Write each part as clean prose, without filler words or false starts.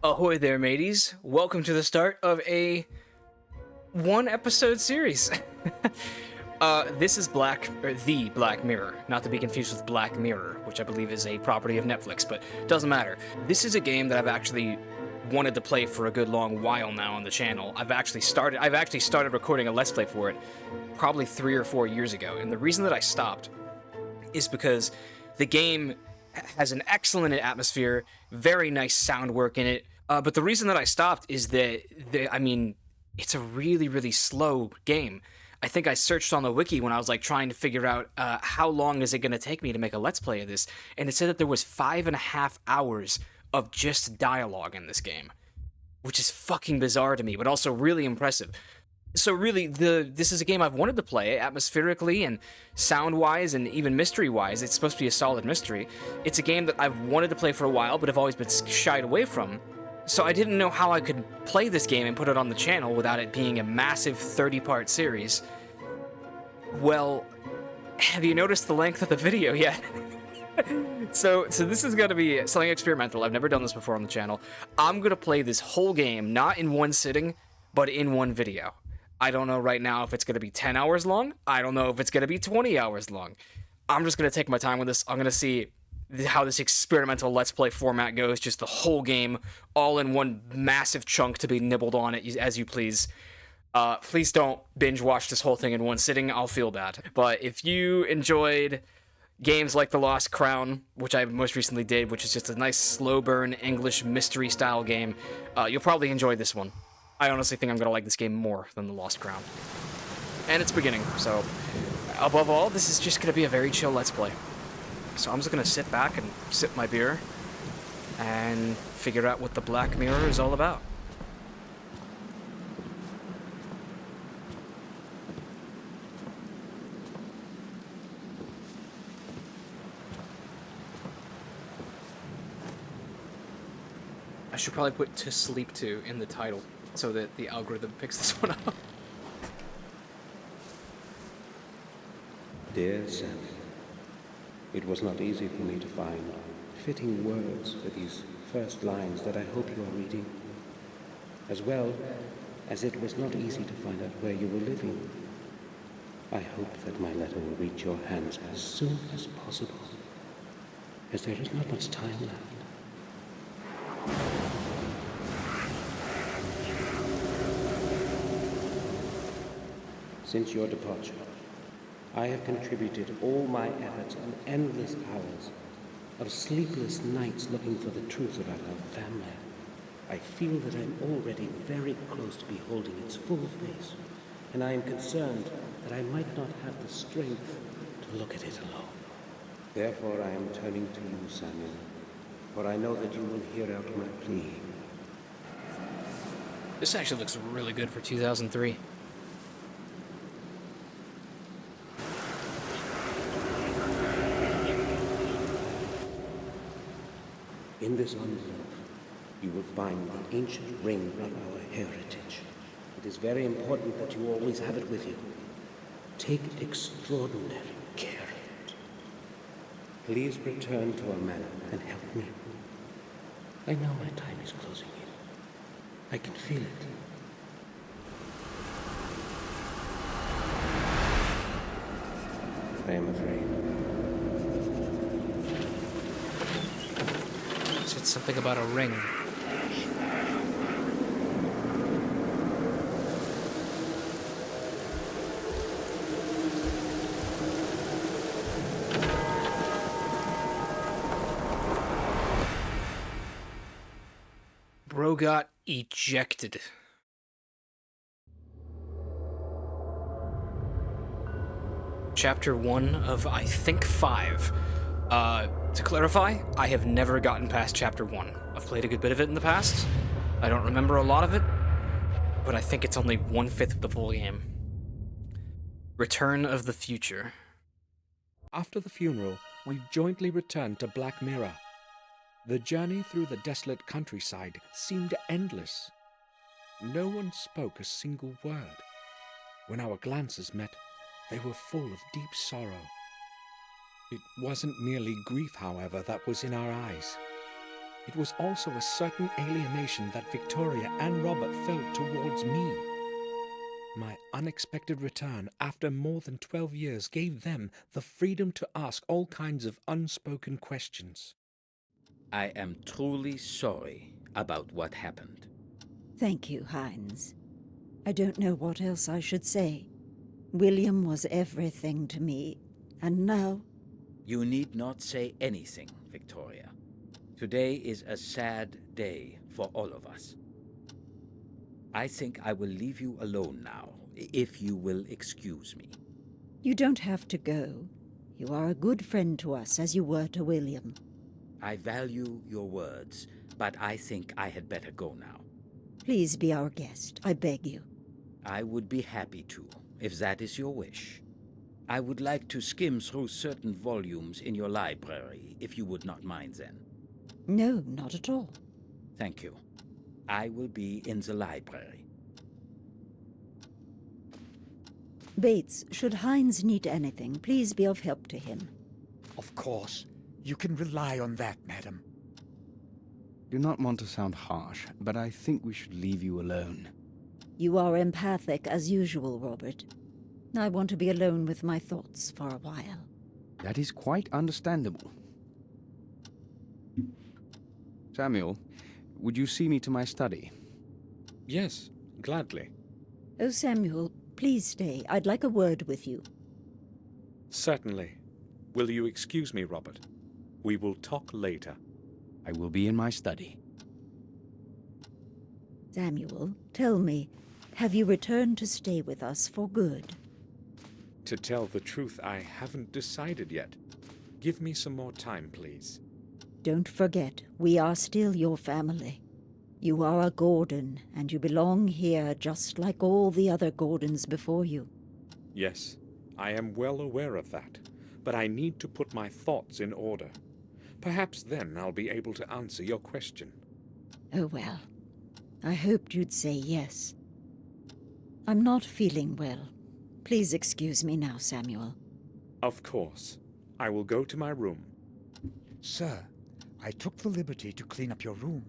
Ahoy there, mateys. Welcome to the start of a one-episode series. This is the Black Mirror, not to be confused with Black Mirror, which I believe is a property of Netflix, but doesn't matter. This is a game that I've actually wanted to play for a good long while now on the channel. I've actually started recording a Let's Play for it probably 3 or 4 years ago, and the reason that I stopped is because the game has an excellent atmosphere, very nice sound work in it, but the reason that I stopped is that, it's a really, really slow game. I think I searched on the wiki when I was trying to figure out how long is it going to take me to make a Let's Play of this, and it said that there was 5.5 hours of just dialogue in this game, which is fucking bizarre to me, but also really impressive. So really, this is a game I've wanted to play, atmospherically and sound-wise and even mystery-wise. It's supposed to be a solid mystery. It's a game that I've wanted to play for a while, but have always been shied away from. So I didn't know how I could play this game and put it on the channel without it being a massive 30-part series. Well, have you noticed the length of the video yet? So this is going to be something experimental. I've never done this before on the channel. I'm going to play this whole game, not in one sitting, but in one video. I don't know right now if it's going to be 10 hours long. I don't know if it's going to be 20 hours long. I'm just going to take my time with this. I'm going to see how this experimental Let's Play format goes. Just the whole game, all in one massive chunk to be nibbled on it as you please. Please don't binge watch this whole thing in one sitting. I'll feel bad. But if you enjoyed games like The Lost Crown, which I most recently did, which is just a nice slow burn English mystery style game, you'll probably enjoy this one. I honestly think I'm going to like this game more than The Lost Crown. And it's beginning, so above all, this is just going to be a very chill Let's Play. So I'm just going to sit back and sip my beer and figure out what the Black Mirror is all about. I should probably put "to sleep to" in the title, so that the algorithm picks this one up. Dear Sam, it was not easy for me to find fitting words for these first lines that I hope you are reading, as well as it was not easy to find out where you were living. I hope that my letter will reach your hands as soon as possible, as there is not much time left. Since your departure, I have contributed all my efforts and endless hours of sleepless nights looking for the truth about our family. I feel that I'm already very close to beholding its full face, and I am concerned that I might not have the strength to look at it alone. Therefore, I am turning to you, Samuel, for I know that you will hear out my plea. This actually looks really good for 2003. In this envelope, you will find the ancient ring of our heritage. It is very important that you always have it with you. Take extraordinary care of it. Please return to our manor and help me. I know my time is closing in. I can feel it. I am afraid. It's something about a ring. Bro got ejected. Chapter 1 of, I think, 5. To clarify, I have never gotten past Chapter 1. I've played a good bit of it in the past. I don't remember a lot of it, but I think it's only 1/5 of the full game. Return of the Future. After the funeral, we jointly returned to Black Mirror. The journey through the desolate countryside seemed endless. No one spoke a single word. When our glances met, they were full of deep sorrow. It wasn't merely grief, however, that was in our eyes. it was also a certain alienation that Victoria and Robert felt towards me. My unexpected return after more than 12 years gave them the freedom to ask all kinds of unspoken questions. I am truly sorry about what happened. Thank you, Hines. I don't know what else I should say. William was everything to me, and now... You need not say anything, Victoria. Today is a sad day for all of us. I think I will leave you alone now, if you will excuse me. You don't have to go. You are a good friend to us, as you were to William. I value your words, but I think I had better go now. Please be our guest, I beg you. I would be happy to, if that is your wish. I would like to skim through certain volumes in your library, if you would not mind then. No, not at all. Thank you. I will be in the library. Bates, should Hines need anything, please be of help to him. Of course. You can rely on that, madam. Do not want to sound harsh, but I think we should leave you alone. You are empathic as usual, Robert. I want to be alone with my thoughts for a while. That is quite understandable. Samuel, would you see me to my study? Yes, gladly. Oh, Samuel, please stay. I'd like a word with you. Certainly. Will you excuse me, Robert? We will talk later. I will be in my study. Samuel, tell me, have you returned to stay with us for good? To tell the truth, I haven't decided yet. Give me some more time, please. Don't forget, we are still your family. You are a Gordon, and you belong here just like all the other Gordons before you. Yes, I am well aware of that, but I need to put my thoughts in order. Perhaps then I'll be able to answer your question. Oh well, I hoped you'd say yes. I'm not feeling well. Please excuse me now, Samuel. Of course. I will go to my room. Sir, I took the liberty to clean up your room.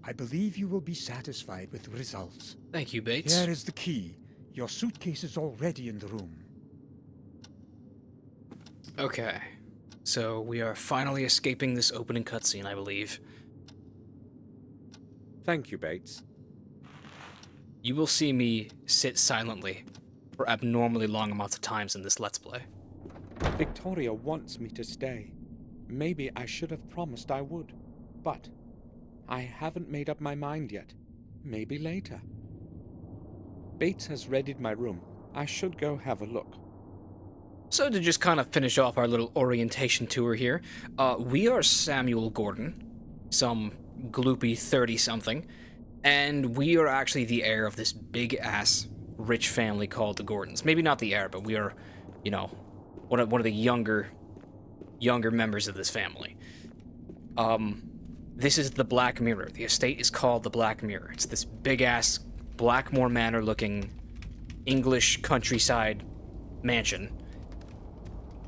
I believe you will be satisfied with the results. Thank you, Bates. Here is the key. Your suitcase is already in the room. Okay. So we are finally escaping this opening cutscene, I believe. Thank you, Bates. You will see me sit silently for abnormally long amounts of times in this Let's Play. Victoria wants me to stay. Maybe I should have promised I would, but I haven't made up my mind yet. Maybe later. Bates has readied my room. I should go have a look. So to just kind of finish off our little orientation tour here, we are Samuel Gordon, some gloopy 30-something, and we are actually the heir of this big-ass rich family called the Gordons. Maybe not the heir, but we are, you know, one of the younger members of this family. This is the Black Mirror. The estate is called the Black Mirror. It's this big-ass Blackmore Manor-looking English countryside mansion.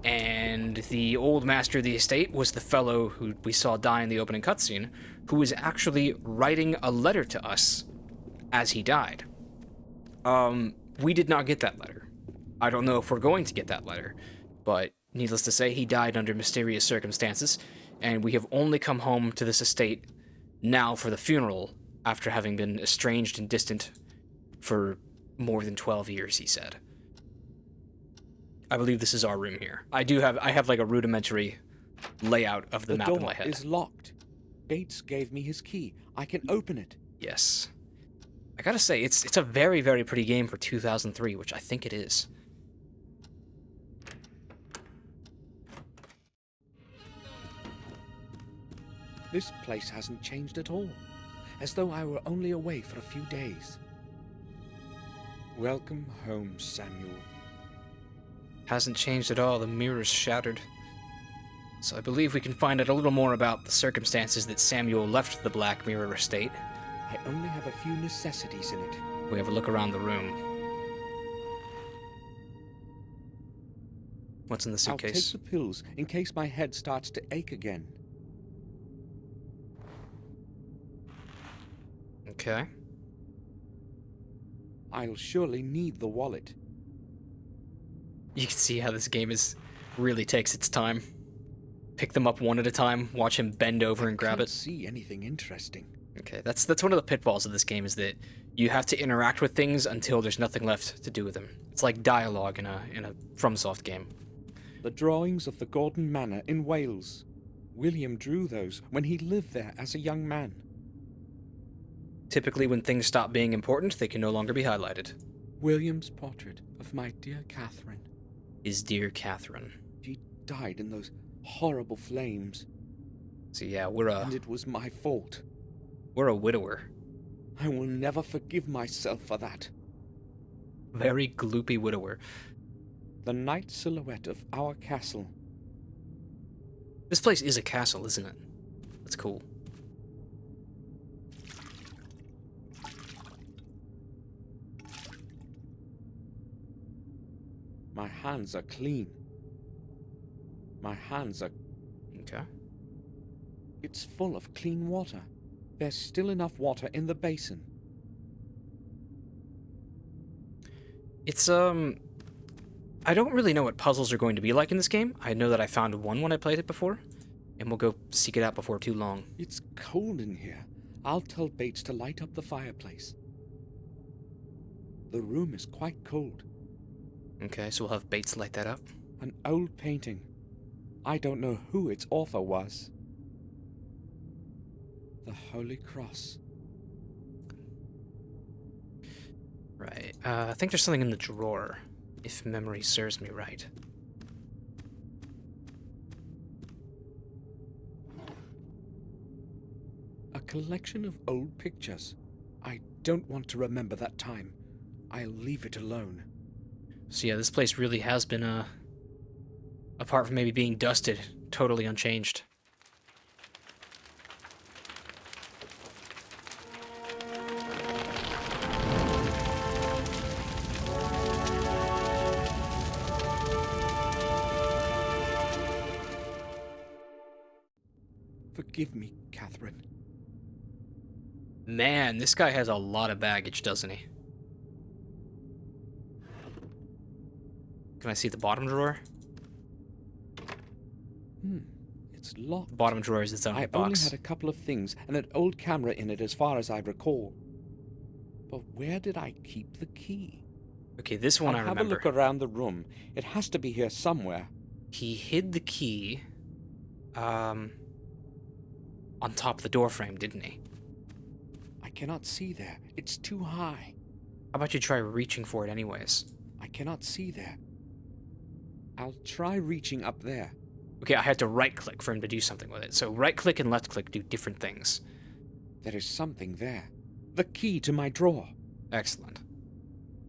And the old master of the estate was the fellow who we saw die in the opening cutscene, who was actually writing a letter to us as he died. We did not get that letter. I don't know if we're going to get that letter, but needless to say, he died under mysterious circumstances, and we have only come home to this estate now for the funeral after having been estranged and distant for more than 12 years, he said. I believe this is our room here. I have like a rudimentary layout of the map in my head. The door is locked. Bates gave me his key. I can open it. Yes. I gotta say, it's a very, very pretty game for 2003, which I think it is. This place hasn't changed at all, as though I were only away for a few days. Welcome home, Samuel. Hasn't changed at all. The mirror's shattered. So I believe we can find out a little more about the circumstances that Samuel left the Black Mirror estate. I only have a few necessities in it. We have a look around the room. What's in the I'll take suitcase? the pills in case my head starts to ache again. Okay. I'll surely need the wallet. You can see how this game really takes its time. Pick them up one at a time, watch him bend over and grab I can't it. see anything interesting. Okay, that's one of the pitfalls of this game, is that you have to interact with things until there's nothing left to do with them. It's like dialogue in a FromSoft game. The drawings of the Gordon Manor in Wales. William drew those when he lived there as a young man. Typically, when things stop being important, they can no longer be highlighted. William's portrait of my dear Catherine. His dear Catherine. She died in those horrible flames, So yeah, and it was my fault. we're a widower. I will never forgive myself for that. Very gloopy widower. The night silhouette of our castle. This place is a castle, isn't it? That's cool. My hands are clean. My hands are... Okay. It's full of clean water. There's still enough water in the basin. It's, I don't really know what puzzles are going to be like in this game. I know that I found one when I played it before, and we'll go seek it out before too long. It's cold in here. I'll tell Bates to light up the fireplace. The room is quite cold. Okay, so we'll have Bates light that up. An old painting. I don't know who its author was. The Holy Cross. Right. I think there's something in the drawer, if memory serves me right. A collection of old pictures. I don't want to remember that time. I'll leave it alone. So yeah, this place really has been, apart from maybe being dusted, totally unchanged. Forgive me, Catherine. Man, this guy has a lot of baggage, doesn't he? Can I see the bottom drawer? It's locked. Bottom drawer is its own I box. only had a couple of things and an old camera in it as far as I recall. But where did I keep the key? Okay, this one I I'll have remember. a look around the room. It has to be here somewhere. He hid the key, on top of the door frame, didn't he? I cannot see there. It's too high. How about you try reaching for it anyways? I cannot see there. I'll try reaching up there. Okay, I had to right-click for him to do something with it. So right-click and left-click do different things. There is something there. The key to my drawer. Excellent.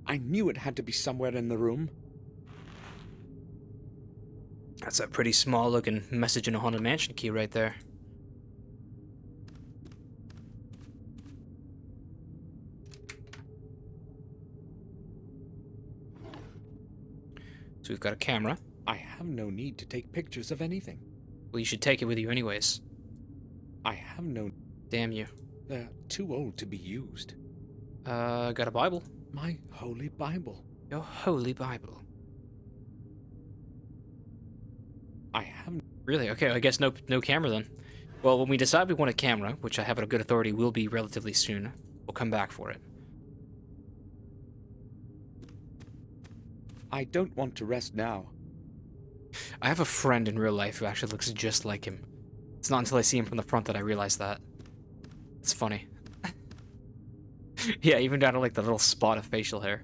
I knew it had to be somewhere in the room. That's a pretty small-looking Message in a Haunted Mansion key right there. So we've got a camera. I have no need to take pictures of anything. Well, you should take it with you anyways. I have no... Damn you. They're too old to be used. Got a Bible. My holy Bible. Your holy Bible. I have... Really? Okay, I guess no camera then. Well, when we decide we want a camera, which I have at a good authority will be relatively soon, we'll come back for it. I don't want to rest now. I have a friend in real life who actually looks just like him. It's not until I see him from the front that I realize that. It's funny. Yeah, even down to like the little spot of facial hair.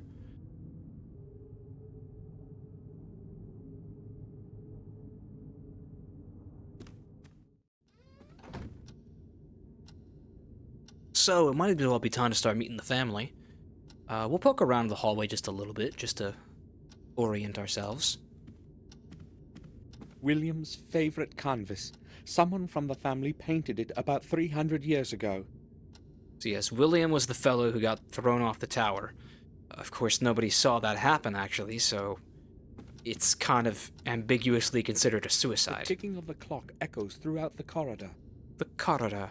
So, it might as well be time to start meeting the family. We'll poke around the hallway just a little bit, just to orient ourselves. William's favorite canvas. Someone from the family painted it about 300 years ago. So yes, William was the fellow who got thrown off the tower. Of course, nobody saw that happen, actually, so it's kind of ambiguously considered a The suicide. ticking of the clock echoes throughout the corridor. The corridor.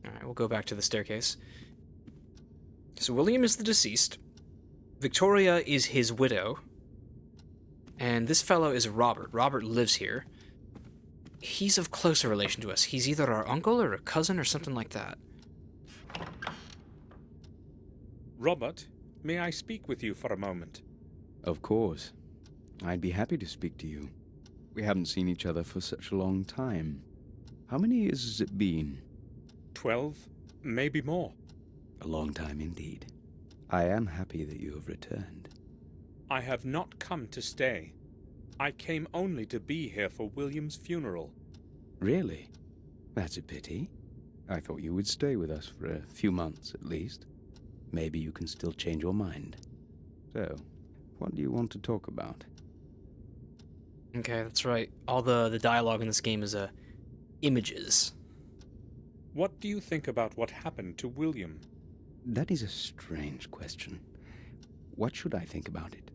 Alright, we'll go back to the staircase. So William is the deceased. Victoria is his widow. And this fellow is Robert. Robert lives here. He's of closer relation to us. He's either our uncle or a cousin or something like that. Robert, may I speak with you for a moment? Of course. I'd be happy to speak to you. We haven't seen each other for such a long time. How many years has it been? 12, maybe more. A long time indeed. I am happy that you have returned. I have not come to stay. I came only to be here for William's funeral. Really? That's a pity. I thought you would stay with us for a few months at least. Maybe you can still change your mind. So, what do you want to talk about? Okay, that's right. All the dialogue in this game is images. What do you think about what happened to William? That is a strange question. What should I think about it?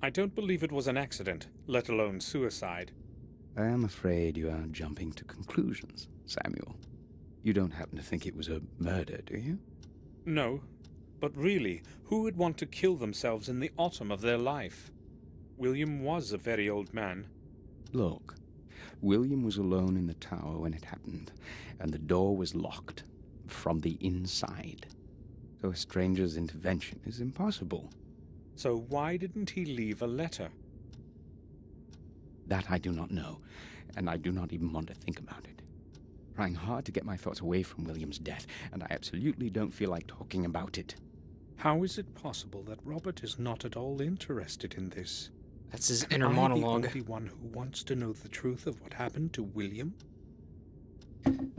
I don't believe it was an accident, let alone suicide. I am afraid you are jumping to conclusions, Samuel. You don't happen to think it was a murder, do you? No, but really, who would want to kill themselves in the autumn of their life? William was a very old man. Look, William was alone in the tower when it happened, and the door was locked from the inside. So a stranger's intervention is impossible. So why didn't he leave a letter? That I do not know, and I do not even want to think about it. Trying hard to get my thoughts away from William's death, and I absolutely don't feel like talking about it. How is it possible that Robert is not at all interested in this? That's his Am inner I monologue. the only one who wants to know the truth of what happened to William?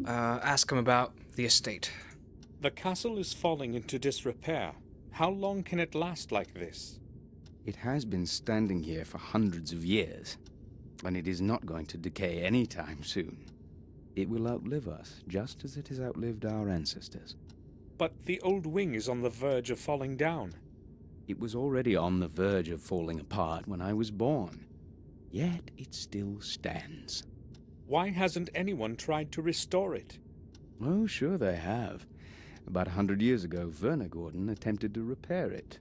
Ask him about the estate. The castle is falling into disrepair. How long can it last like this? It has been standing here for hundreds of years, and it is not going to decay anytime soon. It will outlive us, just as it has outlived our ancestors. But the old wing is on the verge of falling down. It was already on the verge of falling apart when I was born. Yet it still stands. Why hasn't anyone tried to restore it? Oh, sure they have. About 100 years ago, 𝘭𝘺𝘵 attempted to repair it.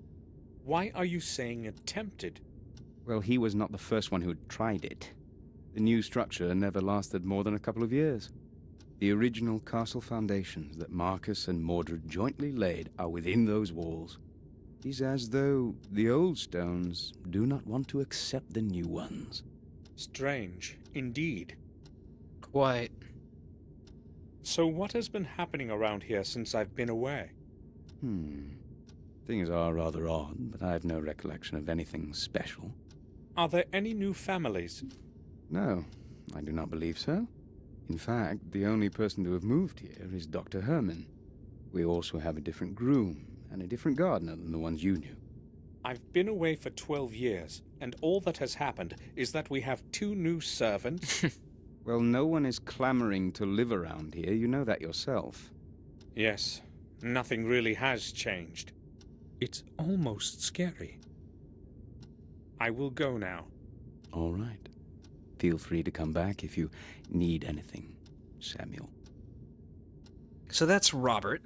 Why are you saying attempted? Well, he was not the first one who had tried it. The new structure never lasted more than a couple of years. The original castle foundations that Marcus and Mordred jointly laid are within those walls. It is as though the old stones do not want to accept the new ones. Strange, indeed. Quite. So what has been happening around here since I've been away? Things are rather odd, but I have no recollection of anything special. Are there any new families? No, I do not believe so. In fact, the only person to have moved here is Dr. Herman. We also have a different groom and a different gardener than the ones you knew. I've been away for 12 years, and all that has happened is that we have 2 new servants. Well, no one is clamoring to live around here. You know that yourself. Yes, nothing really has changed. It's almost scary. I will go now. All right. Feel free to come back if you need anything, Samuel. So that's Robert.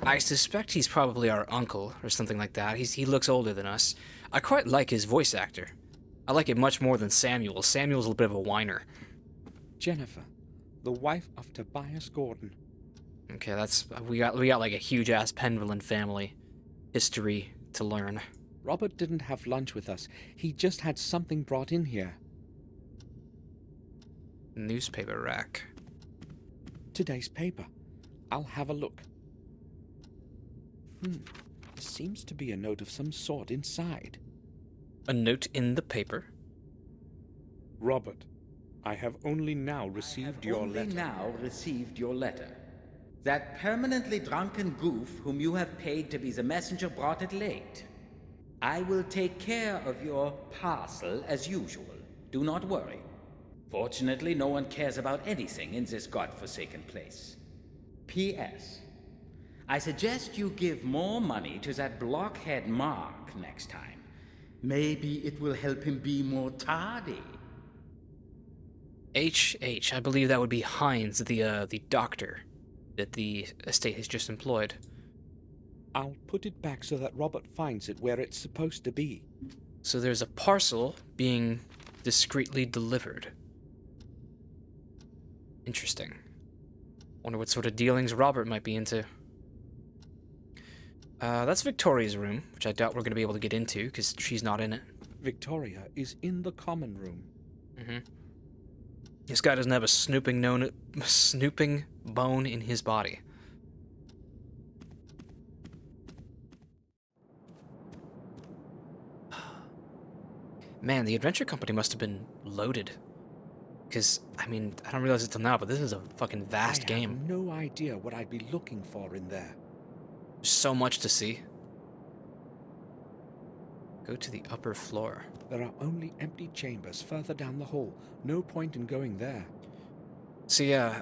I suspect he's probably our uncle or something like that. He looks older than us. I quite like his voice actor. I like it much more than Samuel. Samuel's a little bit of a whiner. Jennifer, the wife of Tobias Gordon. Okay, that's we got like a huge ass Penvillain family history to learn. Robert didn't have lunch with us. He just had something brought in here. Newspaper rack. Today's paper. I'll have a look. There seems to be a note of some sort inside. A note in the paper. Robert, I have only now received your letter. That permanently drunken goof whom you have paid to be the messenger brought it late. I will take care of your parcel as usual. Do not worry. Fortunately, no one cares about anything in this godforsaken place. P.S. I suggest you give more money to that blockhead Mark next time. Maybe it will help him be more tardy. H.H. I believe that would be Hines, the doctor. that the estate has just employed. I'll put it back so that Robert finds it where it's supposed to be. So there's a parcel being discreetly delivered. Interesting. Wonder what sort of dealings Robert might be into. That's Victoria's room, which I doubt we're going to be able to get into, because she's not in it. Victoria is in the common room. This guy doesn't have a snooping bone in his body. Man, the adventure company must have been loaded. Because, I mean, I don't realize it till now, but this is a fucking vast game. I have no idea what I'd be looking for in there. There's so much to see. Go to the upper floor. There are only empty chambers further down the hall. No point in going there. So yeah,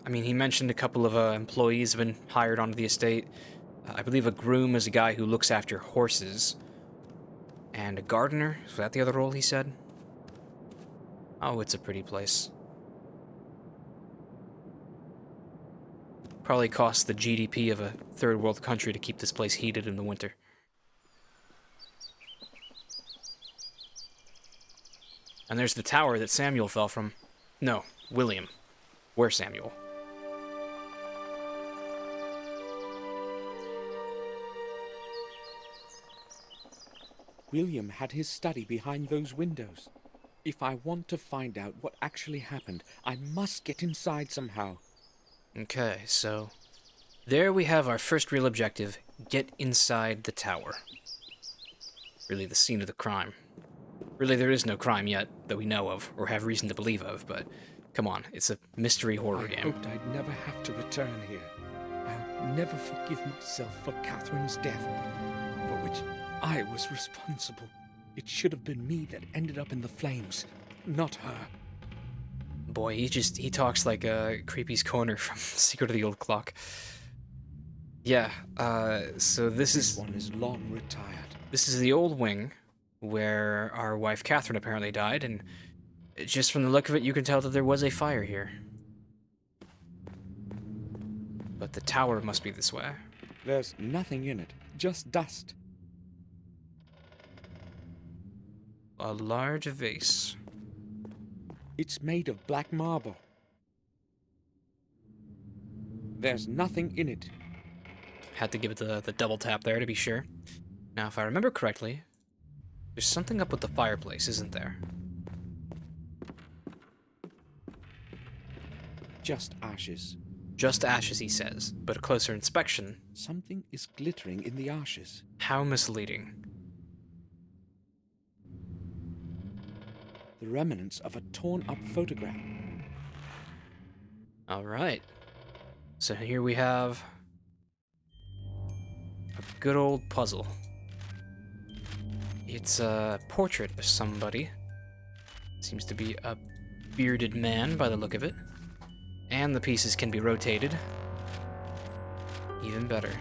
I mean, he mentioned a couple of employees have been hired onto the estate. I believe a groom is a guy who looks after horses. And a gardener, is that the other role he said? Oh, it's a pretty place. Probably costs the GDP of a third world country to keep this place heated in the winter. And there's the tower that Samuel fell from. No, William. Where's Samuel? William had his study behind those windows. If I want to find out what actually happened, I must get inside somehow. Okay, so there we have our first real objective. Get inside the tower. Really the scene of the crime. Really, there is no crime yet that we know of, or have reason to believe of, but come on, it's a mystery horror game. I hoped I'd never have to return here. I'll never forgive myself for Catherine's death, for which I was responsible. It should have been me that ended up in the flames, not her. Boy, he talks like Creepy's Corner from Secret of the Old Clock. Yeah, so this one is long retired. This is the old wing, where our wife Catherine apparently died, and just from the look of it, you can tell that there was a fire here. But the tower must be this way. There's nothing in it, just dust. A large vase. It's made of black marble. There's nothing in it. Had to give it the double tap there to be sure. Now, if I remember correctly, there's something up with the fireplace, isn't there? Just ashes. Just ashes, he says, but a closer inspection... Something is glittering in the ashes. How misleading. The remnants of a torn-up photograph. Alright. So here we have... a good old puzzle. It's a portrait of somebody. Seems to be a bearded man by the look of it. And the pieces can be rotated. Even better.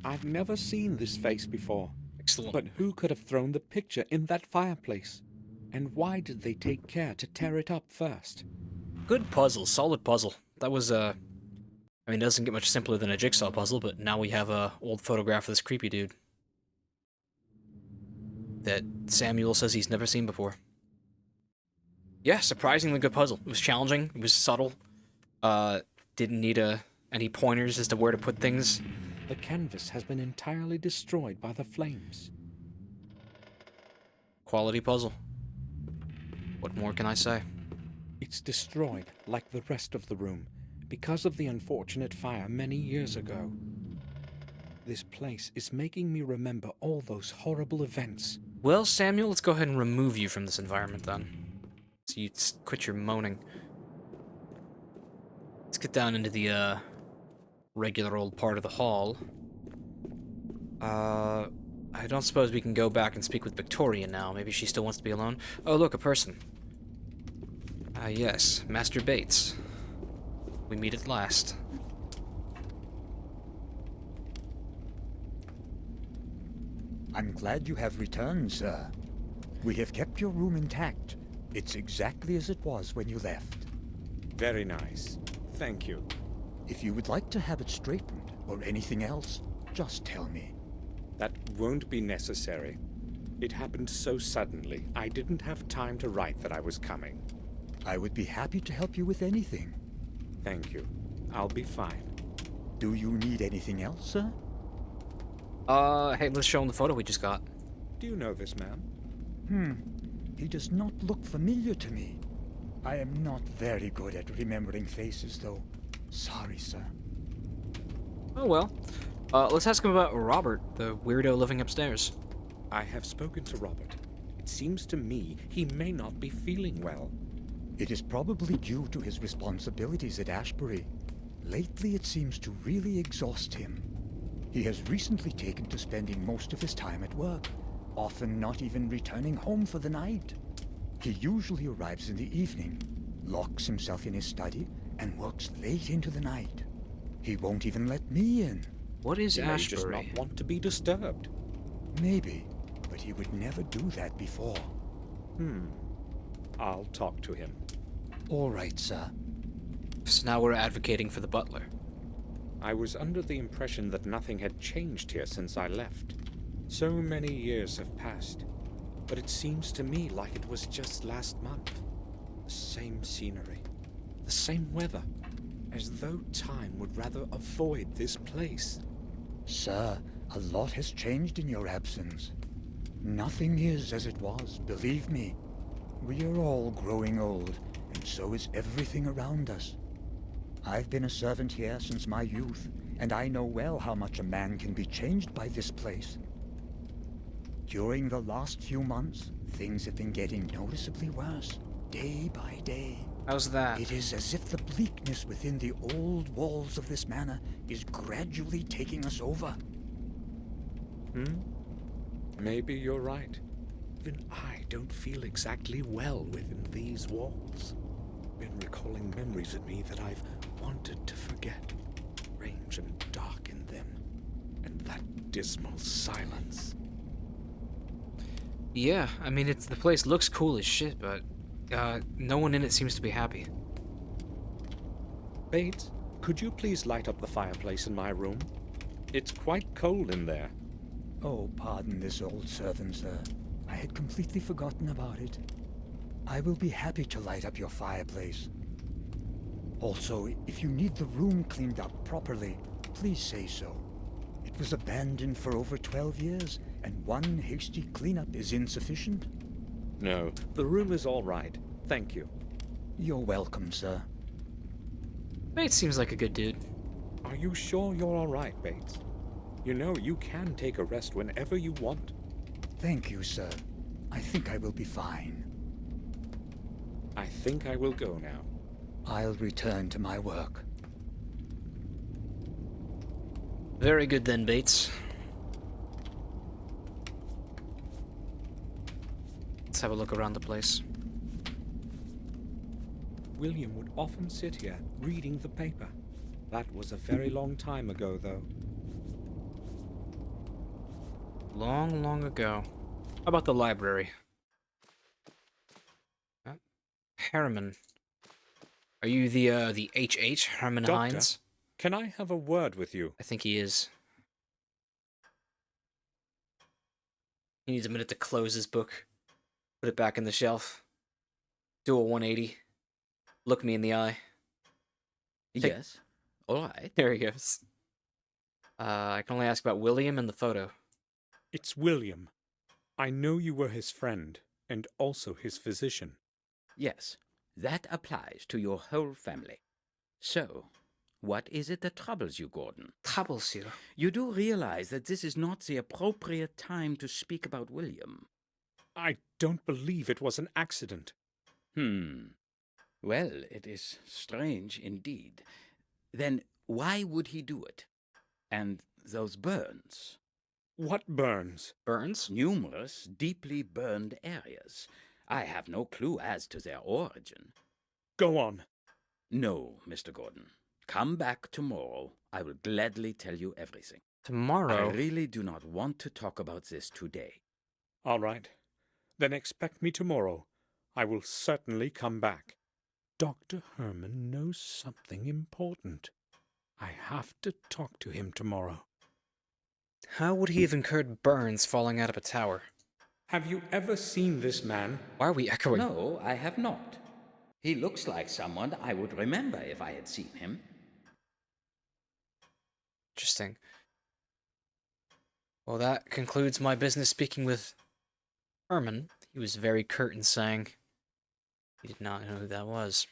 I've never seen this face before. Excellent. But who could have thrown the picture in that fireplace? And why did they take care to tear it up first? Good puzzle, solid puzzle. That was, I mean, it doesn't get much simpler than a jigsaw puzzle, but now we have a old photograph of this creepy dude that Samuel says he's never seen before. Yeah, surprisingly good puzzle. It was challenging, it was subtle, didn't need any pointers as to where to put things. The canvas has been entirely destroyed by the flames. Quality puzzle. What more can I say? It's destroyed, like the rest of the room, because of the unfortunate fire many years ago. This place is making me remember all those horrible events. Well, Samuel, let's go ahead and remove you from this environment then. So you quit your moaning. Let's get down into the regular old part of the hall. I don't suppose we can go back and speak with Victoria now. Maybe she still wants to be alone. Oh, look, a person. Yes, Master Bates. We meet at last. I'm glad you have returned, sir. We have kept your room intact. It's exactly as it was when you left. Very nice. Thank you. If you would like to have it straightened, or anything else, just tell me. That won't be necessary. It happened so suddenly, I didn't have time to write that I was coming. I would be happy to help you with anything. Thank you. I'll be fine. Do you need anything else, sir? Hey, let's show him the photo we just got. Do you know this man? He does not look familiar to me. I am not very good at remembering faces, though. Sorry, sir. Oh well. Let's ask him about Robert, the weirdo living upstairs. I have spoken to Robert. It seems to me he may not be feeling well. It is probably due to his responsibilities at Ashbury. Lately, it seems to really exhaust him. He has recently taken to spending most of his time at work, often not even returning home for the night. He usually arrives in the evening, locks himself in his study, and works late into the night. He won't even let me in. What is He may just Ashbury? not want to be disturbed. Maybe, but he would never do that before. I'll talk to him. All right, sir. So now we're advocating for the butler. I was under the impression that nothing had changed here since I left. So many years have passed, but it seems to me like it was just last month. The same scenery, the same weather, as though time would rather avoid this place. Sir, a lot has changed in your absence. Nothing is as it was, believe me. We are all growing old, and so is everything around us. I've been a servant here since my youth, and I know well how much a man can be changed by this place. During the last few months, things have been getting noticeably worse, day by day. How's that? It is as if the bleakness within the old walls of this manor is gradually taking us over. Maybe you're right. Even I don't feel exactly well within these walls. Been recalling memories in me that I've wanted to forget. Strange and dark in them. And that dismal silence. Yeah, I mean, the place looks cool as shit, but no one in it seems to be happy. Bates, could you please light up the fireplace in my room? It's quite cold in there. Oh, pardon this old servant, sir. I had completely forgotten about it. I will be happy to light up your fireplace. Also, if you need the room cleaned up properly, please say so. It was abandoned for over 12 years, and one hasty cleanup is insufficient. No, the room is all right. Thank you. You're welcome, sir. Bates seems like a good dude. Are you sure you're all right, Bates? You know, you can take a rest whenever you want. Thank you, sir. I think I will be fine. I think I will go now. I'll return to my work. Very good then, Bates. Let's have a look around the place. William would often sit here, reading the paper. That was a very long time ago, though. Long, long ago. How about the library? Harriman. Are you the H.H. Herman Doctor? Hines? Can I have a word with you? I think he is. He needs a minute to close his book. Put it back in the shelf. Do a 180. Look me in the eye. Yes. All right. There he goes. I can only ask about William and the photo. It's William. I know you were his friend, and also his physician. Yes. That applies to your whole family. So, what is it that troubles you, Gordon? Troubles you? You do realize that this is not the appropriate time to speak about William. I don't believe it was an accident. Well, it is strange indeed. Then why would he do it? And those burns? What burns? Burns? Numerous, deeply burned areas. I have no clue as to their origin. Go on. No, Mr. Gordon. Come back tomorrow. I will gladly tell you everything. Tomorrow? I really do not want to talk about this today. All right. Then expect me tomorrow. I will certainly come back. Dr. Herman knows something important. I have to talk to him tomorrow. How would he have incurred burns falling out of a tower? Have you ever seen this man? Why are we echoing? No, I have not. He looks like someone I would remember if I had seen him. Interesting. Well, that concludes my business speaking with Herman. He was very curt in saying he did not know who that was.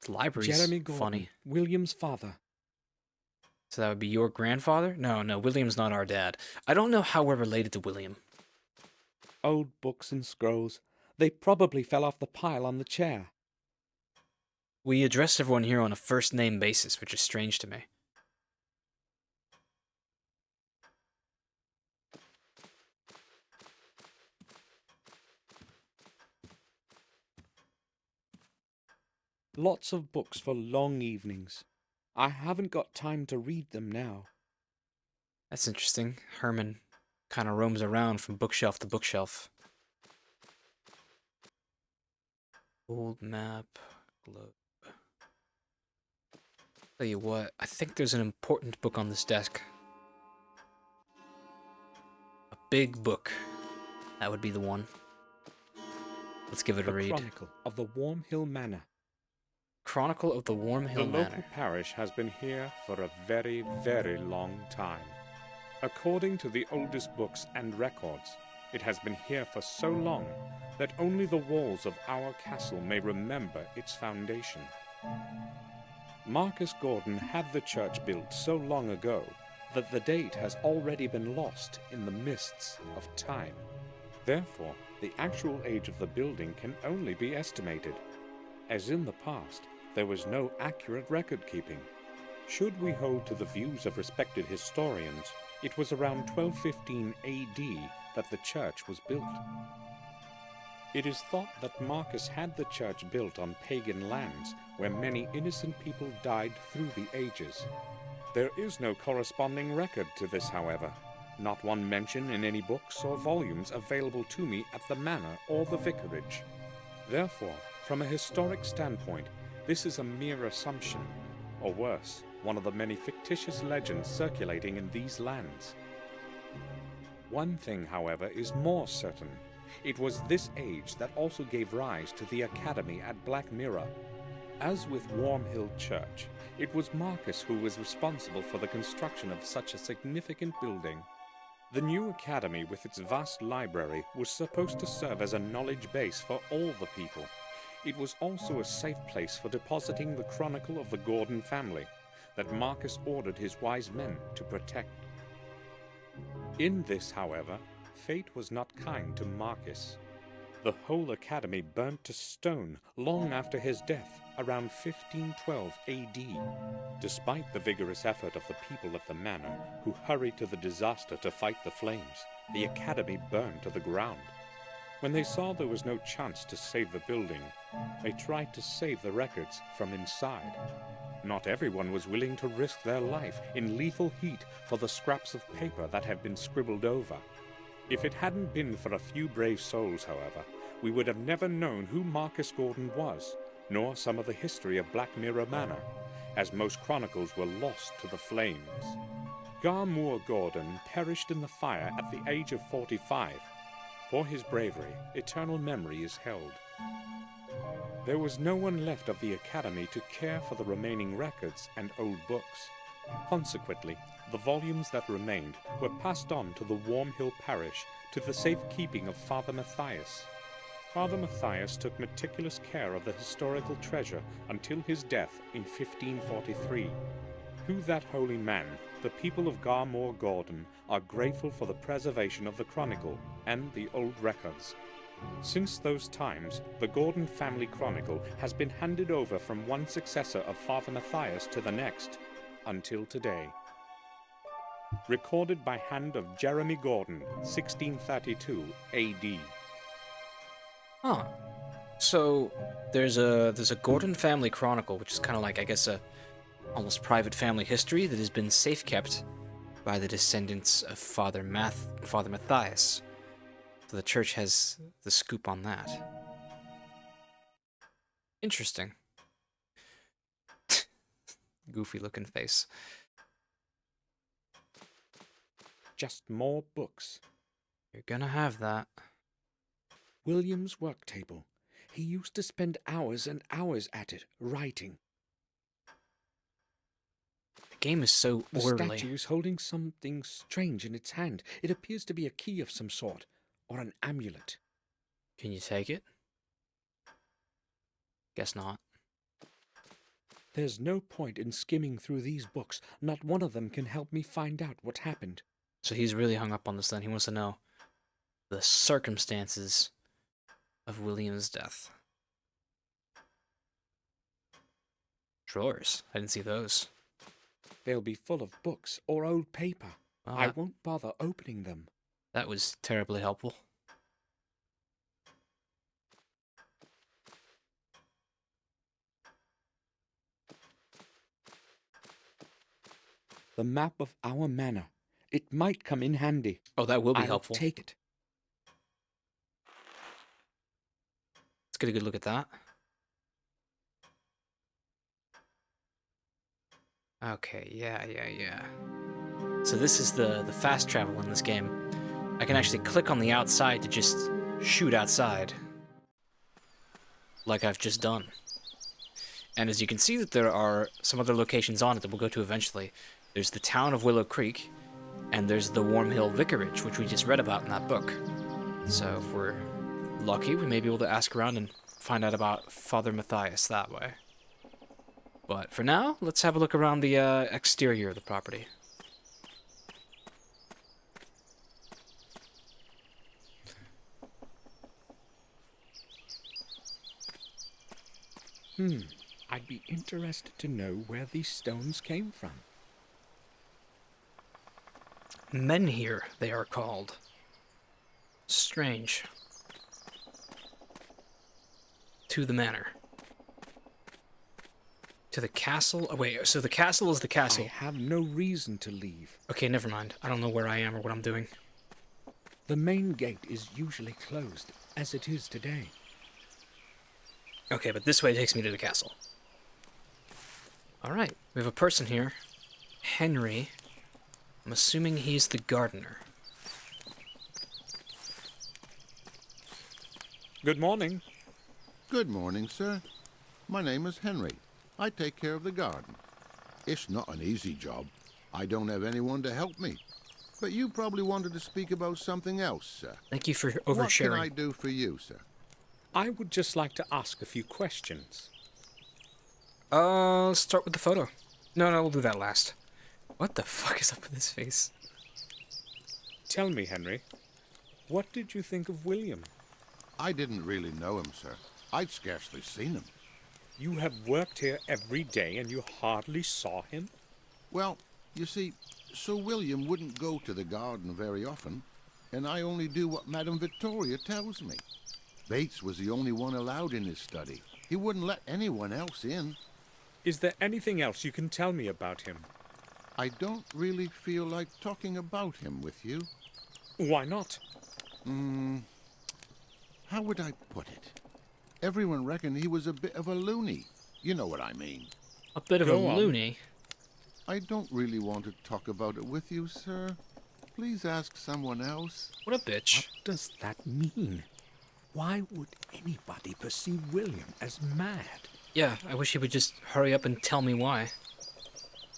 The library's Jeremy Gordon, funny. William's father. So that would be your grandfather? No, William's not our dad. I don't know how we're related to William. Old books and scrolls. They probably fell off the pile on the chair. We address everyone here on a first-name basis, which is strange to me. Lots of books for long evenings. I haven't got time to read them now. That's interesting. Herman kind of roams around from bookshelf to bookshelf. Old map, globe. Tell you what, I think there's an important book on this desk. A big book. That would be the one. Let's give it a read. Chronicle of the Warm Hill Manor. Chronicle of the Warm Hill The Manor. local parish has been here for a very, very long time. According to the oldest books and records, it has been here for so long that only the walls of our castle may remember its foundation. Marcus Gordon had the church built so long ago that the date has already been lost in the mists of time. Therefore, the actual age of the building can only be estimated. As in the past, there was no accurate record keeping. Should we hold to the views of respected historians, it was around 1215 AD that the church was built. It is thought that Marcus had the church built on pagan lands where many innocent people died through the ages. There is no corresponding record to this, however. Not one mention in any books or volumes available to me at the manor or the vicarage. Therefore, from a historic standpoint, this is a mere assumption, or worse, one of the many fictitious legends circulating in these lands. One thing, however, is more certain. It was this age that also gave rise to the academy at Black Mirror. As with Warm Hill Church, it was Marcus who was responsible for the construction of such a significant building. The new academy, with its vast library, was supposed to serve as a knowledge base for all the people. It was also a safe place for depositing the chronicle of the Gordon family that Marcus ordered his wise men to protect. In this, however, fate was not kind to Marcus. The whole academy burnt to stone long after his death, around 1512 AD. Despite the vigorous effort of the people of the manor, who hurried to the disaster to fight the flames, the academy burned to the ground. When they saw there was no chance to save the building, they tried to save the records from inside. Not everyone was willing to risk their life in lethal heat for the scraps of paper that had been scribbled over. If it hadn't been for a few brave souls, however, we would have never known who Marcus Gordon was, nor some of the history of Black Mirror Manor, as most chronicles were lost to the flames. Garmoor Gordon perished in the fire at the age of 45. For his bravery, eternal memory is held. There was no one left of the academy to care for the remaining records and old books. Consequently, the volumes that remained were passed on to the Warm Hill parish to the safekeeping of Father Matthias. Father Matthias took meticulous care of the historical treasure until his death in 1543. Who that holy man, the people of 𝘭𝘺𝘵 are grateful for the preservation of the chronicle and the old records. Since those times, the Gordon family chronicle has been handed over from one successor of Father Matthias to the next, until today. Recorded by hand of Jeremy Gordon, 1632 AD. Huh. So there's a Gordon family chronicle, which is kind of like, I guess, a almost private family history that has been safe kept by the descendants of Father Matthias. So the church has the scoop on that. Interesting. Goofy looking face. Just more books. You're gonna have that. William's work table. He used to spend hours and hours at it, writing. The game is so The orderly. statue is holding something strange in its hand. It appears to be a key of some sort, or an amulet. Can you take it? Guess not. There's no point in skimming through these books. Not one of them can help me find out what happened. So he's really hung up on this then. He wants to know the circumstances of William's death. Drawers. I didn't see those. They'll be full of books or old paper. Well, I won't bother opening them. that was terribly helpful. The map of our manor. It might come in handy. Oh, that will be I'll helpful. take it. Let's get a good look at that. Okay, yeah. So this is the fast travel in this game. I can actually click on the outside to just shoot outside. Like I've just done. And as you can see that there are some other locations on it that we'll go to eventually. There's the town of Willow Creek, and there's the Warm Hill Vicarage, which we just read about in that book. So if we're lucky, we may be able to ask around and find out about Father Matthias that way. But for now, let's have a look around the exterior of the property. I'd be interested to know where these stones came from. Menhir, they are called. Strange. To the manor. To the castle? Oh, wait, so the castle is the castle. I have no reason to leave. Okay, never mind. I don't know where I am or what I'm doing. The main gate is usually closed, as it is today. Okay, but this way takes me to the castle. Alright, we have a person here. Henry. I'm assuming he's the gardener. Good morning. Good morning, sir. My name is Henry. I take care of the garden. It's not an easy job. I don't have anyone to help me. But you probably wanted to speak about something else, sir. Thank you for What oversharing. can I do for you, sir? I would just like to ask a few questions. Let's start with the photo. No, we'll do that last. What the fuck is up with his face? Tell me, Henry, what did you think of William? I didn't really know him, sir. I'd scarcely seen him. You have worked here every day and you hardly saw him? Well, you see, Sir William wouldn't go to the garden very often, and I only do what Madame Victoria tells me. Bates was the only one allowed in his study. He wouldn't let anyone else in. Is there anything else you can tell me about him? I don't really feel like talking about him with you. Why not? How would I put it? Everyone reckoned he was a bit of a loony. You know what I mean. A bit of a Go on. loony. I don't really want to talk about it with you, sir. Please ask someone else. What a bitch. What does that mean? Why would anybody perceive William as mad? Yeah, I wish he would just hurry up and tell me why.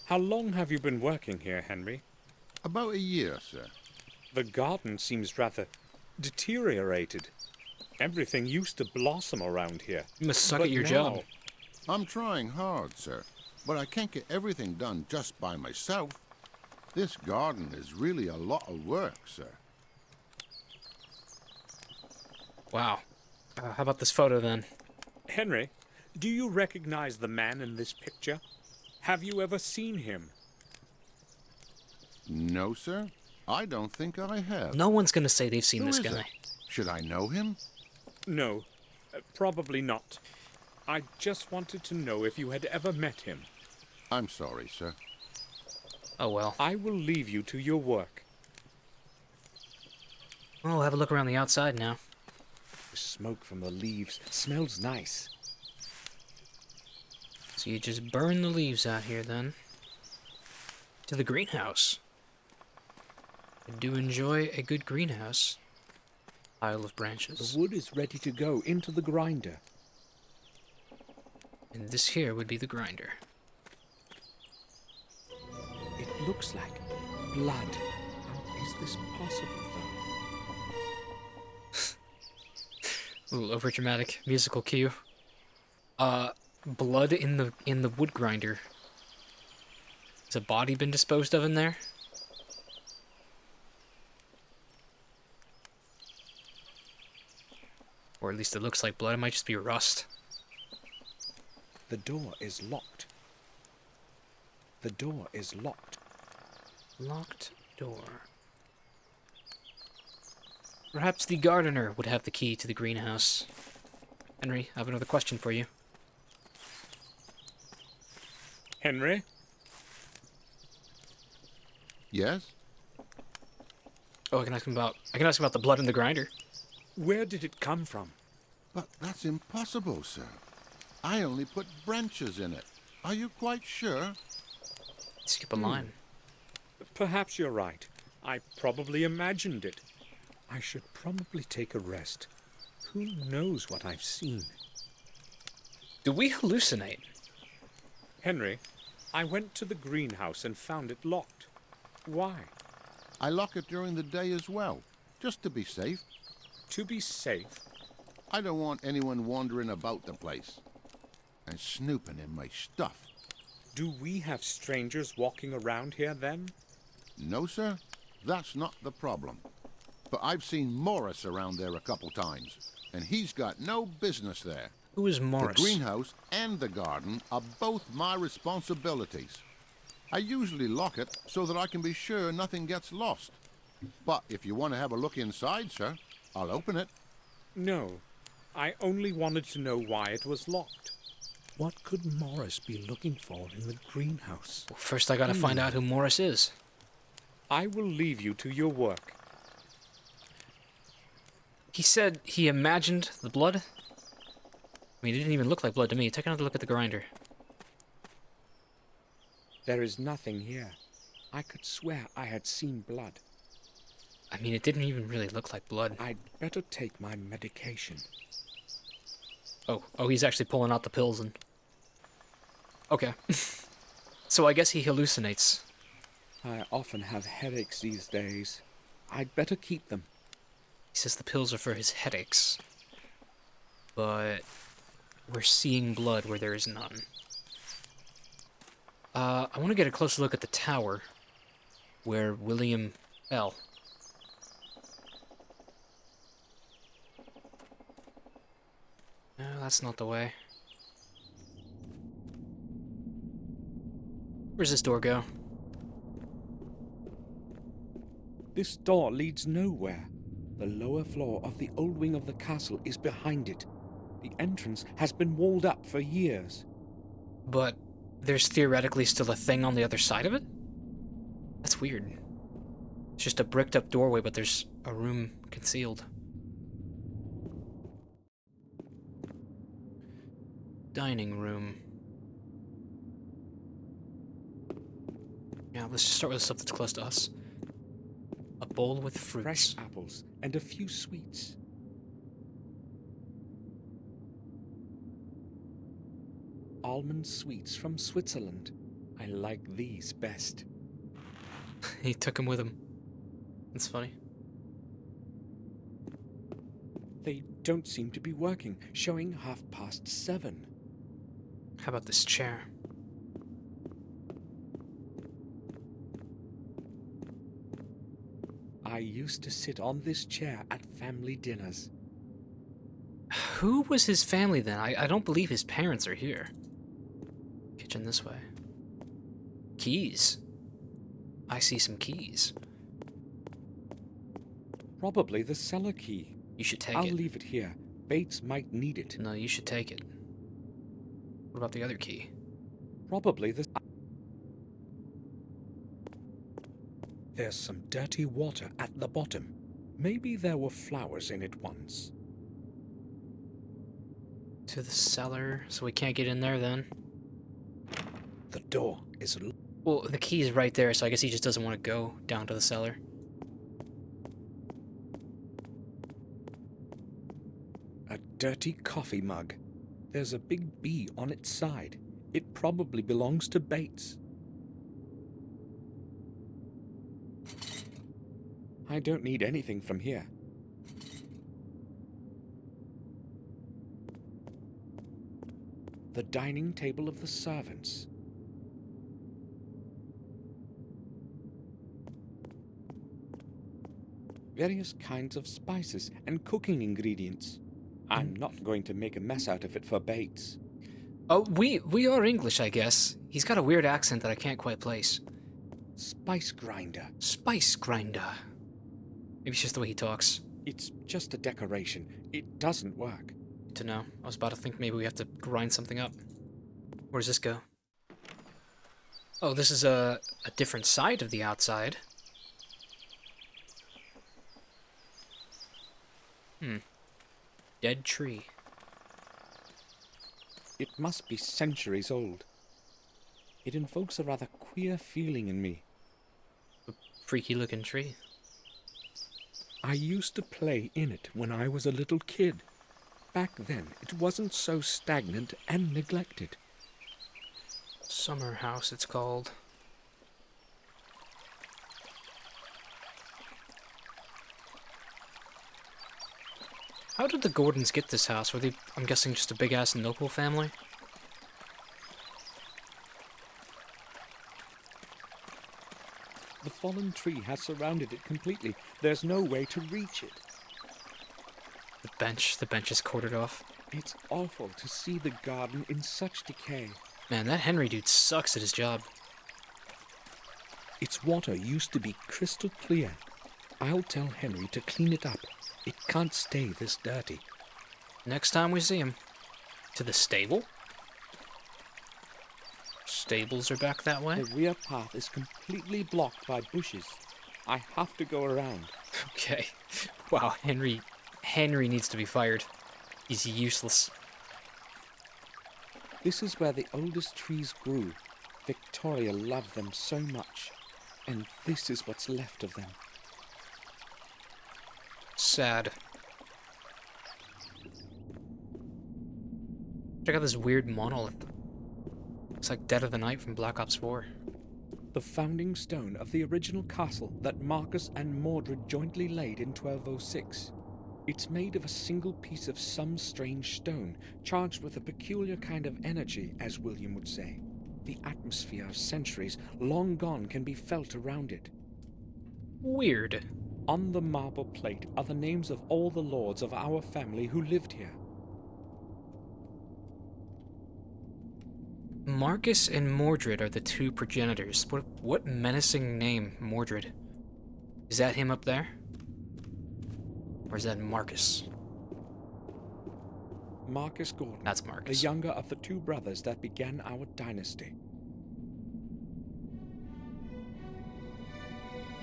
How long have you been working here, Henry? About a year, sir. The garden seems rather deteriorated. Everything used to blossom around here. You must suck But at your now- job. I'm trying hard, sir. But I can't get everything done just by myself. This garden is really a lot of work, sir. Wow. How about this photo then? Henry, do you recognize the man in this picture? Have you ever seen him? No, sir. I don't think I have. No one's gonna say they've seen Who this is guy. it? Should I know him? No, probably not. I just wanted to know if you had ever met him. I'm sorry, sir. Oh well. I will leave you to your work. Well, we'll have a look around the outside now. The smoke from the leaves smells nice. So you just burn the leaves out here then. To the greenhouse. I do enjoy a good greenhouse. Pile of branches. The wood is ready to go into the grinder. And this here would be the grinder. It looks like blood. How is this possible, though? A little overdramatic musical cue. Blood in the wood grinder. Has a body been disposed of in there? Or at least it looks like blood. It might just be rust. The door is locked. The door is locked. Locked door. Perhaps the gardener would have the key to the greenhouse. Henry, I have another question for you. Henry? Yes? Oh, I can ask him about the blood in the grinder. Where did it come from? But that's impossible, sir. I only put branches in it. Are you quite sure? Skip a line. Perhaps you're right. I probably imagined it. I should probably take a rest. Who knows what I've seen? Do we hallucinate? Henry, I went to the greenhouse and found it locked. Why? I lock it during the day as well, just to be safe. To be safe? I don't want anyone wandering about the place and snooping in my stuff. Do we have strangers walking around here then? No, sir. That's not the problem. But I've seen Morris around there a couple times, and he's got no business there. Who is Morris? The greenhouse and the garden are both my responsibilities. I usually lock it so that I can be sure nothing gets lost. But if you want to have a look inside, sir, I'll open it. No. I only wanted to know why it was locked. What could Morris be looking for in the greenhouse? Well, first I gotta find out who Morris is. I will leave you to your work. He said he imagined the blood? I mean, it didn't even look like blood to me. Take another look at the grinder. There is nothing here. I could swear I had seen blood. I mean, it didn't even really look like blood. I'd better take my medication. Oh, he's actually pulling out the pills and... Okay. So I guess he hallucinates. I often have headaches these days. I'd better keep them. He says the pills are for his headaches. But we're seeing blood where there is none. I want to get a closer look at the tower where William fell. No, that's not the way. Where's this door go? This door leads nowhere. The lower floor of the old wing of the castle is behind it. The entrance has been walled up for years. But there's theoretically still a thing on the other side of it? That's weird. It's just a bricked up doorway, but there's a room concealed. Dining room. Yeah, let's just start with the stuff that's close to us. A bowl with fruits. Fresh apples and a few sweets. Almond sweets from Switzerland. I like these best. He took him with him. That's funny. They don't seem to be working, showing 7:30. How about this chair? I used to sit on this chair at family dinners. Who was his family then? I don't believe his parents are here. Kitchen this way. Keys. I see some keys. Probably the cellar key. You should take I'll it. leave it here. Bates might need it. No, you should take it. What about the other key? Probably the... There's some dirty water at the bottom. Maybe there were flowers in it once. To the cellar, so we can't get in there then? The door is... Well, the key is right there, so I guess he just doesn't want to go down to the cellar. A dirty coffee mug. There's a big B on its side. It probably belongs to Bates. I don't need anything from here. The dining table of the servants. Various kinds of spices and cooking ingredients. I'm not going to make a mess out of it for Bates. Oh, we are English, I guess. He's got a weird accent that I can't quite place. Spice grinder. Spice grinder. Maybe it's just the way he talks. It's just a decoration. It doesn't work. Good to know. I was about to think maybe we have to grind something up. Where does this go? Oh, this is a different side of the outside. Dead tree. It must be centuries old. It invokes a rather queer feeling in me. A freaky looking tree. I used to play in it when I was a little kid. Back then, it wasn't so stagnant and neglected. Summer house, it's called. How did the Gordons get this house? Were they, I'm guessing, just a big-ass noble family? The fallen tree has surrounded it completely. There's no way to reach it. The bench is quartered off. It's awful to see the garden in such decay. Man, that Henry dude sucks at his job. Its water used to be crystal clear. I'll tell Henry to clean it up. It can't stay this dirty. Next time we see him. To the stable? Stables are back that way? The rear path is completely blocked by bushes. I have to go around. Okay. Wow, Henry needs to be fired. He's useless. This is where the oldest trees grew. Victoria loved them so much. And this is what's left of them. Sad. Check out this weird monolith. Looks like Dead of the Night from Black Ops 4. The founding stone of the original castle that Marcus and Mordred jointly laid in 1206. It's made of a single piece of some strange stone, charged with a peculiar kind of energy, as William would say. The atmosphere of centuries long gone can be felt around it. Weird. On the marble plate are the names of all the lords of our family who lived here. Marcus and Mordred are the two progenitors. What menacing name, Mordred? Is that him up there? Or is that Marcus? Marcus Gordon. That's Marcus. The younger of the two brothers that began our dynasty.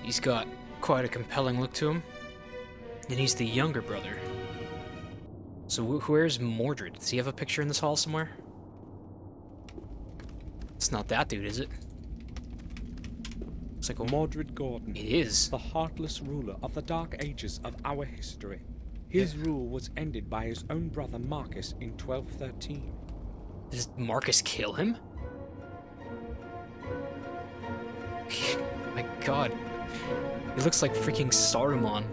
He's got quite a compelling look to him. And he's the younger brother. So where's Mordred? Does he have a picture in this hall somewhere? It's not that dude, is it? It's like Mordred Gordon. It is. The heartless ruler of the dark ages of our history. His rule was ended by his own brother Marcus in 1213. Does Marcus kill him? My god. He looks like freaking Saruman.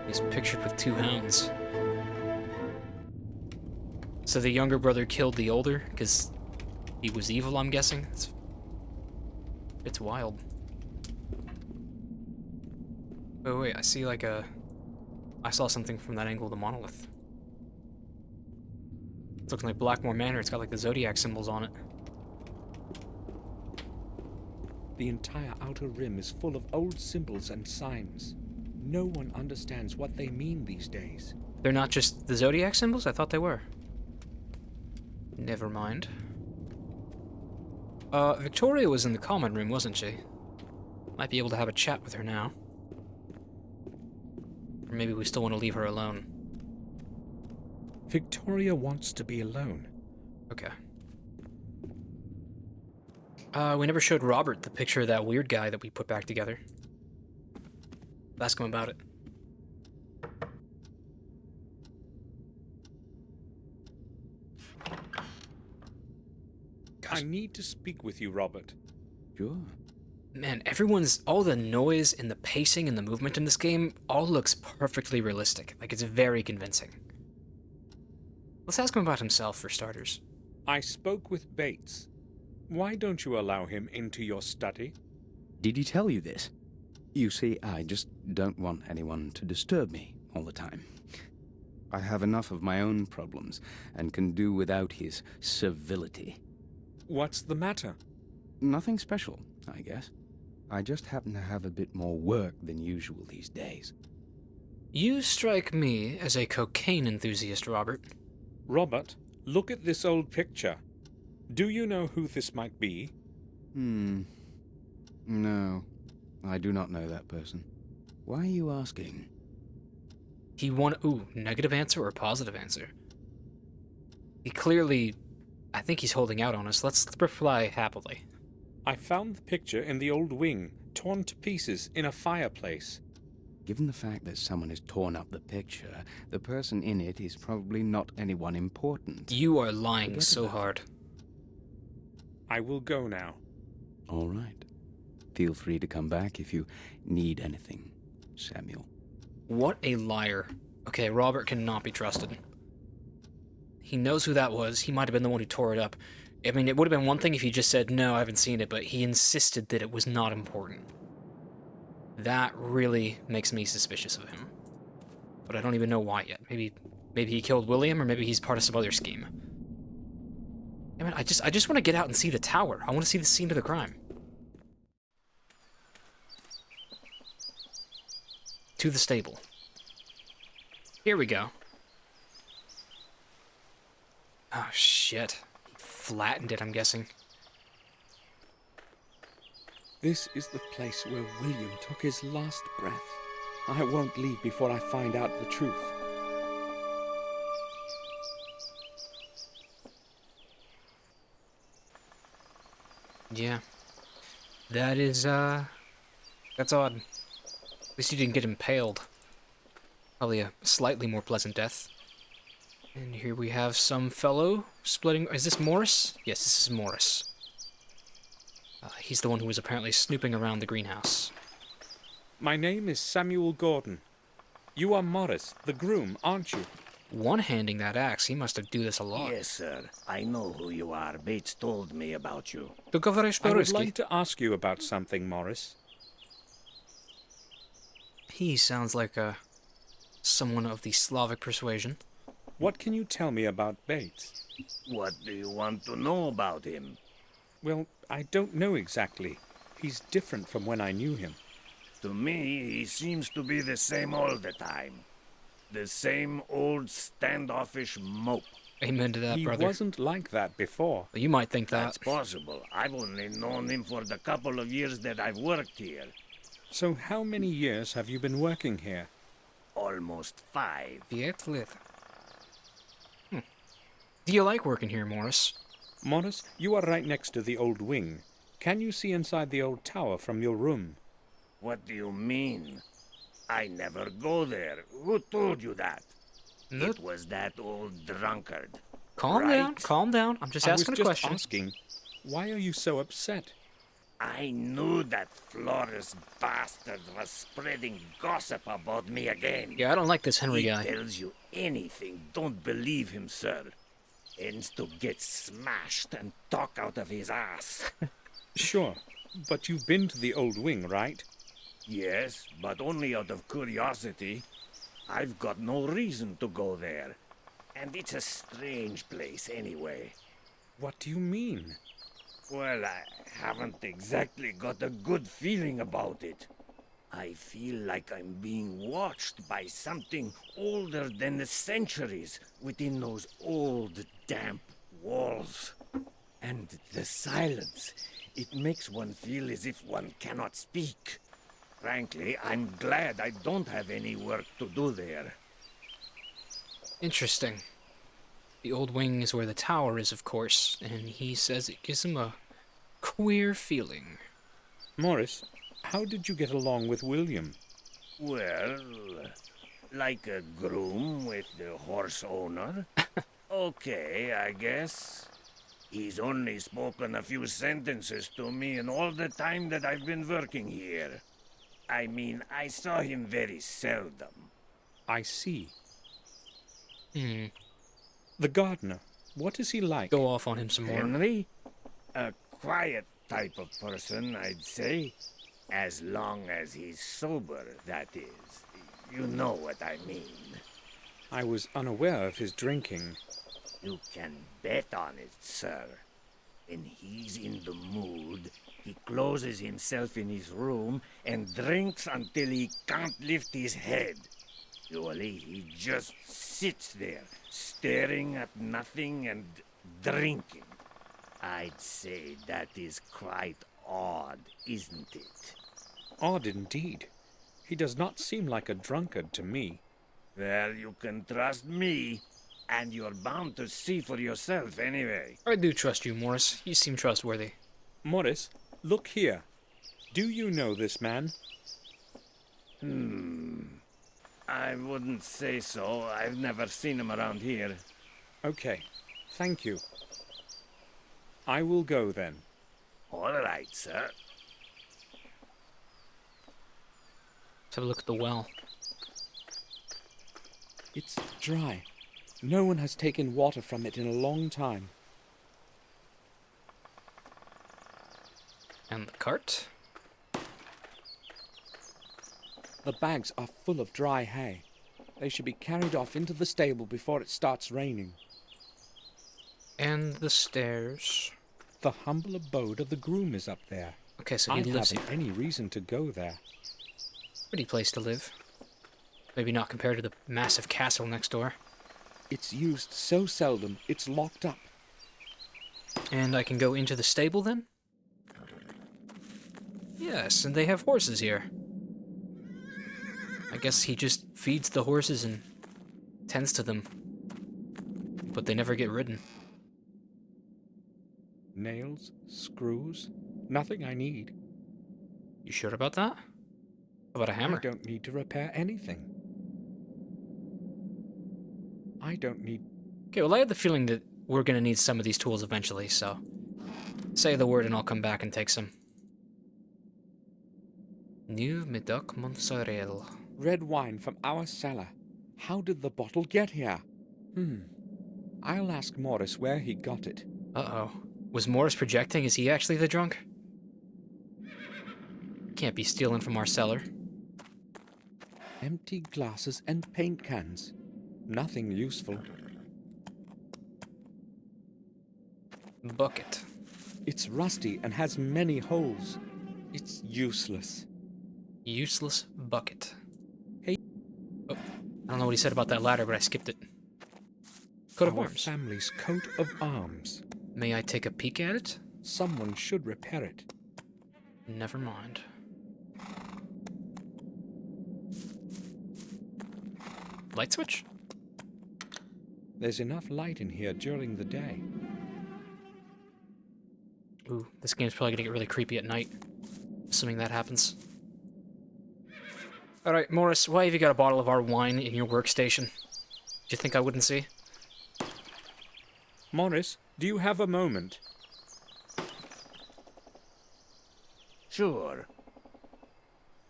He's pictured with two hounds. So the younger brother killed the older because he was evil, I'm guessing? It's wild. Oh wait, I see like a... I saw something from that angle of the monolith. It's looking like Blackmore Manor. It's got like the zodiac symbols on it. The entire outer rim is full of old symbols and signs. No one understands what they mean these days. They're not just the zodiac symbols? I thought they were. Never mind. Victoria was in the common room, wasn't she? Might be able to have a chat with her now. Or maybe we still want to leave her alone. Victoria wants to be alone. Okay. We never showed Robert the picture of that weird guy that we put back together. Ask him about it. I need to speak with you, Robert. Sure. Man, all the noise and the pacing and the movement in this game all looks perfectly realistic. Like, it's very convincing. Let's ask him about himself, for starters. I spoke with Bates. Why don't you allow him into your study? Did he tell you this? You see, I just don't want anyone to disturb me all the time. I have enough of my own problems and can do without his civility. What's the matter? Nothing special, I guess. I just happen to have a bit more work than usual these days. You strike me as a cocaine enthusiast, Robert. Robert, look at this old picture. Do you know who this might be? No, I do not know that person. Why are you asking? He wanted... Ooh, negative answer or positive answer? He clearly... I think he's holding out on us. Let's reply happily. I found the picture in the old wing, torn to pieces in a fireplace. Given the fact that someone has torn up the picture, the person in it is probably not anyone important. You are lying Forget so about hard. I will go now. All right. Feel free to come back if you need anything, Samuel. What a liar. Okay, Robert cannot be trusted. He knows who that was. He might have been the one who tore it up. I mean, it would have been one thing if he just said, no, I haven't seen it, but he insisted that it was not important. That really makes me suspicious of him. But I don't even know why yet. Maybe he killed William, or maybe he's part of some other scheme. I mean, I just want to get out and see the tower. I want to see the scene of the crime. To the stable. Here we go. Oh, shit. He flattened it, I'm guessing. This is the place where William took his last breath. I won't leave before I find out the truth. Yeah. That is, that's odd. At least you didn't get impaled. Probably a slightly more pleasant death. And here we have some fellow splitting... Is this Morris? Yes, this is Morris. He's the one who was apparently snooping around the greenhouse. My name is Samuel Gordon. You are Morris, the groom, aren't you? One-handing that axe, he must have do this a lot. Yes, sir. I know who you are. Bates told me about you. I would like to ask you about something, Morris. He sounds like someone of the Slavic persuasion. What can you tell me about Bates? What do you want to know about him? Well, I don't know exactly. He's different from when I knew him. To me, he seems to be the same all the time. The same old standoffish mope. Amen to that, brother. He wasn't like that before. You might think that. That's possible. I've only known him for the couple of years that I've worked here. So how many years have you been working here? Almost 5. Do you like working here, Morris? Morris, you are right next to the old wing. Can you see inside the old tower from your room? What do you mean? I never go there. Who told you that? It was that old drunkard. Calm down, calm down. I'm just asking a question. I was just asking, why are you so upset? I knew that Flores bastard was spreading gossip about me again. Yeah, I don't like this Henry guy. He tells you anything. Don't believe him, sir. Ends to get smashed and talk out of his ass. Sure, but you've been to the old wing, right? Yes, but only out of curiosity. I've got no reason to go there. And it's a strange place anyway. What do you mean? Well, I haven't exactly got a good feeling about it. I feel like I'm being watched by something older than the centuries within those old, damp walls. And the silence, it makes one feel as if one cannot speak. Frankly, I'm glad I don't have any work to do there. Interesting. The old wing is where the tower is, of course, and he says it gives him a queer feeling. Morris, how did you get along with William? Well, like a groom with the horse owner. Okay, I guess. He's only spoken a few sentences to me in all the time that I've been working here. I mean, I saw him very seldom. I see. The gardener, what is he like? Go off on him some more. Henry? A quiet type of person, I'd say. As long as he's sober, that is. You know what I mean. I was unaware of his drinking. You can bet on it, sir. When he's in the mood, he closes himself in his room and drinks until he can't lift his head. Usually he just sits there, staring at nothing and drinking. I'd say that is quite odd, isn't it? Odd indeed. He does not seem like a drunkard to me. Well, you can trust me, and you're bound to see for yourself anyway. I do trust you, Morris. You seem trustworthy. Morris, look here. Do you know this man? I wouldn't say so. I've never seen him around here. Okay, thank you. I will go then. All right, sir. Let's have a look at the well. It's dry. No one has taken water from it in a long time. And the cart? The bags are full of dry hay. They should be carried off into the stable before it starts raining. And the stairs. The humble abode of the groom is up there. Okay, so he lives here. I haven't any reason to go there. Pretty place to live. Maybe not compared to the massive castle next door. It's used so seldom, it's locked up. And I can go into the stable then? Yes, and they have horses here. I guess he just feeds the horses and tends to them. But they never get ridden. Nails, screws, nothing I need. You sure about that? How about a hammer? I don't need to repair anything. I don't need... Okay, well I have the feeling that we're gonna need some of these tools eventually, so... Say the word and I'll come back and take some. 𝘭𝐸𝐵 Red wine from our cellar. How did the bottle get here? I'll ask Morris where he got it. Uh-oh. Was Morris projecting? Is he actually the drunk? Can't be stealing from our cellar. Empty glasses and paint cans. Nothing useful. Bucket. It's rusty and has many holes. It's useless. Useless bucket. Hey. Oh, I don't know what he said about that ladder, but I skipped it. Coat of Our arms. family's coat of arms. May I take a peek at it? Someone should repair it. Never mind. Light switch? There's enough light in here during the day. Ooh, this game's probably gonna get really creepy at night. Assuming that happens. Alright, Morris, why have you got a bottle of our wine in your workstation? Do you think I wouldn't see? Morris, do you have a moment? Sure.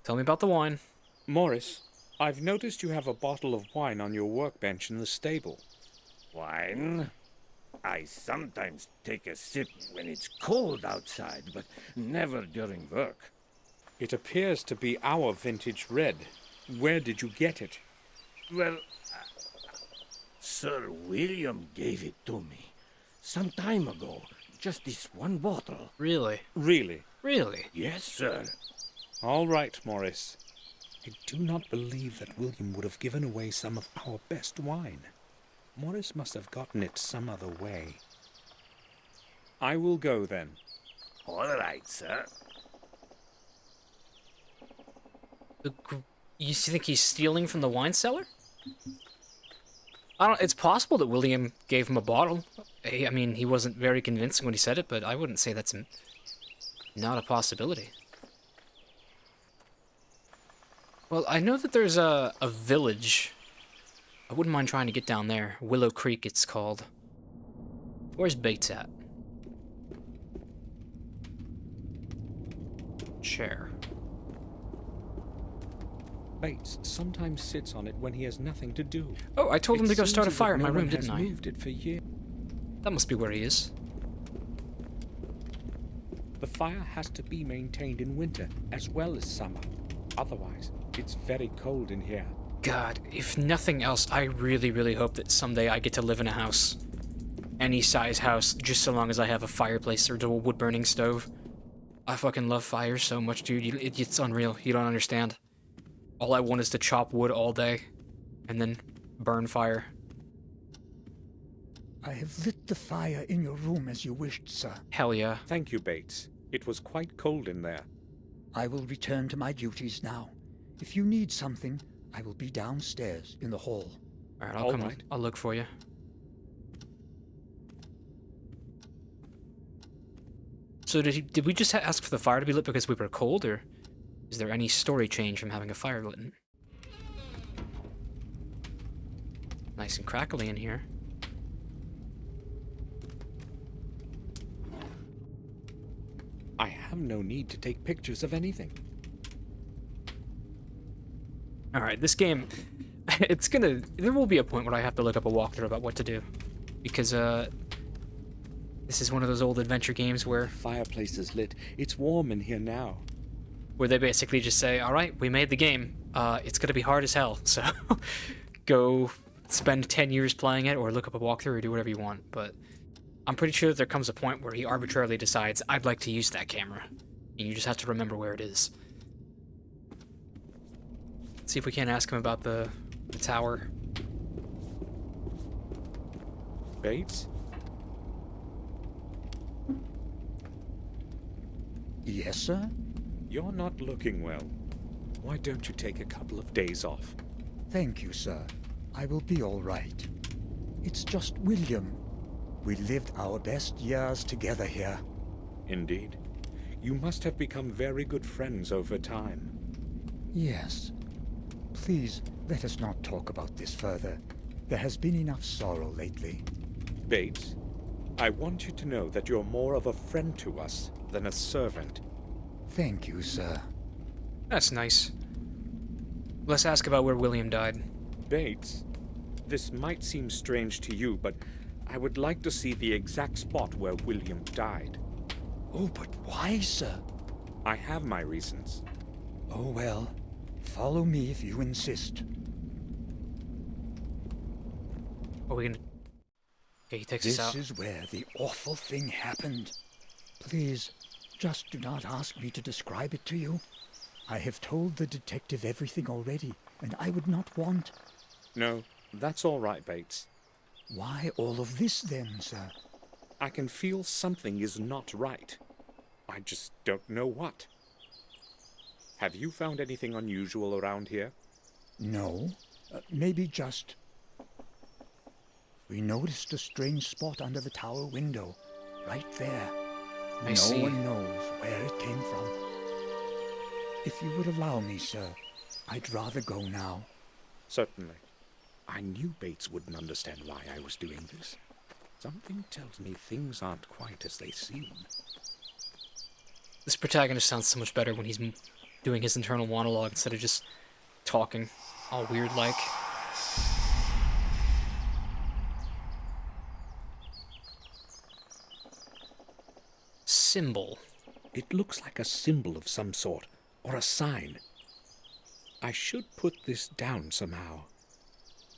Tell me about the wine. Morris, I've noticed you have a bottle of wine on your workbench in the stable. Wine? I sometimes take a sip when it's cold outside, but never during work. It appears to be our vintage red. Where did you get it? Well, Sir William gave it to me some time ago. Just this one bottle. Really? Really? Really? Yes, sir. All right, Morris. I do not believe that William would have given away some of our best wine. Morris must have gotten it some other way. I will go then. All right, sir. You think he's stealing from the wine cellar? I don't. It's possible that William gave him a bottle. I mean, he wasn't very convincing when he said it, but I wouldn't say that's not a possibility. Well, I know that there's a village. I wouldn't mind trying to get down there. Willow Creek, it's called. Where's Bates at? Chair. Bates sometimes sits on it when he has nothing to do. Oh, I told him to go start a fire in my room, didn't I? Moved it for years. That must be where he is. The fire has to be maintained in winter as well as summer. Otherwise, it's very cold in here. God, if nothing else, I really, really hope that someday I get to live in a house. Any size house, just so long as I have a fireplace or a wood-burning stove. I fucking love fire so much, dude. It's unreal. You don't understand. All I want is to chop wood all day, and then burn fire. I have lit the fire in your room as you wished, sir. Hell yeah. Thank you, Bates. It was quite cold in there. I will return to my duties now. If you need something, I will be downstairs in the hall. Alright, I'll come. I'll look for you. So did we just ask for the fire to be lit because we were cold, or is there any story change from having a fire lit? Nice and crackly in here. I have no need to take pictures of anything. Alright, this game, there will be a point where I have to look up a walkthrough about what to do. Because, this is one of those old adventure games where... The fireplace is lit. It's warm in here now. Where they basically just say, alright, we made the game. It's gonna be hard as hell, so go spend 10 years playing it, or look up a walkthrough, or do whatever you want. But I'm pretty sure that there comes a point where he arbitrarily decides, I'd like to use that camera. And you just have to remember where it is. Let's see if we can't ask him about the tower. Bates? Yes, sir? You're not looking well. Why don't you take a couple of days off? Thank you, sir. I will be all right. It's just William. We lived our best years together here. Indeed. You must have become very good friends over time. Yes. Please, let us not talk about this further. There has been enough sorrow lately. Bates, I want you to know that you're more of a friend to us than a servant. Thank you, sir. That's nice. Let's ask about where William died. Bates, this might seem strange to you, but I would like to see the exact spot where William died. Oh, but why, sir? I have my reasons. Oh, well. Follow me if you insist. Are we gonna... Okay, he takes us out. This is where the awful thing happened. Please, just do not ask me to describe it to you. I have told the detective everything already, and I would not want... No, that's all right, Bates. Why all of this then, sir? I can feel something is not right. I just don't know what. Have you found anything unusual around here? No. Maybe just... We noticed a strange spot under the tower window. Right there. I see. No one knows where it came from. If you would allow me, sir, I'd rather go now. Certainly. I knew Bates wouldn't understand why I was doing this. Something tells me things aren't quite as they seem. This protagonist sounds so much better when he's doing his internal monologue instead of just talking all weird like. Symbol. It looks like a symbol of some sort, or a sign. I should put this down somehow.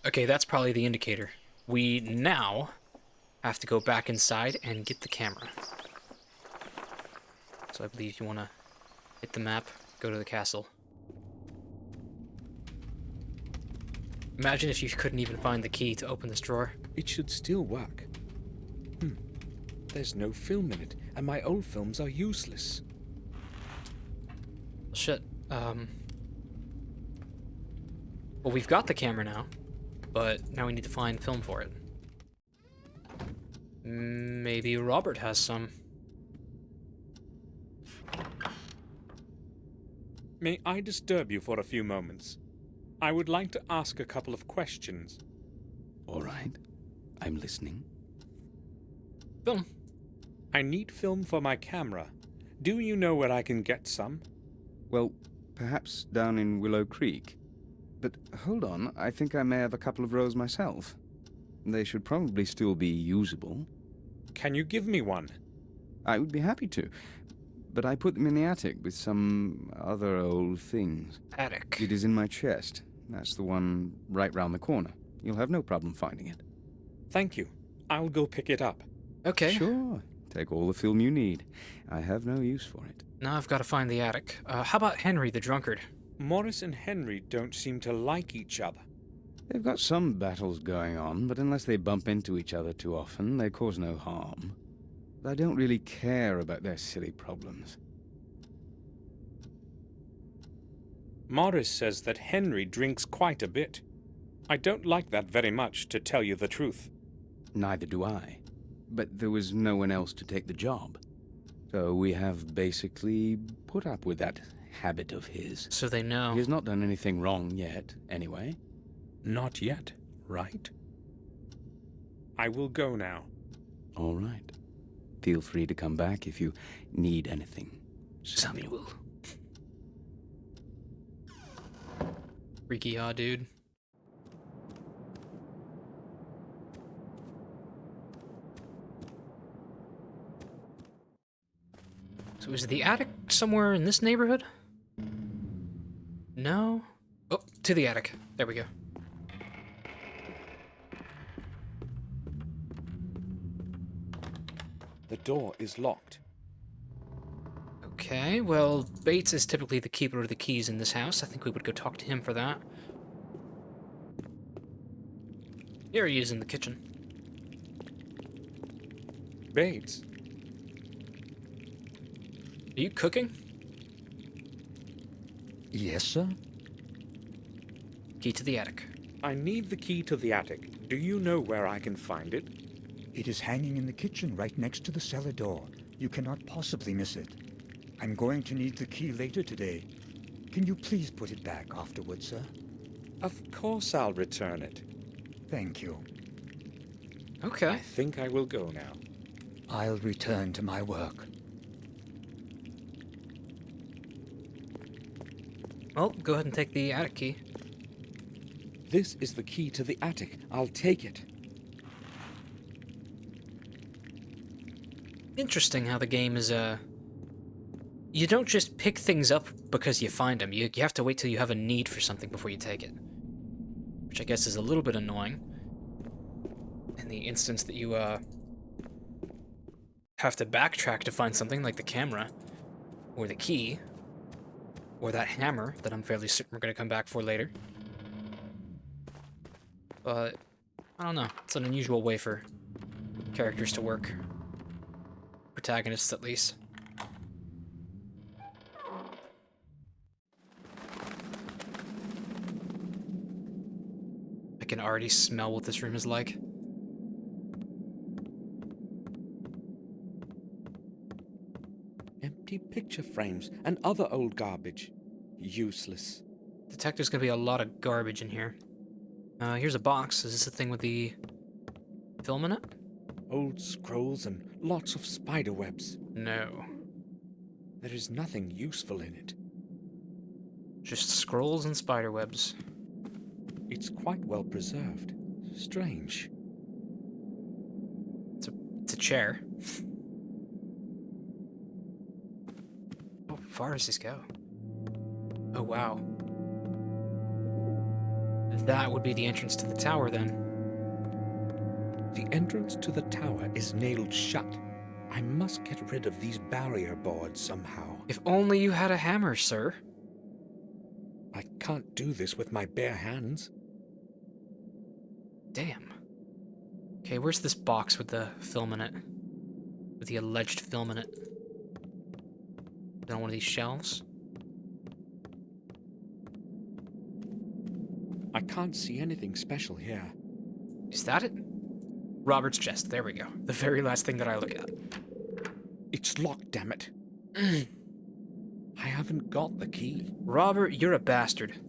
Okay, that's probably the indicator. We now have to go back inside and get the camera. So I believe you want to hit the map, go to the castle. Imagine if you couldn't even find the key to open this drawer. It should still work. There's no film in it, and my old films are useless. Shit. Well, we've got the camera now, but now we need to find film for it. Maybe Robert has some. May I disturb you for a few moments? I would like to ask a couple of questions. All right. I'm listening. Film. I need film for my camera. Do you know where I can get some? Well, perhaps down in Willow Creek. But hold on, I think I may have a couple of rolls myself. They should probably still be usable. Can you give me one? I would be happy to, but I put them in the attic with some other old things. Attic. It is in my chest. That's the one right round the corner. You'll have no problem finding it. Thank you. I'll go pick it up. Okay. Sure. Take all the film you need. I have no use for it. Now I've got to find the attic. How about Henry the drunkard? Morris and Henry don't seem to like each other. They've got some battles going on, but unless they bump into each other too often, they cause no harm. I don't really care about their silly problems. Morris says that Henry drinks quite a bit. I don't like that very much, to tell you the truth. Neither do I. But there was no one else to take the job. So we have basically put up with that habit of his. So they know. He has not done anything wrong yet, anyway. Not yet, right? I will go now. All right. Feel free to come back if you need anything. Samuel. Freaky dude. So is the attic somewhere in this neighborhood? No? Oh, to the attic. There we go. The door is locked. Okay, well, Bates is typically the keeper of the keys in this house. I think we would go talk to him for that. Here he is in the kitchen. Bates, Are you cooking? Yes, sir? Key to the attic. I need the key to the attic. Do you know where I can find it? It is hanging in the kitchen right next to the cellar door. You cannot possibly miss it. I'm going to need the key later today. Can you please put it back afterwards, sir? Of course I'll return it. Thank you. Okay. I think I will go now. I'll return to my work. Well, go ahead and take the attic key. This is the key to the attic. I'll take it. Interesting how the game is, you don't just pick things up because you find them. You have to wait till you have a need for something before you take it. Which I guess is a little bit annoying. In the instance that you, have to backtrack to find something like the camera, or the key, or that hammer that I'm fairly certain we're going to come back for later. But, I don't know. It's an unusual way for characters to work. Protagonists, at least. I can already smell what this room is like. Empty picture frames and other old garbage. Useless. Detective's gonna be a lot of garbage in here. Here's a box. Is this the thing with the film in it? Old scrolls and lots of spider webs. No. There is nothing useful in it. Just scrolls and spider webs. It's quite well preserved. Strange. It's a chair. How far does this go? Oh, wow. That would be the entrance to the tower, then. The entrance to the tower is nailed shut. I must get rid of these barrier boards somehow. If only you had a hammer, sir. I can't do this with my bare hands. Damn. Okay, where's this box with the film in it? With the alleged film in it? Is it on one of these shelves? I can't see anything special here. Is that it? Robert's chest. There we go. The very last thing that I look at. It's locked, damn it. I haven't got the key. Robert, you're a bastard.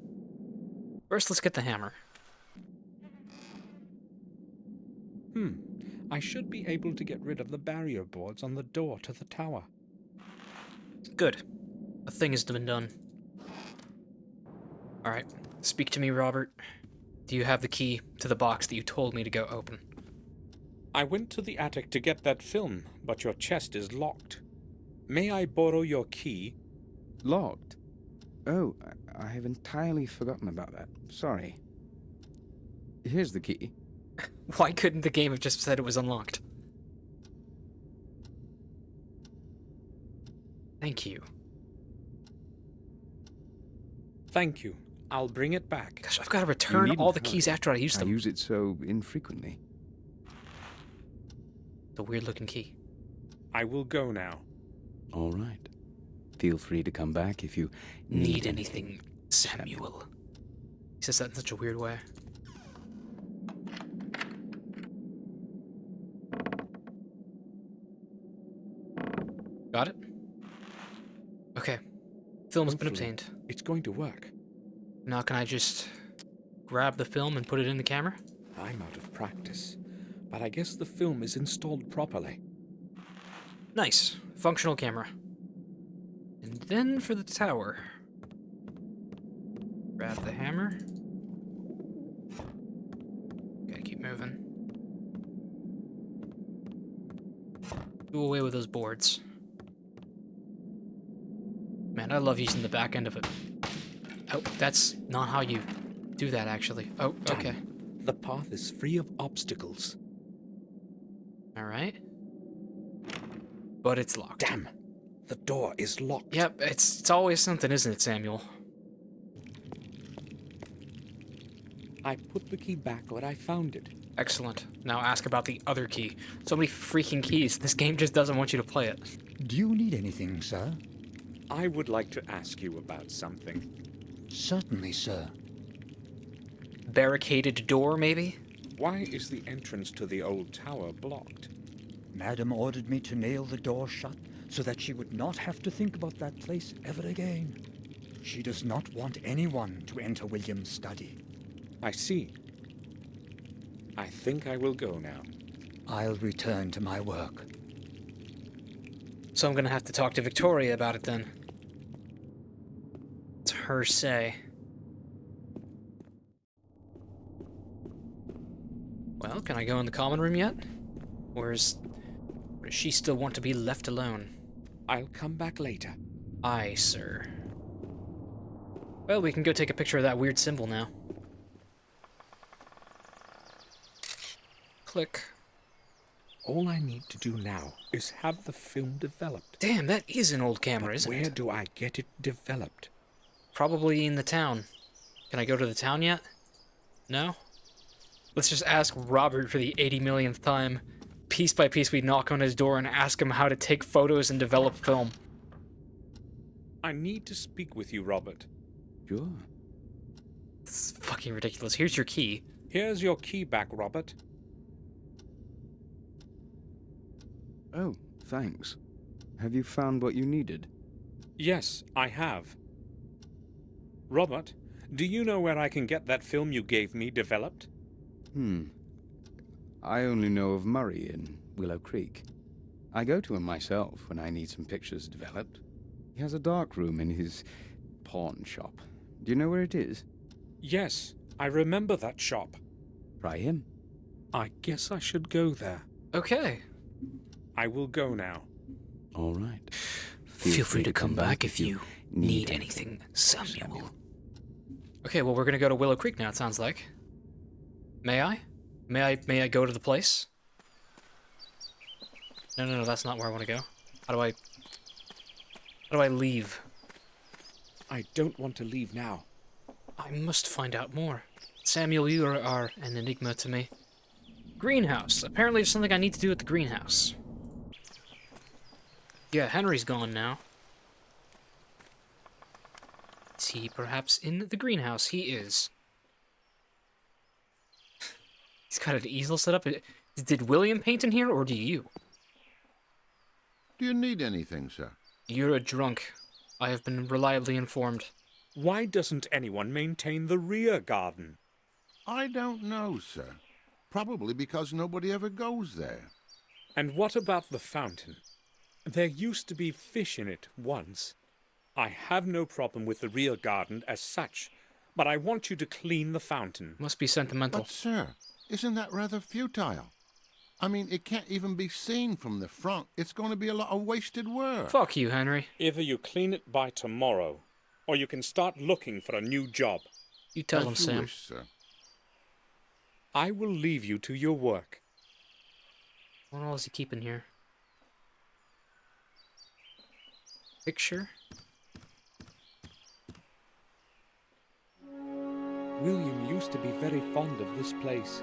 First, let's get the hammer. I should be able to get rid of the barrier boards on the door to the tower. Good. A thing has been done. Alright. Speak to me, Robert. Do you have the key to the box that you told me to go open? I went to the attic to get that film, but your chest is locked. May I borrow your key? Locked? Oh, I have entirely forgotten about that. Sorry. Here's the key. Why couldn't the game have just said it was unlocked? Thank you. Thank you. I'll bring it back. Gosh, I've got to return all the keys after I use them. I use it so infrequently. The weird-looking key. I will go now. All right. Feel free to come back if you Need anything, Samuel. He says that in such a weird way. Got it? Okay. Film has been obtained. It's going to work. Now can I just grab the film and put it in the camera? I'm out of practice, but I guess the film is installed properly. Nice. Functional camera. And then for the tower. Grab the hammer. Gotta keep moving. Do away with those boards. Man, I love using the back end of it. Oh, that's not how you do that, actually. Oh, okay. The path is free of obstacles. Alright. But it's locked. Damn! The door is locked. Yep, it's always something, isn't it, Samuel? I put the key back where I found it. Excellent. Now ask about the other key. So many freaking keys. This game just doesn't want you to play it. Do you need anything, sir? I would like to ask you about something. Certainly, sir. Barricaded door, maybe? Why is the entrance to the old tower blocked? Madam ordered me to nail the door shut so that she would not have to think about that place ever again. She does not want anyone to enter William's study. I see. I think I will go now. I'll return to my work. So I'm gonna have to talk to Victoria about it then. It's her say. Well, can I go in the common room yet? Or does she still want to be left alone? I'll come back later. Aye, sir. Well, we can go take a picture of that weird symbol now. Click. All I need to do now is have the film developed. Damn, that is an old camera, But isn't where it? do I get it developed? Probably in the town. Can I go to the town yet? No? Let's just ask Robert for the 80 millionth time. Piece by piece, we knock on his door and ask him how to take photos and develop film. I need to speak with you, Robert. Sure. This is fucking ridiculous. Here's your key. Here's your key back, Robert. Oh, thanks. Have you found what you needed? Yes, I have. Robert, do you know where I can get that film you gave me developed? I only know of Murray in Willow Creek. I go to him myself when I need some pictures developed. He has a dark room in his pawn shop. Do you know where it is? Yes, I remember that shop. Try him. I guess I should go there. Okay. I will go now. All right. Feel free to come back if you need anything, Samuel. Okay, well, we're gonna go to Willow Creek now, it sounds like. May I? May I go to the place? No, that's not where I want to go. How do I leave? I don't want to leave now. I must find out more. Samuel, you are an enigma to me. Greenhouse. Apparently there's something I need to do at the greenhouse. Yeah, Henry's gone now. Is he perhaps in the greenhouse? He is. He's got an easel set up. Did William paint in here, or do you? Do you need anything, sir? You're a drunk. I have been reliably informed. Why doesn't anyone maintain the rear garden? I don't know, sir. Probably because nobody ever goes there. And what about the fountain? There used to be fish in it once. I have no problem with the rear garden as such, but I want you to clean the fountain. Must be sentimental. But, sir, isn't that rather futile? I mean, it can't even be seen from the front. It's going to be a lot of wasted work. Fuck you, Henry. Either you clean it by tomorrow, or you can start looking for a new job. You tell As him, you Sam. wish, sir. I will leave you to your work. What all is he keeping here? Picture? William used to be very fond of this place.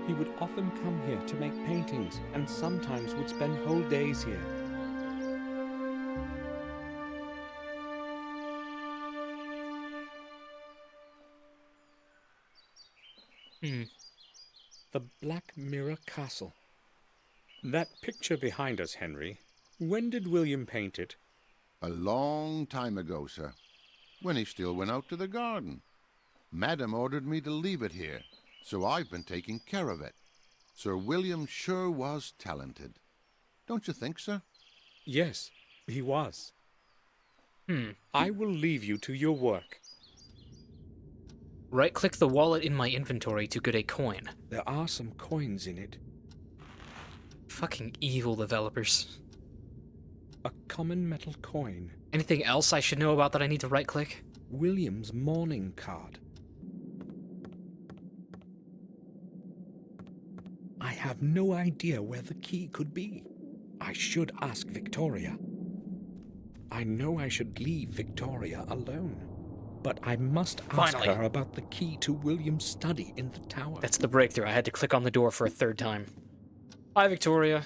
He would often come here to make paintings, and sometimes would spend whole days here. The Black Mirror Castle. That picture behind us, Henry, when did William paint it? A long time ago, sir. When he still went out to the garden. Madam ordered me to leave it here, so I've been taking care of it. Sir William sure was talented. Don't you think, sir? Yes, he was. I will leave you to your work. Right-click the wallet in my inventory to get a coin. There are some coins in it. Fucking evil developers. A common metal coin. Anything else I should know about that I need to right-click? William's mourning card. I have no idea where the key could be. I should ask Victoria. I know I should leave Victoria alone, but I must ask Finally. her about the key to William's study in the tower. That's the breakthrough. I had to click on the door for a third time. Hi, Victoria.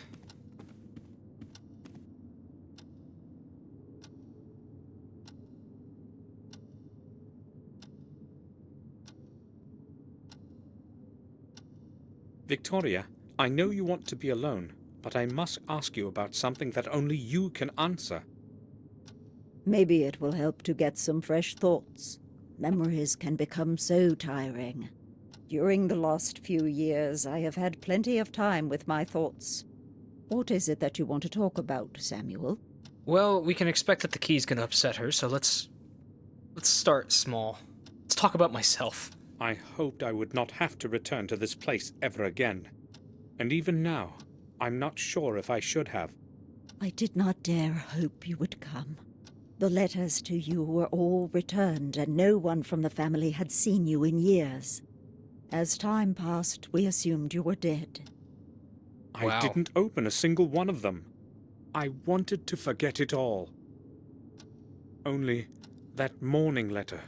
Victoria, I know you want to be alone, but I must ask you about something that only you can answer. Maybe it will help to get some fresh thoughts. Memories can become so tiring. During the last few years, I have had plenty of time with my thoughts. What is it that you want to talk about, Samuel? Well, we can expect that the key's gonna upset her, so let's start small. Let's talk about myself. I hoped I would not have to return to this place ever again. And even now, I'm not sure if I should have. I did not dare hope you would come. The letters to you were all returned, and no one from the family had seen you in years. As time passed, we assumed you were dead. Wow. I didn't open a single one of them. I wanted to forget it all. Only that morning letter.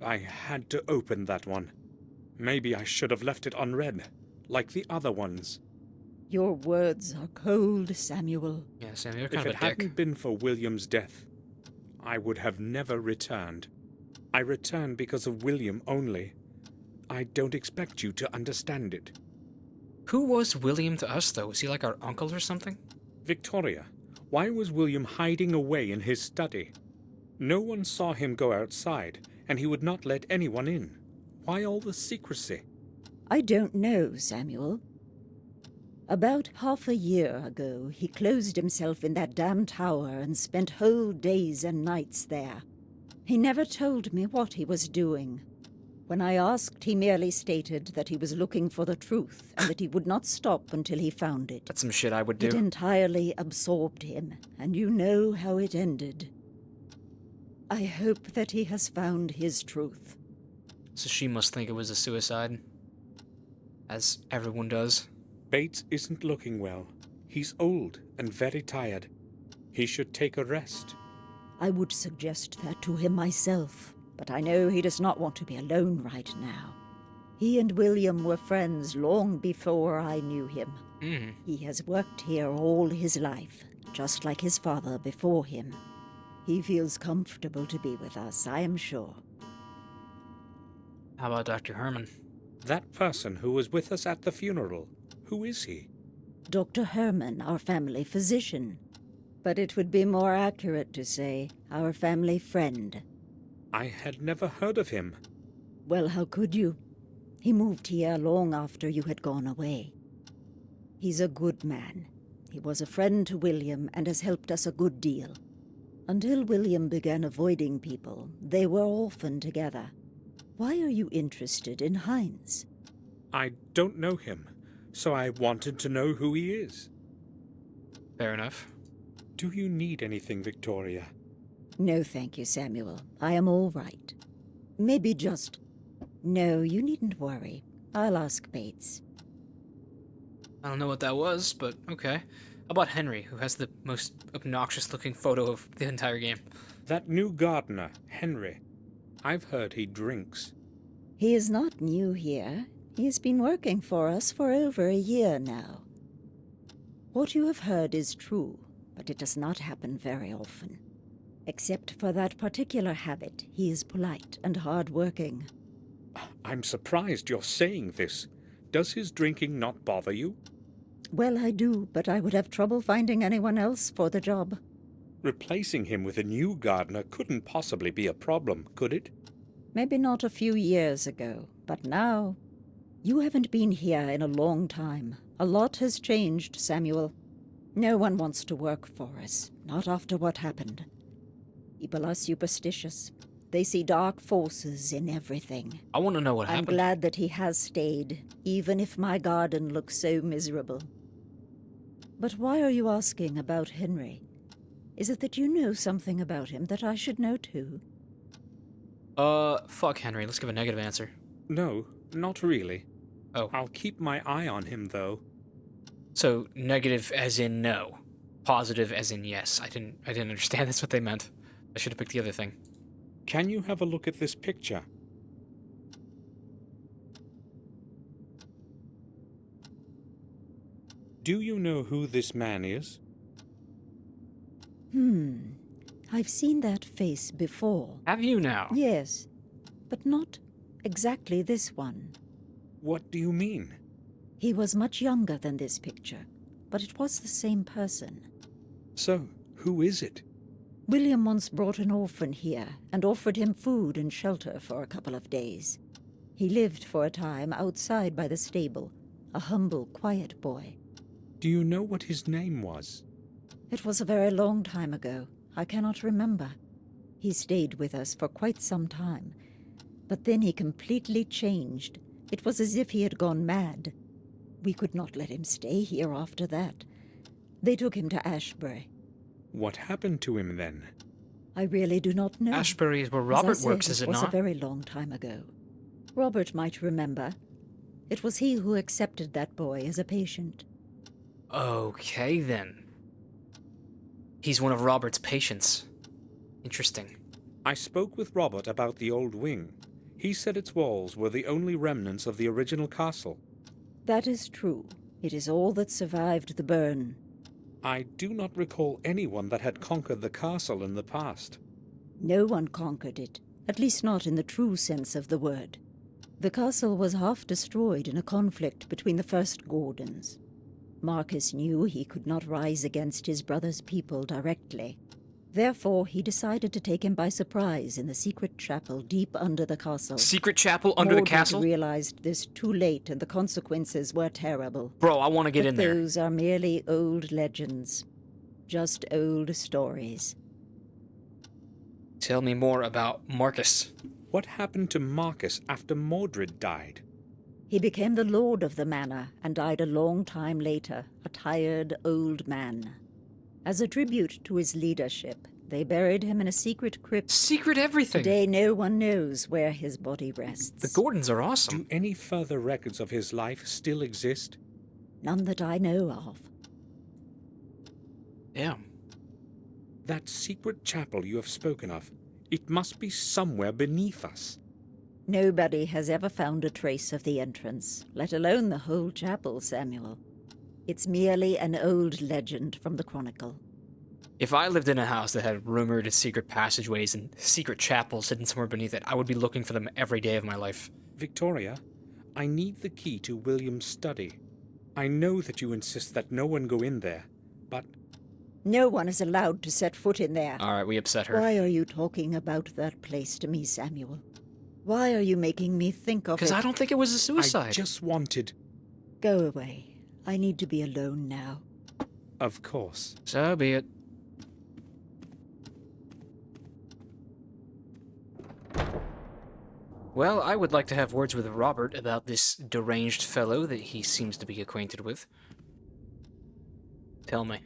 I had to open that one. Maybe I should have left it unread, like the other ones. Your words are cold, Samuel. Yeah, Sam, you're If kind it of a dick. hadn't been for William's death, I would have never returned. I returned because of William only. I don't expect you to understand it. Who was William to us, though? Was he like our uncle or something? Victoria, why was William hiding away in his study? No one saw him go outside, and he would not let anyone in. Why all the secrecy? I don't know, Samuel. About half a year ago, he closed himself in that damn tower and spent whole days and nights there. He never told me what he was doing. When I asked, he merely stated that he was looking for the truth and that he would not stop until he found it. That's some shit I would do. It entirely absorbed him, and you know how it ended. I hope that he has found his truth. So she must think it was a suicide. As everyone does. Bates isn't looking well. He's old and very tired. He should take a rest. I would suggest that to him myself, but I know he does not want to be alone right now. He and William were friends long before I knew him. He has worked here all his life, just like his father before him. He feels comfortable to be with us, I am sure. How about Dr. Herman? That person who was with us at the funeral, who is he? Dr. Herman, our family physician. But it would be more accurate to say our family friend. I had never heard of him. Well, how could you? He moved here long after you had gone away. He's a good man. He was a friend to William and has helped us a good deal. Until William began avoiding people, they were often together. Why are you interested in Hines? I don't know him, so I wanted to know who he is. Fair enough. Do you need anything, Victoria? No, thank you, Samuel. I am all right. Maybe just... No, you needn't worry. I'll ask Bates. I don't know what that was, but okay. How about Henry, who has the most obnoxious-looking photo of the entire game? That new gardener, Henry. I've heard he drinks. He is not new here. He has been working for us for over a year now. What you have heard is true, but it does not happen very often. Except for that particular habit, he is polite and hard-working. I'm surprised you're saying this. Does his drinking not bother you? Well, I do, but I would have trouble finding anyone else for the job. Replacing him with a new gardener couldn't possibly be a problem, could it? Maybe not a few years ago, but now... You haven't been here in a long time. A lot has changed, Samuel. No one wants to work for us, not after what happened. People are superstitious. They see dark forces in everything. I want to know what happened. I'm glad that he has stayed, even if my garden looks so miserable. But why are you asking about Henry? Is it that you know something about him that I should know too? Fuck Henry. Let's give a negative answer. No, not really. Oh. I'll keep my eye on him, though. So, negative as in no. Positive as in yes. I didn't understand that's what they meant. I should have picked the other thing. Can you have a look at this picture? Do you know who this man is? I've seen that face before. Have you now? Yes, but not exactly this one. What do you mean? He was much younger than this picture, but it was the same person. So, who is it? William once brought an orphan here and offered him food and shelter for a couple of days. He lived for a time outside by the stable, a humble, quiet boy. Do you know what his name was? It was a very long time ago. I cannot remember. He stayed with us for quite some time, but then he completely changed. It was as if he had gone mad. We could not let him stay here after that. They took him to Ashbury. What happened to him then? I really do not know. Ashbury is where Robert works, is it not? It was not? a very long time ago. Robert might remember. It was he who accepted that boy as a patient. Okay, then. He's one of Robert's patients. Interesting. I spoke with Robert about the old wing. He said its walls were the only remnants of the original castle. That is true. It is all that survived the burn. I do not recall anyone that had conquered the castle in the past. No one conquered it, at least not in the true sense of the word. The castle was half destroyed in a conflict between the first Gordons. Marcus knew he could not rise against his brother's people directly. Therefore, he decided to take him by surprise in the secret chapel deep under the castle. Secret chapel under the castle? Mordred realized this too late, and the consequences were terrible. Bro, I want to get in there. Those are merely old legends. Just old stories. Tell me more about Marcus. What happened to Marcus after Mordred died? He became the lord of the manor and died a long time later, a tired old man. As a tribute to his leadership, They buried him in a secret crypt. Secret everything. Today no one knows where his body rests. The Gordons are awesome. Do any further records of his life still exist? None that I know of. Yeah. That secret chapel you have spoken of, it must be somewhere beneath us. Nobody has ever found a trace of the entrance, let alone the whole chapel, Samuel. It's merely an old legend from the Chronicle. If I lived in a house that had rumored secret passageways and secret chapels hidden somewhere beneath it, I would be looking for them every day of my life. Victoria, I need the key to William's study. I know that you insist that no one go in there, but... No one is allowed to set foot in there. All right, we upset her. Why are you talking about that place to me, Samuel? Why are you making me think of it? Because I don't think it was a suicide. I just wanted... Go away. I need to be alone now. Of course. So be it. Well, I would like to have words with Robert about this deranged fellow that he seems to be acquainted with. Tell me.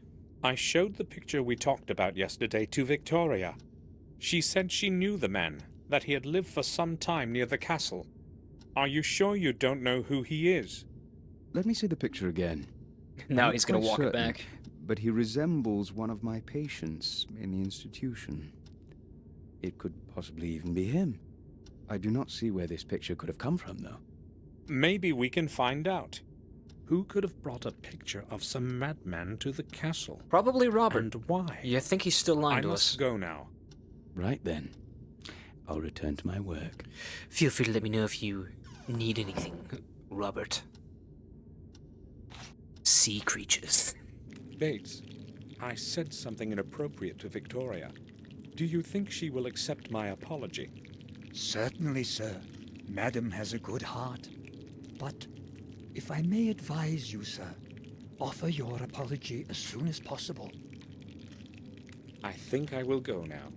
I showed the picture we talked about yesterday to Victoria. She said she knew the man, that he had lived for some time near the castle. Are you sure you don't know who he is? Let me see the picture again. Now I'm he's going to quite walk it certain, back. But he resembles one of my patients in the institution. It could possibly even be him. I do not see where this picture could have come from, though. Maybe we can find out. Who could have brought a picture of some madman to the castle? Probably Robert. And why? You think he's still lying to us? I must go now. Right then. I'll return to my work. Feel free to let me know if you need anything, Robert. Sea creatures. Bates, I said something inappropriate to Victoria. Do you think she will accept my apology? Certainly, sir. Madam has a good heart. But, if I may advise you, sir, offer your apology as soon as possible. I think I will go now.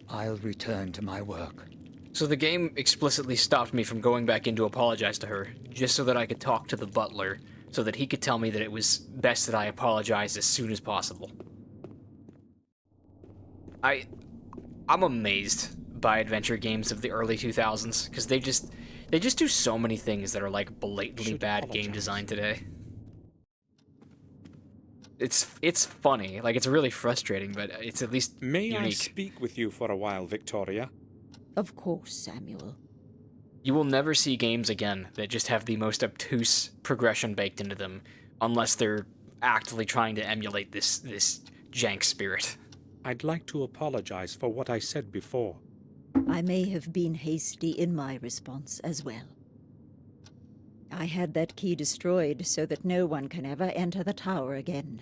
I'll return to my work. So the game explicitly stopped me from going back in to apologize to her, just so that I could talk to the butler, so that he could tell me that it was best that I apologize as soon as possible. I'm amazed by adventure games of the early 2000s, because they just do so many things that are like blatantly bad game design today. It's funny, like it's really frustrating, but it's at least May I unique. speak with you for a while, Victoria? Of course, Samuel. You will never see games again that just have the most obtuse progression baked into them, unless they're actively trying to emulate this jank spirit. I'd like to apologize for what I said before. I may have been hasty in my response as well. I had that key destroyed so that no one can ever enter the tower again.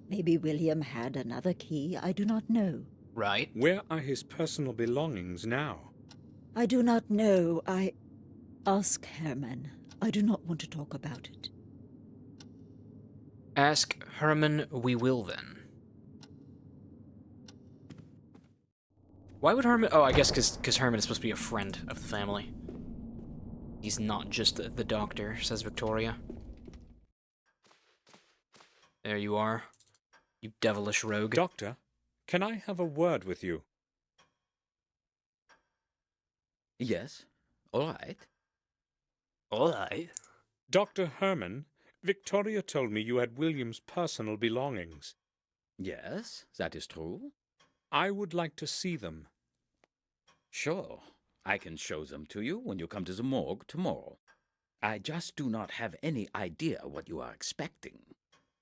Maybe William had another key, I do not know. Right. Where are his personal belongings now? I do not know. Ask Herman. I do not want to talk about it. Ask Herman we will then. Why would Herman... Oh, I guess because Herman is supposed to be a friend of the family. He's not just the doctor, says Victoria. There you are, you devilish rogue. Doctor, can I have a word with you? Yes, all right. All right. Dr. Herman, Victoria told me you had William's personal belongings. Yes, that is true. I would like to see them. Sure, I can show them to you when you come to the morgue tomorrow. I just do not have any idea what you are expecting.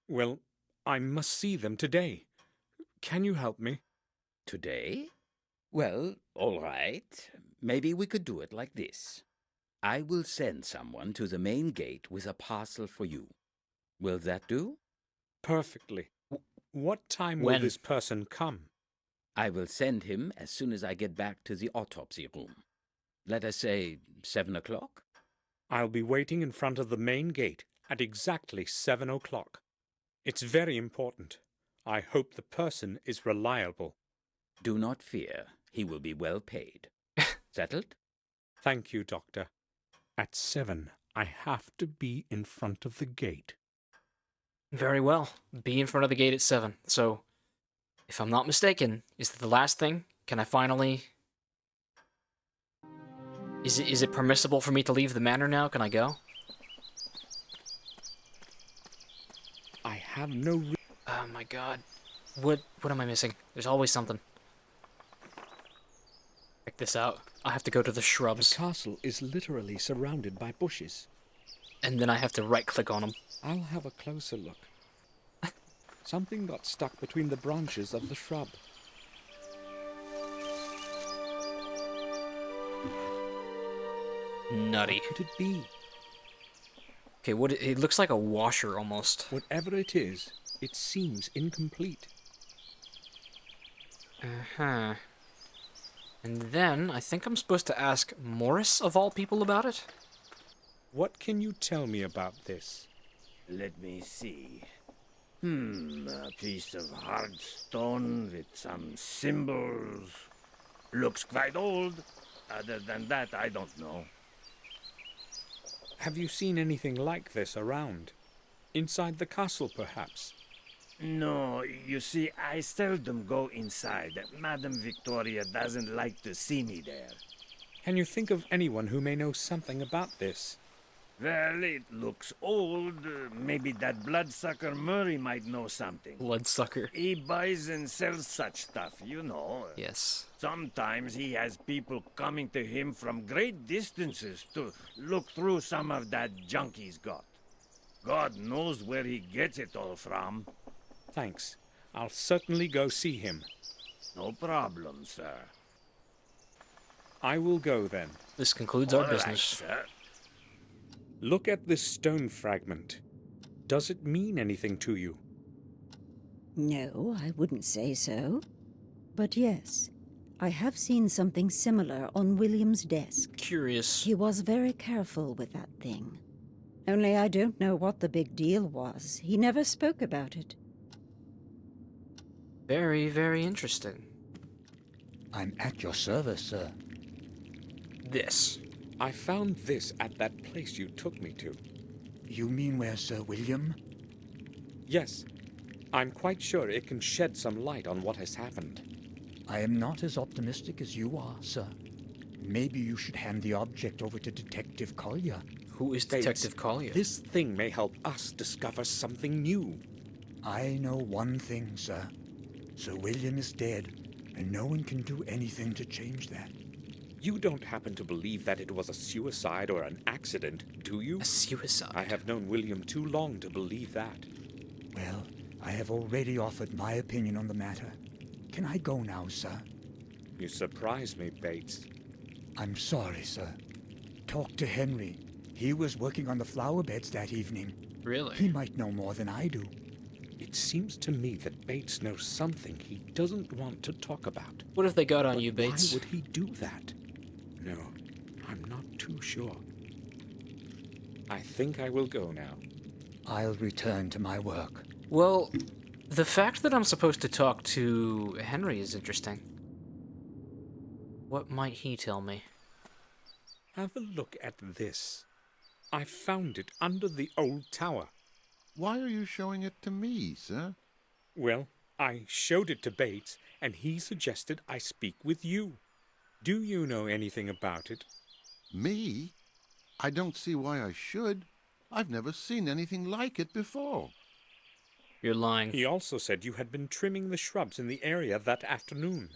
Well, I must see them today. Can you help me? Today? Well, all right. Maybe we could do it like this. I will send someone to the main gate with a parcel for you. Will that do? Perfectly. What time will this person come? I will send him as soon as I get back to the autopsy room. Let us say 7 o'clock? I'll be waiting in front of the main gate at exactly 7 o'clock. It's very important. I hope the person is reliable. Do not fear. He will be well paid. Settled? Thank you, Doctor. At 7, I have to be in front of the gate. Very well. Be in front of the gate at 7. So, If I'm not mistaken, is that the last thing? Can I finally... Is it permissible for me to leave the manor now? Can I go? I have no Oh my god. What am I missing? There's always something. Check this out. I have to go to the The shrubs. castle is literally surrounded by bushes. And then I have to right-click on them. I'll have a closer look. Something got stuck between the branches of the shrub. Nutty. What could it be? Okay, it looks like a washer almost. Whatever it is, it seems incomplete. Uh-huh. And then, I think I'm supposed to ask Morris, of all people, about it? What can you tell me about this? Let me see. A piece of hard stone with some symbols. Looks quite old. Other than that, I don't know. Have you seen anything like this around? Inside the castle, perhaps? No, you see, I seldom go inside. Madame Victoria doesn't like to see me there. Can you think of anyone who may know something about this? Well, it looks old. Maybe that bloodsucker Murray might know something. Bloodsucker. He buys and sells such stuff, you know. Yes. Sometimes he has people coming to him from great distances to look through some of that junk he's got. God knows where he gets it all from. Thanks. I'll certainly go see him. No problem, sir. I will go then. This concludes our All right, business. sir. Look at this stone fragment. Does it mean anything to you? No, I wouldn't say so. But yes, I have seen something similar on William's desk. Curious. He was very careful with that thing. Only I don't know what the big deal was. He never spoke about it. Very, very interesting. I'm at your service, sir. This. I found this at that place you took me to. You mean where Sir William? Yes. I'm quite sure it can shed some light on what has happened. I am not as optimistic as you are, sir. Maybe you should hand the object over to Detective Collier. Who is Detective Collier? This thing may help us discover something new. I know one thing, sir. Sir William is dead, and no one can do anything to change that. You don't happen to believe that it was a suicide or an accident, do you? A suicide. I have known William too long to believe that. Well, I have already offered my opinion on the matter. Can I go now, sir? You surprise me, Bates. I'm sorry, sir. Talk to Henry. He was working on the flower beds that evening. Really? He might know more than I do. It seems to me that Bates knows something he doesn't want to talk about. What if they got on But you, Bates? why would he do that? No, I'm not too sure. I think I will go now. I'll return to my work. Well, the fact that I'm supposed to talk to Henry is interesting. What might he tell me? Have a look at this. I found it under the old tower. Why are you showing it to me, sir? Well, I showed it to Bates, and he suggested I speak with you. Do you know anything about it? Me? I don't see why I should. I've never seen anything like it before. You're lying. He also said you had been trimming the shrubs in the area that afternoon.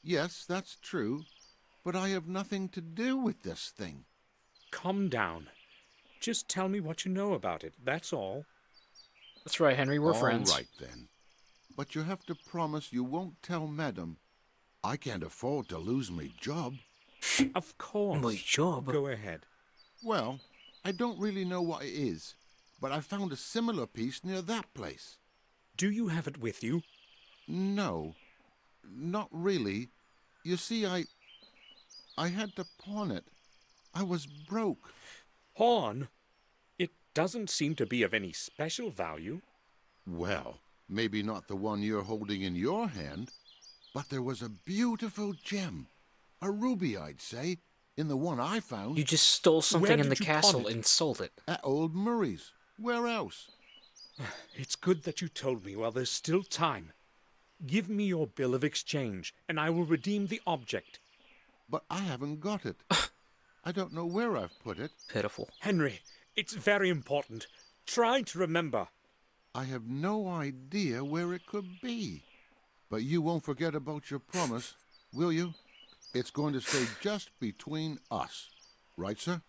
Yes, that's true. But I have nothing to do with this thing. Calm down. Just tell me what you know about it, that's all. That's right, Henry. We're friends. All right, then. But you have to promise you won't tell Madam. I can't afford to lose my job. Of course. My job? Go ahead. Well, I don't really know what it is, but I found a similar piece near that place. Do you have it with you? No, not really. You see, I had to pawn it. I was broke. Pawn? It doesn't seem to be of any special value. Well, maybe not the one you're holding in your hand, but there was a beautiful gem. A ruby, I'd say, in the one I found. You just stole something Where in the did you pawn castle it? and sold it. At old Murray's. Where else? It's good that you told me while there's still time. Give me your bill of exchange, and I will redeem the object. But I haven't got it. I don't know where I've put it. Pitiful. Henry, it's very important. Try to remember. I have no idea where it could be. But you won't forget about your promise, will you? It's going to stay just between us. Right, sir?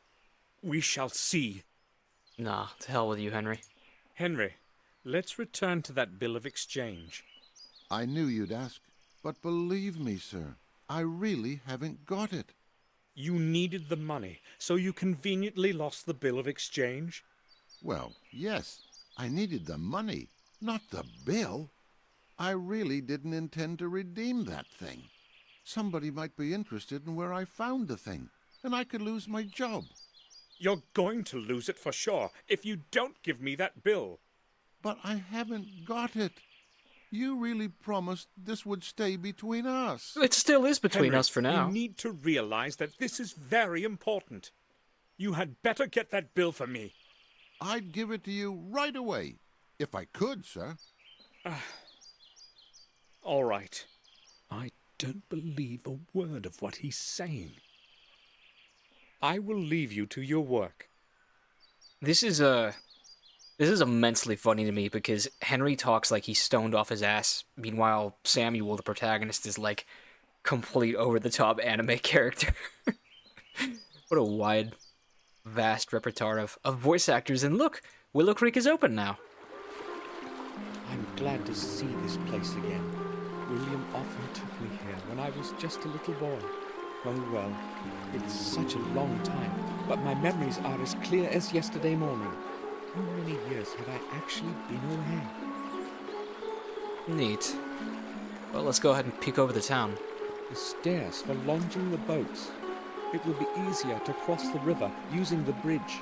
We shall see. Nah, to hell with you, Henry. Henry, let's return to that bill of exchange. I knew you'd ask, but believe me, sir, I really haven't got it. You needed the money, so you conveniently lost the bill of exchange? Well, yes, I needed the money, not the bill. I really didn't intend to redeem that thing. Somebody might be interested in where I found the thing, and I could lose my job. You're going to lose it for sure if you don't give me that bill. But I haven't got it. You really promised this would stay between us. It still is between Henry, us for now. You need to realize that this is very important. You had better get that bill for me. I'd give it to you right away, if I could, sir. All right. I don't believe a word of what he's saying. I will leave you to your work. This is immensely funny to me because Henry talks like he's stoned off his ass. Meanwhile, Samuel, the protagonist, is like complete over-the-top anime character. What a wide, vast repertoire of voice actors. And look, Willow Creek is open now. I'm glad to see this place again. William often took me here when I was just a little boy. Oh well, it's such a long time, but my memories are as clear as yesterday morning. How many years have I actually been away? Neat. Well, let's go ahead and peek over the town. The stairs for launching the boats. It will be easier to cross the river using the bridge.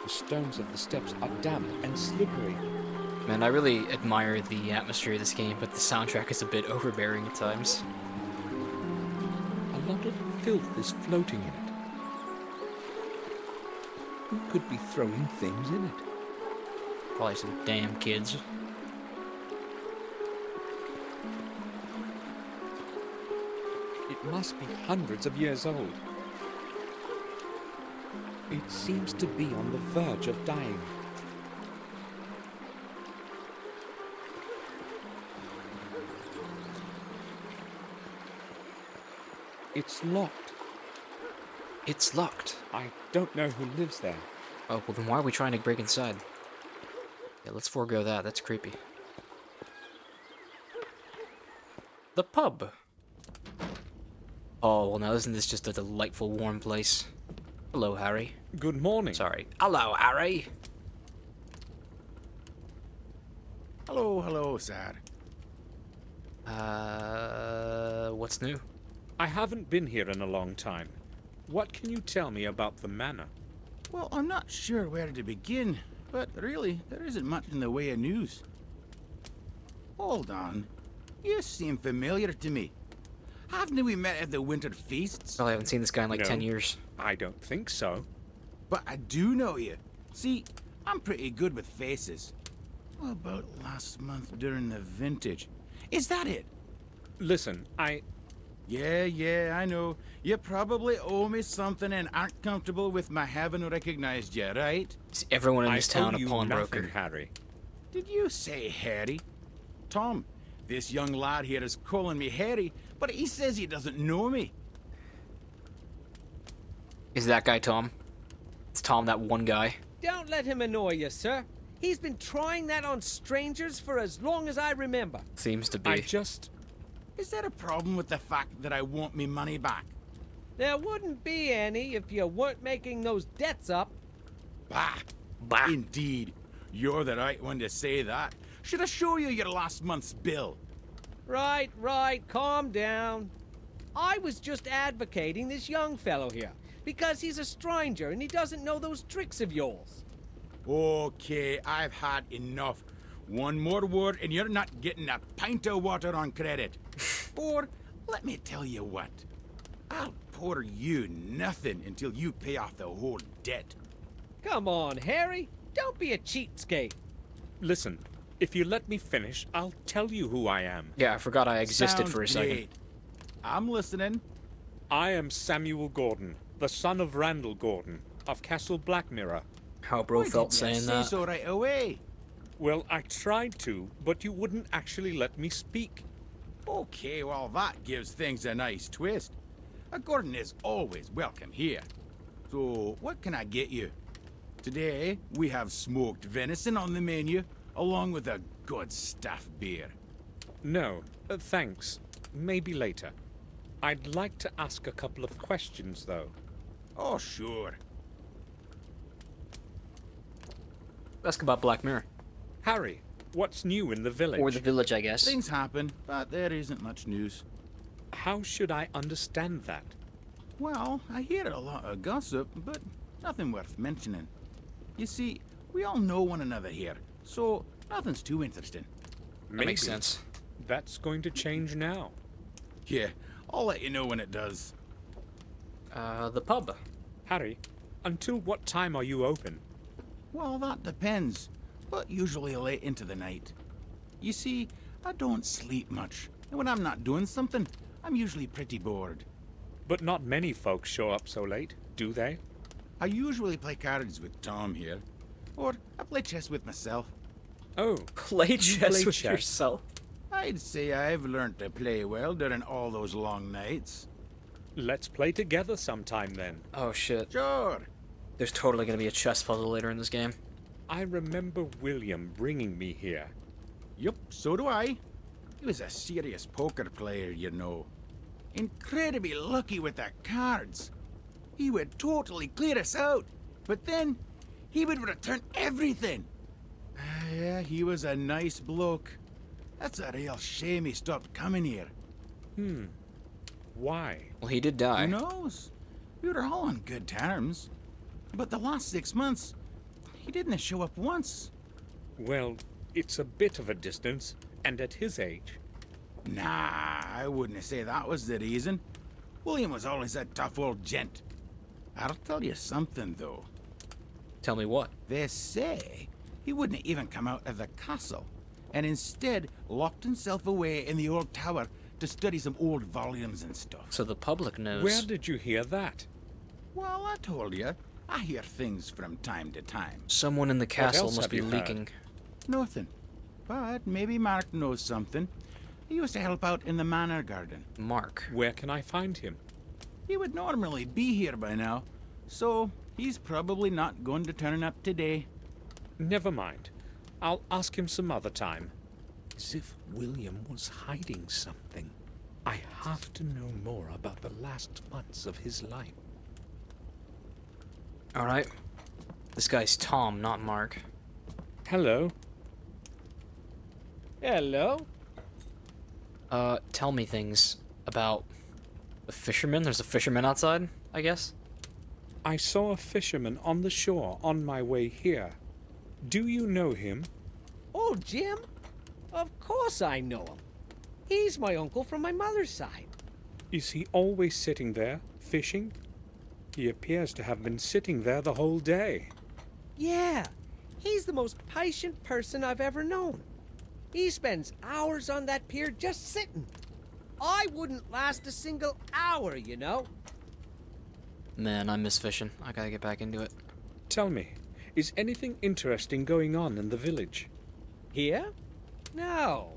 The stones of the steps are damp and slippery. Man, I really admire the atmosphere of this game, but the soundtrack is a bit overbearing at times. A lot of filth is floating in it. Who could be throwing things in it? Probably some damn kids. It must be hundreds of years old. It seems to be on the verge of dying. It's locked. It's locked. I don't know who lives there. Oh, well then why are we trying to break inside? Yeah, let's forego that. That's creepy. The pub. Oh, well now isn't this just a delightful warm place? Hello, Harry. Good morning. Sorry. Hello, Harry. Hello, sir. What's new? I haven't been here in a long time. What can you tell me about the manor? Well, I'm not sure where to begin, but really, there isn't much in the way of news. Hold on. You seem familiar to me. Haven't we met at the winter feasts? Well, I haven't seen this guy in like No. 10 years. I don't think so. But I do know you. See, I'm pretty good with faces. What about last month during the vintage? Is that it? Listen, Yeah, I know. You probably owe me something and aren't comfortable with my having recognized you, right? Is everyone in I this town owe a you pawnbroker? nothing, Harry. Did you say Harry? Tom, this young lad here is calling me Harry, but he says he doesn't know me. Is that guy Tom? Is Tom that one guy? Don't let him annoy you, sir. He's been trying that on strangers for as long as I remember. Seems to be. Is there a problem with the fact that I want me money back? There wouldn't be any if you weren't making those debts up. Bah. Indeed. You're the right one to say that. Should I show you your last month's bill? Right, calm down. I was just advocating this young fellow here, because he's a stranger and he doesn't know those tricks of yours. Okay, I've had enough. One more word and you're not getting a pint of water on credit. Or, let me tell you what. I'll pour you nothing until you pay off the whole debt. Come on, Harry. Don't be a cheapskate. Listen, If you let me finish, I'll tell you who I am. Yeah, I forgot I existed Sounds for a second. great. I'm listening. I am Samuel Gordon, the son of Randall Gordon, of Castle Blackmirror. How bro Why felt didn't you saying say that. so right away. Well, I tried to, but you wouldn't actually let me speak. Okay, well, that gives things a nice twist. A Gordon is always welcome here. So, what can I get you? Today, we have smoked venison on the menu, along with a good stuffed beer. No, thanks. Maybe later. I'd like to ask a couple of questions, though. Oh, sure. Ask about Black Mirror. Harry, what's new in the village? Or the village, I guess. Things happen, but there isn't much news. How should I understand that? Well, I hear a lot of gossip, but nothing worth mentioning. You see, we all know one another here, so nothing's too interesting. That makes sense. That's going to change now. Yeah, I'll let you know when it does. The pub. Harry, until what time are you open? Well, that depends, but usually late into the night. You see, I don't sleep much, and when I'm not doing something, I'm usually pretty bored. But not many folks show up so late, do they? I usually play cards with Tom here, or I play chess with myself. Oh, Play chess with chess? yourself. I'd say I've learned to play well during all those long nights. let's play together sometime then. Oh shit. Sure. There's totally gonna be a chess puzzle later in this game. I remember William bringing me here. Yup, so do I. He was a serious poker player, you know. Incredibly lucky with the cards. He would totally clear us out, but then he would return everything. Yeah, he was a nice bloke. That's a real shame he stopped coming here. Why? Well, he did die. Who knows? We were all on good terms. But the last 6 months, he didn't show up once. Well, it's a bit of a distance, and at his age. Nah, I wouldn't say that was the reason. William was always a tough old gent. I'll tell you something, though. Tell me what? They say he wouldn't even come out of the castle, and instead locked himself away in the old tower to study some old volumes and stuff. So the public knows. Where did you hear that? Well, I told you. I hear things from time to time. Someone in the castle else must have be you heard? leaking. Nothing. But maybe Mark knows something. He used to help out in the manor garden. Mark. Where can I find him? He would normally be here by now, so he's probably not going to turn up today. Never mind. I'll ask him some other time. As if William was hiding something. I have to know more about the last months of his life. Alright. This guy's Tom, not Mark. Hello. Hello. Tell me things about the fisherman. There's a fisherman outside, I guess. I saw a fisherman on the shore on my way here. Do you know him? Oh, Jim? Of course I know him. He's my uncle from my mother's side. Is he always sitting there, fishing? He appears to have been sitting there the whole day. Yeah, he's the most patient person I've ever known. He spends hours on that pier just sitting. I wouldn't last a single hour, you know. Man, I miss fishing. I gotta get back into it. Tell me, is anything interesting going on in the village? Here? No.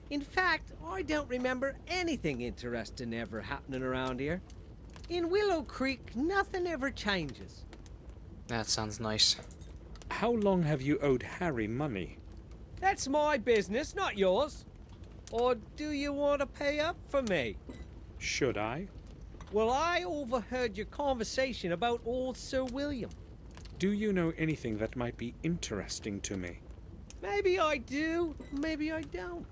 In fact, I don't remember anything interesting ever happening around here. In Willow Creek, nothing ever changes. That sounds nice. How long have you owed Harry money? That's my business, not yours. Or do you want to pay up for me? Should I? Well, I overheard your conversation about old Sir William. Do you know anything that might be interesting to me? Maybe I do, maybe I don't.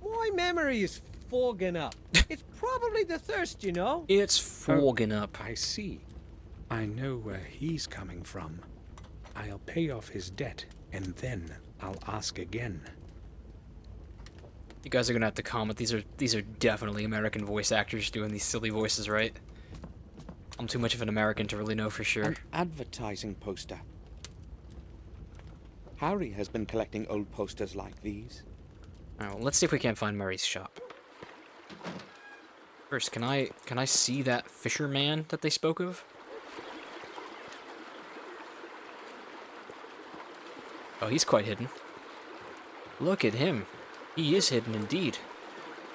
My memory is fogging up. It's probably the thirst, you know. It's fogging up. I see. I know where he's coming from. I'll pay off his debt, and then I'll ask again. You guys are gonna have to comment. These are definitely American voice actors doing these silly voices, right? I'm too much of an American to really know for sure. An advertising poster. Harry has been collecting old posters like these. Alright, well, let's see if we can't find Murray's shop. First, can I see that fisherman that they spoke of? Oh, he's quite hidden. Look at him. He is hidden indeed.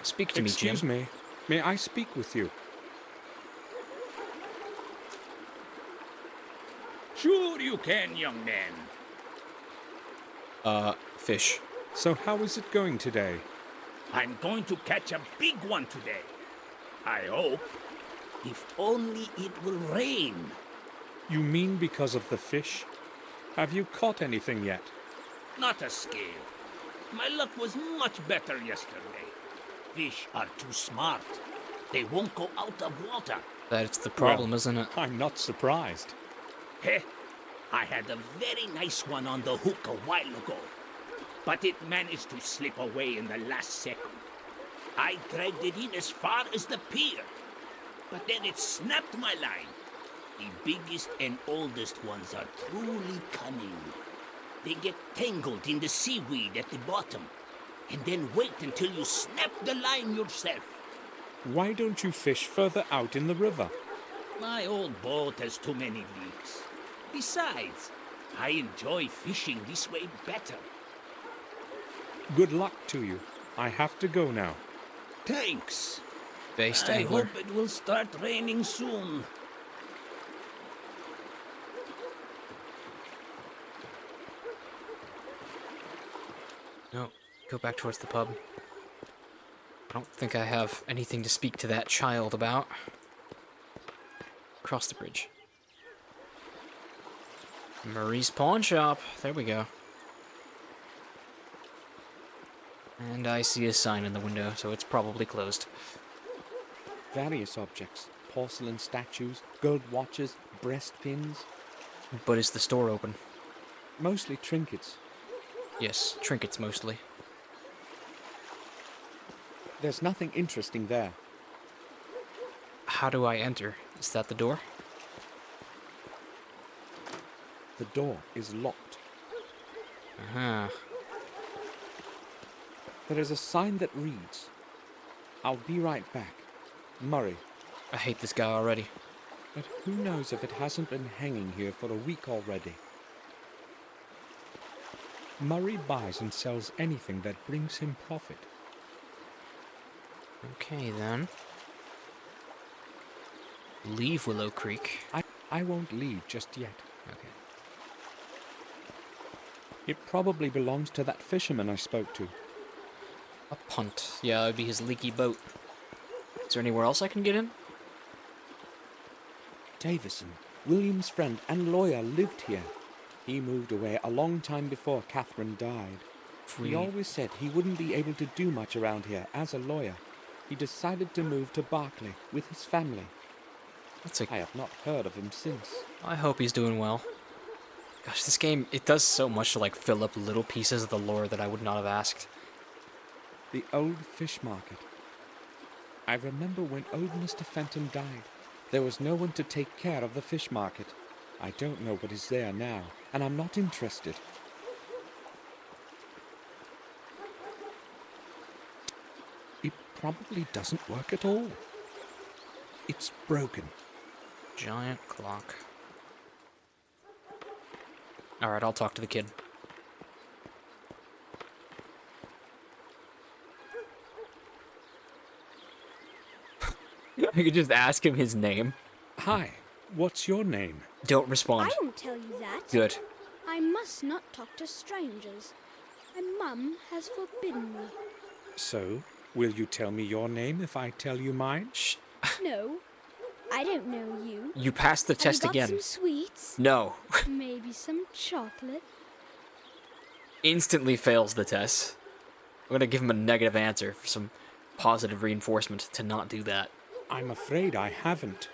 Speak to me, Jim. Excuse me. May I speak with you? Sure you can, young man. Fish. So how is it going today? I'm going to catch a big one today. I hope. If only it will rain. You mean because of the fish? Have you caught anything yet? Not a scale. My luck was much better yesterday. Fish are too smart. They won't go out of water. That's the problem, isn't it? I'm not surprised. Heh, I had a very nice one on the hook a while ago, but it managed to slip away in the last second. I dragged it in as far as the pier, but then it snapped my line. The biggest and oldest ones are truly cunning. They get tangled in the seaweed at the bottom, and then wait until you snap the line yourself. Why don't you fish further out in the river? My old boat has too many leaks. Besides, I enjoy fishing this way better. Good luck to you. I have to go now. Thanks. Based I angler. hope it will start raining soon. No, go back towards the pub. I don't think I have anything to speak to that child about. Cross the bridge. Murray's pawn shop. There we go. And I see a sign in the window, so it's probably closed. Various objects. Porcelain statues, gold watches, breast pins. But is the store open? Mostly trinkets. Yes, trinkets mostly. There's nothing interesting there. How do I enter? Is that the door? The door is locked. Uh-huh. There is a sign that reads, "I'll be right back. Murray." I hate this guy already. But who knows if it hasn't been hanging here for a week already. Murray buys and sells anything that brings him profit. Okay, then. Leave Willow Creek. I won't leave just yet. Okay. It probably belongs to that fisherman I spoke to. A punt. Yeah, it would be his leaky boat. Is there anywhere else I can get in? Davison, William's friend and lawyer, lived here. He moved away a long time before Catherine died. He always said he wouldn't be able to do much around here as a lawyer. He decided to move to Berkeley with his family. I have not heard of him since. I hope he's doing well. Gosh, this game, it does so much to like fill up little pieces of the lore that I would not have asked. The old fish market. I remember when old Mr. Fenton died. There was no one to take care of the fish market. I don't know what is there now, and I'm not interested. It probably doesn't work at all. It's broken. Giant clock. Alright, I'll talk to the kid. I could just ask him his name. Hi, what's your name? Don't respond. I won't tell you that. Good. I must not talk to strangers. My mum has forbidden me. So, will you tell me your name if I tell you mine? Shh. No, I don't know you. You passed the test Have you again. got some sweets? No. Maybe some chocolate? Instantly fails the test. I'm gonna give him a negative answer for some positive reinforcement to not do that. I'm afraid I haven't.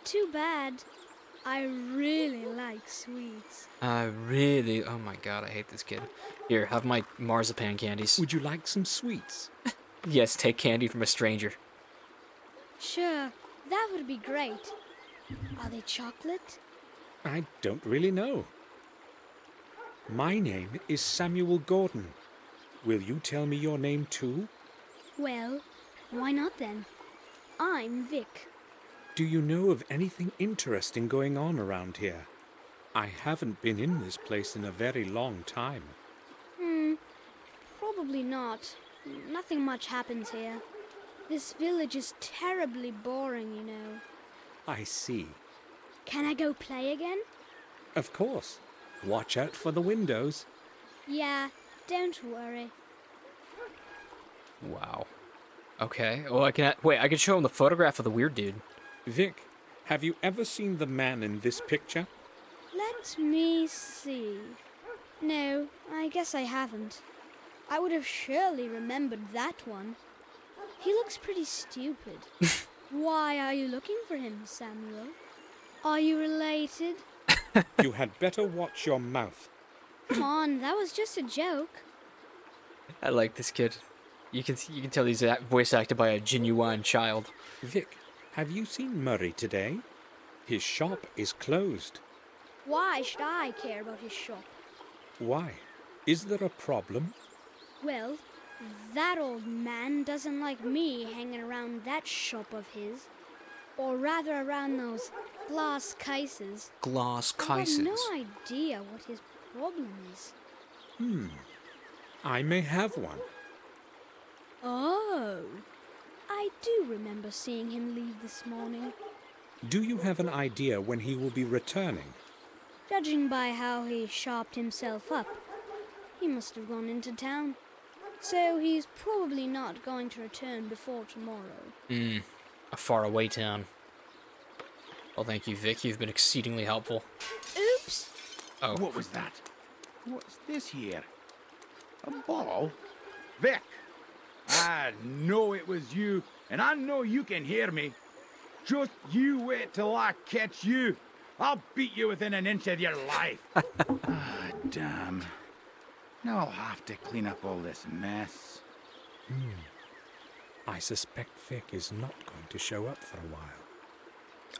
Too bad. I really like sweets. Oh my god, I hate this kid. Here, have my marzipan candies. Would you like some sweets? Yes, take candy from a stranger. Sure, that would be great. Are they chocolate? I don't really know. My name is Samuel Gordon. Will you tell me your name too? Well, why not then? I'm Vic. Do you know of anything interesting going on around here? I haven't been in this place in a very long time. Probably not. Nothing much happens here. This village is terribly boring, you know. I see. Can I go play again? Of course. Watch out for the windows. Yeah, don't worry. Wow. Okay. Well, I can show him the photograph of the weird dude. Vic, have you ever seen the man in this picture? Let me see. No, I guess I haven't. I would have surely remembered that one. He looks pretty stupid. Why are you looking for him, Samuel? Are you related? You had better watch your mouth. Come on, that was just a joke. I like this kid. You can tell he's voice acted by a genuine child. Vic, have you seen Murray today? His shop is closed. Why should I care about his shop? Why? Is there a problem? Well, that old man doesn't like me hanging around that shop of his. Or rather around those glass cases. Glass I cases? have no idea what his problem is. I may have one. Oh, I do remember seeing him leave this morning. Do you have an idea when he will be returning? Judging by how he sharpened himself up, he must have gone into town. So he's probably not going to return before tomorrow. A faraway town. Well, thank you, Vic. You've been exceedingly helpful. Oops! Oh. What was that? What's this here? A ball? Vic! I know it was you, and I know you can hear me. Just you wait till I catch you. I'll beat you within an inch of your life. Damn. Now I'll have to clean up all this mess. I suspect Vic is not going to show up for a while.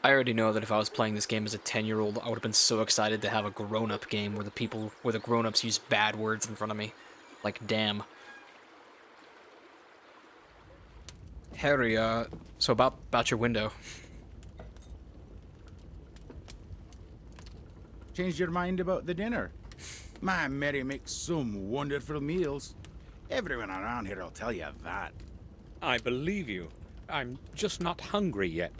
I already know that if I was playing this game as a 10-year-old, I would have been so excited to have a grown-up game where the grown-ups use bad words in front of me. Like, damn. Harry, so about your window. Changed your mind about the dinner? My Mary makes some wonderful meals. Everyone around here will tell you that. I believe you. I'm just not hungry yet.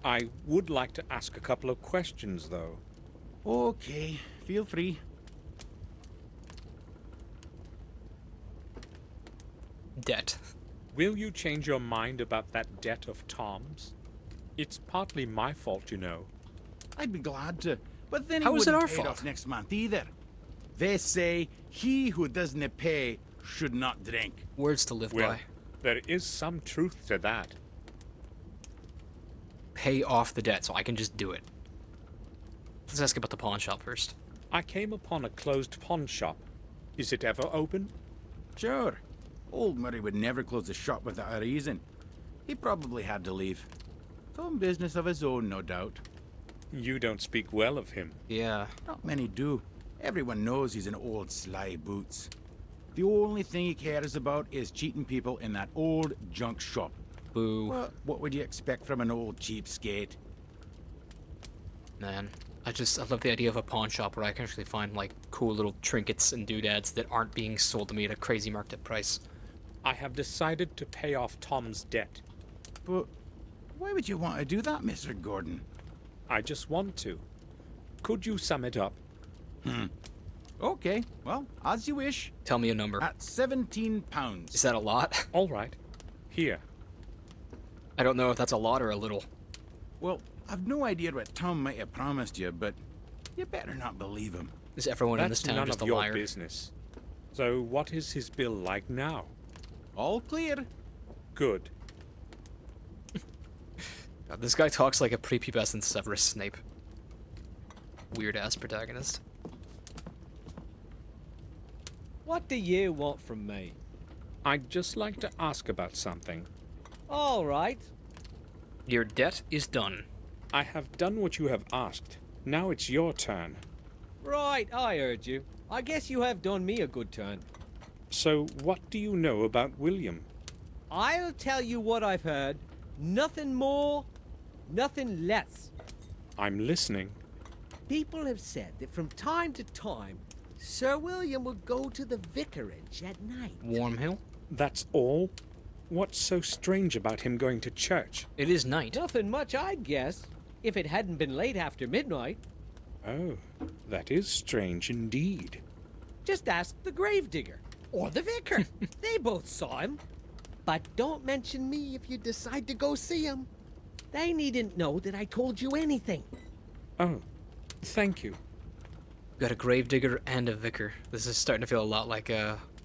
I would like to ask a couple of questions, though. Okay, feel free. Debt. Will you change your mind about that debt of Tom's? It's partly my fault, you know. I'd be glad to, but then How he is it wouldn't our pay fault? it off next month either. They say he who doesn't pay should not drink. Words to live Well, by. there is some truth to that. Pay off the debt so I can just do it. Let's ask about the pawn shop first. I came upon a closed pawn shop. Is it ever open? Sure. Old Murray would never close the shop without a reason. He probably had to leave. Some business of his own, no doubt. You don't speak well of him. Yeah. Not many do. Everyone knows he's an old sly boots. The only thing he cares about is cheating people in that old junk shop. Boo. Well, what would you expect from an old cheapskate? Man. I love the idea of a pawn shop where I can actually find, like, cool little trinkets and doodads that aren't being sold to me at a crazy marked up price. I have decided to pay off Tom's debt. But why would you want to do that, Mr. Gordon? I just want to. Could you sum it up? Okay, well, as you wish. Tell me a number. At 17 pounds. Is that a lot? All right. Here. I don't know if that's a lot or a little. Well, I've no idea what Tom might have promised you, but you better not believe him. Is everyone in this That's town none just a of your liar? business. So what is his bill like now? All clear. Good. God, this guy talks like a prepubescent Severus Snape. Weird-ass protagonist. What do you want from me? I'd just like to ask about something. All right. Your debt is done. I have done what you have asked. Now it's your turn. Right, I heard you. I guess you have done me a good turn. So, what do you know about William? I'll tell you what I've heard. Nothing more, nothing less. I'm listening. People have said that from time to time, Sir William would go to the vicarage at night. Warm Hill? That's all? What's so strange about him going to church? It is night. Nothing much, I'd guess, if it hadn't been late after midnight. Oh, that is strange indeed. Just ask the gravedigger or the vicar. They both saw him. But don't mention me if you decide to go see him. They needn't know that I told you anything. Oh, thank you. Got a gravedigger and a vicar. This is starting to feel a lot like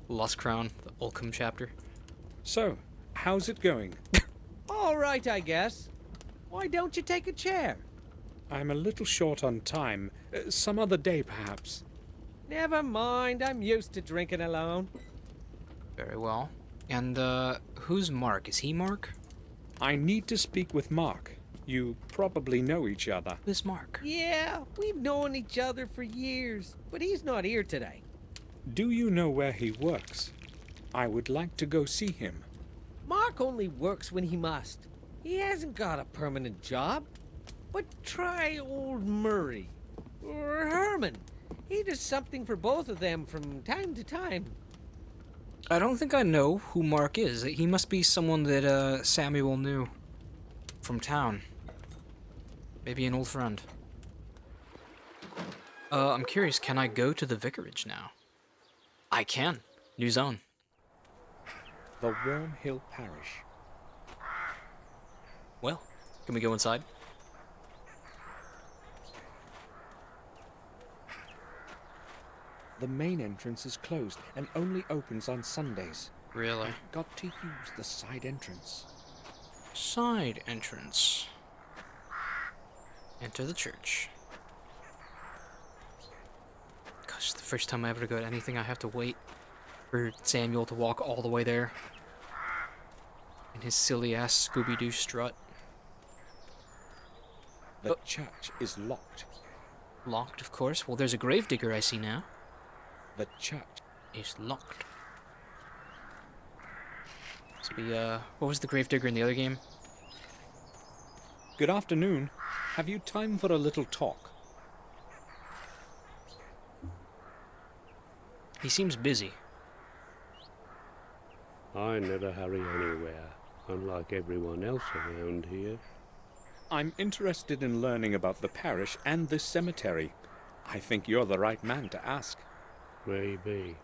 Lost Crown, the 𝘭𝘵𝐿 chapter. So, how's it going? All right, I guess. Why don't you take a chair? I'm a little short on time. Some other day, perhaps. Never mind, I'm used to drinking alone. Very well. And, who's Mark? Is he Mark? I need to speak with Mark. You probably know each other. Who's Mark? Yeah, we've known each other for years, but he's not here today. Do you know where he works? I would like to go see him. Mark only works when he must. He hasn't got a permanent job. But try old Murray. Or Herman. He does something for both of them from time to time. I don't think I know who Mark is. He must be someone that Samuel knew from town. Maybe an old friend. I'm curious, can I go to the vicarage now? I can. New zone. The Warm Hill Parish. Well, can we go inside? The main entrance is closed and only opens on Sundays. Really? I've got to use the side entrance. Side entrance. Enter the church. Gosh, the first time I ever go to anything, I have to wait for Samuel to walk all the way there. In his silly ass Scooby-Doo strut. The church is locked. Locked, of course. Well, there's a gravedigger I see now. The church is locked. Must be, what was the gravedigger in the other game? Good afternoon. Have you time for a little talk? He seems busy. I never hurry anywhere, unlike everyone else around here. I'm interested in learning about the parish and this cemetery. I think you're the right man to ask. Maybe.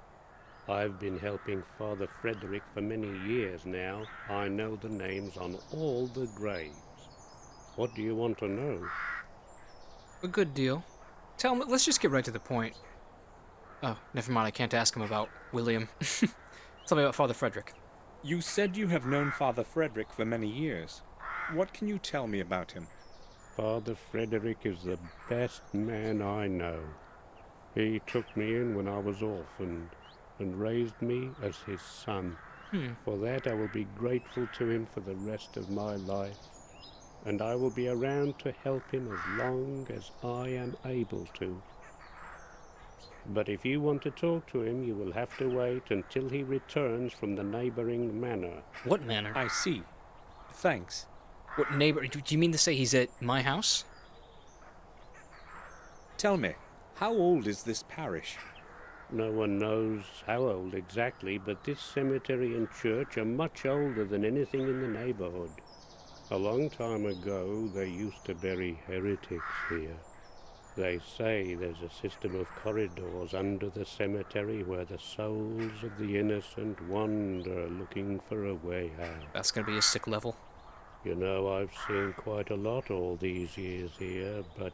I've been helping Father Frederick for many years now. I know the names on all the graves. What do you want to know? A good deal. Tell me, let's just get right to the point. Oh, never mind, I can't ask him about William. Tell me about Father Frederick. You said you have known Father Frederick for many years. What can you tell me about him? Father Frederick is the best man I know. He took me in when I was orphaned and raised me as his son. For that I will be grateful to him for the rest of my life, and I will be around to help him as long as I am able to. But if you want to talk to him, you will have to wait until he returns from the neighboring manor. What manor? I see. Thanks. What neighbor? Do you mean to say he's at my house? Tell me, how old is this parish? No one knows how old exactly, but this cemetery and church are much older than anything in the neighborhood. A long time ago, they used to bury heretics here. They say there's a system of corridors under the cemetery where the souls of the innocent wander looking for a way out. That's gonna be a sick level. You know, I've seen quite a lot all these years here, but...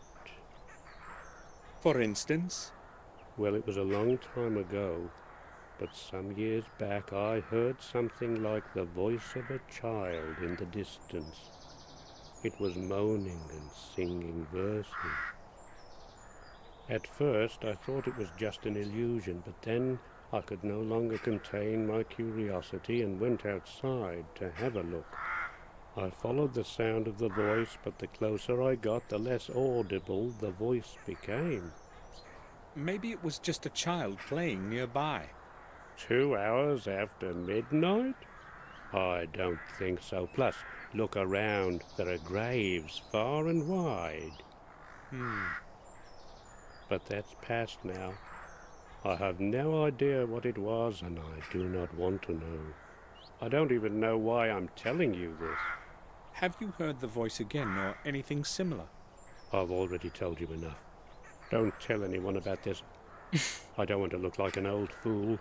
For instance? Well, it was a long time ago, but some years back I heard something like the voice of a child in the distance. It was moaning and singing verses. At first I thought it was just an illusion, but then I could no longer contain my curiosity and went outside to have a look. I followed the sound of the voice, but the closer I got, the less audible the voice became. Maybe it was just a child playing nearby. 2 hours after midnight? I don't think so. Plus, look around. There are graves far and wide. But that's past now. I have no idea what it was, and I do not want to know. I don't even know why I'm telling you this. Have you heard the voice again, or anything similar? I've already told you enough. Don't tell anyone about this. I don't want to look like an old fool.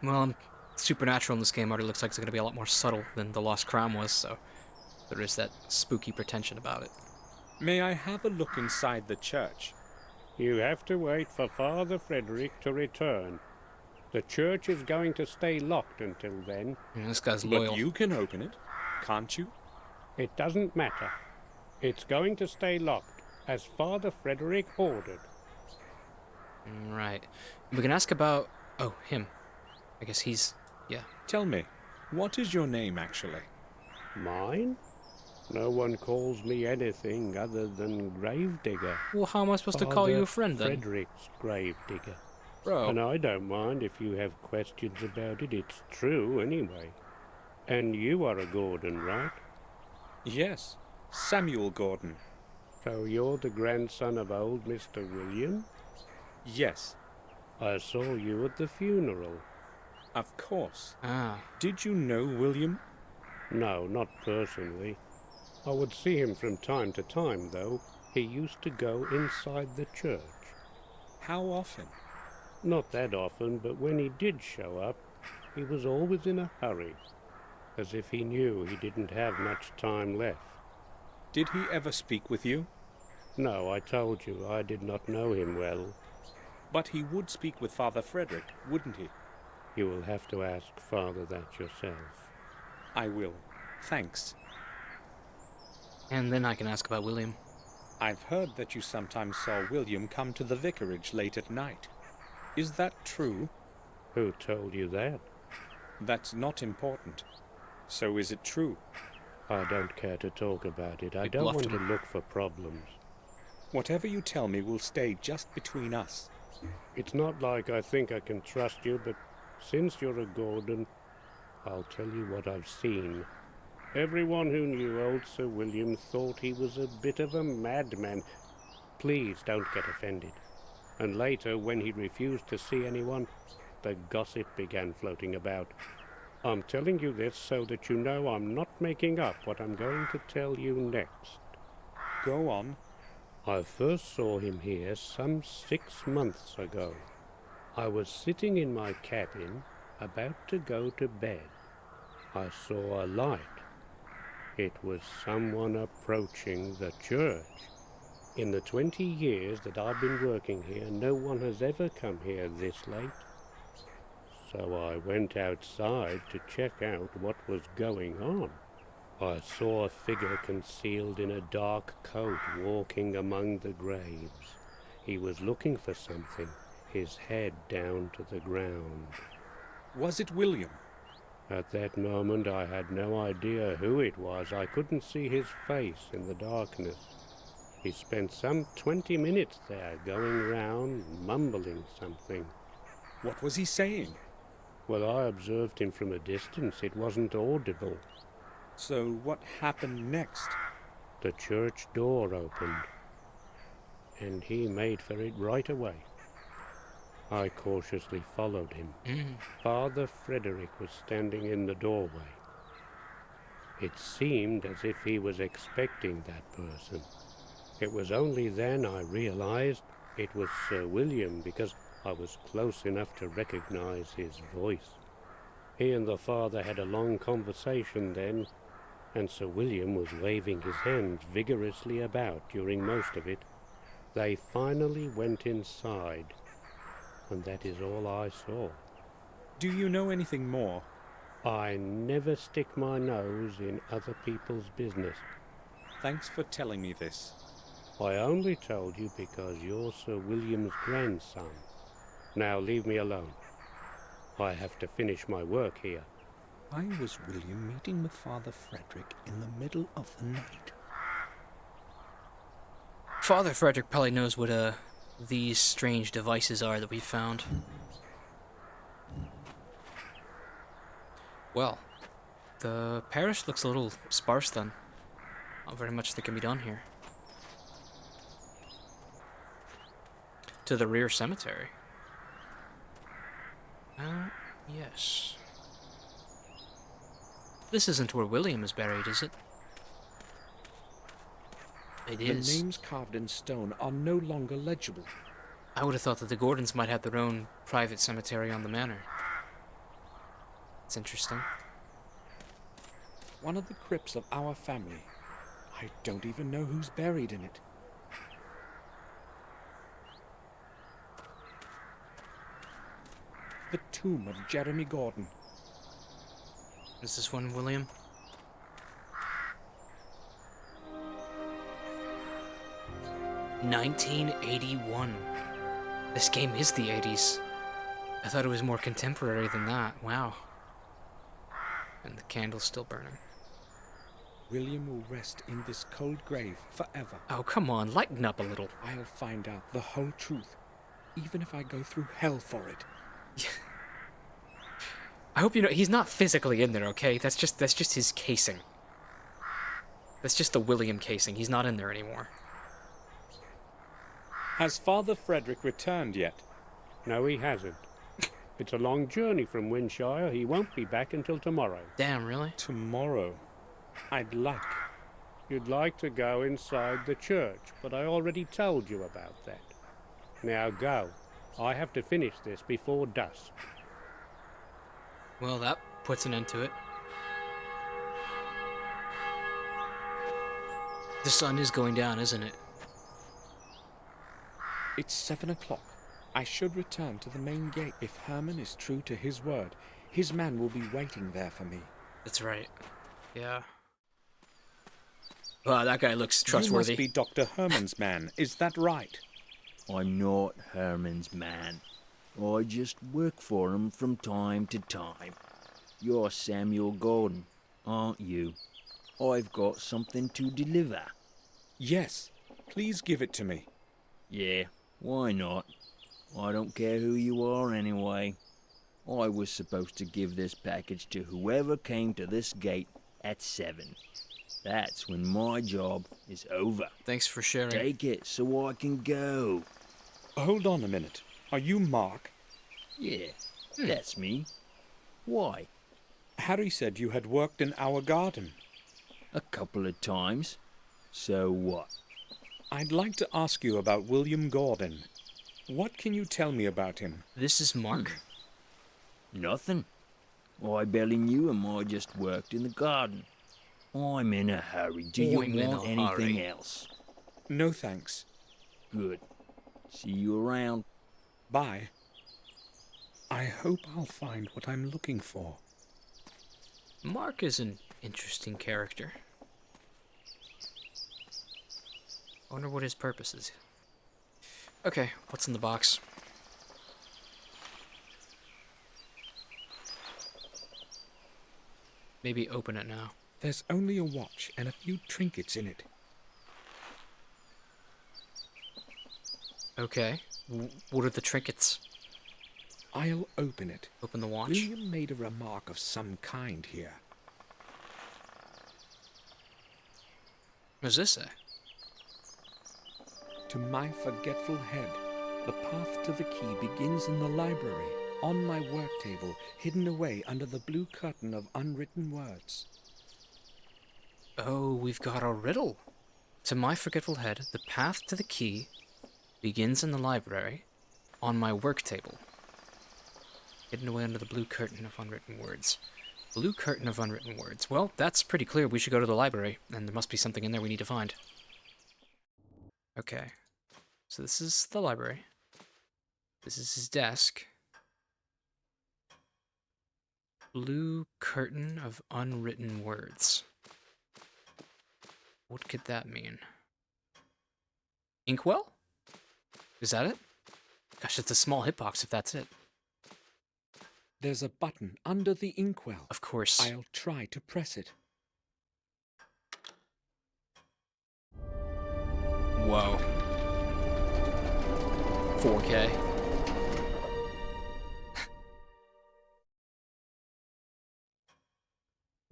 Well, supernatural in this game already looks like it's going to be a lot more subtle than the Lost Crown was, so there is that spooky pretension about it. May I have a look inside the church? You have to wait for Father Frederick to return. The church is going to stay locked until then. Yeah, this guy's loyal. But you can open it, can't you? It doesn't matter. It's going to stay locked, as Father Frederick ordered. Right. We can ask about... Oh, him. I guess he's... yeah. Tell me, what is your name, actually? Mine? No one calls me anything other than Gravedigger. Well, how am I supposed to call you a friend, then? Frederick's Gravedigger. Bro. And I don't mind if you have questions about it. It's true, anyway. And you are a Gordon, right? Yes, Samuel Gordon. So you're the grandson of old Mr. William? Yes. I saw you at the funeral. Of course. Ah. Did you know William? No, not personally. I would see him from time to time, though. He used to go inside the church. How often? Not that often, but when he did show up, he was always in a hurry, as if he knew he didn't have much time left. Did he ever speak with you? No, I told you, I did not know him well. But he would speak with Father Frederick, wouldn't he? You will have to ask Father that yourself. I will. Thanks. And then I can ask about William. I've heard that you sometimes saw William come to the vicarage late at night. Is that true? Who told you that? That's not important. So is it true? I don't care to talk about it. I You don't bluffed want to him. look for problems. Whatever you tell me will stay just between us. It's not like I think I can trust you, but since you're a Gordon, I'll tell you what I've seen. Everyone who knew old Sir William thought he was a bit of a madman. Please don't get offended. And later, when he refused to see anyone, the gossip began floating about. I'm telling you this so that you know I'm not making up what I'm going to tell you next. Go on. I first saw him here some 6 months ago. I was sitting in my cabin, about to go to bed. I saw a light. It was someone approaching the church. In the 20 years that I've been working here, no one has ever come here this late. So I went outside to check out what was going on. I saw a figure concealed in a dark coat walking among the graves. He was looking for something, his head down to the ground. Was it William? At that moment I had no idea who it was. I couldn't see his face in the darkness. He spent some 20 minutes there, going round, mumbling something. What was he saying? Well, I observed him from a distance. It wasn't audible. So what happened next? The church door opened, and he made for it right away. I cautiously followed him. Father Frederick was standing in the doorway. It seemed as if he was expecting that person. It was only then I realized it was Sir William, because I was close enough to recognize his voice. He and the father had a long conversation then, and Sir William was waving his hands vigorously about during most of it. They finally went inside, and that is all I saw. Do you know anything more? I never stick my nose in other people's business. Thanks for telling me this. I only told you because you're Sir William's grandson. Now leave me alone. I have to finish my work here. Why was William meeting with Father Frederick in the middle of the night? Father Frederick probably knows what these strange devices are that we found. Well, the parish looks a little sparse then. Not very much that can be done here. To the rear cemetery. Yes. This isn't where William is buried, is it? It is. The names carved in stone are no longer legible. I would have thought that the Gordons might have their own private cemetery on the manor. It's interesting. One of the crypts of our family. I don't even know who's buried in it. The tomb of Jeremy Gordon. Is this one William? $1981. This game is the 80s. I thought it was more contemporary than that. Wow. And the candle's still burning. William will rest in this cold grave forever. Oh, come on, lighten up a little. I'll find out the whole truth, even if I go through hell for it. I hope you know he's not physically in there, okay? That's just his casing. That's just the William casing. He's not in there anymore. Has Father Frederick returned yet? No, he hasn't. It's a long journey from Windshire. He won't be back until tomorrow. Damn, really? Tomorrow? You'd like to go inside the church, but I already told you about that. Now go. I have to finish this before dusk. Well, that puts an end to it. The sun is going down, isn't it? It's 7 o'clock. I should return to the main gate. If Herman is true to his word, his man will be waiting there for me. That's right. Yeah. Wow, that guy looks trustworthy. You must be Dr. Herman's man, is that right? I'm not Herman's man. I just work for him from time to time. You're Samuel Gordon, aren't you? I've got something to deliver. Yes, please give it to me. Yeah, why not? I don't care who you are anyway. I was supposed to give this package to whoever came to this gate at 7. That's when my job is over. Thanks for sharing. Take it so I can go. Hold on a minute. Are you Mark? Yeah, that's me. Why? Harry said you had worked in our garden. A couple of times. So what? I'd like to ask you about William Gordon. What can you tell me about him? This is Mark. Nothing. I barely knew him. I just worked in the garden. I'm in a hurry. Do you want anything else? No, thanks. Good. See you around. Bye. I hope I'll find what I'm looking for. Mark is an interesting character. I wonder what his purpose is. Okay, what's in the box? Maybe open it now. There's only a watch and a few trinkets in it. Okay. What are the trinkets? I'll open it. Open the watch. William made a remark of some kind here. What does this say? To my forgetful head, the path to the key begins in the library, on my work table, hidden away under the blue curtain of unwritten words. Oh, we've got a riddle. To my forgetful head, the path to the key begins in the library, on my work table, hidden away under the blue curtain of unwritten words. Blue curtain of unwritten words. Well, that's pretty clear. We should go to the library, and there must be something in there we need to find. Okay. So this is the library. This is his desk. Blue curtain of unwritten words. What could that mean? Inkwell? Is that it? Gosh, it's a small hitbox if that's it. There's a button under the inkwell. Of course. I'll try to press it. Whoa. 4K.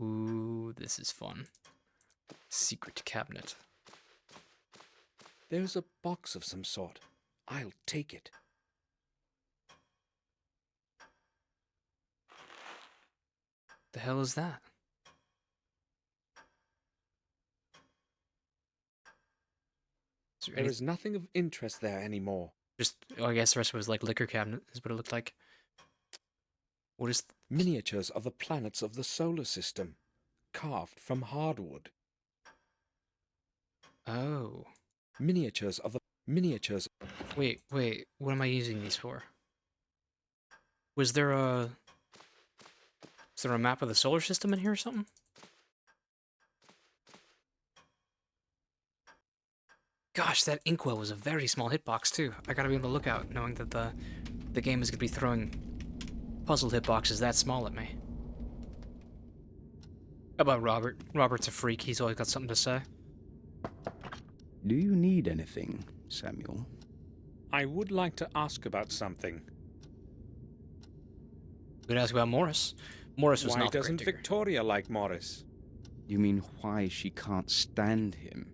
Ooh, this is fun. Secret cabinet. There's a box of some sort. I'll take it. The hell is that? There is nothing of interest there anymore. Just, oh, I guess the rest of it was like liquor cabinet, is what it looked like. What is... Miniatures of the planets of the solar system, carved from hardwood. Oh. Miniatures of the... Miniatures... Wait, what am I using these for? Was there a... Is there a map of the solar system in here or something? Gosh, that inkwell was a very small hitbox too. I gotta be on the lookout, knowing that the game is gonna be throwing puzzle hitboxes that small at me. How about Robert? Robert's a freak. He's always got something to say. Do you need anything, Samuel? I would like to ask about something. We could ask about Morris. Morris was Why not the doesn't Gravedigger. Victoria like Morris? You mean why she can't stand him?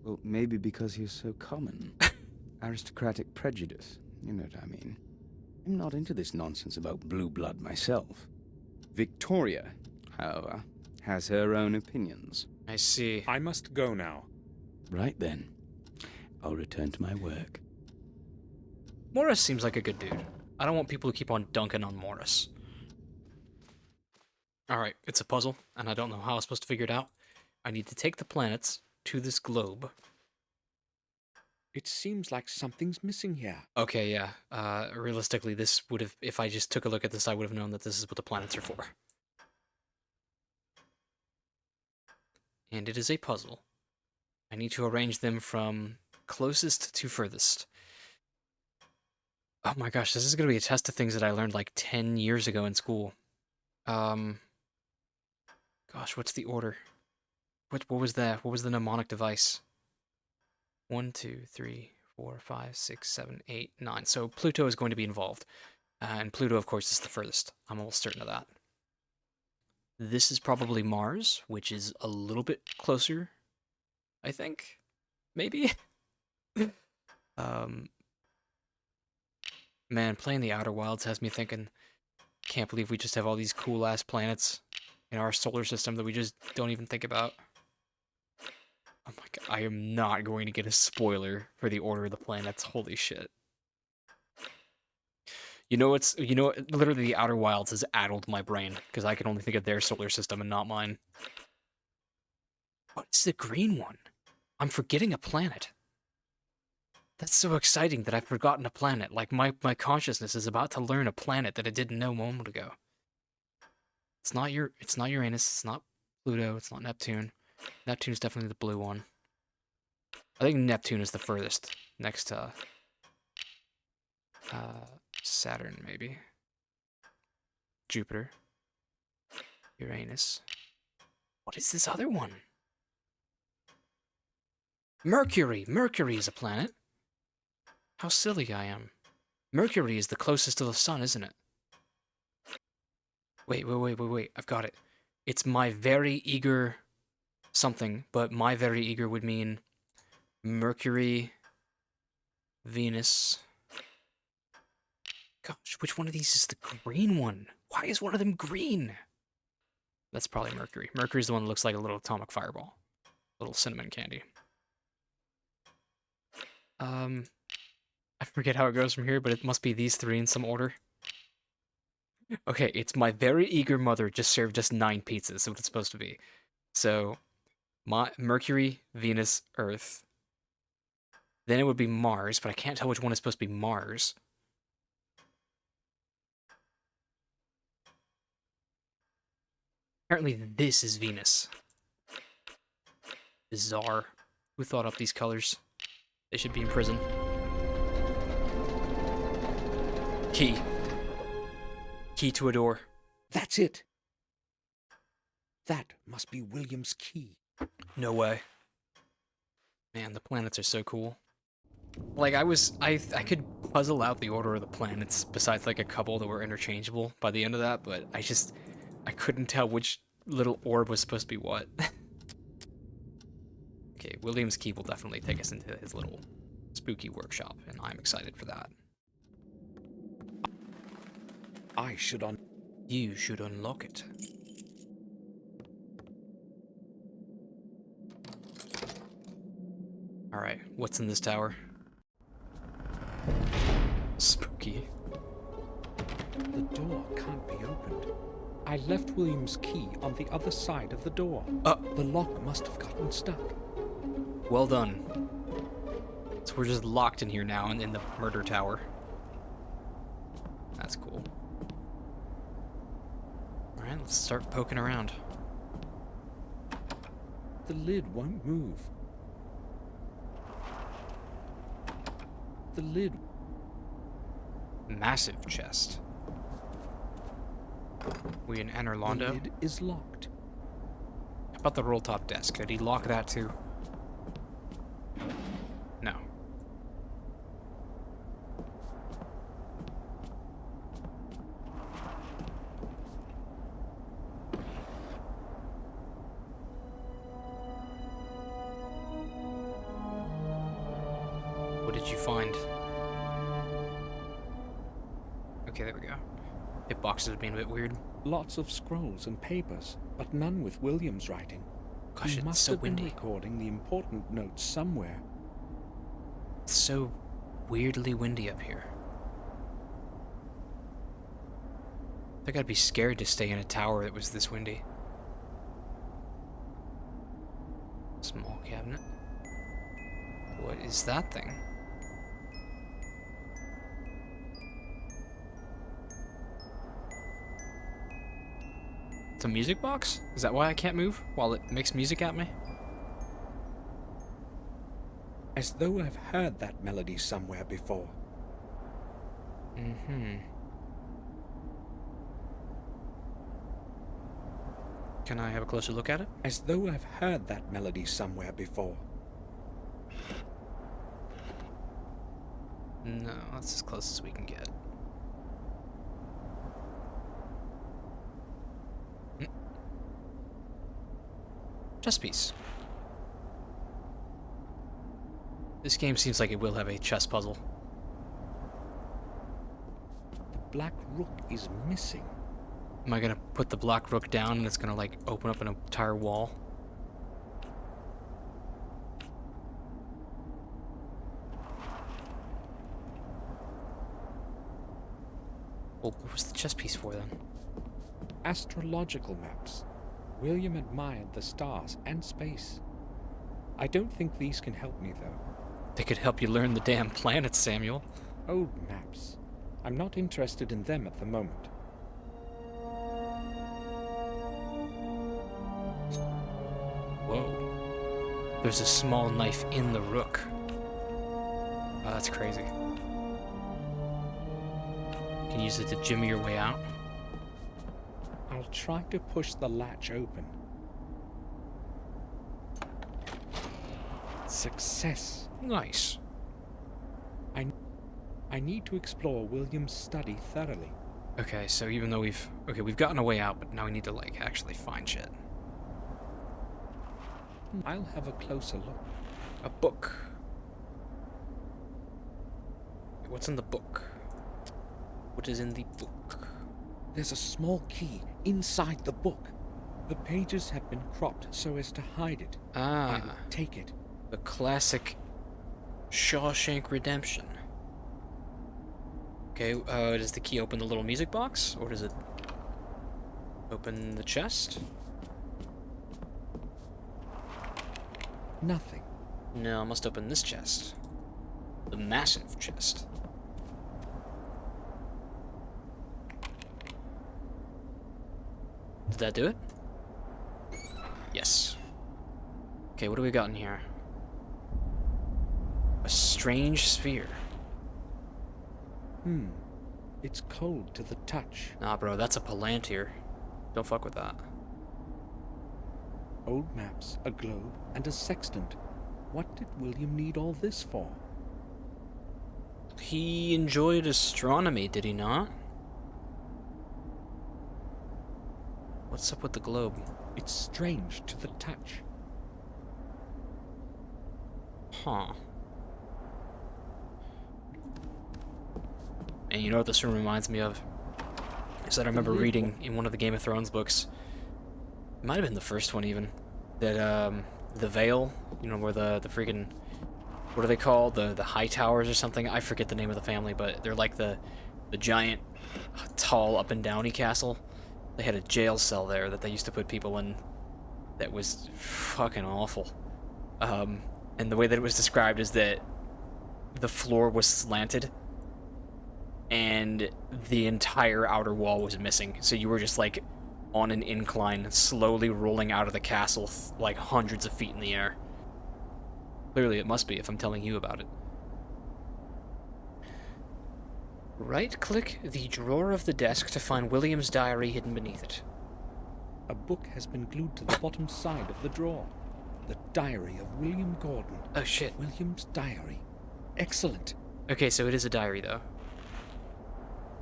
Well, maybe because he's so common. Aristocratic prejudice, you know what I mean. I'm not into this nonsense about blue blood myself. Victoria, however, has her own opinions. I see. I must go now. Right then. I'll return to my work. Morris seems like a good dude. I don't want people to keep on dunking on Morris. Alright, it's a puzzle, and I don't know how I'm supposed to figure it out. I need to take the planets to this globe. It seems like something's missing here. Okay, yeah. Realistically, this would have... If I just took a look at this, I would have known that this is what the planets are for. And it is a puzzle. I need to arrange them from closest to furthest. Oh my gosh, this is going to be a test of things that I learned like 10 years ago in school. Gosh, what's the order? What was that? What was the mnemonic device? 1, 2, 3, 4, 5, 6, 7, 8, 9. So Pluto is going to be involved. And Pluto, of course, is the furthest. I'm almost certain of that. This is probably Mars, which is a little bit closer, I think. Maybe? Man, playing the Outer Wilds has me thinking, can't believe we just have all these cool-ass planets in our solar system that we just don't even think about. Oh my god, I am not going to get a spoiler for the order of the planets. Holy shit. Literally the Outer Wilds has addled my brain, because I can only think of their solar system and not mine. What's the green one? I'm forgetting a planet. That's so exciting that I've forgotten a planet. Like, my consciousness is about to learn a planet that I didn't know a moment ago. It's not Uranus, it's not Pluto, it's not Neptune. Neptune's definitely the blue one. I think Neptune is the furthest, next to Saturn, maybe. Jupiter. Uranus. What is this other one? Mercury! Mercury is a planet. How silly I am. Mercury is the closest to the sun, isn't it? Wait. I've got it. It's my very eager something, but my very eager would mean Mercury, Venus. Gosh, which one of these is the green one? Why is one of them green? That's probably Mercury. Mercury's the one that looks like a little atomic fireball. Little cinnamon candy. I forget how it goes from here, but it must be these three in some order. Okay, it's my very eager mother just served us 9 pizzas. That's what it's supposed to be. So, Mercury, Venus, Earth. Then it would be Mars, but I can't tell which one is supposed to be Mars. Apparently this is Venus. Bizarre. Who thought up these colors? They should be in prison. Key. Key to a door. That's it. That must be William's key. No way. Man, the planets are so cool. Like, I could puzzle out the order of the planets, besides like a couple that were interchangeable by the end of that, but I couldn't tell which little orb was supposed to be what. Okay, William's key will definitely take us into his little spooky workshop, and I'm excited for that. You should unlock it. Alright, what's in this tower? Spooky. The door can't be opened. I left William's key on the other side of the door. The lock must have gotten stuck. Well done. So we're just locked in here now in the murder tower. That's cool. Alright, let's start poking around. The lid won't move. The lid. Massive chest. We in Anor Londo? The lid is locked. How about the roll top desk? Did he lock that too? No. What did you find? Okay, there we go. Hitboxes are being a bit weird. Lots of scrolls and papers, but none with William's writing. Gosh, He it's must so have been windy. recording the important notes somewhere. It's so weirdly windy up here. I think I'd be scared to stay in a tower that was this windy. Small cabinet. What is that thing? It's a music box? Is that why I can't move while it makes music at me? As though I've heard that melody somewhere before. Mm-hmm. Can I have a closer look at it? As though I've heard that melody somewhere before. No, that's as close as we can get. Chess piece. This game seems like it will have a chess puzzle. The black rook is missing. Am I gonna put the black rook down and it's gonna like open up an entire wall? Well, what was the chess piece for then? Astrological maps. William admired the stars and space. I don't think these can help me, though. They could help you learn the damn planets, Samuel. Old maps. I'm not interested in them at the moment. Whoa. There's a small knife in the rook. Oh, that's crazy. Can you use it to jimmy your way out? I'll try to push the latch open. Success. Nice. I need to explore William's study thoroughly. Okay, so even though we've gotten a way out, but now we need to like actually find shit. I'll have a closer look. A book. What's in the book? What is in the book? There's a small key inside the book. The pages have been cropped so as to hide it. Ah. I'll take it. The classic Shawshank Redemption. Okay, does the key open the little music box? Or does it open the chest? Nothing. No, I must open this chest. The massive chest. Did that do it? Yes. Okay, what do we got in here? A strange sphere. It's cold to the touch. Nah, bro, that's a palantir. Don't fuck with that. Old maps, a globe, and a sextant. What did William need all this for? He enjoyed astronomy, did he not? What's up with the globe? It's strange to the touch. Huh. And you know what this room reminds me of? Is that I remember reading in one of the Game of Thrones books, it might have been the first one even, that the Vale, you know, where the freaking, what are they called? The High Towers or something? I forget the name of the family, but they're like the giant, tall, up and downy castle. They had a jail cell there that they used to put people in that was fucking awful. And the way that it was described is that the floor was slanted and the entire outer wall was missing. So you were just like on an incline, slowly rolling out of the castle like hundreds of feet in the air. Clearly it must be if I'm telling you about it. Right-click the drawer of the desk to find William's diary hidden beneath it. A book has been glued to the bottom side of the drawer. The diary of William Gordon. Oh shit. William's diary. Excellent. Okay, so it is a diary though.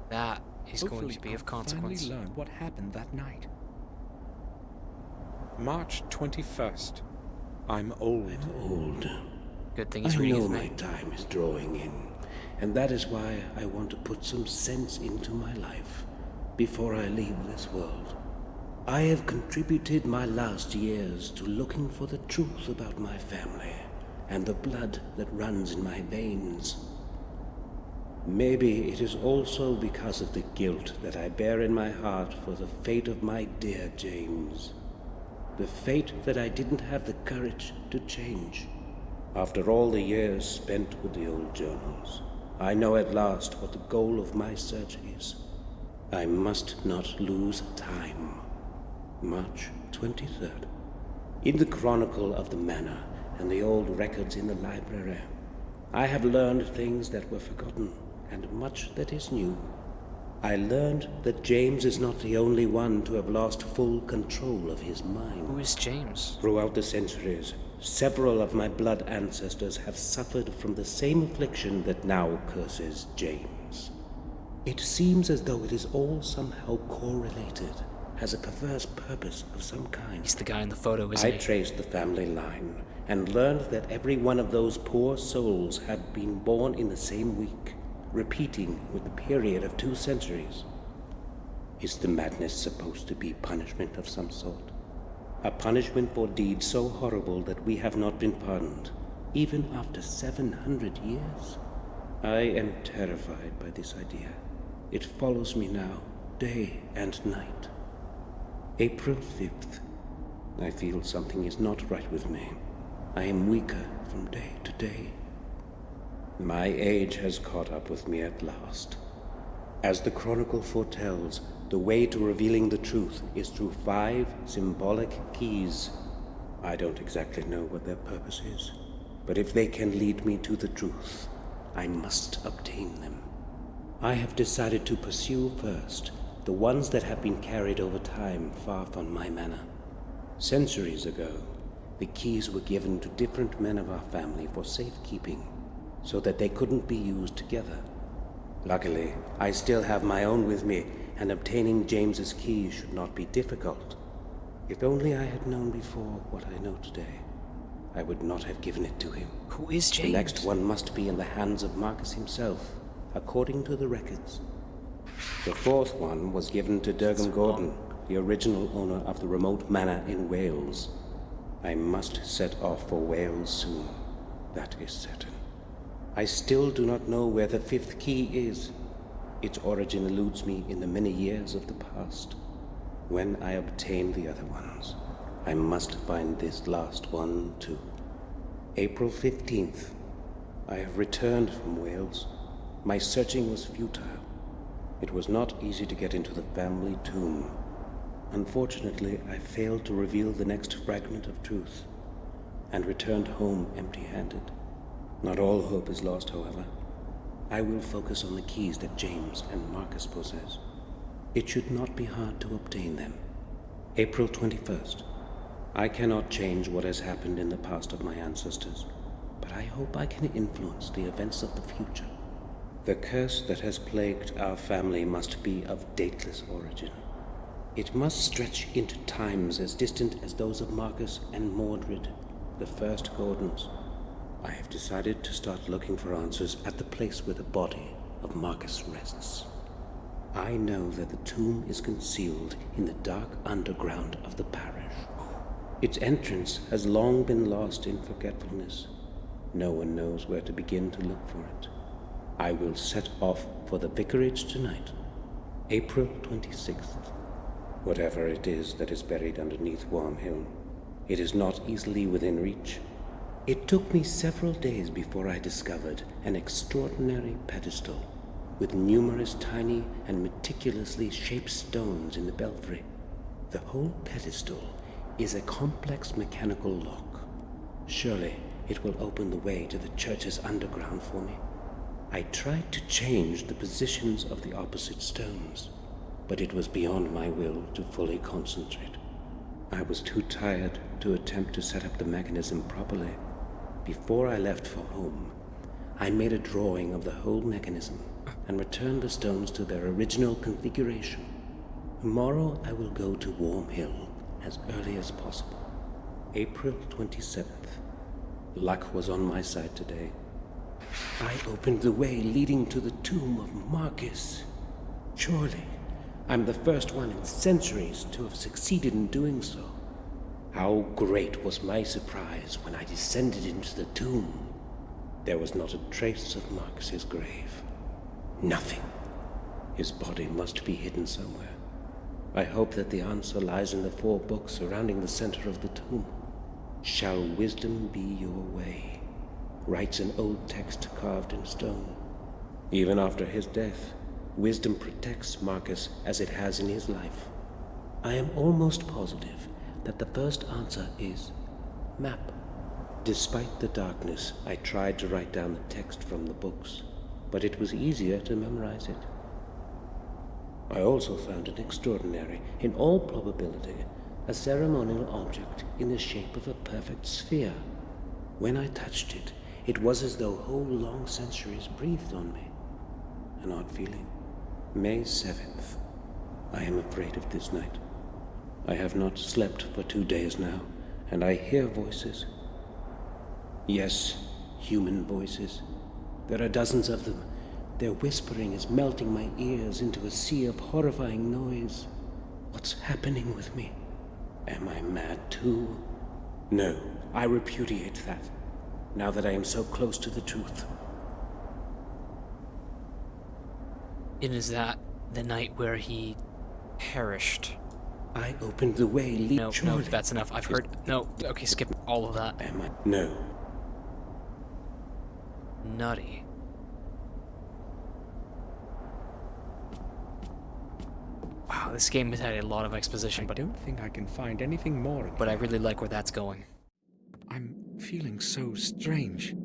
That is Hopefully going to be of consequence. Finally learn what happened that night. March 21st. I'm old. I'm old. Good thing he's I reading know with my me. time is drawing in, and that is why I want to put some sense into my life before I leave this world. I have contributed my last years to looking for the truth about my family and the blood that runs in my veins. Maybe it is also because of the guilt that I bear in my heart for the fate of my dear James. The fate that I didn't have the courage to change. After all the years spent with the old journals, I know at last what the goal of my search is. I must not lose time. March 23rd. In the chronicle of the manor and the old records in the library, I have learned things that were forgotten and much that is new. I learned that James is not the only one to have lost full control of his mind. Who is James? Throughout the centuries, several of my blood ancestors have suffered from the same affliction that now curses James. It seems as though it is all somehow correlated, has a perverse purpose of some kind. He's the guy in the photo, isn't he? I traced the family line and learned that every one of those poor souls had been born in the same week, repeating with a period of 2 centuries. Is the madness supposed to be punishment of some sort? A punishment for deeds so horrible that we have not been pardoned, even after 700 years? I am terrified by this idea. It follows me now, day and night. April 5th. I feel something is not right with me. I am weaker from day to day. My age has caught up with me at last. As the chronicle foretells, the way to revealing the truth is through 5 symbolic keys. I don't exactly know what their purpose is, but if they can lead me to the truth, I must obtain them. I have decided to pursue first the ones that have been carried over time far from my manor. Centuries ago, the keys were given to different men of our family for safekeeping, so that they couldn't be used together. Luckily, I still have my own with me, and obtaining James's key should not be difficult. If only I had known before what I know today, I would not have given it to him. Who is James? The next one must be in the hands of Marcus himself, according to the records. The 4th one was given to Durgan Gordon, the original owner of the remote manor in Wales. I must set off for Wales soon. That is certain. I still do not know where the 5th key is. Its origin eludes me in the many years of the past. When I obtain the other ones, I must find this last one too. April 15th. I have returned from Wales. My searching was futile. It was not easy to get into the family tomb. Unfortunately, I failed to reveal the next fragment of truth, and returned home empty-handed. Not all hope is lost, however. I will focus on the keys that James and Marcus possess. It should not be hard to obtain them. April 21st. I cannot change what has happened in the past of my ancestors, but I hope I can influence the events of the future. The curse that has plagued our family must be of dateless origin. It must stretch into times as distant as those of Marcus and Mordred, the first Gordons. I have decided to start looking for answers at the place where the body of Marcus rests. I know that the tomb is concealed in the dark underground of the parish. Its entrance has long been lost in forgetfulness. No one knows where to begin to look for it. I will set off for the vicarage tonight, April 26th. Whatever it is that is buried underneath Worm Hill, it is not easily within reach. It took me several days before I discovered an extraordinary pedestal with numerous tiny and meticulously shaped stones in the belfry. The whole pedestal is a complex mechanical lock. Surely it will open the way to the church's underground for me. I tried to change the positions of the opposite stones, but it was beyond my will to fully concentrate. I was too tired to attempt to set up the mechanism properly. Before I left for home, I made a drawing of the whole mechanism and returned the stones to their original configuration. Tomorrow I will go to Worm Hill as early as possible. April 27th. Luck was on my side today. I opened the way leading to the tomb of Marcus. Surely, I'm the first one in centuries to have succeeded in doing so. How great was my surprise when I descended into the tomb. There was not a trace of Marcus's grave. Nothing. His body must be hidden somewhere. I hope that the answer lies in the 4 books surrounding the center of the tomb. Shall wisdom be your way? Writes an old text carved in stone. Even after his death, wisdom protects Marcus as it has in his life. I am almost positive that the first answer is map. Despite the darkness, I tried to write down the text from the books, but it was easier to memorize it. I also found an extraordinary, in all probability, a ceremonial object in the shape of a perfect sphere. When I touched it, it was as though whole long centuries breathed on me. An odd feeling. May 7th. I am afraid of this night. I have not slept for 2 days now, and I hear voices. Yes, human voices. There are dozens of them. Their whispering is melting my ears into a sea of horrifying noise. What's happening with me? Am I mad too? No, I repudiate that, now that I am so close to the truth. And is that the night where he perished? I opened the way. No, that's enough. I've heard. No, okay, skip all of that. Am I? No. Nutty. Wow, this game has had a lot of exposition, but I don't think I can find anything more. But I really like where that's going. I'm feeling so strange.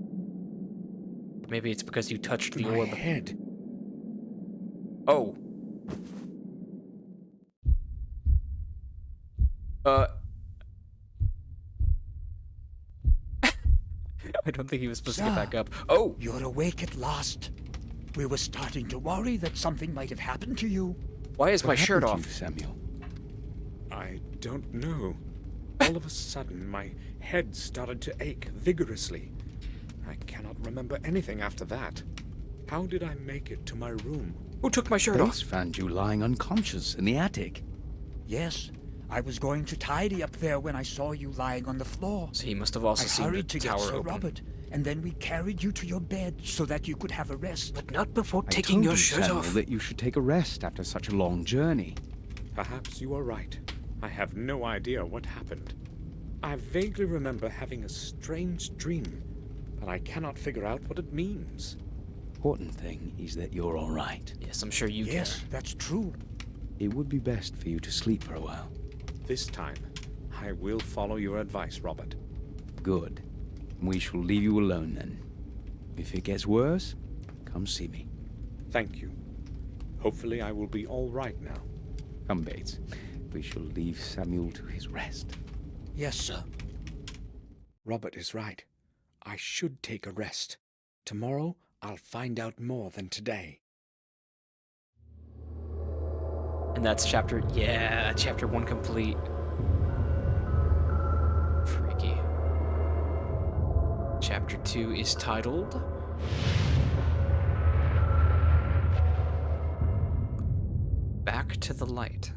Maybe it's because you touched the My orb. head. Oh. I don't think he was supposed to get back up. Oh! You're awake at last. We were starting to worry that something might have happened to you. Why is my shirt happened off? to you, Samuel? I don't know. All of a sudden, my head started to ache vigorously. I cannot remember anything after that. How did I make it to my room? Who took my shirt Bates off? found you lying unconscious in the attic. Yes, I was going to tidy up there when I saw you lying on the floor. So he must have also I seen the hurried to get tower Sir open. Robert, and then we carried you to your bed so that you could have a rest. But not before I taking told your you, shirt Samuel, off. that you should take a rest after such a long journey. Perhaps you are right. I have no idea what happened. I vaguely remember having a strange dream, but I cannot figure out what it means. Important thing is that you're all right. Yes, I'm sure you Yes, care. that's true. It would be best for you to sleep for a while. This time, I will follow your advice, Robert. Good. We shall leave you alone then. If it gets worse, come see me. Thank you. Hopefully I will be all right now. Come, Bates. We shall leave Samuel to his rest. Yes, sir. Robert is right. I should take a rest. Tomorrow, I'll find out more than today. And that's chapter 1 complete. Freaky. Chapter 2 is titled Back to the Light.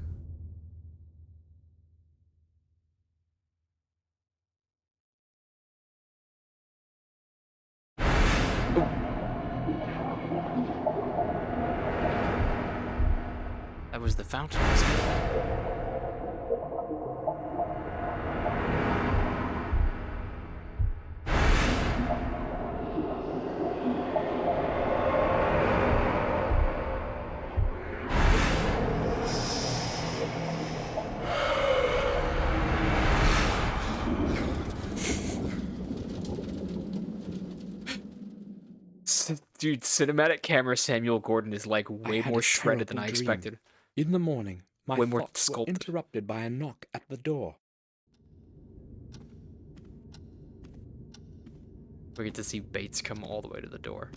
That was the fountain, wasn't it? Dude, cinematic camera Samuel Gordon is like way more shredded than I expected. In the morning, my way more thoughts were sculpted. interrupted by a knock at the door. We get to see Bates come all the way to the door.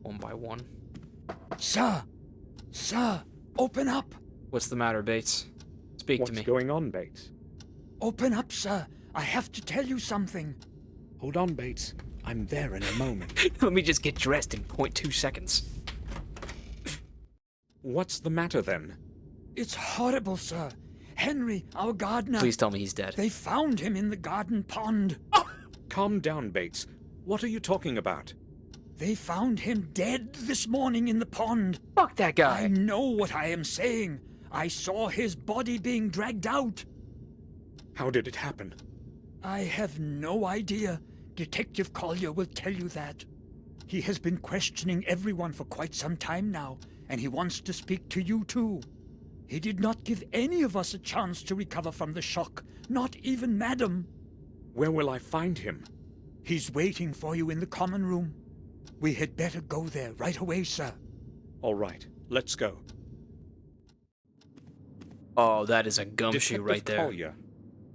One by one. Sir! Sir! Open up! What's the matter, Bates? Speak to me. What's going on, Bates? Open up, sir! I have to tell you something. Hold on, Bates. I'm there in a moment. Let me just get dressed in 0.2 seconds. What's the matter, then? It's horrible, sir. Henry, our gardener... Please tell me he's dead. They found him in the garden pond. Calm down, Bates. What are you talking about? They found him dead this morning in the pond. Fuck that guy. I know what I am saying. I saw his body being dragged out. How did it happen? I have no idea. Detective Collier will tell you that. He has been questioning everyone for quite some time now, and he wants to speak to you too. He did not give any of us a chance to recover from the shock, not even Madam. Where will I find him? He's waiting for you in the common room. We had better go there right away, sir. All right, let's go. Oh, that is a gumshoe right there. Collier.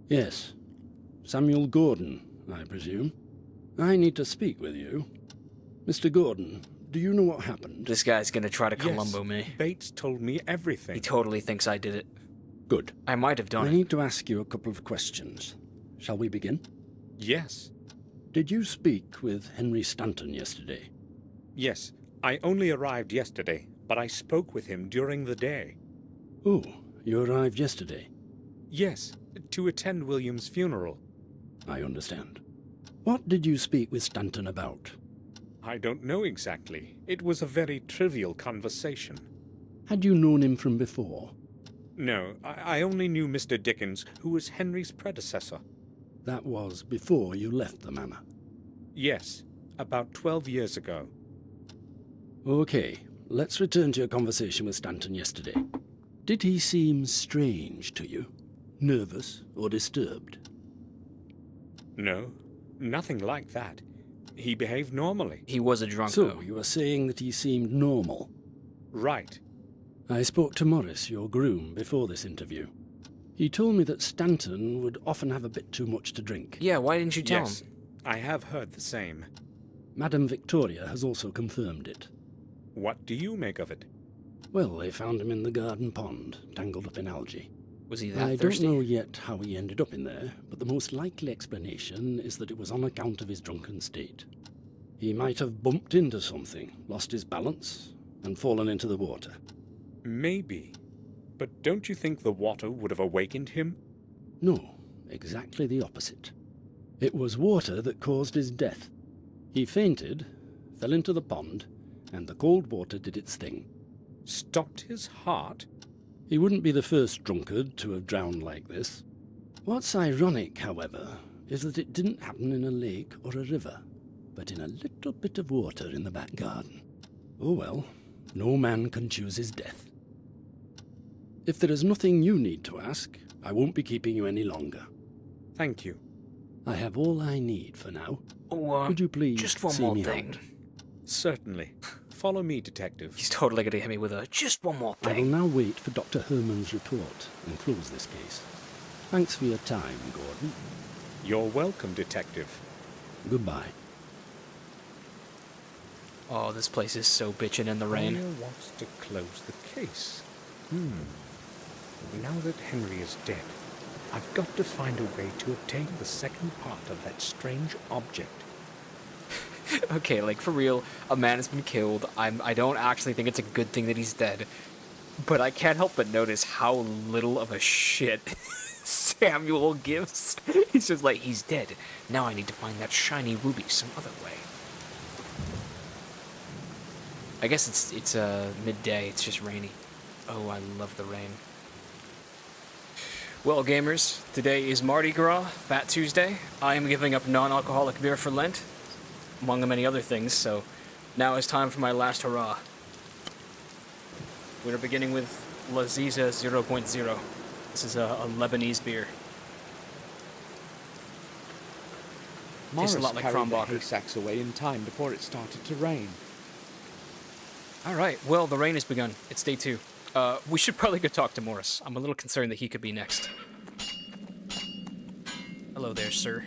Yes. Samuel Gordon, I presume. I need to speak with you. Mr. Gordon, do you know what happened? This guy's gonna try to Columbo me. Bates told me everything. He totally thinks I did it. Good. I might have done I it. need to ask you a couple of questions. Shall we begin? Yes. Did you speak with Henry Stanton yesterday? Yes. I only arrived yesterday, but I spoke with him during the day. Oh, you arrived yesterday? Yes, to attend William's funeral. I understand. What did you speak with Stanton about? I don't know exactly. It was a very trivial conversation. Had you known him from before? No, I only knew Mr. Dickens, who was Henry's predecessor. That was before you left the manor? Yes, about 12 years ago. Okay, let's return to your conversation with Stanton yesterday. Did he seem strange to you? Nervous or disturbed? No, nothing like that. He behaved normally. He was a drunk, So, though. you are saying that he seemed normal? Right. I spoke to Morris, your groom, before this interview. He told me that Stanton would often have a bit too much to drink. Yeah, why didn't you tell Yes, him? I have heard the same. Madame Victoria has also confirmed it. What do you make of it? Well, they found him in the garden pond, tangled up in algae. Was he that I thirsty? don't know yet how he ended up in there, but the most likely explanation is that it was on account of his drunken state. He might have bumped into something, lost his balance, and fallen into the water. Maybe. But don't you think the water would have awakened him? No, exactly the opposite. It was water that caused his death. He fainted, fell into the pond, and the cold water did its thing. Stopped his heart? He wouldn't be the first drunkard to have drowned like this. What's ironic, however, is that it didn't happen in a lake or a river, but in a little bit of water in the back garden. Oh well, no man can choose his death. If there is nothing you need to ask, I won't be keeping you any longer. Thank you. I have all I need for now. Oh, Could you please just one see more me thing. out? Certainly. Follow me, Detective. He's totally gonna hit me with a just one more I will thing. now wait for Dr. Herman's report and close this case. Thanks for your time, Gordon. You're welcome, Detective. Goodbye. Oh, this place is so bitchin' in the rain. Victoria wants to close the case. Now that Henry is dead, I've got to find a way to obtain the second part of that strange object. Okay, like, for real, a man has been killed. I don't actually think it's a good thing that he's dead. But I can't help but notice how little of a shit Samuel gives. He's just like, he's dead. Now I need to find that shiny ruby some other way. I guess it's midday. It's just rainy. Oh, I love the rain. Well, gamers, today is Mardi Gras, Fat Tuesday. I am giving up non-alcoholic beer for Lent, among many other things, so now it's time for my last hurrah. We're beginning with Laziza 0.0. This is a Lebanese beer. Morris Tastes a lot like carried the Kronbacher. hay sacks away in time before it started to rain. Alright, well, the rain has begun. It's day 2. We should probably go talk to Morris. I'm a little concerned that he could be next. Hello there, sir.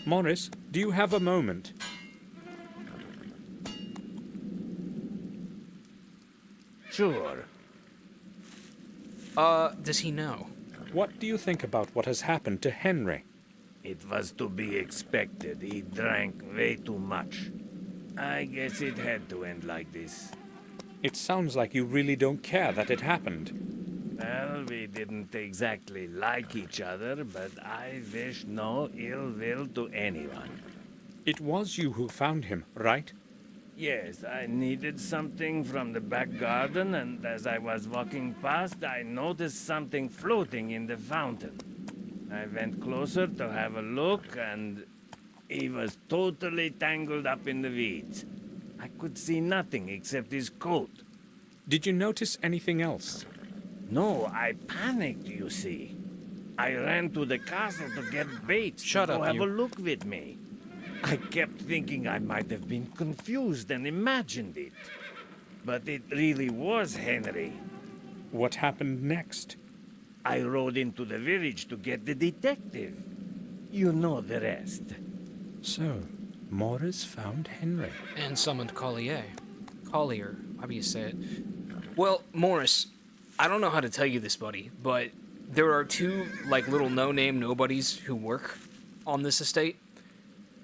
Morris, do you have a moment? Sure. Does he know? What do you think about what has happened to Henry? It was to be expected. He drank way too much. I guess it had to end like this. It sounds like you really don't care that it happened. Well, we didn't exactly like each other, but I wish no ill will to anyone. It was you who found him, right? Yes, I needed something from the back garden, and as I was walking past, I noticed something floating in the fountain. I went closer to have a look, and he was totally tangled up in the weeds. I could see nothing except his coat. Did you notice anything else? No, I panicked, you see. I ran to the castle to get Bates Shut to up, go have you. a look with me. I kept thinking I might have been confused and imagined it. But it really was Henry. What happened next? I rode into the village to get the detective. You know the rest. So, Morris found Henry. And summoned Collier. Collier, how do you say it? Well, Morris, I don't know how to tell you this, buddy, but there are 2, like, little no-name nobodies who work on this estate.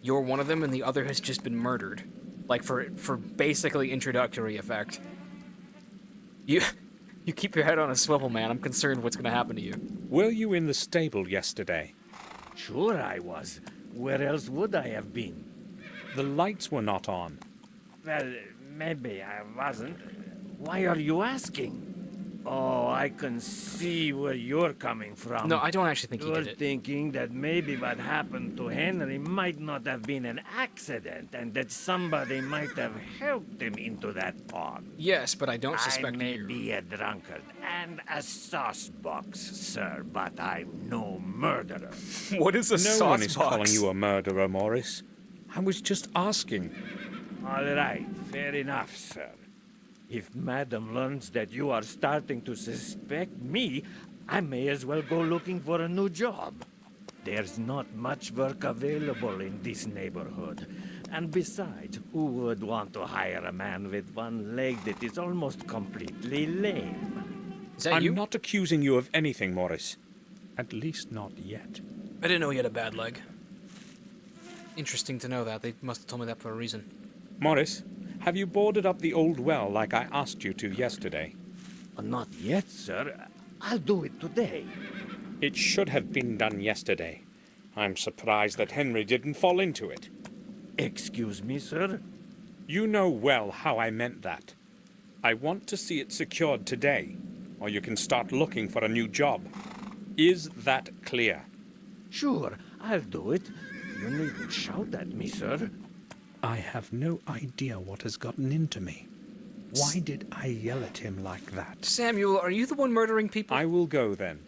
You're one of them, and the other has just been murdered. Like, for basically introductory effect. You keep your head on a swivel, man. I'm concerned what's gonna happen to you. Were you in the stable yesterday? Sure I was. Where else would I have been? The lights were not on. Well, maybe I wasn't. Why are you asking? Oh, I can see where you're coming from. No, I don't actually think he You're did it. thinking that maybe what happened to Henry might not have been an accident, and that somebody might have helped him into that pond. Yes, but I don't suspect I may you. be a drunkard and a saucebox, sir, but I'm no murderer. What is a No one is saucebox? calling you a murderer, Morris. I was just asking. All right, fair enough, sir. If Madam learns that you are starting to suspect me, I may as well go looking for a new job. There's not much work available in this neighborhood. And besides, who would want to hire a man with one leg that is almost completely lame? Is that I'm you? not accusing you of anything, Morris. At least not yet. I didn't know he had a bad leg. Interesting to know that. They must have told me that for a reason. Morris, have you boarded up the old well like I asked you to yesterday? Not yet, sir. I'll do it today. It should have been done yesterday. I'm surprised that Henry didn't fall into it. Excuse me, sir? You know well how I meant that. I want to see it secured today, or you can start looking for a new job. Is that clear? Sure, I'll do it. You needn't shout at me, sir. I have no idea what has gotten into me. Why did I yell at him like that? Samuel, are you the one murdering people? I will go then.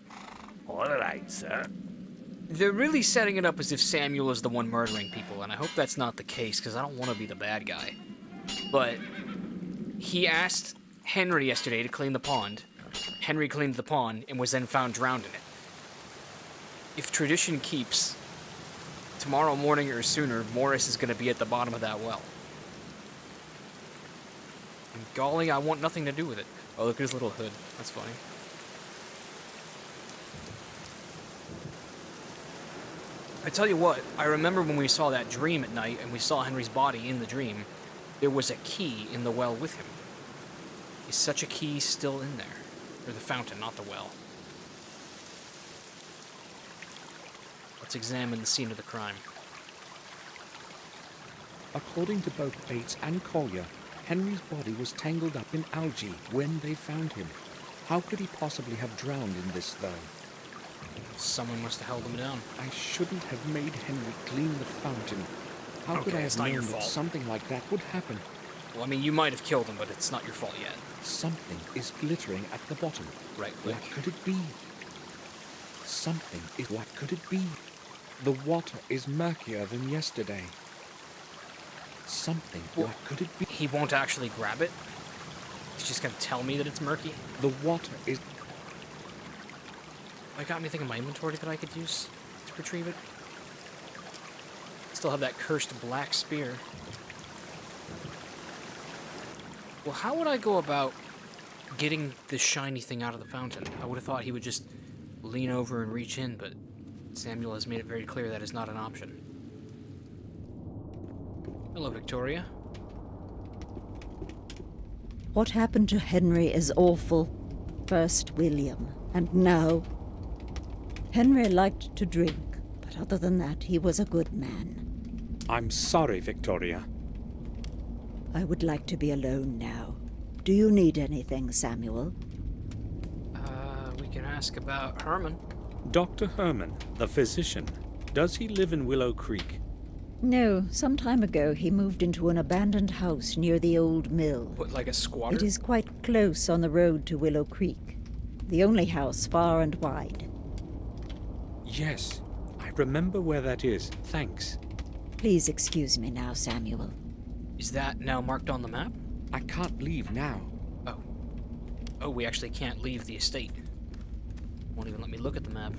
All right, sir. They're really setting it up as if Samuel is the one murdering people, and I hope that's not the case, because I don't want to be the bad guy. But he asked Henry yesterday to clean the pond. Henry cleaned the pond and was then found drowned in it. If tradition keeps, tomorrow morning or sooner, Morris is going to be at the bottom of that well. And golly, I want nothing to do with it. Oh, look at his little hood. That's funny. I tell you what, I remember when we saw that dream at night and we saw Henry's body in the dream, there was a key in the well with him. Is such a key still in there? Or the fountain, not the well. Let's examine the scene of the crime. According to both Bates and Collier, Henry's body was tangled up in algae when they found him. How could he possibly have drowned in this, though? Someone must have held him down. I shouldn't have made Henry clean the fountain. How could I have known that something like that would happen? Well, I mean, you might have killed him, but it's not your fault yet. Something is glittering at the bottom. Right click. What could it be? Something is... What could it be? The water is murkier than yesterday. Something. Well, what could it be? He won't actually grab it? He's just gonna tell me that it's murky? The water is... I got anything in my inventory that I could use to retrieve it? Still have that cursed black spear. Well, how would I go about getting this shiny thing out of the fountain? I would have thought he would just lean over and reach in, but Samuel has made it very clear that is not an option. Hello, Victoria. What happened to Henry is awful. First William, and now... Henry liked to drink, but other than that, he was a good man. I'm sorry, Victoria. I would like to be alone now. Do you need anything, Samuel? We can ask about Herman. Dr. Herman, the physician, does he live in Willow Creek? No, some time ago he moved into an abandoned house near the old mill. What, like a squatter? It is quite close on the road to Willow Creek. The only house far and wide. Yes, I remember where that is. Thanks. Please excuse me now, Samuel. Is that now marked on the map? I can't leave now. Oh. Oh, we actually can't leave the estate. Won't even let me look at the map.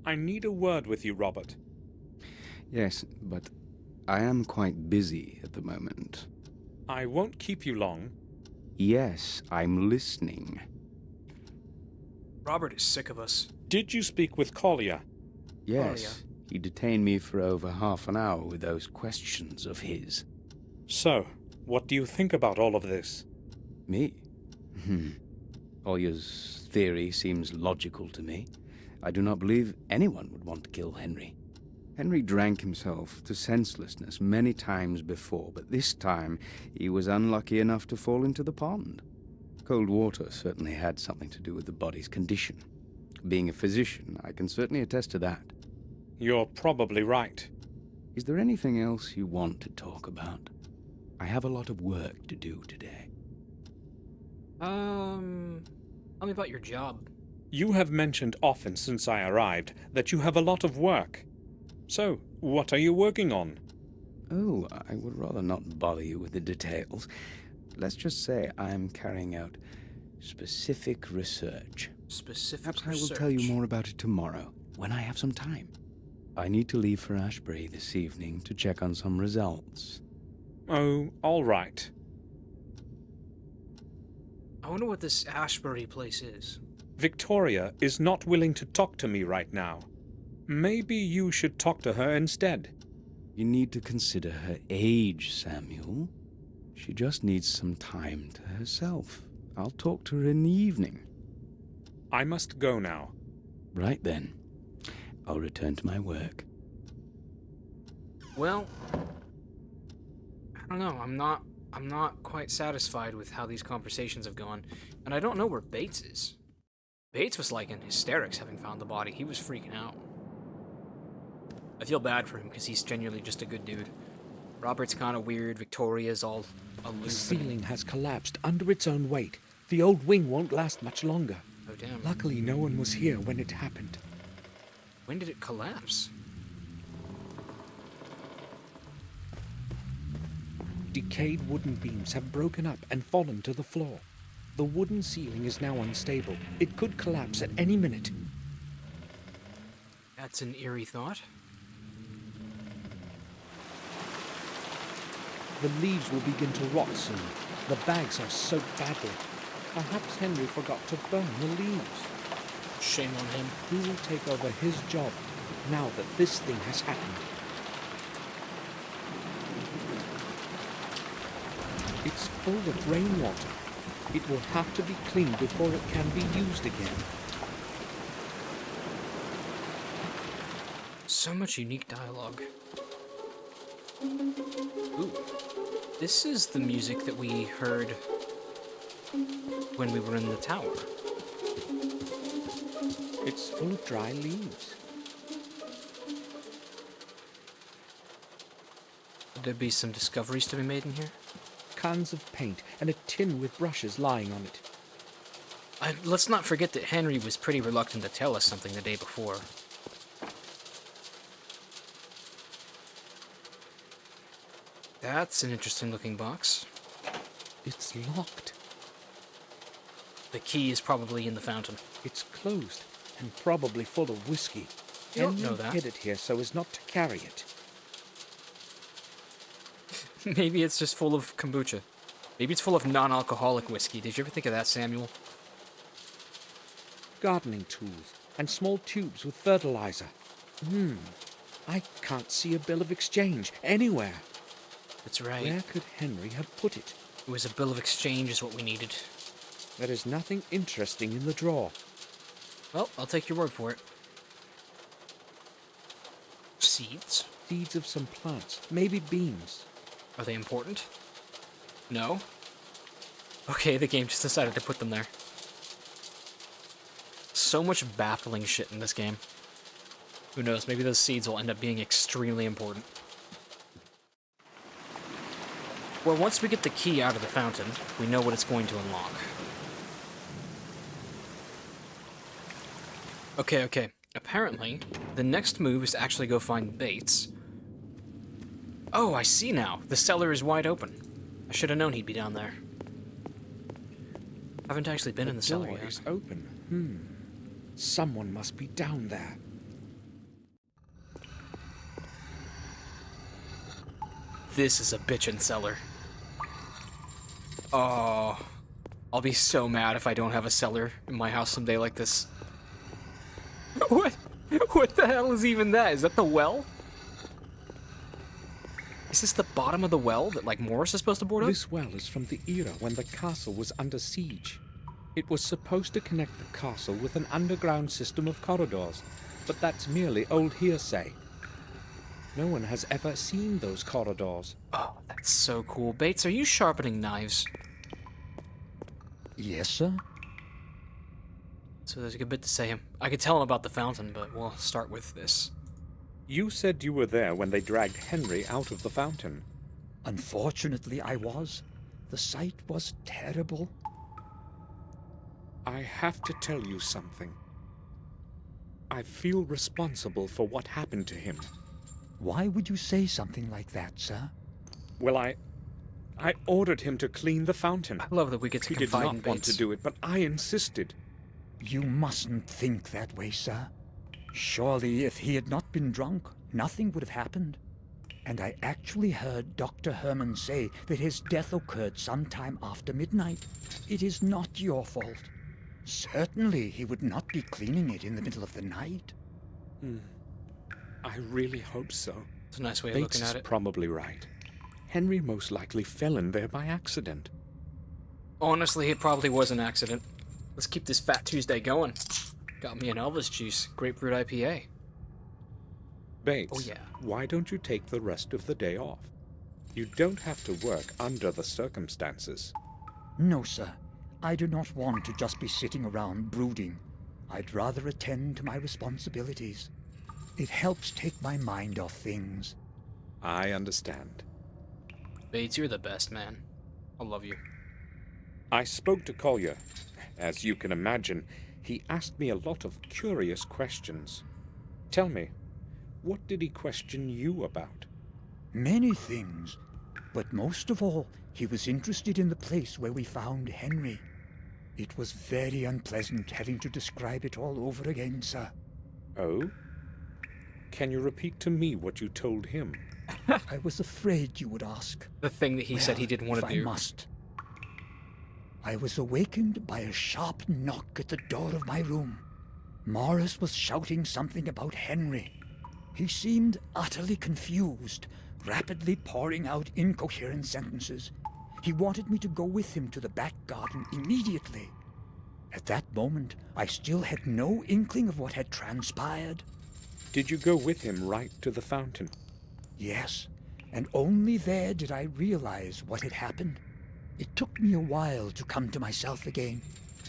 I need a word with you, Robert. Yes, but I am quite busy at the moment. I won't keep you long. Yes, I'm listening. Robert is sick of us. Did you speak with Collier? Yes, he detained me for over half an hour with those questions of his. So, what do you think about all of this? Me? Collier's theory seems logical to me. I do not believe anyone would want to kill Henry. Henry drank himself to senselessness many times before, but this time he was unlucky enough to fall into the pond. Cold water certainly had something to do with the body's condition. Being a physician, I can certainly attest to that. You're probably right. Is there anything else you want to talk about? I have a lot of work to do today. Tell me about your job. You have mentioned often since I arrived that you have a lot of work. So, what are you working on? Oh, I would rather not bother you with the details. Let's just say I'm carrying out specific research. Specific Perhaps research? I will tell you more about it tomorrow, when I have some time. I need to leave for Ashbury this evening to check on some results. Oh, all right. I wonder what this Ashbury place is. Victoria is not willing to talk to me right now. Maybe you should talk to her instead. You need to consider her age, Samuel. She just needs some time to herself. I'll talk to her in the evening. I must go now. Right then. I'll return to my work. Well, I don't know. I'm not quite satisfied with how these conversations have gone, and I don't know where Bates is. Bates was like in hysterics having found the body. He was freaking out. I feel bad for him because he's genuinely just a good dude. Robert's kind of weird. Victoria's all aloof. The ceiling has collapsed under its own weight. The old wing won't last much longer. Oh, damn. Luckily, no one was here when it happened. When did it collapse? Decayed wooden beams have broken up and fallen to the floor. The wooden ceiling is now unstable. It could collapse at any minute. That's an eerie thought. The leaves will begin to rot soon. The bags are soaked badly. Perhaps Henry forgot to burn the leaves. Shame on him. Who will take over his job now that this thing has happened? It's full of rainwater. It will have to be cleaned before it can be used again. So much unique dialogue. Ooh. This is the music that we heard when we were in the tower. It's full of dry leaves. Would there be some discoveries to be made in here? Cans of paint and a tin with brushes lying on it. Let's not forget that Henry was pretty reluctant to tell us something the day before. That's an interesting looking box. It's locked. The key is probably in the fountain. It's closed and probably full of whiskey. You don't know that. Hid it here so as not to carry it. Maybe it's just full of kombucha. Maybe it's full of non-alcoholic whiskey. Did you ever think of that, Samuel? Gardening tools and small tubes with fertilizer. I can't see a bill of exchange anywhere. That's right. Where could Henry have put it? It was a bill of exchange is what we needed. There is nothing interesting in the drawer. Well, I'll take your word for it. Seeds? Seeds of some plants, maybe beans. Are they important? No? Okay, the game just decided to put them there. So much baffling shit in this game. Who knows, maybe those seeds will end up being extremely important. Well, once we get the key out of the fountain, we know what it's going to unlock. Okay. Apparently, the next move is to actually go find Bates. Oh, I see now. The cellar is wide open. I should have known he'd be down there. Haven't actually been in the cellar yet. The door is open. Someone must be down there. This is a bitchin' cellar. Oh, I'll be so mad if I don't have a cellar in my house someday like this. What the hell is even that? Is that the well? Is this the bottom of the well that, like, Morris is supposed to board up? This well is from the era when the castle was under siege. It was supposed to connect the castle with an underground system of corridors, but that's merely old hearsay. No one has ever seen those corridors. Oh, that's so cool. Bates, are you sharpening knives? Yes, sir? So there's a good bit to say him. I could tell him about the fountain, but we'll start with this. You said you were there when they dragged Henry out of the fountain. Unfortunately, I was. The sight was terrible. I have to tell you something. I feel responsible for what happened to him. Why would you say something like that, sir? Well, I ordered him to clean the fountain. I love that we get to confide in He did not want Bates. to do it, but I insisted. You mustn't think that way, sir. Surely, if he had not been drunk, nothing would have happened. And I actually heard Dr. Herman say that his death occurred sometime after midnight. It is not your fault. Certainly, he would not be cleaning it in the middle of the night. I really hope so. It's a nice way of Bates looking at is it. probably right. Henry most likely fell in there by accident. Honestly, it probably was an accident. Let's keep this Fat Tuesday going. Got me an Elvis juice, grapefruit IPA. Bates, Oh, yeah. why don't you take the rest of the day off? You don't have to work under the circumstances. No, sir. I do not want to just be sitting around brooding. I'd rather attend to my responsibilities. It helps take my mind off things. I understand. Bates, you're the best, man. I love you. I spoke to Collier. As you can imagine, he asked me a lot of curious questions. Tell me, what did he question you about? Many things. But most of all, he was interested in the place where we found Henry. It was very unpleasant having to describe it all over again, sir. Oh? Can you repeat to me what you told him? I was afraid you would ask. The thing that he said he didn't want to do. I must. I was awakened by a sharp knock at the door of my room. Morris was shouting something about Henry. He seemed utterly confused, rapidly pouring out incoherent sentences. He wanted me to go with him to the back garden immediately. At that moment, I still had no inkling of what had transpired. Did you go with him right to the fountain? Yes, and only there did I realize what had happened. It took me a while to come to myself again,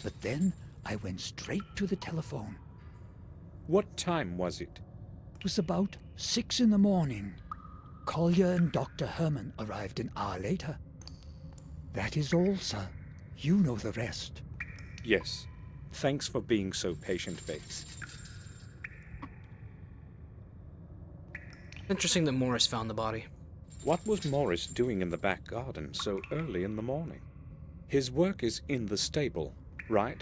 but then I went straight to the telephone. What time was it? It was about 6 in the morning. Collier and Dr. Herman arrived an hour later. That is all, sir. You know the rest. Yes. Thanks for being so patient, Bates. Interesting that Morris found the body. What was Morris doing in the back garden so early in the morning? His work is in the stable, right?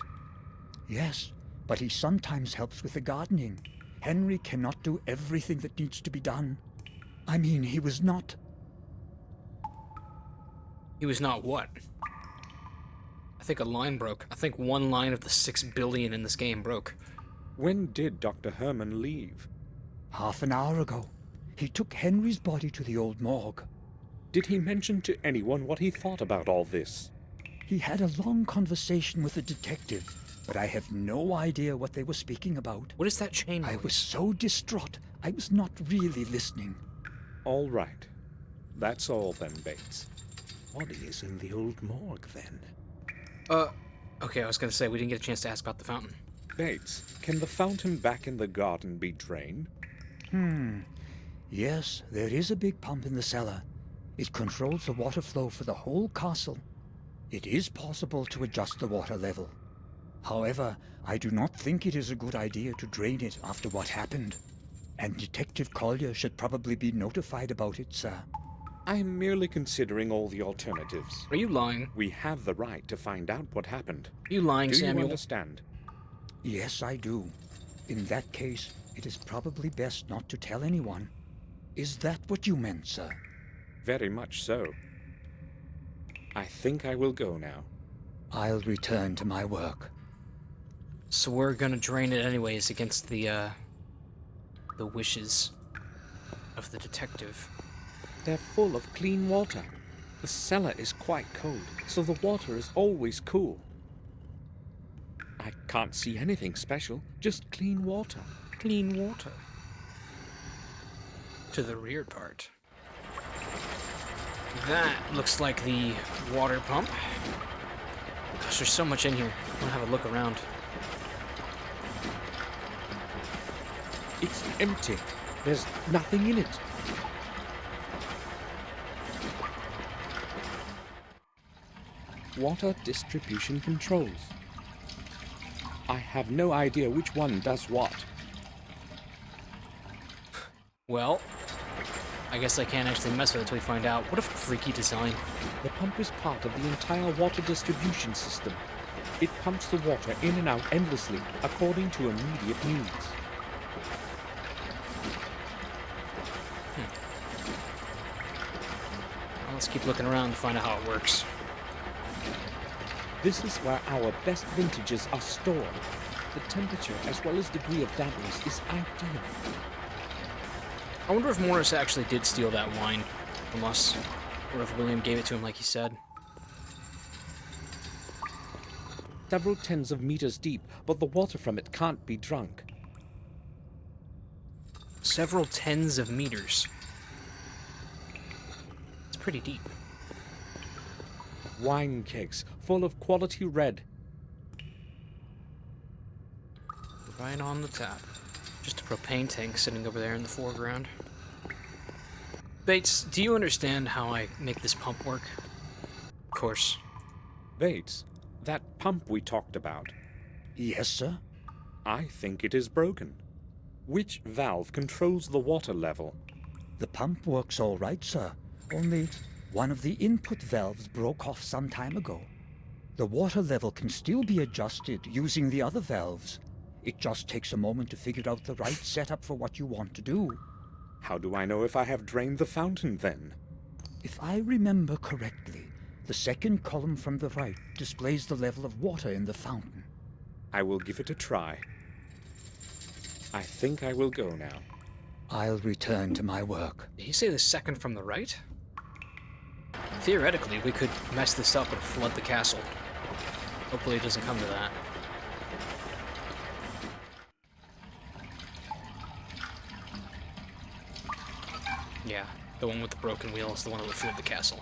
Yes, but he sometimes helps with the gardening. Henry cannot do everything that needs to be done. I mean, he was not... He was not what? I think a line broke. I think one line of the 6 billion in this game broke. When did Dr. Herman leave? Half an hour ago. He took Henry's body to the old morgue. Did he mention to anyone what he thought about all this? He had a long conversation with a detective, but I have no idea what they were speaking about. What is that chain noise? I was so distraught, I was not really listening. All right. That's all then, Bates. Body is in the old morgue then. Okay, I was gonna say, we didn't get a chance to ask about the fountain. Bates, can the fountain back in the garden be drained? Yes, there is a big pump in the cellar. It controls the water flow for the whole castle. It is possible to adjust the water level. However, I do not think it is a good idea to drain it after what happened. And Detective Collier should probably be notified about it, sir. I am merely considering all the alternatives. Are you lying? We have the right to find out what happened. Are you lying, Do Samuel? you understand? Yes, I do. In that case, it is probably best not to tell anyone. Is that what you meant, sir? Very much so. I think I will go now. I'll return to my work. So we're gonna drain it anyways against the wishes of the detective. They're full of clean water. The cellar is quite cold, so the water is always cool. I can't see anything special, just clean water. Clean water. To the rear part. That looks like the water pump. Gosh, there's so much in here. I'm gonna have a look around. It's empty. There's nothing in it. Water distribution controls. I have no idea which one does what. Well, I guess I can't actually mess with it until we find out. What a freaky design. The pump is part of the entire water distribution system. It pumps the water in and out endlessly, according to immediate needs. Well, let's keep looking around to find out how it works. This is where our best vintages are stored. The temperature as well as degree of dampness is ideal. I wonder if Morris actually did steal that wine from us, or if William gave it to him like he said. Several tens of meters deep, but the water from it can't be drunk. Several tens of meters. It's pretty deep. Wine kegs full of quality red. Right on the tap. Just a propane tank sitting over there in the foreground. Bates, do you understand how I make this pump work? Of course. Bates, that pump we talked about. Yes, sir? I think it is broken. Which valve controls the water level? The pump works all right, sir. Only one of the input valves broke off some time ago. The water level can still be adjusted using the other valves. It just takes a moment to figure out the right setup for what you want to do. How do I know if I have drained the fountain, then? If I remember correctly, the second column from the right displays the level of water in the fountain. I will give it a try. I think I will go now. I'll return to my work. Did he say the second from the right? Theoretically, we could mess this up and flood the castle. Hopefully it doesn't come to that. Yeah, the one with the broken wheel is the one that would flood the castle.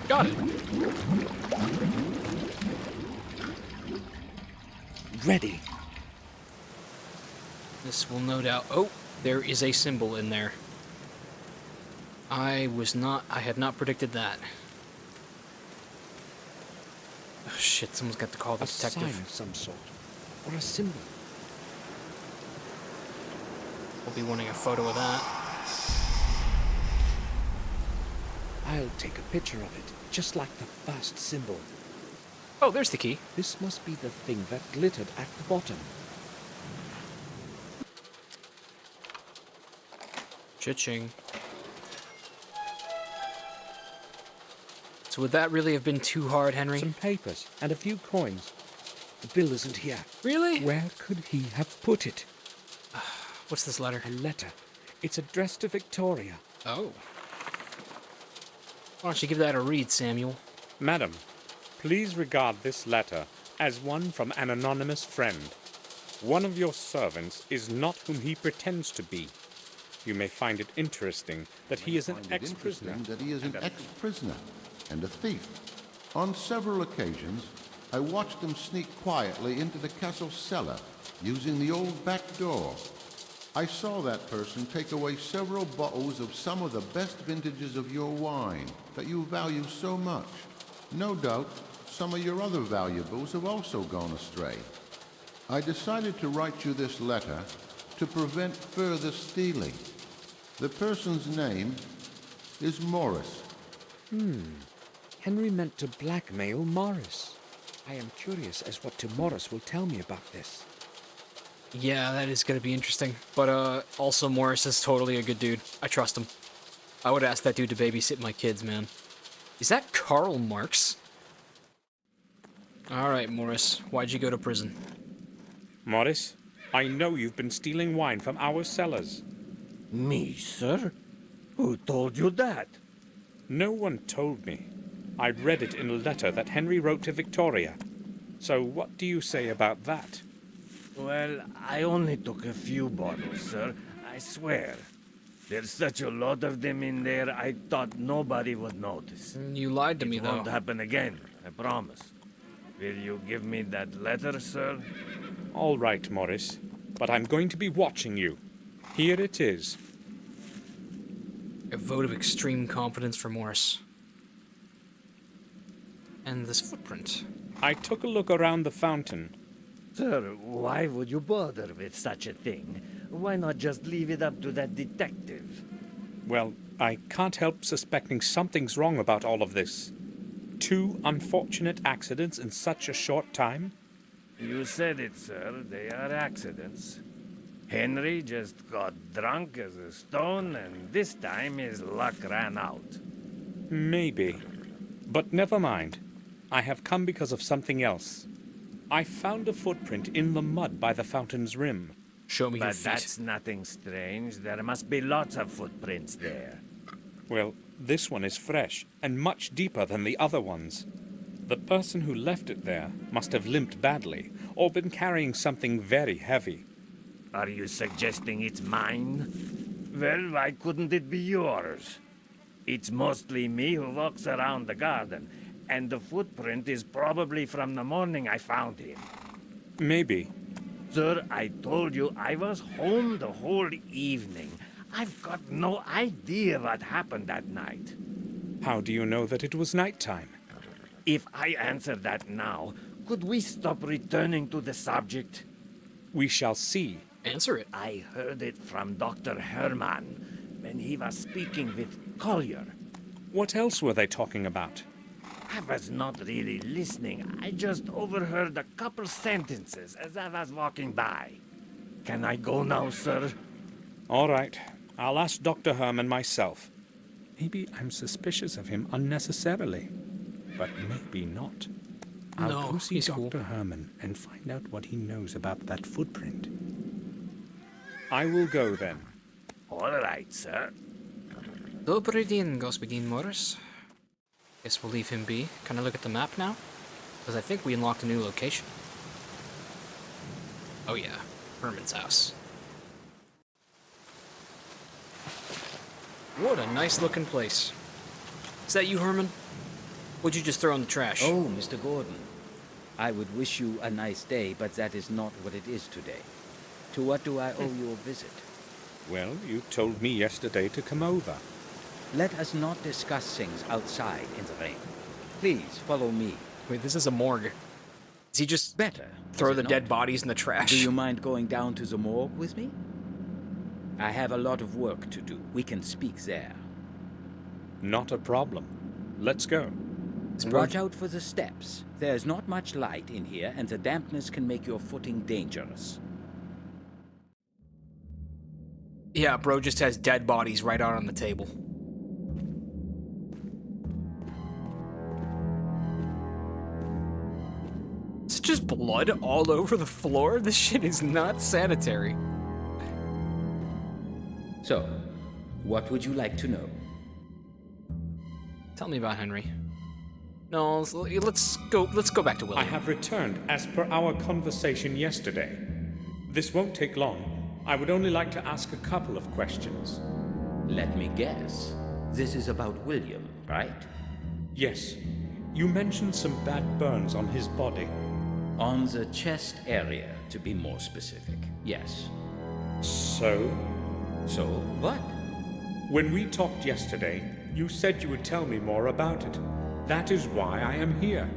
Got it. Ready. This will no doubt... Oh, there is a symbol in there. I had not predicted that. Oh shit, someone's got to call the detective. A sign of some sort. Or a symbol. We'll be wanting a photo of that. I'll take a picture of it, just like the first symbol. Oh, there's the key. This must be the thing that glittered at the bottom. Cha-ching. So would that really have been too hard, Henry? Some papers and a few coins. The bill isn't here. Really? Where could he have put it? What's this letter? A letter. It's addressed to Victoria. Oh. Why don't you give that a read, Samuel? Madam, please regard this letter as one from an anonymous friend. One of your servants is not whom he pretends to be. You may find it interesting that he is an ex-prisoner. That he is an ex-prisoner and a thief. On several occasions, I watched him sneak quietly into the castle cellar using the old back door. I saw that person take away several bottles of some of the best vintages of your wine that you value so much. No doubt, some of your other valuables have also gone astray. I decided to write you this letter to prevent further stealing. The person's name is Morris. Henry meant to blackmail Morris. I am curious as what Morris will tell me about this. Yeah, that is going to be interesting. But also Morris is totally a good dude. I trust him. I would ask that dude to babysit my kids, man. Is that Karl Marx? Alright, Morris. Why'd you go to prison? Morris, I know you've been stealing wine from our cellars. Me, sir? Who told you that? No one told me. I read it in a letter that Henry wrote to Victoria. So what do you say about that? Well, I only took a few bottles, sir. I swear. There's such a lot of them in there, I thought nobody would notice. You lied to me, though. It won't happen again, I promise. Will you give me that letter, sir? All right, Morris. But I'm going to be watching you. Here it is. A vote of extreme confidence for Morris. And this footprint. I took a look around the fountain. Sir, why would you bother with such a thing? Why not just leave it up to that detective? Well, I can't help suspecting something's wrong about all of this. 2 unfortunate accidents in such a short time? You said it, sir. They are accidents. Henry just got drunk as a stone, and this time his luck ran out. Maybe. But never mind. I have come because of something else. I found a footprint in the mud by the fountain's rim. Show me your But feet. that's nothing strange. There must be lots of footprints there. Well, this one is fresh and much deeper than the other ones. The person who left it there must have limped badly or been carrying something very heavy. Are you suggesting it's mine? Well, why couldn't it be yours? It's mostly me who walks around the garden, and the footprint is probably from the morning I found him. Maybe. Sir, I told you I was home the whole evening. I've got no idea what happened that night. How do you know that it was nighttime? If I answer that now, could we stop returning to the subject? We shall see. Answer it. I heard it from Dr. Herman when he was speaking with Collier. What else were they talking about? I was not really listening. I just overheard a couple sentences as I was walking by. Can I go now, sir? All right. I'll ask Dr. Herman myself. Maybe I'm suspicious of him unnecessarily, but maybe not. I'll go see Dr. Herman and find out what he knows about that footprint. I will go then. All right, sir. Dobry din, господин Morris. Guess we'll leave him be. Can I look at the map now? Because I think we unlocked a new location. Oh yeah, Herman's house. What a nice looking place. Is that you, Herman? What'd you just throw in the trash? Oh, Mr. Gordon. I would wish you a nice day, but that is not what it is today. To what do I owe you a visit? Well, you told me yesterday to come over. Let us not discuss things outside in the rain. Please follow me. Wait, this is a morgue. Does he just better throw the dead bodies in the trash? Do you mind going down to the morgue with me? I have a lot of work to do. We can speak there. Not a problem. Let's go. Watch out for the steps. There's not much light in here, and the dampness can make your footing dangerous. Yeah, bro just has dead bodies right out on the table. It's just blood all over the floor? This shit is not sanitary. So, what would you like to know? Tell me about Henry. No, let's go back to William. I have returned as per our conversation yesterday. This won't take long. I would only like to ask a couple of questions. Let me guess. This is about William, right? Yes. You mentioned some bad burns on his body. On the chest area, to be more specific. Yes. So? So what? When we talked yesterday, you said you would tell me more about it. That is why I am here.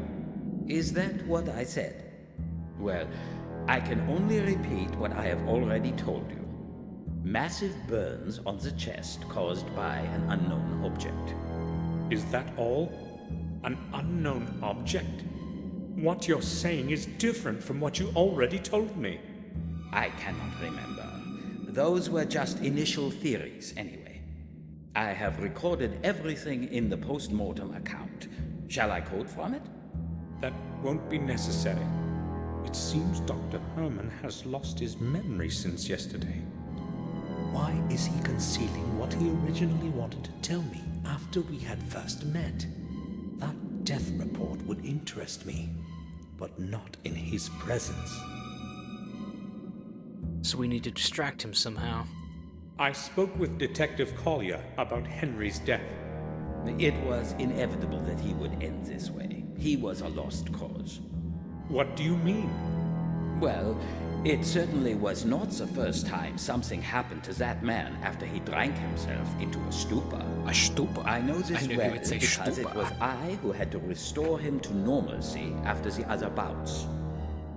Is that what I said? Well, I can only repeat what I have already told you. Massive burns on the chest caused by an unknown object. Is that all? An unknown object? What you're saying is different from what you already told me. I cannot remember. Those were just initial theories, anyway. I have recorded everything in the post-mortem account. Shall I quote from it? That won't be necessary. It seems Dr. Herman has lost his memory since yesterday. Why is he concealing what he originally wanted to tell me after we had first met? That death report would interest me, but not in his presence. So we need to distract him somehow. I spoke with Detective Collier about Henry's death. It was inevitable that he would end this way. He was a lost cause. What do you mean? Well, it certainly was not the first time something happened to that man after he drank himself into a stupor. A stupor? I know this well because stupor. It was I who had to restore him to normalcy after the other bouts.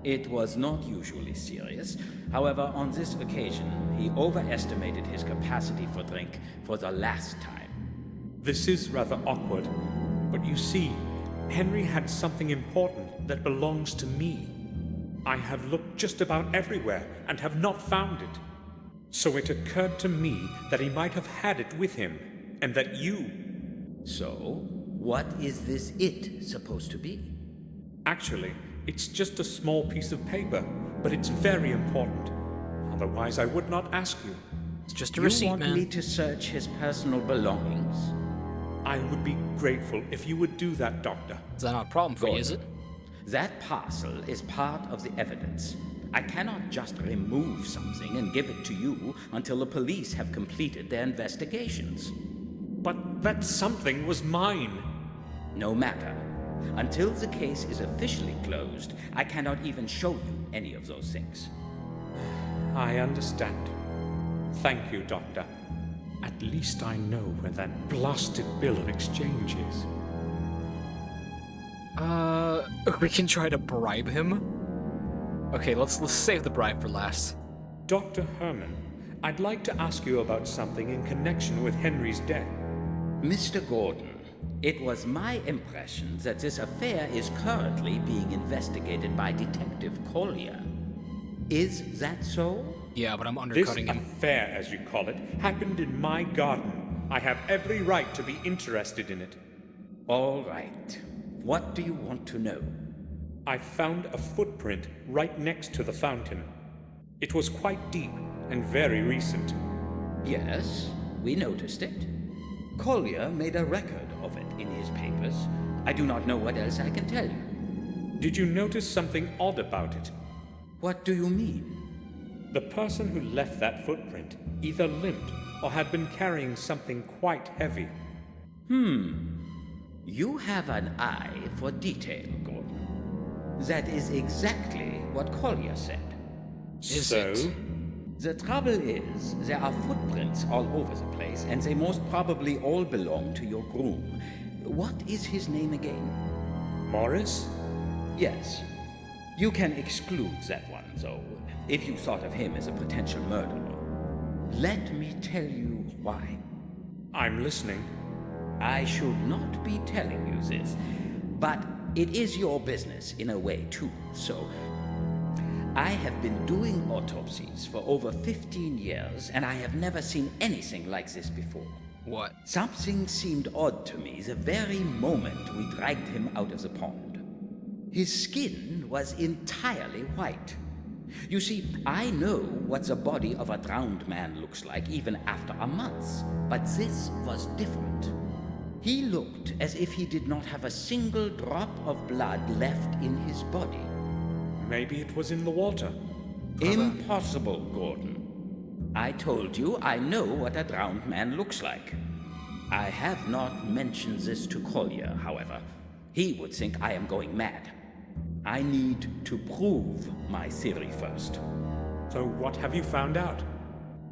It was not usually serious. However, on this occasion, he overestimated his capacity for drink for the last time. This is rather awkward, but you see, Henry had something important that belongs to me. I have looked just about everywhere and have not found it. So it occurred to me that he might have had it with him, and that you... So, what is this it supposed to be? Actually, it's just a small piece of paper, but it's very important. Otherwise, I would not ask you. It's just a receipt, man. You want me to search his personal belongings? I would be grateful if you would do that, Doctor. Is that not a problem for you, is it? That parcel is part of the evidence. I cannot just remove something and give it to you until the police have completed their investigations. But that something was mine. No matter. Until the case is officially closed, I cannot even show you any of those things. I understand. Thank you, Doctor. At least I know where that blasted bill of exchange is. We can try to bribe him. Okay, let's save the bribe for last. Dr. Herman, I'd like to ask you about something in connection with Henry's death. Mr. Gordon, it was my impression that this affair is currently being investigated by Detective Collier. Is that so? Yeah, but I'm undercutting him. This affair, as you call it, happened in my garden. I have every right to be interested in it. All right. What do you want to know? I found a footprint right next to the fountain. It was quite deep and very recent. Yes, we noticed it. Collier made a record of it in his papers. I do not know what else I can tell you. Did you notice something odd about it? What do you mean? The person who left that footprint either limped or had been carrying something quite heavy. You have an eye for detail, Gordon. That is exactly what Collier said. Is it? The trouble is, there are footprints all over the place, and they most probably all belong to your groom. What is his name again? Morris? Yes. You can exclude that one, though, if you thought of him as a potential murderer. Let me tell you why. I'm listening. I should not be telling you this, but it is your business in a way, too, so... I have been doing autopsies for over 15 years, and I have never seen anything like this before. What? Something seemed odd to me the very moment we dragged him out of the pond. His skin was entirely white. You see, I know what the body of a drowned man looks like even after a month, but this was different. He looked as if he did not have a single drop of blood left in his body. Maybe it was in the water. Impossible, Gordon. I told you I know what a drowned man looks like. I have not mentioned this to Collier, however. He would think I am going mad. I need to prove my theory first. So what have you found out?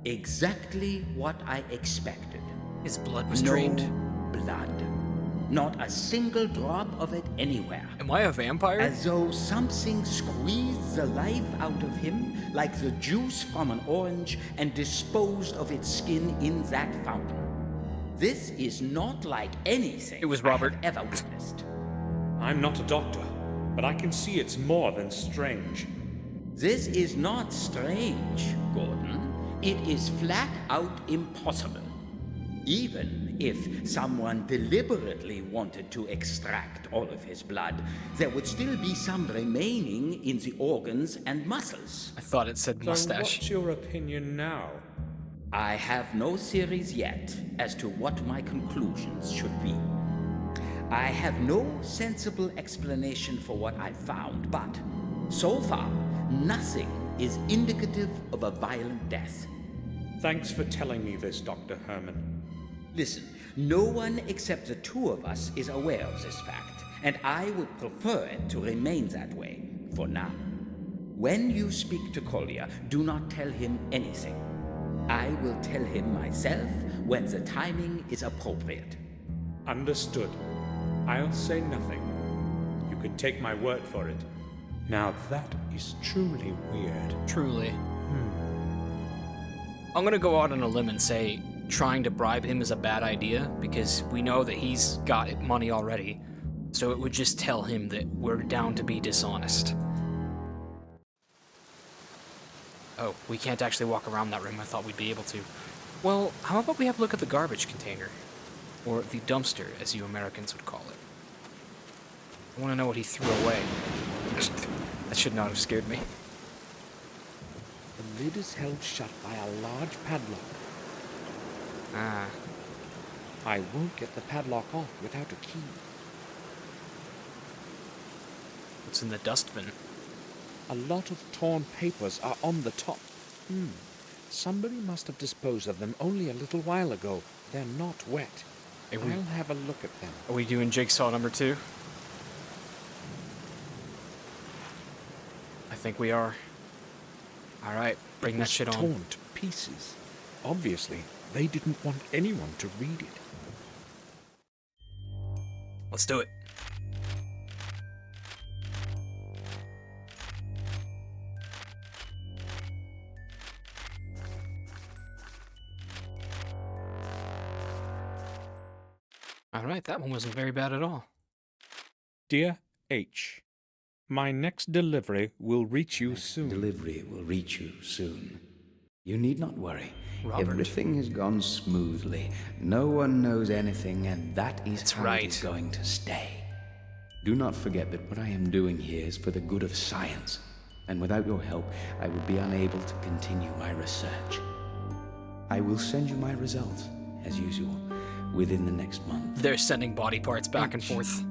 Exactly what I expected. His blood was drained? Blood. Not a single drop of it anywhere. Am I a vampire? As though something squeezed the life out of him, like the juice from an orange, and disposed of its skin in that fountain. This is not like anything it was Robert. I have ever witnessed. I'm not a doctor, but I can see it's more than strange. This is not strange, Gordon. It is flat out impossible. Even if someone deliberately wanted to extract all of his blood, there would still be some remaining in the organs and muscles. I thought it said mustache. So what's your opinion now? I have no theories yet as to what my conclusions should be. I have no sensible explanation for what I found, but so far, nothing is indicative of a violent death. Thanks for telling me this, Dr. Herman. Listen, no one except the two of us is aware of this fact, and I would prefer it to remain that way, for now. When you speak to Collier, do not tell him anything. I will tell him myself when the timing is appropriate. Understood. I'll say nothing. You can take my word for it. Now that is truly weird. Truly. I'm gonna go out on a limb and say trying to bribe him is a bad idea, because we know that he's got money already, so it would just tell him that we're down to be dishonest. Oh, we can't actually walk around that room. I thought we'd be able to. Well, how about we have a look at the garbage container? Or the dumpster, as you Americans would call it. I want to know what he threw away. That should not have scared me. The lid is held shut by a large padlock. Ah. I won't get the padlock off without a key. What's in the dustbin? A lot of torn papers are on the top. Somebody must have disposed of them only a little while ago. They're not wet. I'll have a look at them. Are we doing jigsaw number 2? I think we are. Alright, bring that shit on. Torn to pieces. Obviously, they didn't want anyone to read it. Let's do it. Alright, that one wasn't very bad at all. Dear H, my next delivery will reach you soon. Delivery will reach you soon. You need not worry. Robert. Everything has gone smoothly. No one knows anything, and that is how it is going to stay. Do not forget that what I am doing here is for the good of science, and without your help, I would be unable to continue my research. I will send you my results, as usual, within the next month. They're sending body parts back and forth.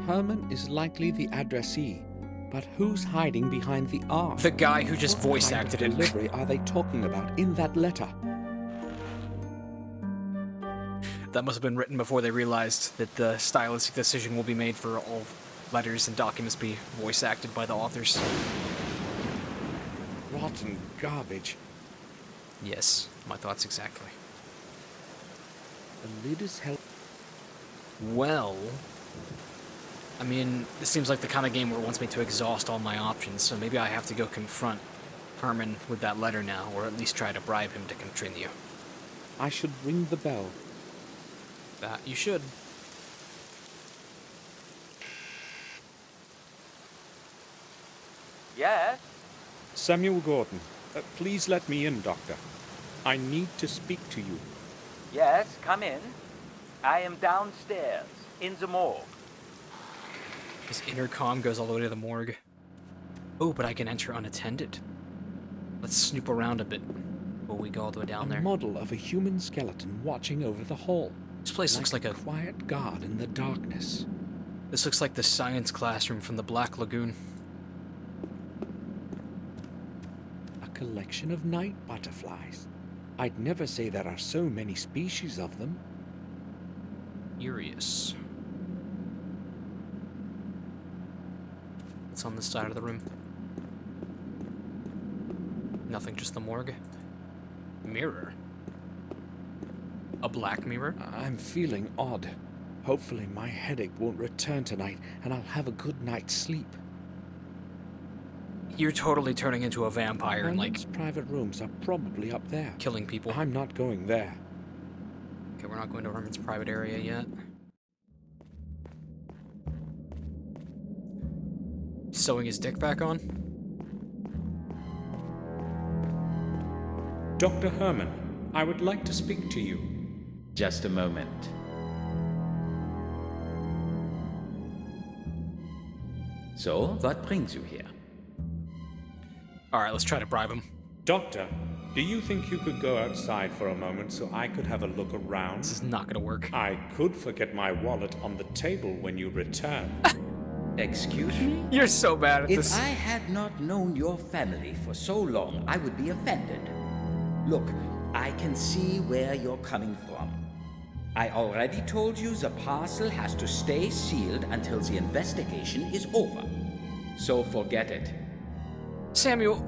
Herman is likely the addressee, but who's hiding behind the R? The guy who just voice acted it. What delivery are they talking about in that letter? That must have been written before they realized that the stylistic decision will be made for all letters and documents be voice acted by the authors. Rotten garbage. Yes, my thoughts exactly. The lid is held. Well, I mean, this seems like the kind of game where it wants me to exhaust all my options, so maybe I have to go confront Herman with that letter now, or at least try to bribe him to continue. I should ring the bell. That you should. Yes? Samuel Gordon, please let me in, Doctor. I need to speak to you. Yes, come in. I am downstairs, in the morgue. His intercom goes all the way to the morgue. Oh, but I can enter unattended. Let's snoop around a bit before we go all the way down there. A model of a human skeleton watching over the hall. This place looks like a quiet guard in the darkness. This looks like the science classroom from the Black Lagoon. A collection of night butterflies. I'd never say there are so many species of them. Curious. What's on this side of the room? Nothing, just the morgue. Mirror. A black mirror? I'm feeling odd. Hopefully my headache won't return tonight and I'll have a good night's sleep. You're totally turning into a vampire and like... private rooms are probably up there. Killing people. I'm not going there. Okay, we're not going to Herman's private area yet. Sewing his dick back on? Dr. Herman, I would like to speak to you. Just a moment. So, what brings you here? Alright, let's try to bribe him. Doctor, do you think you could go outside for a moment so I could have a look around? This is not gonna work. I could forget my wallet on the table when you return. Excuse me? You're so bad at this. If I had not known your family for so long, I would be offended. Look, I can see where you're coming from. I already told you the parcel has to stay sealed until the investigation is over. So forget it. Samuel,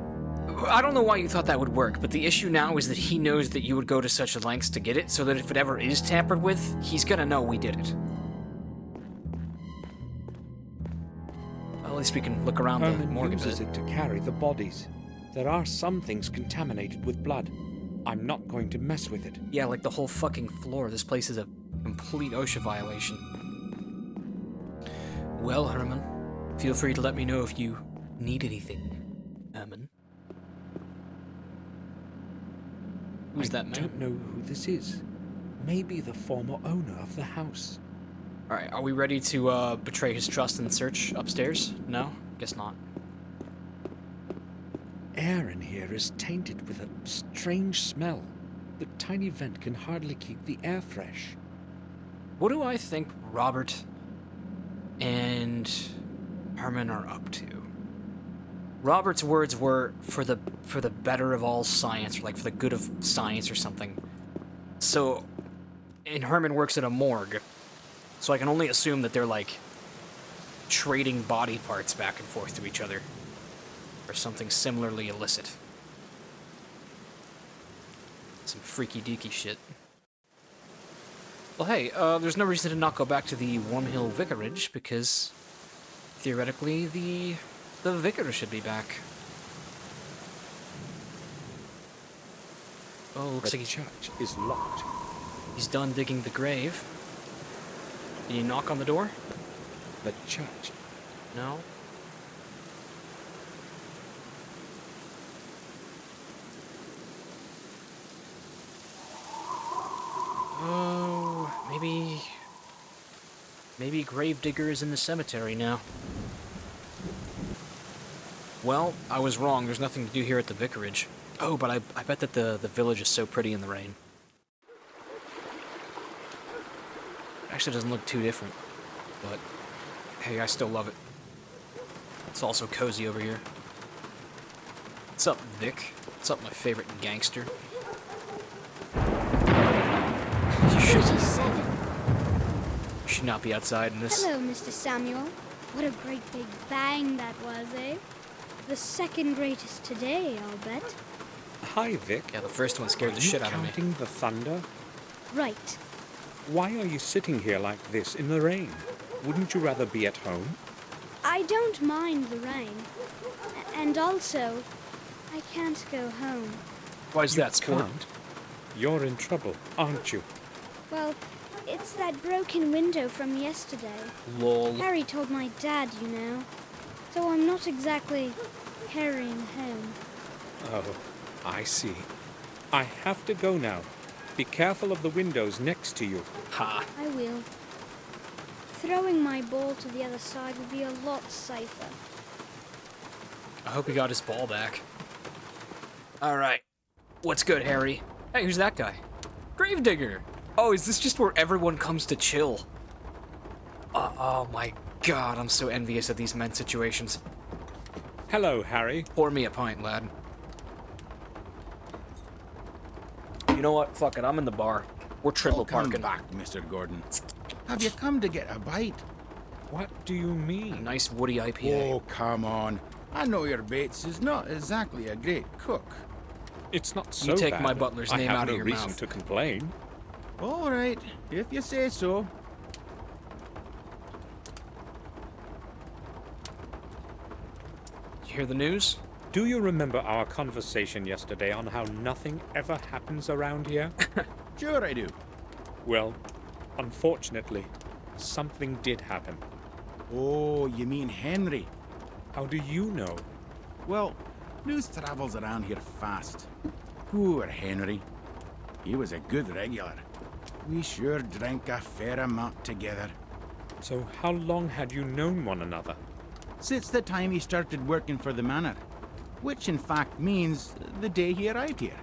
I don't know why you thought that would work, but the issue now is that he knows that you would go to such lengths to get it, so that if it ever is tampered with, he's gonna know we did it. Well, at least we can look around the morgue a bit. uses it to carry the bodies. There are some things contaminated with blood. I'm not going to mess with it. Yeah, like the whole fucking floor. This place is a complete OSHA violation. Well, Herman, feel free to let me know if you need anything, Herman. Who's that man? I don't know who this is. Maybe the former owner of the house. Alright, are we ready to betray his trust and search upstairs? No? Guess not. Air in here is tainted with a strange smell. The tiny vent can hardly keep the air fresh. What do I think Robert and Herman are up to? Robert's words were for the better of all science, or like for the good of science or something. So, and Herman works at a morgue. So I can only assume that they're like trading body parts back and forth to each other. Or something similarly illicit. Some freaky deaky shit. Well, hey, there's no reason to not go back to the Wormhill Vicarage, because theoretically the vicar should be back. Oh, looks like the church is locked. He's done digging the grave. Can you knock on the door? The church. No? Oh, maybe Gravedigger is in the cemetery now. Well, I was wrong. There's nothing to do here at the vicarage. Oh, but I bet that the village is so pretty in the rain. Actually, doesn't look too different. But, hey, I still love it. It's also cozy over here. What's up, Vic? What's up, my favorite gangster? You should not be outside in this. Hello, Mr. Samuel. What a great big bang that was, eh? The second greatest today, I'll bet. Hi, Vic. Yeah, the first one scared the shit out of me. Are you counting the thunder? Right. Why are you sitting here like this in the rain? Wouldn't you rather be at home? I don't mind the rain. And also, I can't go home. Why is that, Sport? You're in trouble, aren't you? Well, it's that broken window from yesterday. Lol. Harry told my dad, you know. So I'm not exactly hurrying home. Oh, I see. I have to go now. Be careful of the windows next to you. Ha. I will. Throwing my ball to the other side would be a lot safer. I hope he got his ball back. Alright. What's good, Harry? Hey, who's that guy? Gravedigger! Oh, is this just where everyone comes to chill? Oh my god, I'm so envious of these men's situations. Hello, Harry. Pour me a pint, lad. You know what? Fuck it, I'm in the bar. We're triple Welcome parking. back, Mr. Gordon. Have you come to get a bite? What do you mean? A nice woody IPA. Oh, come on. I know your Bates is not exactly a great cook. It's not so You take bad. my butler's name out of your I have no reason mouth. to complain. All right, if you say so. Did you hear the news? Do you remember our conversation yesterday on how nothing ever happens around here? Sure I do. Well, unfortunately, something did happen. Oh, you mean Henry? How do you know? Well, news travels around here fast. Poor Henry. He was a good regular. We sure drank a fair amount together. So how long had you known one another? Since the time he started working for the manor. Which in fact means the day he arrived here.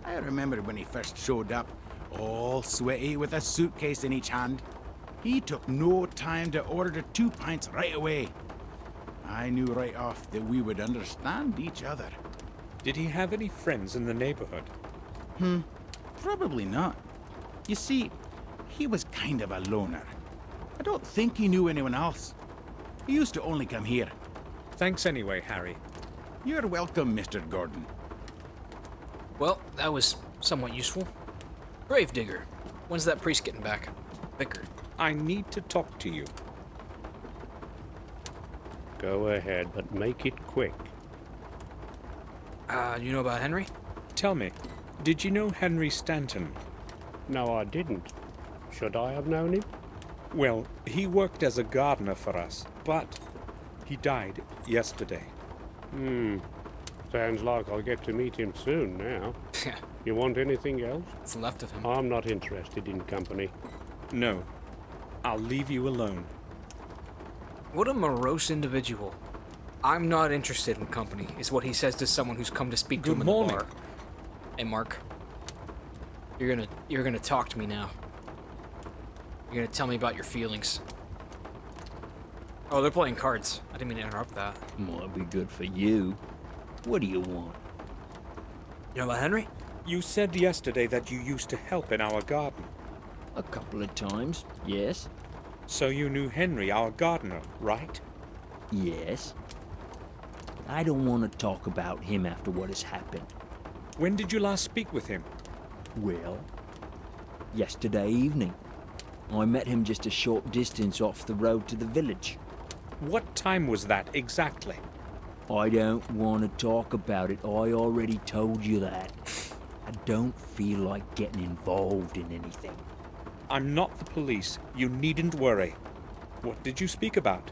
I remember when he first showed up, all sweaty with a suitcase in each hand. He took no time to order 2 pints right away. I knew right off that we would understand each other. Did he have any friends in the neighborhood? Probably not. You see, he was kind of a loner. I don't think he knew anyone else. He used to only come here. Thanks anyway, Harry. You're welcome, Mr. Gordon. Well, that was somewhat useful. Gravedigger. When's that priest getting back? Vicar. I need to talk to you. Go ahead, but make it quick. You know about Henry? Tell me, did you know Henry Stanton? No, I didn't. Should I have known him? Well, he worked as a gardener for us, but he died yesterday. Sounds like I'll get to meet him soon now. You want anything else? What's left of him? I'm not interested in company. No, I'll leave you alone. What a morose individual. I'm not interested in company, is what he says to someone who's come to speak to him in the bar. Hey, Mark. You're gonna talk to me now. You're gonna tell me about your feelings. Oh, they're playing cards. I didn't mean to interrupt that. Might be good for you. What do you want? You know about Henry? You said yesterday that you used to help in our garden. A couple of times, yes. So you knew Henry, our gardener, right? Yes. I don't want to talk about him after what has happened. When did you last speak with him? Well, yesterday evening. I met him just a short distance off the road to the village. What time was that exactly? I don't want to talk about it. I already told you that. I don't feel like getting involved in anything. I'm not the police. You needn't worry. What did you speak about?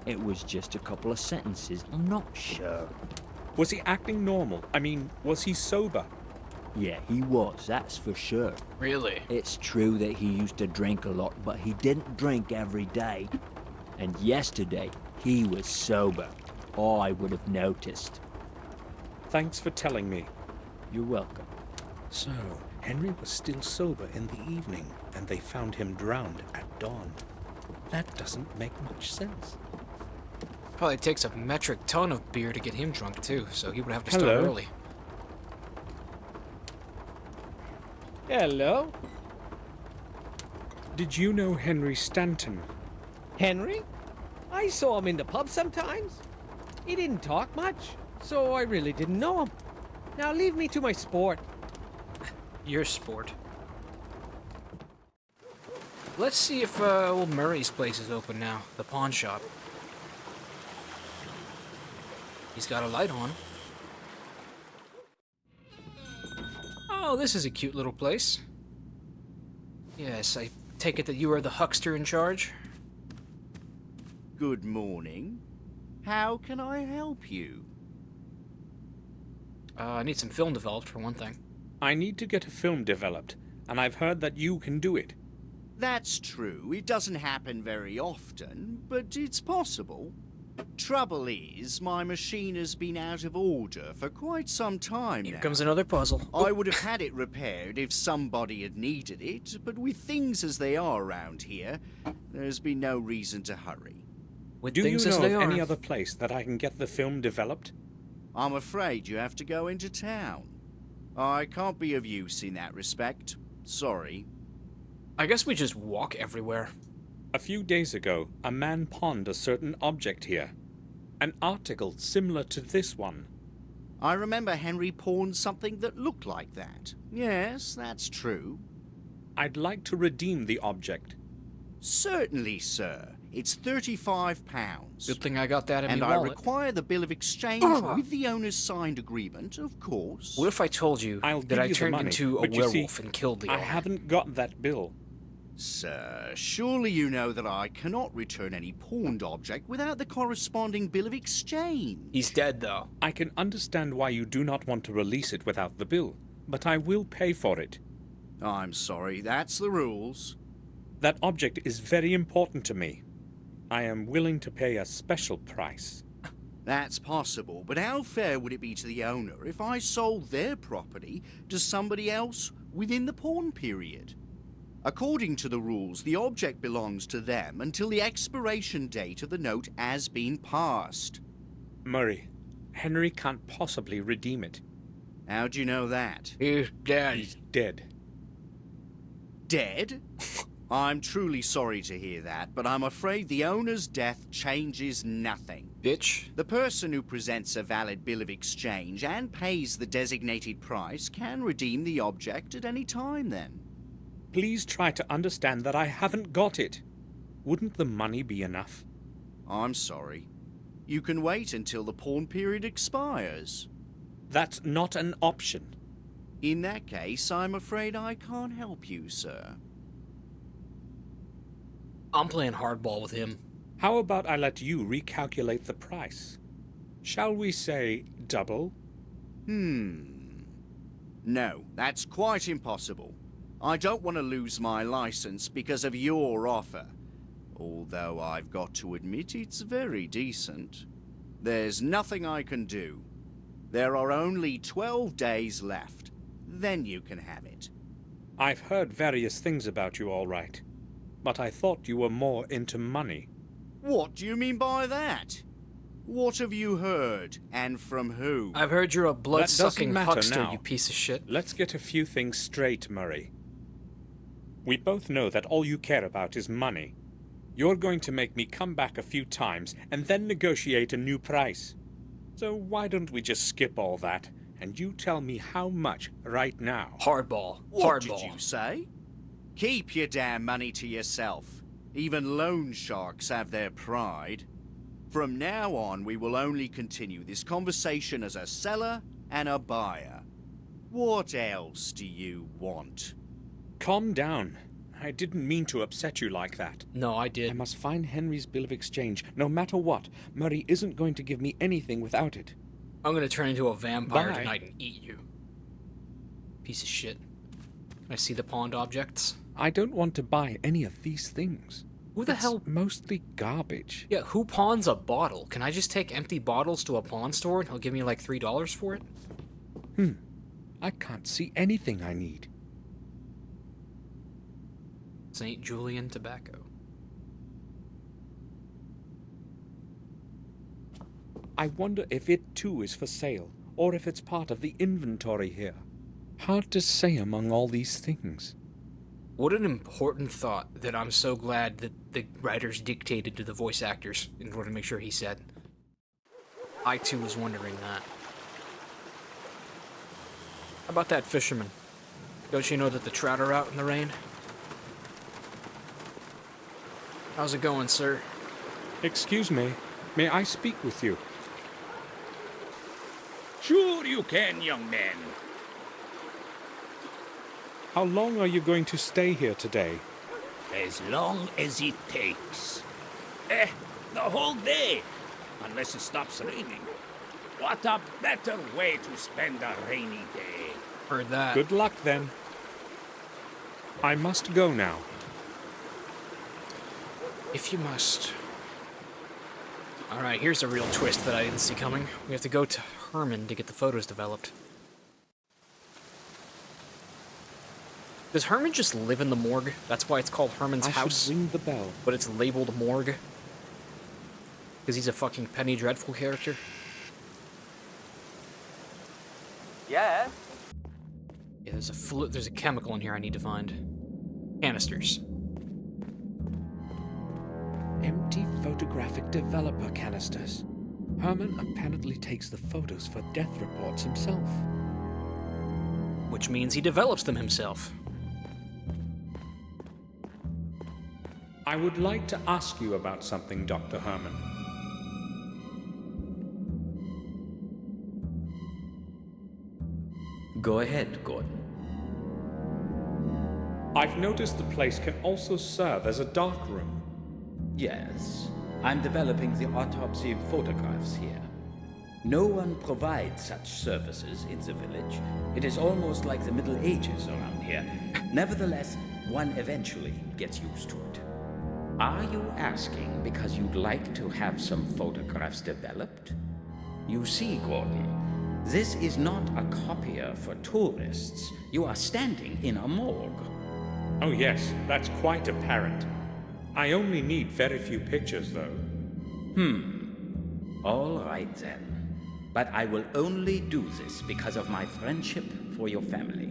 It was just a couple of sentences. I'm not sure. Was he acting normal? I mean, was he sober? Yeah, he was, that's for sure. Really? It's true that he used to drink a lot, but he didn't drink every day. And yesterday, he was sober. I would have noticed. Thanks for telling me. You're welcome. So, Henry was still sober in the evening, and they found him drowned at dawn. That doesn't make much sense. Probably takes a metric ton of beer to get him drunk, too, so he would have to start early. Hello? Did you know Henry Stanton? Henry? I saw him in the pub sometimes. He didn't talk much, so I really didn't know him. Now leave me to my sport. Your sport. Let's see if old Murray's place is open now, the pawn shop. He's got a light on. Oh, this is a cute little place. Yes, I take it that you are the huckster in charge? Good morning. How can I help you? I need some film developed, for one thing. I need to get a film developed, and I've heard that you can do it. That's true. It doesn't happen very often, but it's possible. Trouble is, my machine has been out of order for quite some time now. Here comes another puzzle. I would have had it repaired if somebody had needed it, but with things as they are around here, there's been no reason to hurry. Do you know of any other place that I can get the film developed? I'm afraid you have to go into town. I can't be of use in that respect. Sorry. I guess we just walk everywhere. A few days ago, a man pawned a certain object here. An article similar to this one. I remember Henry pawned something that looked like that. Yes, that's true. I'd like to redeem the object. Certainly, sir. It's £35. Good thing I got that in and my I wallet. require the bill of exchange with the owner's signed agreement, of course. What if I told you that I turned into a werewolf and killed the owner? I haven't got that bill. Sir, surely you know that I cannot return any pawned object without the corresponding bill of exchange. He's dead, though. I can understand why you do not want to release it without the bill, but I will pay for it. I'm sorry, that's the rules. That object is very important to me. I am willing to pay a special price. That's possible, but how fair would it be to the owner if I sold their property to somebody else within the pawn period? According to the rules, the object belongs to them until the expiration date of the note has been passed. Murray, Henry can't possibly redeem it. How do you know that? He's dead. He's dead. Dead? I'm truly sorry to hear that, but I'm afraid the owner's death changes nothing. Bitch. The person who presents a valid bill of exchange and pays the designated price can redeem the object at any time then. Please try to understand that I haven't got it. Wouldn't the money be enough? I'm sorry. You can wait until the pawn period expires. That's not an option. In that case, I'm afraid I can't help you, sir. I'm playing hardball with him. How about I let you recalculate the price? Shall we say double? No, that's quite impossible. I don't want to lose my license because of your offer. Although I've got to admit it's very decent. There's nothing I can do. There are only 12 days left. Then you can have it. I've heard various things about you, all right. But I thought you were more into money. What do you mean by that? What have you heard, and from who? I've heard you're a blood-sucking huckster, now. you piece of shit. Let's get a few things straight, Murray. We both know that all you care about is money. You're going to make me come back a few times and then negotiate a new price. So why don't we just skip all that, and you tell me how much right now? Hardball. What did you say? Keep your damn money to yourself. Even loan sharks have their pride. From now on, we will only continue this conversation as a seller and a buyer. What else do you want? Calm down. I didn't mean to upset you like that. No, I did. I must find Henry's bill of exchange, no matter what. Murray isn't going to give me anything without it. I'm gonna turn into a vampire Bye. tonight and eat you. Piece of shit. Can I see the pawned objects? I don't want to buy any of these things. Who the It's hell? mostly garbage. Yeah, who pawns a bottle? Can I just take empty bottles to a pawn store and he'll give me like $3 for it? I can't see anything I need. St. Julian tobacco. I wonder if it too is for sale, or if it's part of the inventory here. Hard to say among all these things. What an important thought that I'm so glad that the writers dictated to the voice actors in order to make sure he said. I too was wondering that. How about that fisherman? Don't you know that the trout are out in the rain? How's it going, sir? Excuse me, may I speak with you? Sure you can, young man. How long are you going to stay here today? As long as it takes. The whole day. Unless it stops raining. What a better way to spend a rainy day. Heard that. Good luck, then. I must go now. If you must. Alright, here's a real twist that I didn't see coming. We have to go to Herman to get the photos developed. Does Herman just live in the morgue? That's why it's called Herman's house? I should ring the bell. But it's labeled morgue? Because he's a fucking Penny Dreadful character? Yeah? Yeah, there's a chemical in here I need to find. Canisters. Empty photographic developer canisters. Herman apparently takes the photos for death reports himself. Which means he develops them himself. I would like to ask you about something, Dr. Herman. Go ahead, Gordon. I've noticed the place can also serve as a dark room. Yes, I'm developing the autopsy photographs here. No one provides such services in the village. It is almost like the Middle Ages around here. Nevertheless, one eventually gets used to it. Are you asking because you'd like to have some photographs developed? You see, Gordon, this is not a copier for tourists. You are standing in a morgue. Oh yes, that's quite apparent. I only need very few pictures, though. All right, then. But I will only do this because of my friendship for your family.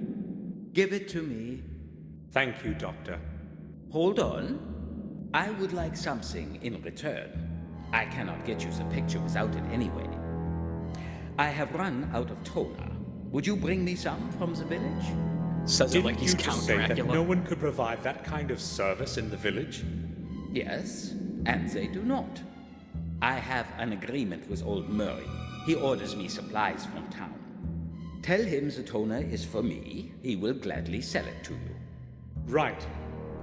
Give it to me. Thank you, Doctor. Hold on. I would like something in return. I cannot get you the picture without it anyway. I have run out of toner. Would you bring me some from the village? Says it like he's Didn't you Count just say that Dracula. no one could provide that kind of service in the village? Yes, and they do not. I have an agreement with old Murray. He orders me supplies from town. Tell him the toner is for me. He will gladly sell it to you. Right.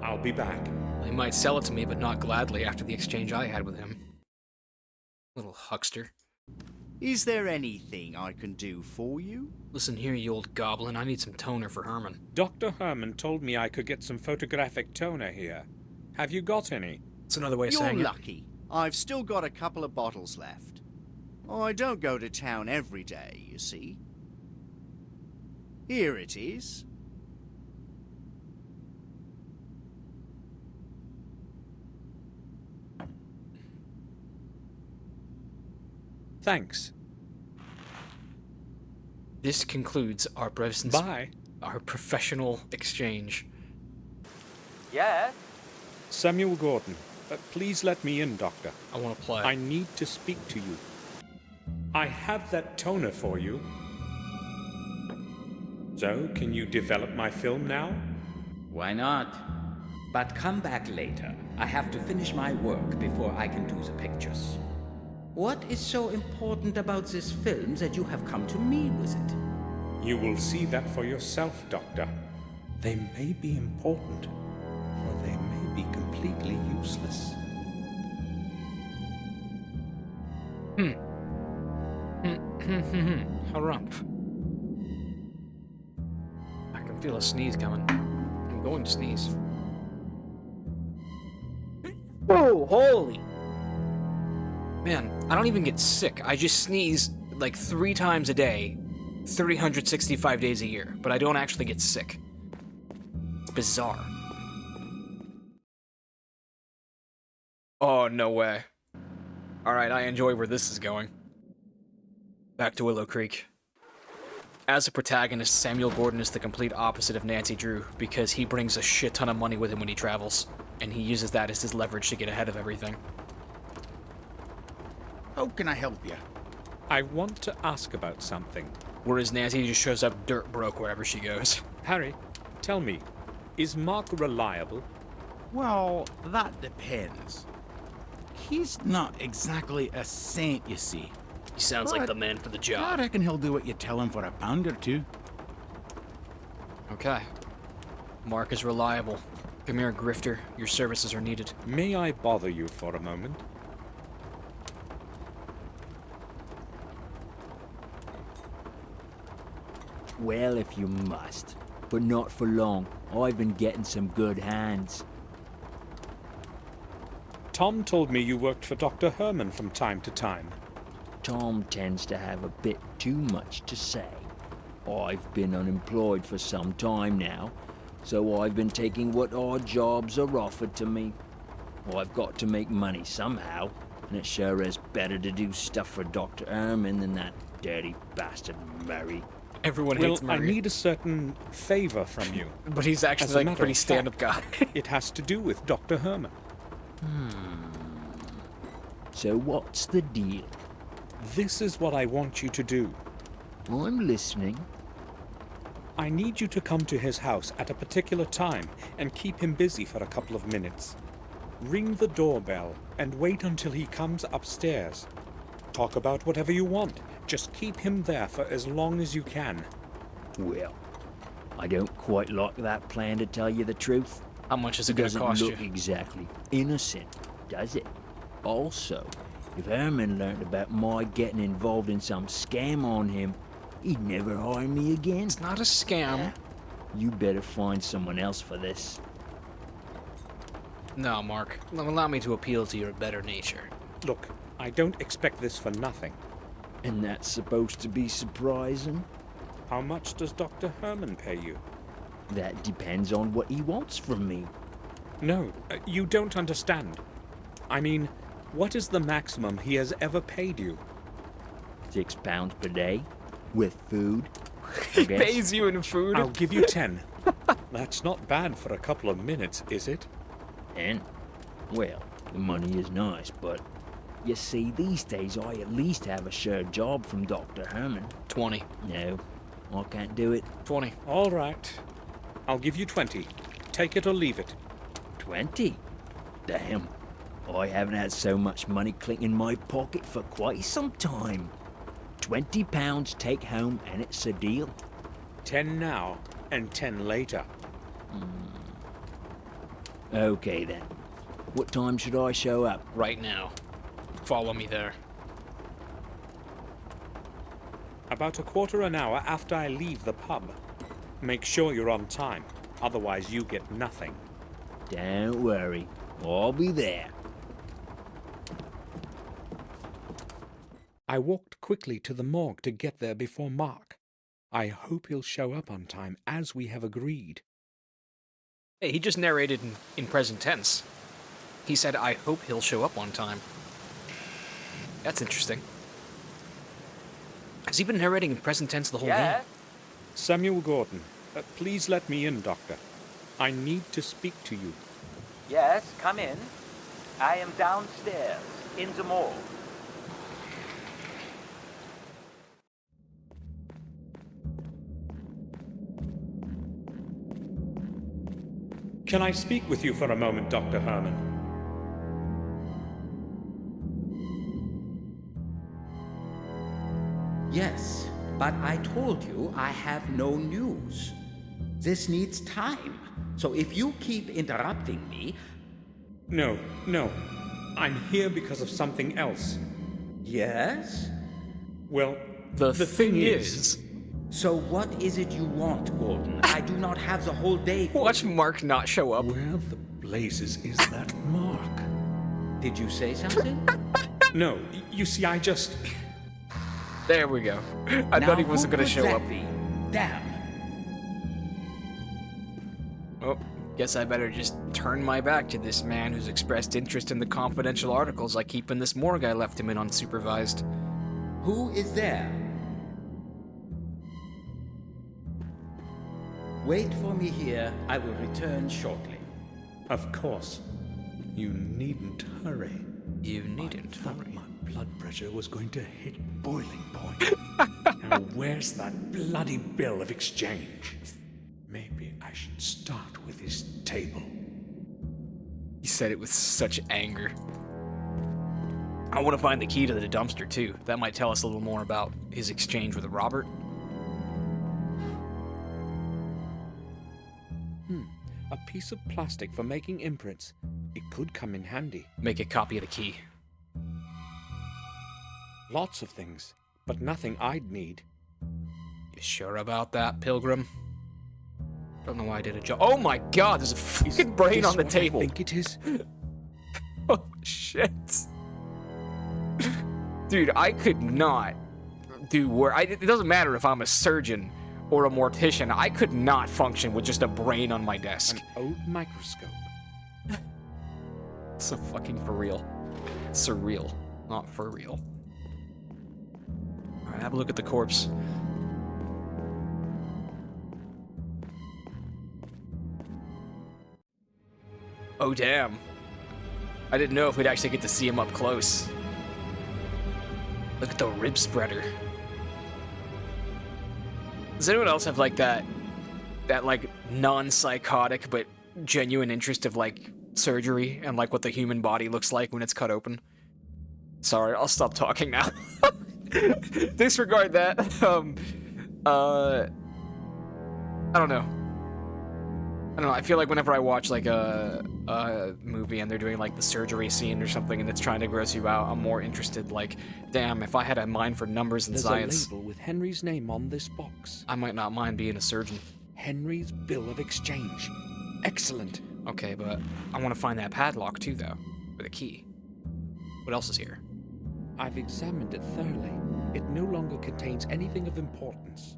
I'll be back. He might sell it to me, but not gladly after the exchange I had with him. Little huckster. Is there anything I can do for you? Listen here, you old goblin. I need some toner for Herman. Dr. Herman told me I could get some photographic toner here. Have you got any? It's another way of You're saying it. lucky. I've still got a couple of bottles left. I don't go to town every day, you see. Here it is. Thanks. This concludes our Bye. our professional exchange. Yeah? Samuel Gordon, please let me in, Doctor. I want to play. I need to speak to you. I have that toner for you. So, can you develop my film now? Why not? But come back later. I have to finish my work before I can do the pictures. What is so important about this film that you have come to me with it? You will see that for yourself, Doctor. They may be important. or they may be completely useless. Harumph. I can feel a sneeze coming. I'm going to sneeze. Whoa, holy! Man, I don't even get sick. I just sneeze like 3 times a day, 365 days a year, but I don't actually get sick. It's bizarre. Oh, no way. Alright, I enjoy where this is going. Back to Willow Creek. As a protagonist, Samuel Gordon is the complete opposite of Nancy Drew because he brings a shit ton of money with him when he travels, and he uses that as his leverage to get ahead of everything. How can I help you? I want to ask about something. Whereas Nancy just shows up dirt broke wherever she goes. Harry, tell me, is Mark reliable? Well, that depends. He's not exactly a saint, you see. He sounds like the man for the job. I reckon he'll do what you tell him for £1 or 2. Okay. Mark is reliable. Come here, Grifter. Your services are needed. May I bother you for a moment? Well, if you must. But not for long. I've been getting some good hands. Tom told me you worked for Dr. Herman from time to time. Tom tends to have a bit too much to say. I've been unemployed for some time now, so I've been taking what odd jobs are offered to me. I've got to make money somehow, and it sure is better to do stuff for Dr. Herman than that dirty bastard Murray. Everyone hates Murray. I need a certain favor from you. But he's actually like a pretty stand-up guy. It has to do with Dr. Herman. So what's the deal? This is what I want you to do. I'm listening. I need you to come to his house at a particular time and keep him busy for a couple of minutes. Ring the doorbell and wait until he comes upstairs. Talk about whatever you want. Just keep him there for as long as you can. Well, I don't quite like that plan, to tell you the truth. How much is it going to cost you? Doesn't look exactly innocent, does it? Also, if Herman learned about my getting involved in some scam on him, he'd never hire me again. It's not a scam. You better find someone else for this. No, Mark. Allow me to appeal to your better nature. Look, I don't expect this for nothing. And that's supposed to be surprising? How much does Dr. Herman pay you? That depends on what he wants from me. No, you don't understand. I mean, what is the maximum he has ever paid you? £6 per day, with food. He pays you in food? I'll give you 10. That's not bad for a couple of minutes, is it? 10? Well, the money is nice, but you see, these days I at least have a sure job from Dr. Herman. 20. No, I can't do it. 20. All right. I'll give you 20. Take it or leave it. 20? Damn. I haven't had so much money clink in my pocket for quite some time. £20 take home and it's a deal. 10 now and 10 later. Okay then. What time should I show up? Right now. Follow me there. About a quarter an hour after I leave the pub. Make sure you're on time, otherwise you get nothing. Don't worry, I'll be there. I walked quickly to the morgue to get there before Mark. I hope he'll show up on time, as we have agreed. Hey, he just narrated in present tense. He said, I hope he'll show up on time. That's interesting. Has he been narrating in present tense the whole game? Samuel Gordon, please let me in, Doctor. I need to speak to you. Yes, come in. I am downstairs, in the morgue. Can I speak with you for a moment, Dr. Herman? Yes, but I told you I have no news. This needs time. So if you keep interrupting me... No, no. I'm here because of something else. Yes? Well, the thing is... So what is it you want, Gordon? I do not have the whole day for Watch Mark not show up. Where the blazes is that mark? Did you say something? No, you see, I just... There we go. I thought he wasn't going to show up. Be? Damn. Oh, guess I better just turn my back to this man who's expressed interest in the confidential articles I keep in this morgue I left him in unsupervised. Who is there? Wait for me here. I will return shortly. Of course. You needn't hurry. You needn't hurry. My blood pressure was going to hit boiling point. Now where's that bloody bill of exchange? Maybe I should start with his table. He said it with such anger. I want to find the key to the dumpster too. That might tell us a little more about his exchange with Robert. A piece of plastic for making imprints. It could come in handy. Make a copy of the key. Lots of things, but nothing I'd need. You sure about that, Pilgrim? Don't know why I did a job. Oh my god, there's a fucking brain on the table. I think it is. Oh shit. Dude, I could not do work. It doesn't matter if I'm a surgeon or a mortician. I could not function with just a brain on my desk. An old microscope. So fucking for real. Surreal, not for real. Alright, have a look at the corpse. Oh damn. I didn't know if we'd actually get to see him up close. Look at the rib spreader. Does anyone else have like that like non-psychotic but genuine interest of like surgery and like what the human body looks like when it's cut open? Sorry, I'll stop talking now. Disregard that. I don't know. I feel like whenever I watch like a movie and they're doing like the surgery scene or something and it's trying to gross you out, I'm more interested like, damn, if I had a mind for numbers and science. There's a label with Henry's name on this box. I might not mind being a surgeon. Henry's bill of exchange. Excellent. Okay, but I want to find that padlock too, though, with a key. What else is here? I've examined it thoroughly. It no longer contains anything of importance.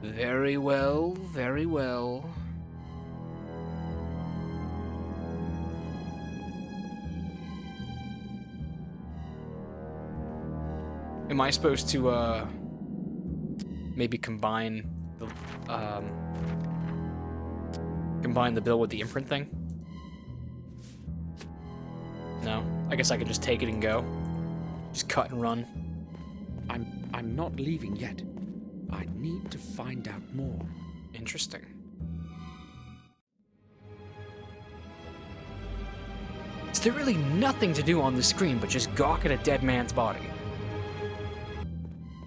Very well, very well. Am I supposed to, maybe combine the bill with the imprint thing? No? I guess I could just take it and go. Just cut and run. I'm not leaving yet. I need to find out more. Interesting. Is there really nothing to do on the screen but just gawk at a dead man's body?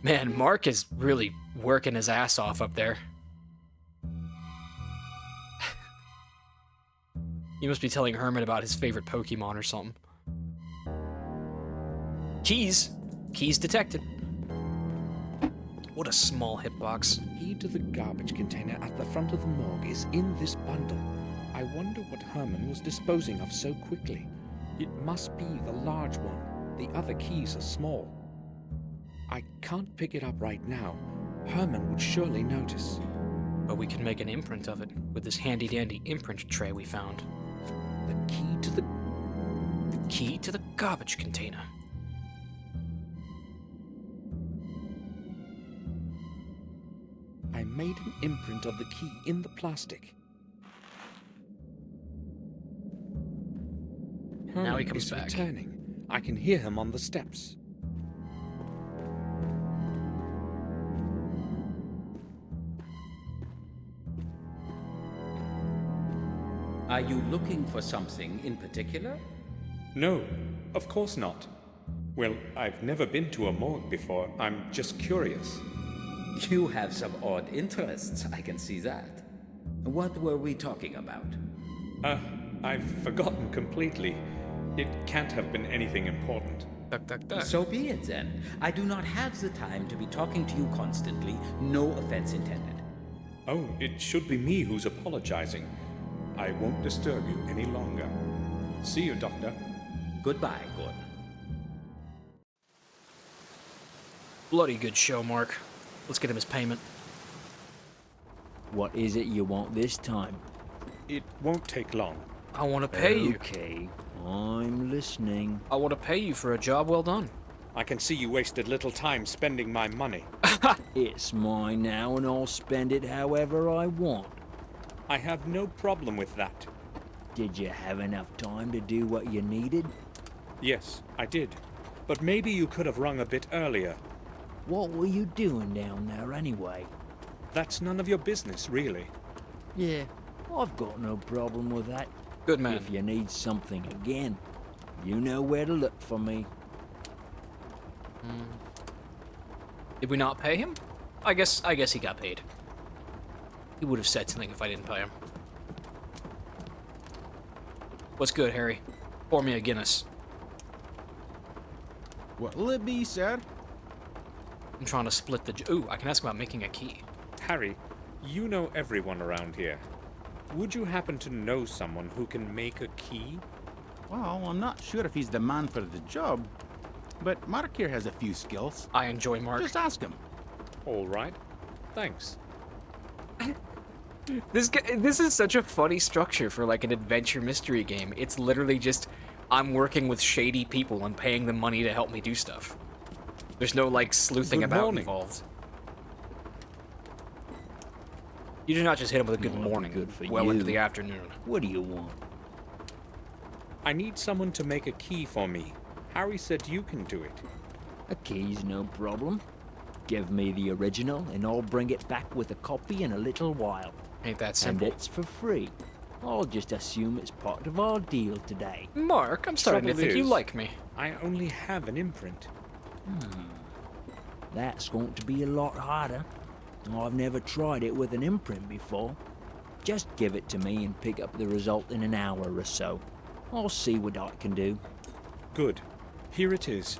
Man, Mark is really working his ass off up there. He must be telling Herman about his favorite Pokemon or something. Keys. Keys detected. What a small hitbox. Key to the garbage container at the front of the morgue is in this bundle. I wonder what Herman was disposing of so quickly. It must be the large one. The other keys are small. I can't pick it up right now. Herman would surely notice. But we can make an imprint of it with this handy-dandy imprint tray we found. The key to the key to the garbage container. I made an imprint of the key in the plastic. Herman Now he comes is back. Returning. I can hear him on the steps. Are you looking for something in particular? No, of course not. Well, I've never been to a morgue before. I'm just curious. You have some odd interests, I can see that. What were we talking about? I've forgotten completely. It can't have been anything important. So be it then. I do not have the time to be talking to you constantly. No offense intended. Oh, it should be me who's apologizing. I won't disturb you any longer. See you, Doctor. Goodbye, Gordon. Bloody good show, Mark. Let's get him his payment. What is it you want this time? It won't take long. I want to pay you. Okay, I'm listening. I want to pay you for a job well done. I can see you wasted little time spending my money. It's mine now, and I'll spend it however I want. I have no problem with that. Did you have enough time to do what you needed? Yes, I did. But maybe you could have rung a bit earlier. What were you doing down there anyway? That's none of your business, really. Yeah, I've got no problem with that. Good man. If you need something again, you know where to look for me. Did we not pay him? I guess he got paid. He would have said something if I didn't pay him. What's good, Harry? Pour me a Guinness. What'll it be, sir? I'm trying to split the... Ooh, I can ask about making a key. Harry, you know everyone around here. Would you happen to know someone who can make a key? Well, I'm not sure if he's the man for the job, but Mark here has a few skills. I enjoy Mark. Just ask him. All right. Thanks. This is such a funny structure for like an adventure mystery game. It's literally just I'm working with shady people and paying them money to help me do stuff. There's no like sleuthing about involved. You do not just hit him with a good morning, well into the afternoon. What do you want? I need someone to make a key for me. Harry said you can do it. A key's no problem. Give me the original and I'll bring it back with a copy in a little while. Ain't that simple. And it's for free. I'll just assume it's part of our deal today. Mark, I'm starting to think you like me. I only have an imprint. That's going to be a lot harder. I've never tried it with an imprint before. Just give it to me and pick up the result in an hour or so. I'll see what I can do. Good. Here it is.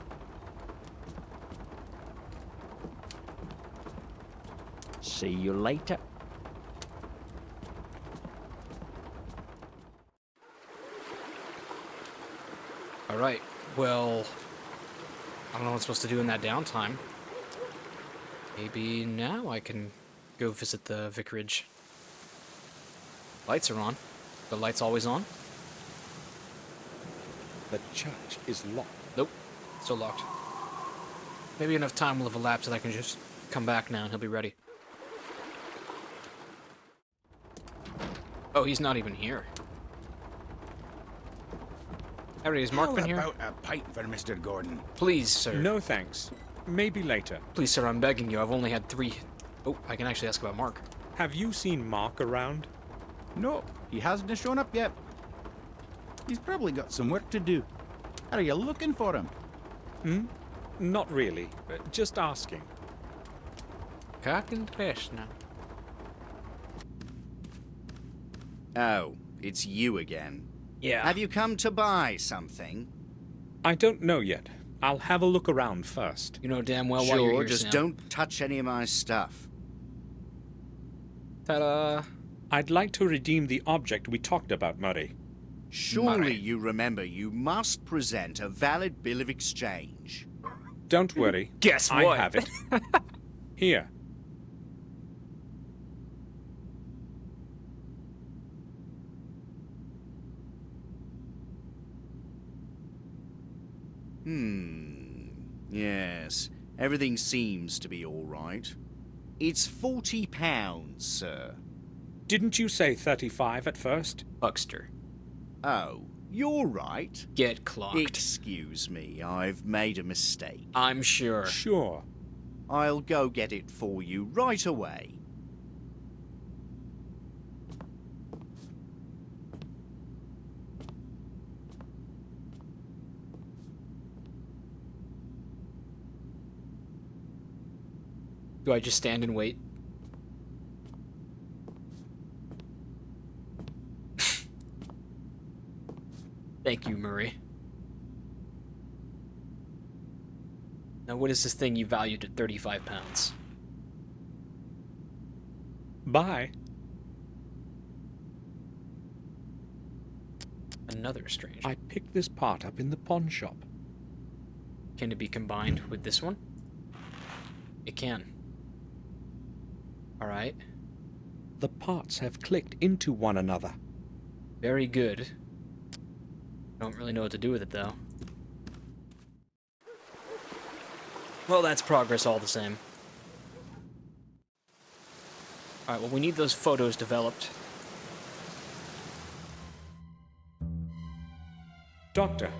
See you later. All right. Well, I don't know what I'm supposed to do in that downtime. Maybe now I can go visit the vicarage. Lights are on. The light's always on? The church is locked. Nope. Still locked. Maybe enough time will have elapsed that I can just come back now and he'll be ready. Oh, he's not even here. Harry, has Mark been here? How about a pint for Mr. Gordon? Please, sir. No thanks. Maybe later. Please, sir, I'm begging you. I've only had 3... Oh, I can actually ask about Mark. Have you seen Mark around? No, he hasn't shown up yet. He's probably got some work to do. Are you looking for him? Not really. Just asking. Captain Krishna. Oh, it's you again. Yeah. Have you come to buy something? I don't know yet. I'll have a look around first. You know damn well why you're Sure, here, just Sam. don't touch any of my stuff. Ta-da. I'd like to redeem the object we talked about, Murray. Surely you remember you must present a valid bill of exchange. Don't worry. Guess I what? have it. Here. Yes, everything seems to be all right. It's £40, sir. Didn't you say 35 at first? Huckster. Oh, you're right. Get clocked. Excuse me, I've made a mistake. I'm sure. Sure. I'll go get it for you right away. Do I just stand and wait? Thank you, Murray. Now, what is this thing you valued at 35 pounds? Bye. Another strange. I picked this part up in the pawn shop. Can it be combined with this one? It can. Alright. The parts have clicked into one another. Very good. Don't really know what to do with it, though. Well, that's progress all the same. Alright, well, we need those photos developed. Doctor.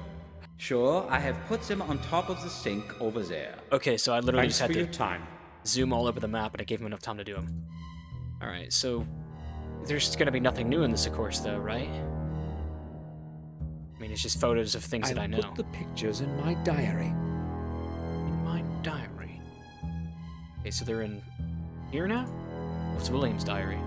Sure, I have put them on top of the sink over there. Okay, so I literally Thanks just had for to your time. zoom all over the map, and I gave him enough time to do them. Alright, so there's gonna be nothing new in this, of course, though, right? I mean, it's just photos of things that I know. Put the pictures in my diary. In my diary? Okay, so they're in here now? What's William's diary?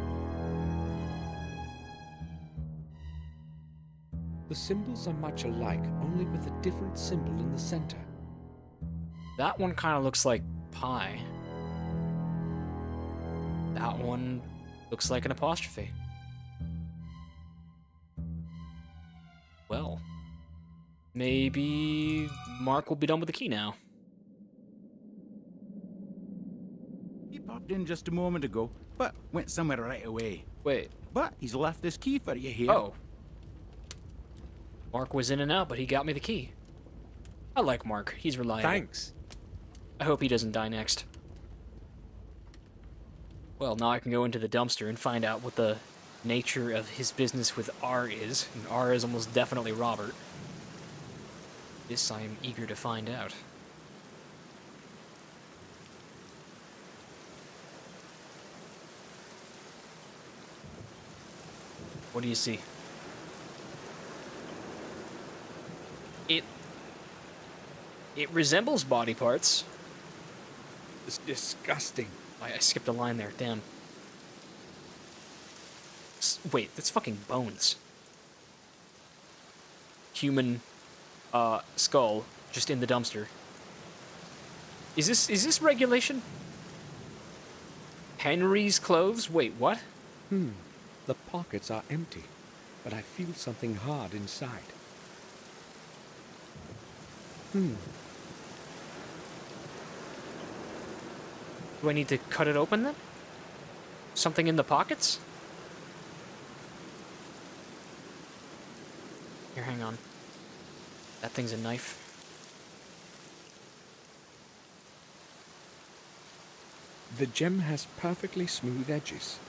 The symbols are much alike, only with a different symbol in the center. That one kind of looks like pi. That one looks like an apostrophe. Well, maybe Mark will be done with the key now. He popped in just a moment ago, but went somewhere right away. Wait. But he's left this key for you here. Oh. Mark was in and out, but he got me the key. I like Mark. He's reliable. Thanks. I hope he doesn't die next. Well, now I can go into the dumpster and find out what the nature of his business with R is. And R is almost definitely Robert. This I am eager to find out. What do you see? It resembles body parts. It's disgusting. I skipped a line there, damn. Wait, that's fucking bones. Human, skull, just in the dumpster. Is this regulation? Henry's clothes? Wait, what? The pockets are empty, but I feel something hard inside. Do I need to cut it open then? Something in the pockets? Here, hang on. That thing's a knife. The gem has perfectly smooth edges.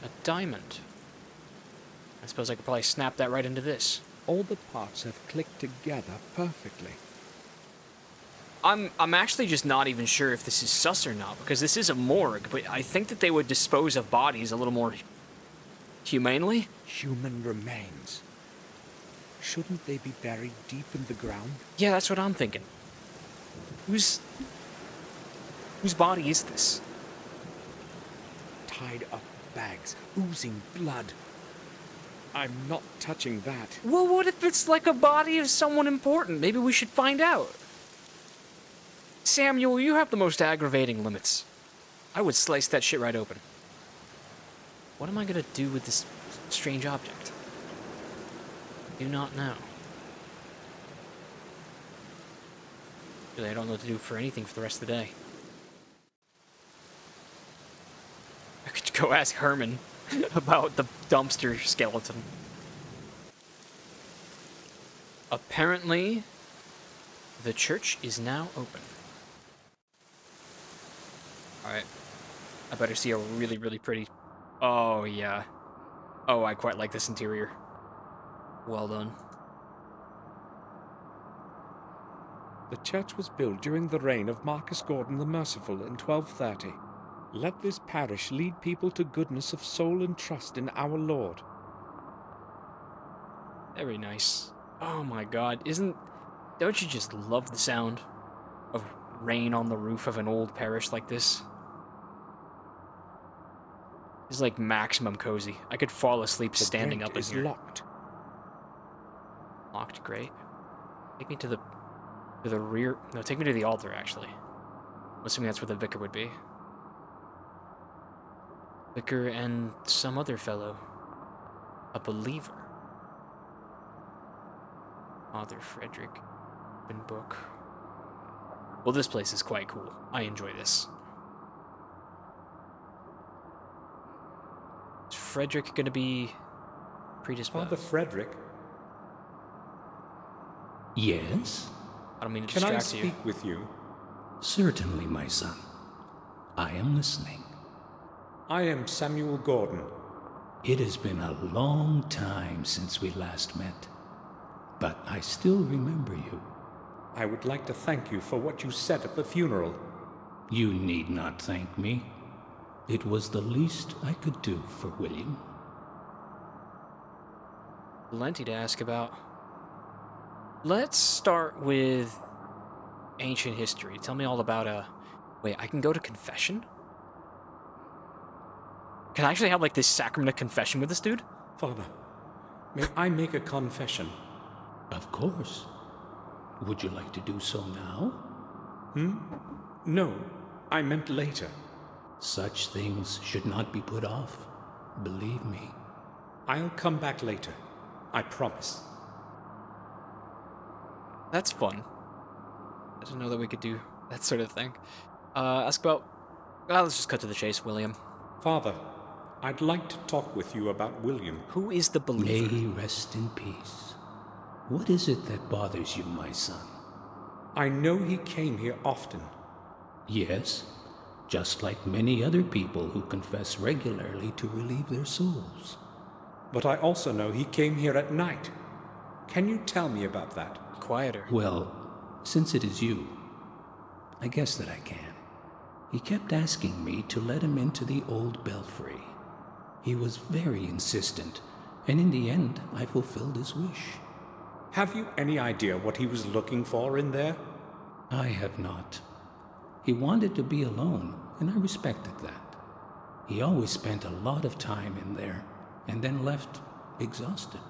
A diamond. I suppose I could probably snap that right into this. All the parts have clicked together perfectly. I'm actually just not even sure if this is sus or not, because this is a morgue, but I think that they would dispose of bodies a little more humanely. Human remains. Shouldn't they be buried deep in the ground? Yeah, that's what I'm thinking. Whose body is this? Tied up bags, oozing blood. I'm not touching that. Well, what if it's like a body of someone important? Maybe we should find out. Samuel, you have the most aggravating limits. I would slice that shit right open. What am I gonna do with this strange object? Do not know. Really, I don't know what to do for anything for the rest of the day. I could go ask Herman about the dumpster skeleton. Apparently, the church is now open. Alright. I better see a really, really pretty... Oh, yeah. Oh, I quite like this interior. Well done. The church was built during the reign of Marcus Gordon the Merciful in 1230. Let this parish lead people to goodness of soul and trust in our Lord. Very nice. Oh my god, isn't... Don't you just love the sound of rain on the roof of an old parish like this? It's like maximum cozy. I could fall asleep standing up in here. Locked. Locked, great. Take me to the rear. No, take me to the altar, actually. I'm assuming that's where the vicar would be. Vicar and some other fellow. A believer. Father Frederick. Open book. Well, this place is quite cool. I enjoy this. Is Frederick gonna be predisposed? Father Frederick? Yes? I don't mean to Can I distract you. speak with you? Certainly, my son. I am listening. I am Samuel Gordon. It has been a long time since we last met, but I still remember you. I would like to thank you for what you said at the funeral. You need not thank me. It was the least I could do for William. Plenty to ask about. Let's start with ancient history. Tell me all about, wait, I can go to confession? Can I actually have, like, this sacrament of confession with this dude? Father, may I make a confession? Of course. Would you like to do so now? No, I meant later. Such things should not be put off. Believe me. I'll come back later. I promise. That's fun. I didn't know that we could do that sort of thing. Ask about... let's just cut to the chase, William. Father, I'd like to talk with you about William. Who is the believer? May he rest in peace. What is it that bothers you, my son? I know he came here often. Yes, just like many other people who confess regularly to relieve their souls. But I also know he came here at night. Can you tell me about that? Quieter. Well, since it is you, I guess that I can. He kept asking me to let him into the old belfry. He was very insistent, and in the end, I fulfilled his wish. Have you any idea what he was looking for in there? I have not. He wanted to be alone, and I respected that. He always spent a lot of time in there, and then left exhausted.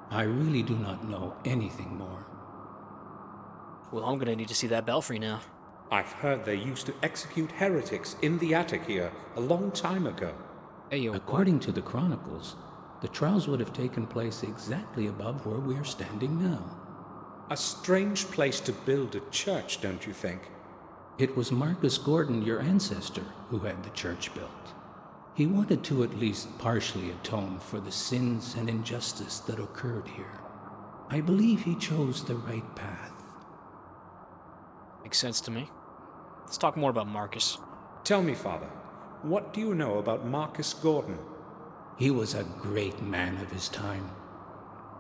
I really do not know anything more. Well, I'm gonna need to see that belfry now. I've heard they used to execute heretics in the attic here a long time ago. Hey, yo, according to the chronicles, the trials would have taken place exactly above where we are standing now. A strange place to build a church, don't you think? It was Marcus Gordon, your ancestor, who had the church built. He wanted to at least partially atone for the sins and injustice that occurred here. I believe he chose the right path. Makes sense to me. Let's talk more about Marcus. Tell me, Father, what do you know about Marcus Gordon? He was a great man of his time.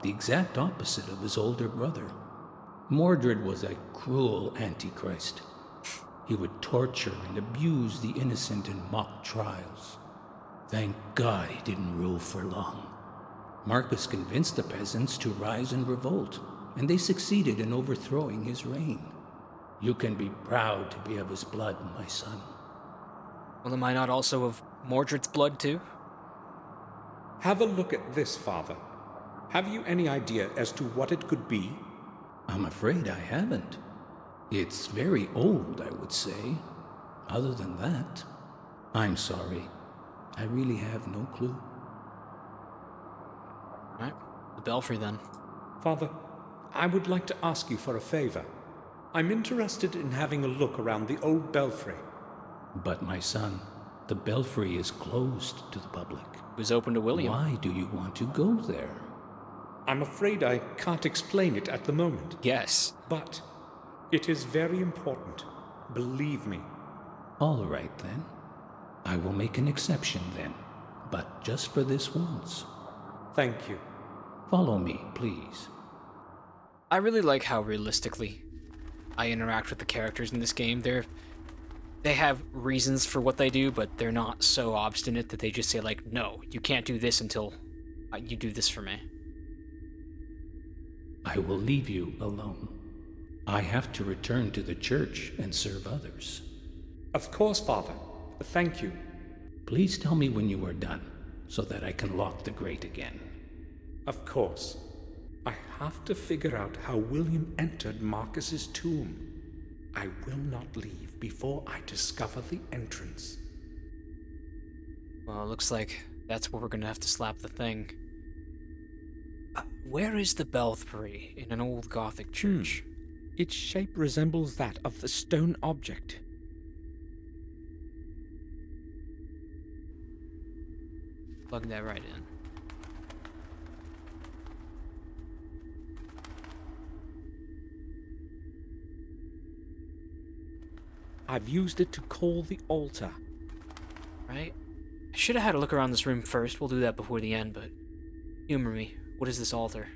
The exact opposite of his older brother. Mordred was a cruel antichrist. He would torture and abuse the innocent in mock trials. Thank God he didn't rule for long. Marcus convinced the peasants to rise and revolt, and they succeeded in overthrowing his reign. You can be proud to be of his blood, my son. Well, am I not also of Mordred's blood, too? Have a look at this, Father. Have you any idea as to what it could be? I'm afraid I haven't. It's very old, I would say. Other than that, I'm sorry. I really have no clue. Right, the belfry then. Father, I would like to ask you for a favor. I'm interested in having a look around the old belfry. But my son, the belfry is closed to the public. It was open to William. Why do you want to go there? I'm afraid I can't explain it at the moment. Yes. But it is very important. Believe me. All right, then. I will make an exception, then. But just for this once. Thank you. Follow me, please. I really like how realistically I interact with the characters in this game. They have reasons for what they do, but they're not so obstinate that they just say, like, no, you can't do this until you do this for me. I will leave you alone. I have to return to the church and serve others. Of course, Father. Thank you. Please tell me when you are done, so that I can lock the grate again. Of course. I have to figure out how William entered Marcus's tomb. I will not leave before I discover the entrance. Well, it looks like that's where we're gonna have to slap the thing. Where is the belfry in an old Gothic church? Its shape resembles that of the stone object. Plug that right in. I've used it to call the altar. Right? I should have had a look around this room first. We'll do that before the end, but humor me. What is this altar?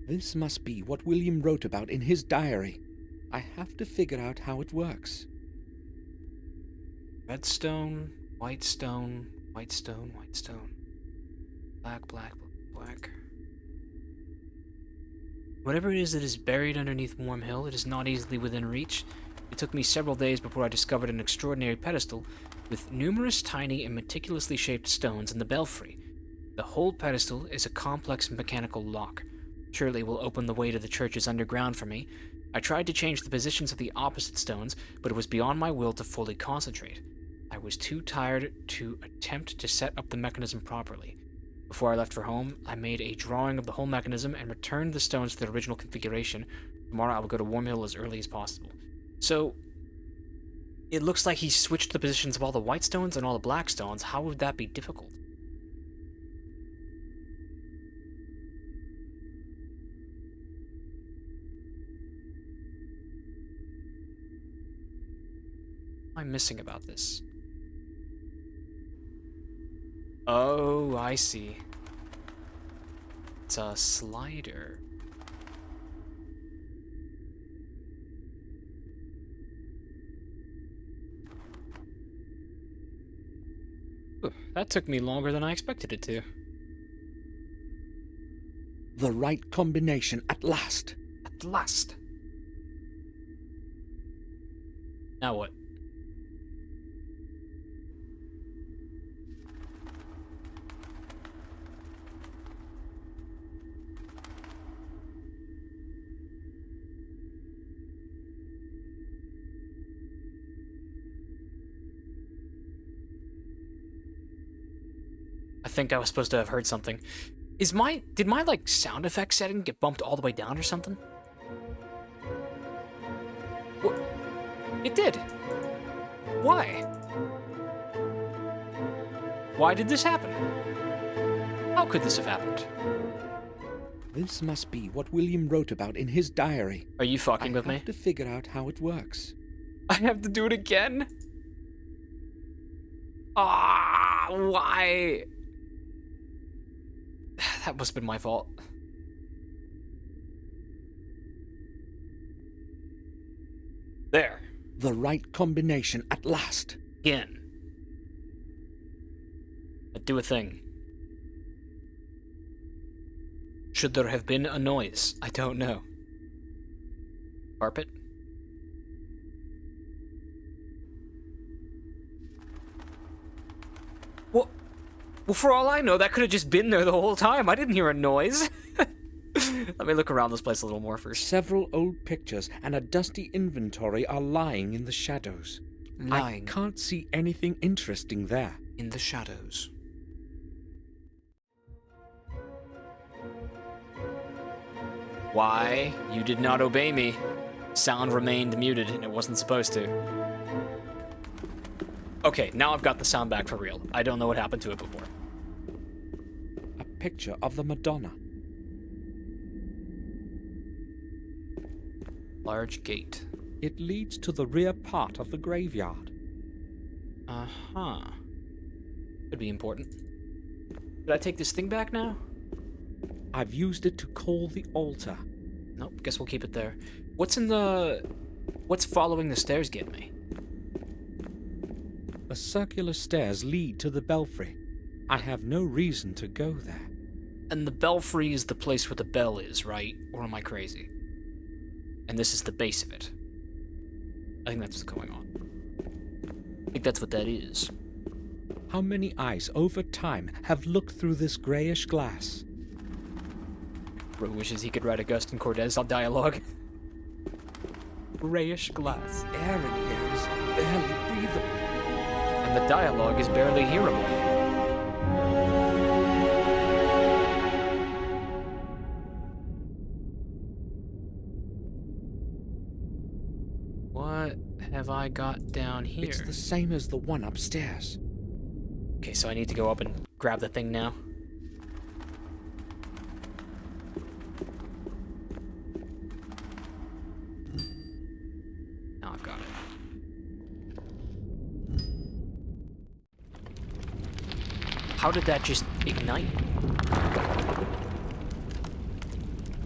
This must be what William wrote about in his diary. I have to figure out how it works. Red stone, white stone, white stone, white stone. Black, black, black. Whatever it is that is buried underneath Warm Hill, it is not easily within reach. It took me several days before I discovered an extraordinary pedestal with numerous tiny and meticulously shaped stones in the belfry. The whole pedestal is a complex mechanical lock. Surely it will open the way to the church's underground for me. I tried to change the positions of the opposite stones, but it was beyond my will to fully concentrate. I was too tired to attempt to set up the mechanism properly. Before I left for home, I made a drawing of the whole mechanism and returned the stones to their original configuration. Tomorrow I will go to Warm Hill as early as possible. So, it looks like he switched the positions of all the white stones and all the black stones. How would that be difficult? What am I missing about this? Oh, I see. It's a slider. That took me longer than I expected it to. The right combination at last. At last. Now what? I think I was supposed to have heard something. Did my like sound effect setting get bumped all the way down or something? What? It did. Why? Why did this happen? How could this have happened? This must be what William wrote about in his diary. Are you fucking with me? I have to figure out how it works. I have to do it again? Ah, why? That must have been my fault. There. The right combination at last. Again. Do a thing. Should there have been a noise? I don't know. Carpet? What? Well, for all I know, that could have just been there the whole time. I didn't hear a noise. Let me look around this place a little more first. Several old pictures and a dusty inventory are lying in the shadows. I can't see anything interesting there. In the shadows. Why? You did not obey me. Sound remained muted, and it wasn't supposed to. Okay, now I've got the sound back for real. I don't know what happened to it before. A picture of the Madonna. Large gate. It leads to the rear part of the graveyard. Uh-huh. Could be important. Did I take this thing back now? I've used it to call the altar. Nope, guess we'll keep it there. What's following the stairs get me? The circular stairs lead to the belfry. I have no reason to go there. And the belfry is the place where the bell is, right? Or am I crazy? And this is the base of it. I think that's what's going on. I think that's what that is. How many eyes over time have looked through this grayish glass? Bro wishes he could write Augustin Cortez on dialogue. Grayish glass. Air in here is barely breathable. And the dialogue is barely hearable. What have I got down here? It's the same as the one upstairs. Okay, so I need to go up and grab the thing now. Now I've got it. How did that just ignite?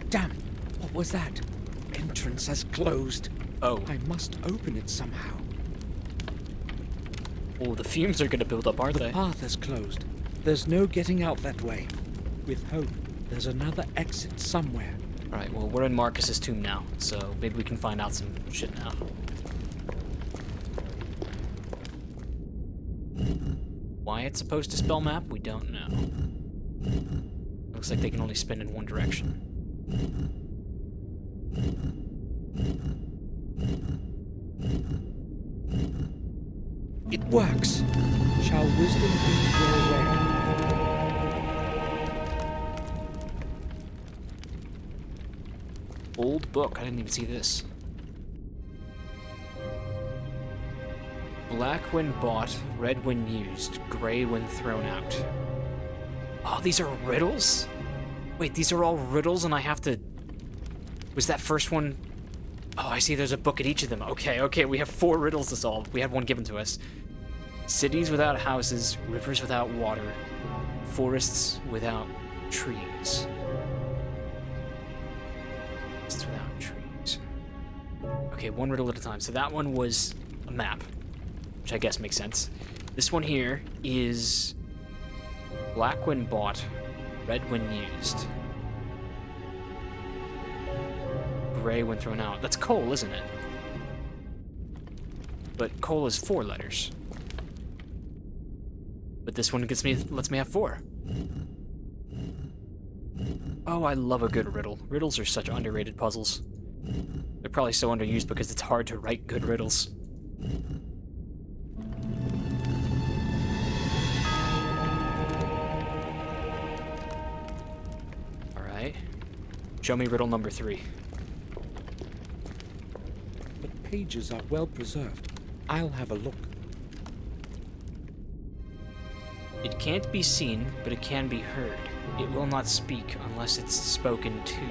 Damn it! What was that? Entrance has closed. Oh. I must open it somehow. Oh, the fumes are gonna build up, aren't they? The path is closed. There's no getting out that way. With hope, there's another exit somewhere. Alright, well, we're in Marcus's tomb now, so maybe we can find out some shit now. Why it's supposed to spell map, we don't know. Looks like they can only spin in one direction. It works. Shall wisdom be your way? Old book, I didn't even see this. Black when bought, red when used, gray when thrown out. Oh, these are riddles? Wait, these are all riddles and I have to... Was that first one... Oh, I see there's a book at each of them. Okay, we have 4 riddles to solve. We had one given to us. Cities without houses, rivers without water, forests without trees. Forests without trees. Okay, one riddle at a time. So that one was a map, which I guess makes sense. This one here is black when bought, red when used, gray when thrown out. That's coal, isn't it? But coal is 4 letters. But this one lets me have 4. Oh, I love a good riddle. Riddles are such underrated puzzles. They're probably so underused because it's hard to write good riddles. Alright. Show me riddle number 3. The pages are well preserved. I'll have a look. It can't be seen, but it can be heard. It will not speak unless it's spoken to.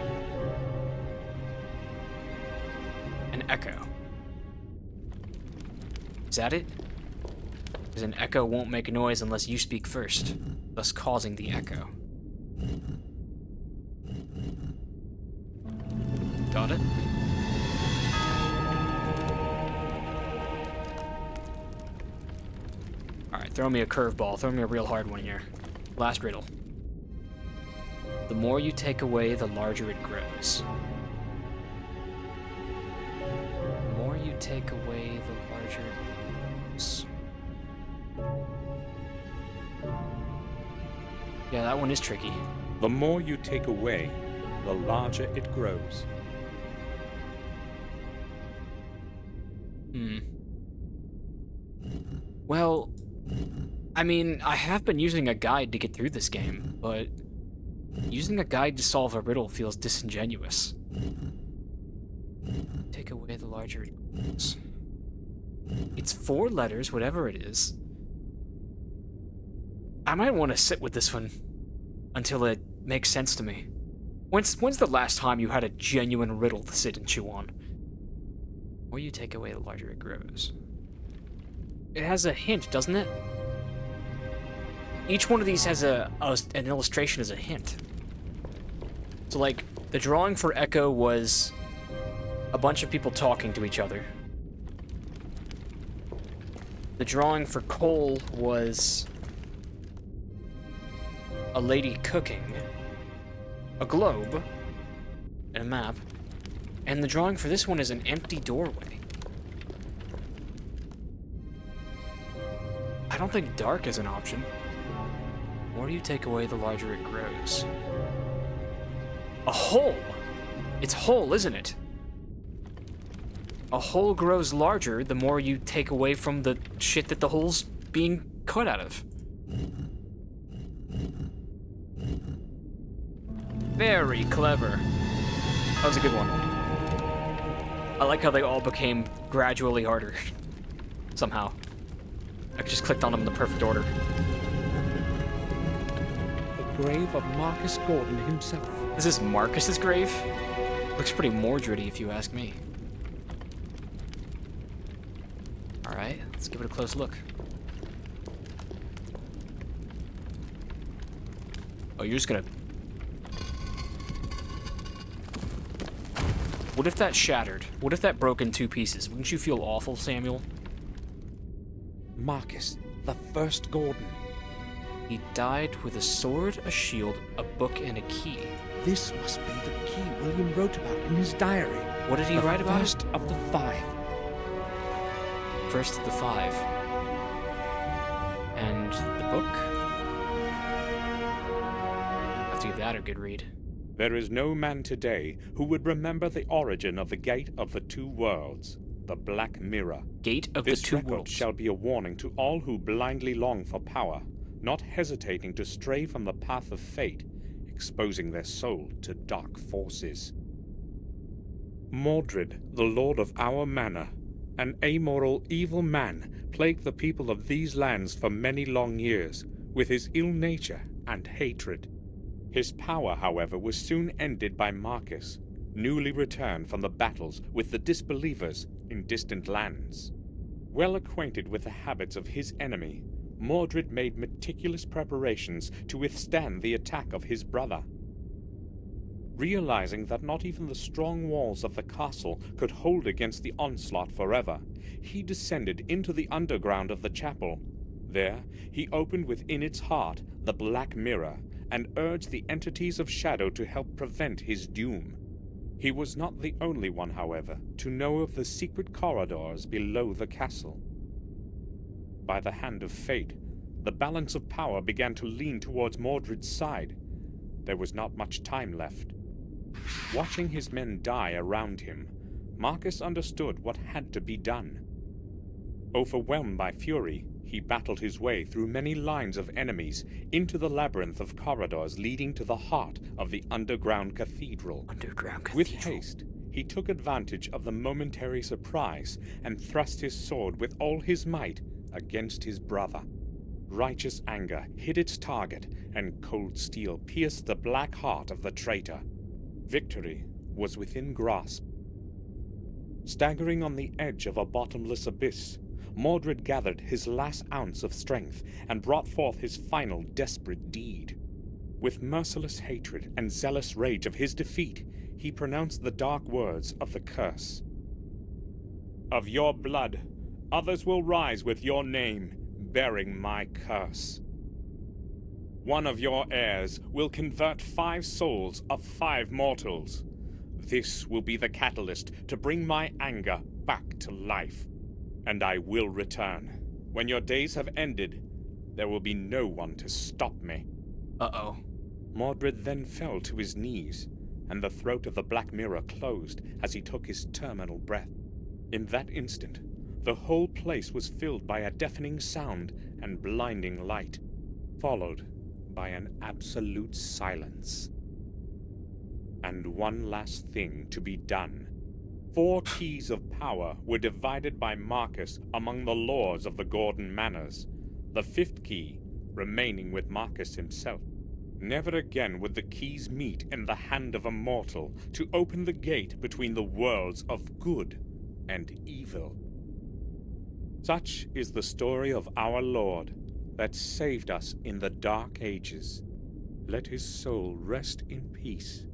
An echo. Is that it? Because an echo won't make a noise unless you speak first, thus causing the echo. Got it? Alright, throw me a curveball. Throw me a real hard one here. Last riddle. The more you take away, the larger it grows. The more you take away, the larger it grows. Yeah, that one is tricky. The more you take away, the larger it grows. Well, I mean, I have been using a guide to get through this game, but using a guide to solve a riddle feels disingenuous. Take away the larger it grows. It's 4 letters, whatever it is. I might want to sit with this one until it makes sense to me. When's the last time you had a genuine riddle to sit and chew on? The more you take away, the larger it grows. It has a hint, doesn't it? Each one of these has an illustration as a hint. So, like, the drawing for Echo was a bunch of people talking to each other. The drawing for Coal was a lady cooking, a globe, and a map, And the drawing for this one is an empty doorway. I don't think dark is an option. The more you take away, the larger it grows. A hole! It's hole, isn't it? A hole grows larger the more you take away from the shit that the hole's being cut out of. Very clever. That was a good one. I like how they all became gradually harder. Somehow. I just clicked on them in the perfect order. The grave of Marcus Gordon himself. Is this Marcus's grave? Looks pretty Mordred-y if you ask me. Alright, let's give it a close look. Oh, you're just gonna... What if that shattered? What if that broke in two pieces? Wouldn't you feel awful, Samuel? Marcus, the first Gordon. He died with a sword, a shield, a book, and a key. This must be the key William wrote about in his diary. What did he write about? First of the 5. First of the 5. And the book? I have to give that a good read. There is no man today who would remember the origin of the Gate of the Two Worlds, the Black Mirror. Gate of this the Two record Worlds shall be a warning to all who blindly long for power, not hesitating to stray from the path of fate, exposing their soul to dark forces. Mordred, the lord of our manor, an amoral, evil man, plagued the people of these lands for many long years, with his ill nature and hatred. His power, however, was soon ended by Marcus, newly returned from the battles with the disbelievers in distant lands. Well acquainted with the habits of his enemy, Mordred made meticulous preparations to withstand the attack of his brother. Realizing that not even the strong walls of the castle could hold against the onslaught forever, he descended into the underground of the chapel. There, he opened within its heart the Black Mirror, and urged the entities of shadow to help prevent his doom. He was not the only one, however, to know of the secret corridors below the castle. By the hand of fate, the balance of power began to lean towards Mordred's side. There was not much time left. Watching his men die around him, Marcus understood what had to be done. Overwhelmed by fury, he battled his way through many lines of enemies into the labyrinth of corridors leading to the heart of the underground cathedral. With haste, he took advantage of the momentary surprise and thrust his sword with all his might against his brother. Righteous anger hit its target, and cold steel pierced the black heart of the traitor. Victory was within grasp. Staggering on the edge of a bottomless abyss, Mordred gathered his last ounce of strength and brought forth his final desperate deed. With merciless hatred and zealous rage of his defeat, he pronounced the dark words of the curse. Of your blood, others will rise with your name, bearing my curse. One of your heirs will convert 5 souls of 5 mortals. This will be the catalyst to bring my anger back to life. And I will return. When your days have ended, there will be no one to stop me. Uh-oh. Mordred then fell to his knees, and the throat of the Black Mirror closed as he took his terminal breath. In that instant, the whole place was filled by a deafening sound and blinding light, followed by an absolute silence. And one last thing to be done. 4 keys of power were divided by Marcus among the lords of the Gordon manors, the 5th key remaining with Marcus himself. Never again would the keys meet in the hand of a mortal to open the gate between the worlds of good and evil. Such is the story of our Lord that saved us in the Dark Ages. Let his soul rest in peace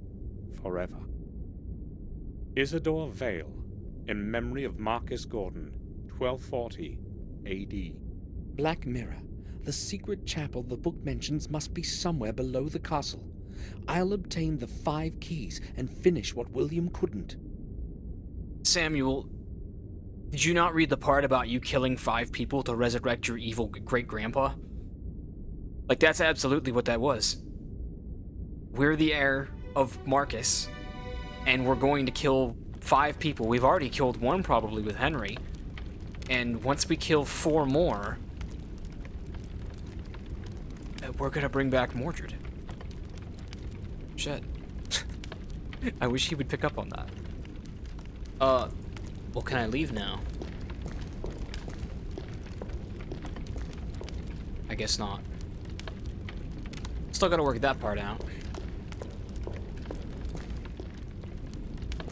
forever. Isidore Vale, in memory of Marcus Gordon, 1240 A.D. Black Mirror. The secret chapel the book mentions must be somewhere below the castle. I'll obtain the 5 keys and finish what William couldn't. Samuel, did you not read the part about you killing 5 people to resurrect your evil great-grandpa? Like, that's absolutely what that was. We're the heir of Marcus, and we're going to kill 5 people. We've already killed 1 probably with Henry, and once we kill 4 more, we're gonna bring back Mordred. Shit. I wish he would pick up on that. Well, can I leave now? I guess not. Still gotta work that part out.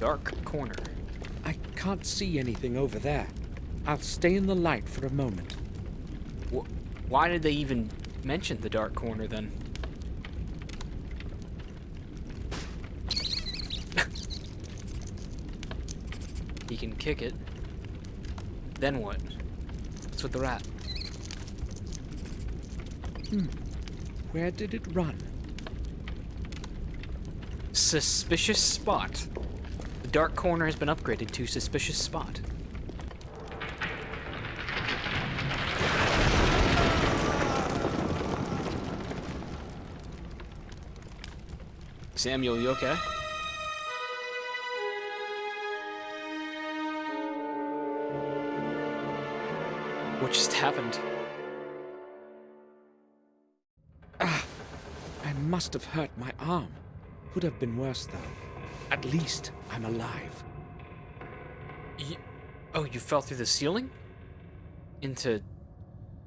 Dark corner. I can't see anything over there. I'll stay in the light for a moment. Why did they even mention the dark corner then? He can kick it. Then what? What's with the rat? Where did it run? Suspicious spot. The dark corner has been upgraded to suspicious spot. Samuel, you okay? What just happened? I must have hurt my arm. Could have been worse, though. At least I'm alive. Oh, you fell through the ceiling? Into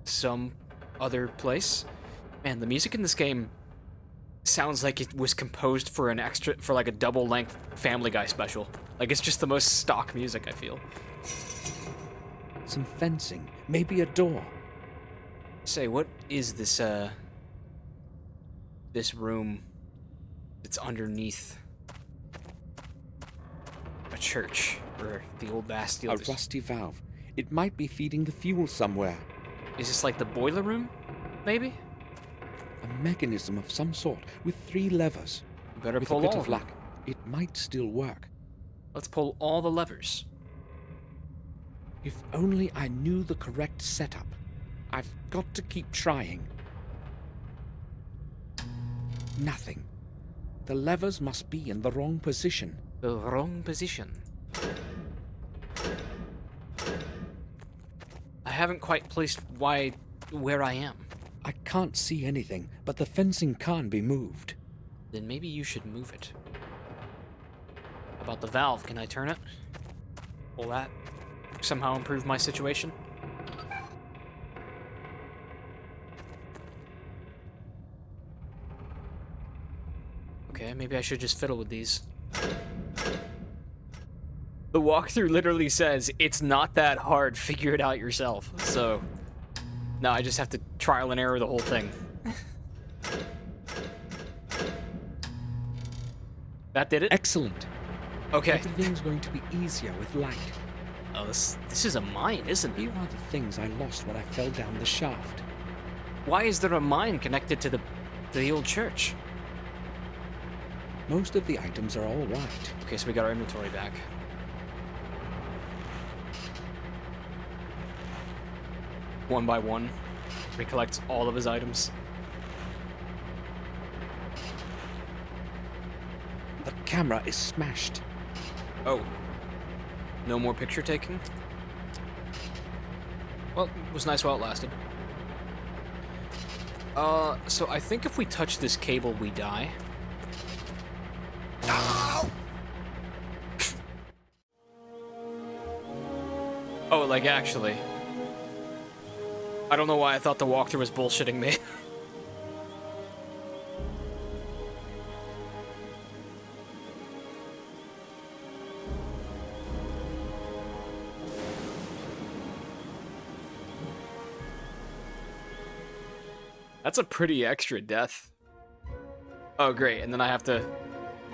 some other place? Man, the music in this game sounds like it was composed for like a double-length Family Guy special. Like, it's just the most stock music, I feel. Some fencing, maybe a door. Say, what is this, this room that's underneath a church, or the old Bastille? A rusty valve. It might be feeding the fuel somewhere. Is this like the boiler room, maybe? A mechanism of some sort, with 3 levers. Better with pull a bit all of of them. luck, it might still work. Let's pull all the levers. If only I knew the correct setup. I've got to keep trying. Nothing. The levers must be in the wrong position. The wrong position. I haven't quite placed where I am. I can't see anything, but the fencing can't be moved. Then maybe you should move it. How about the valve? Can I turn it? Will that somehow improve my situation? Okay, maybe I should just fiddle with these. The walkthrough literally says, it's not that hard, figure it out yourself. So, no, I just have to trial and error the whole thing. That did it? Excellent. Okay. Everything's going to be easier with light. Oh, this is a mine, isn't it? Here are the things I lost when I fell down the shaft. Why is there a mine connected to the old church? Most of the items are all right. Okay, so we got our inventory back. One by one, recollects all of his items. The camera is smashed. Oh. No more picture taking? Well, it was nice while it lasted. So I think if we touch this cable, we die. Oh, like actually. I don't know why I thought the walkthrough was bullshitting me. That's a pretty extra death. Oh, great, and then I have to...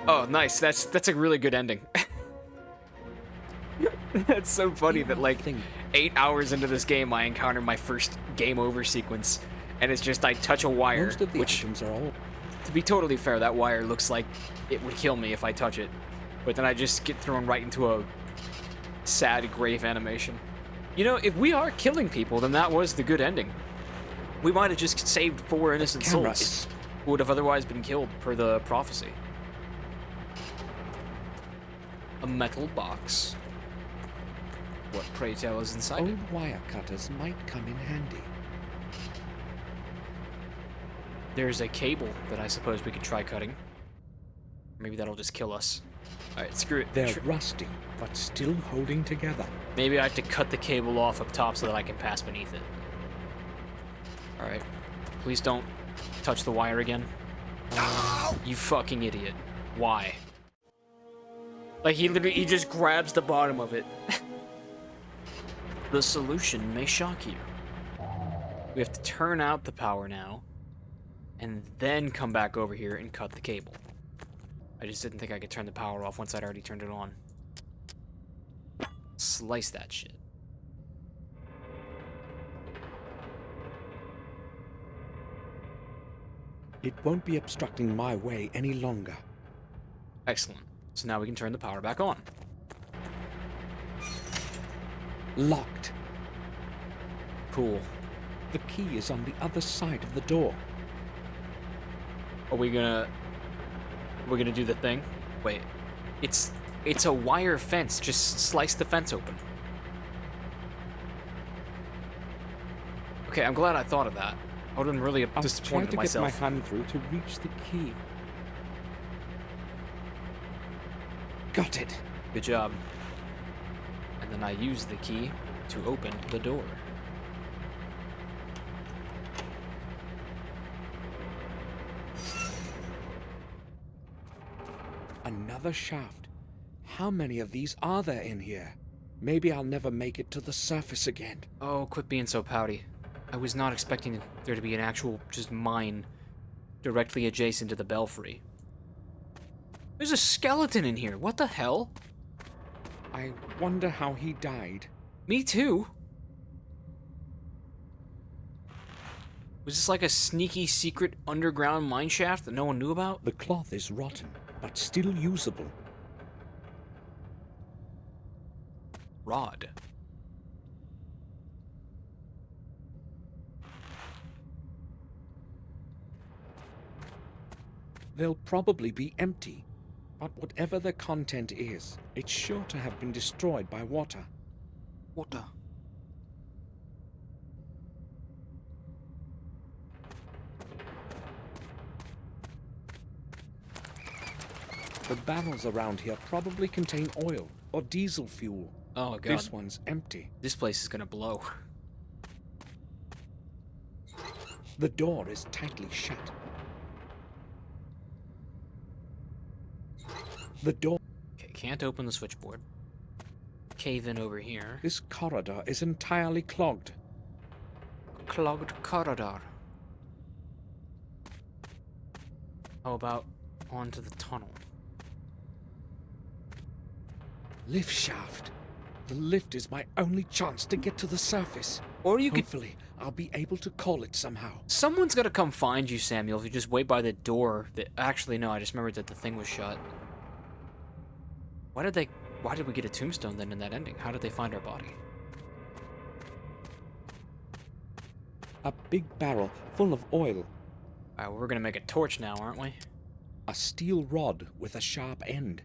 Oh, nice, that's a really good ending. That's so funny that, like, 8 hours into this game, I encounter my first game over sequence, and it's just I touch a wire, Most of the which, items are all... to be totally fair, that wire looks like it would kill me if I touch it. But then I just get thrown right into sad grave animation. You know, if we are killing people, then that was the good ending. We might have just saved 4 innocent souls who would have otherwise been killed per the prophecy. A metal box. What, pray tell, is inside it? Old wire cutters might come in handy. There's a cable that I suppose we could try cutting. Maybe that'll just kill us. Alright, screw it. They're rusty, but still holding together. Maybe I have to cut the cable off up top so that I can pass beneath it. Alright. Please don't touch the wire again. You fucking idiot. Why? Like, he just grabs the bottom of it. The solution may shock you. We have to turn out the power now, and then come back over here and cut the cable. I just didn't think I could turn the power off once I'd already turned it on. Slice that shit. It won't be obstructing my way any longer. Excellent. So now we can turn the power back on. Locked. Cool. The key is on the other side of the door. Are we gonna... We're gonna do the thing? Wait. It's a wire fence. Just slice the fence open. Okay, I'm glad I thought of that. I would have been really disappointed in myself. I'll try to get my hand through to reach the key. Got it. Good job. And then I use the key to open the door. Another shaft. How many of these are there in here? Maybe I'll never make it to the surface again. Oh, quit being so pouty. I was not expecting there to be an actual just mine directly adjacent to the belfry. There's a skeleton in here. What the hell? I wonder how he died. Me too. Was this like a sneaky secret underground mine shaft that no one knew about? The cloth is rotten, but still usable. Rod. They'll probably be empty, but whatever the content is, it's sure to have been destroyed by water. Water. The barrels around here probably contain oil or diesel fuel. Oh god. This one's empty. This place is gonna blow. The door is tightly shut. The door... Okay, can't open the switchboard. Cave in over here. This corridor is entirely clogged. Clogged corridor. How about onto the tunnel? Lift shaft. The lift is my only chance to get to the surface. Or you could... Hopefully, I'll be able to call it somehow. Someone's gotta come find you, Samuel, if you just wait by the door that... Actually, no, I just remembered that the thing was shut. Why did we get a tombstone then in that ending? How did they find our body? A big barrel full of oil. Alright, well, we're gonna make a torch now, aren't we? A steel rod with a sharp end.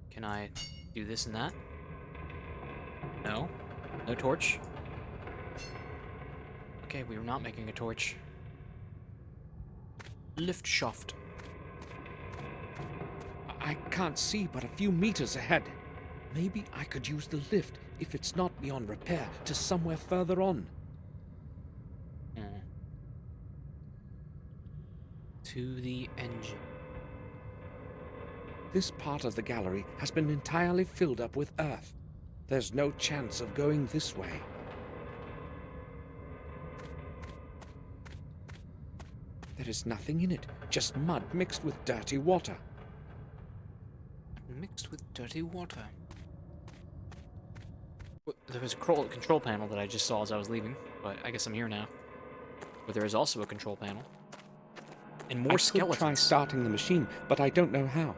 Can I do this and that? No? No torch? Okay, we were not making a torch. Lift shaft. I can't see but a few meters ahead. Maybe I could use the lift, if it's not beyond repair, to somewhere further on. To the engine. This part of the gallery has been entirely filled up with earth. There's no chance of going this way. There is nothing in it, just mud mixed with dirty water. Mixed with dirty water. There was a control panel that I just saw as I was leaving, but I guess I'm here now. But there is also a control panel. And more skeletons. I could try starting the machine, but I don't know how.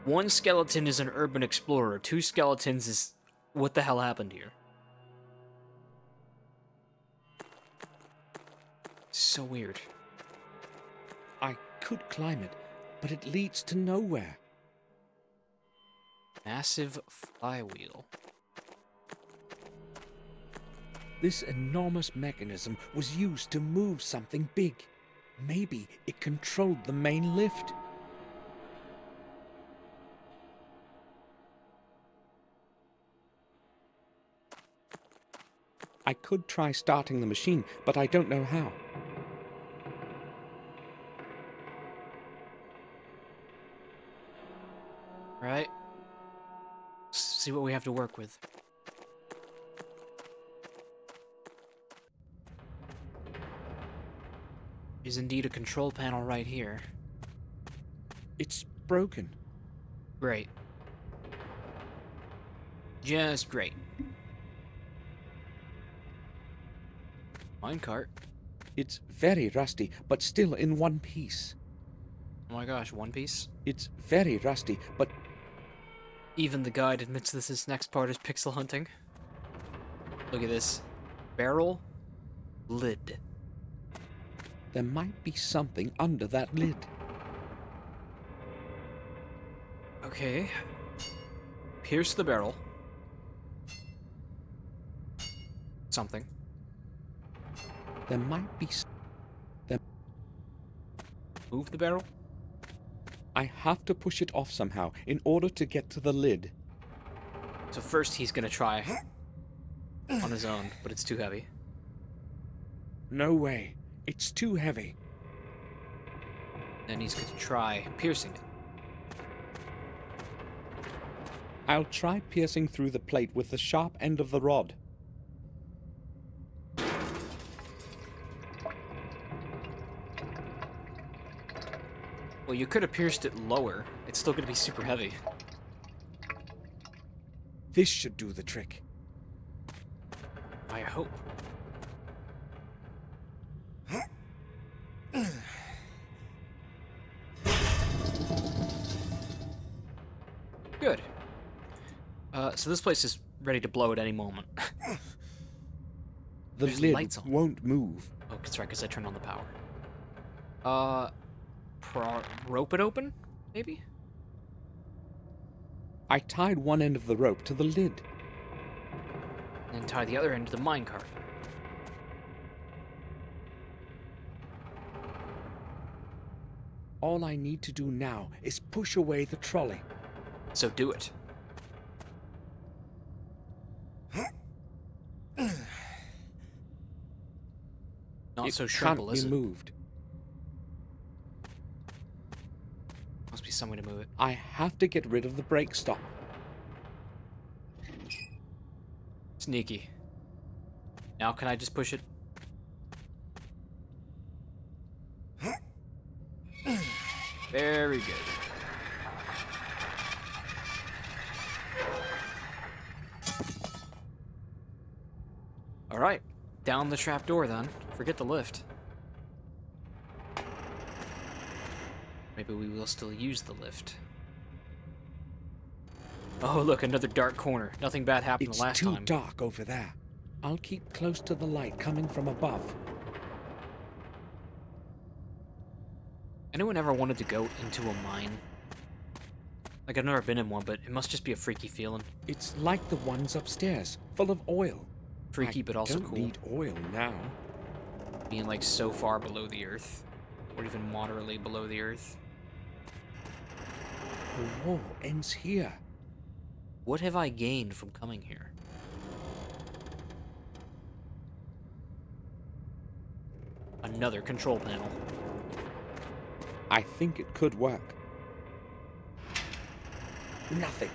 One skeleton is an urban explorer. 2 skeletons is... What the hell happened here? So weird. I could climb it, but it leads to nowhere. Massive flywheel. This enormous mechanism was used to move something big. Maybe it controlled the main lift. I could try starting the machine, but I don't know how. Right. See what we have to work with. Is indeed a control panel right here. It's broken. Great. Just great. Minecart. It's very rusty, but still in one piece. Oh my gosh, one piece? It's very rusty, but... Even the guide admits this next part is pixel hunting. Look at this. Barrel. Lid. There might be something under that lid. Okay. Pierce the barrel. Something. There might be... Move the barrel? I have to push it off somehow in order to get to the lid. So first he's gonna try on his own, but it's too heavy. No way. It's too heavy. Then he's gonna try piercing it. I'll try piercing through the plate with the sharp end of the rod. Well, you could have pierced it lower. It's still gonna be super heavy. This should do the trick. I hope. Good. So this place is ready to blow at any moment. The There's lid lights on. won't move. Oh, that's right, because I turned on the power. Rope it open? Maybe? I tied one end of the rope to the lid. And then tie the other end to the minecart. All I need to do now is push away the trolley. So do it. Not It so can't shrinkable, be is it? moved. Must be some way to move it. I have to get rid of the brake stop. Sneaky. Now can I just push it? Very good. Alright, down the trapdoor then. Forget the lift. Maybe we will still use the lift. Oh look, another dark corner. Nothing bad happened the last It's too time. dark over there. I'll keep close to the light coming from above. Anyone ever wanted to go into a mine? Like, I've never been in one, but it must just be a freaky feeling. It's like the ones upstairs, full of oil. Freaky, but also don't cool. need oil now. Being like so far below the earth, or even moderately below the earth. The wall ends here. What have I gained from coming here? Another control panel. I think it could work. Nothing.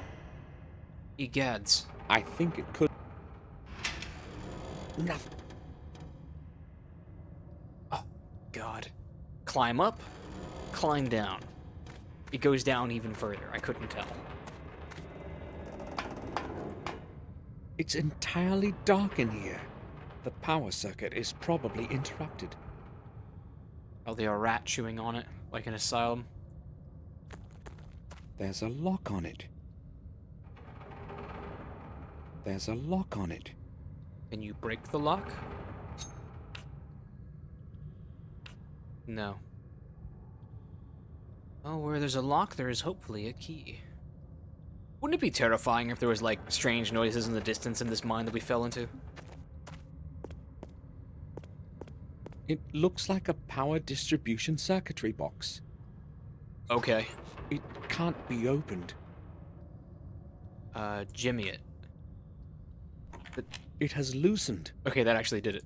Egads. I think it could. Nothing. Oh, God. Climb up, climb down. It goes down even further. I couldn't tell. It's entirely dark in here. The power circuit is probably interrupted. Oh, there are rat chewing on it, like an asylum. There's a lock on it. There's a lock on it. Can you break the lock? No. Oh, where there's a lock, there is hopefully a key. Wouldn't it be terrifying if there was, like, strange noises in the distance in this mine that we fell into? It looks like a power distribution circuitry box. Okay. It can't be opened. Jimmy it. But it has loosened. Okay, that actually did it.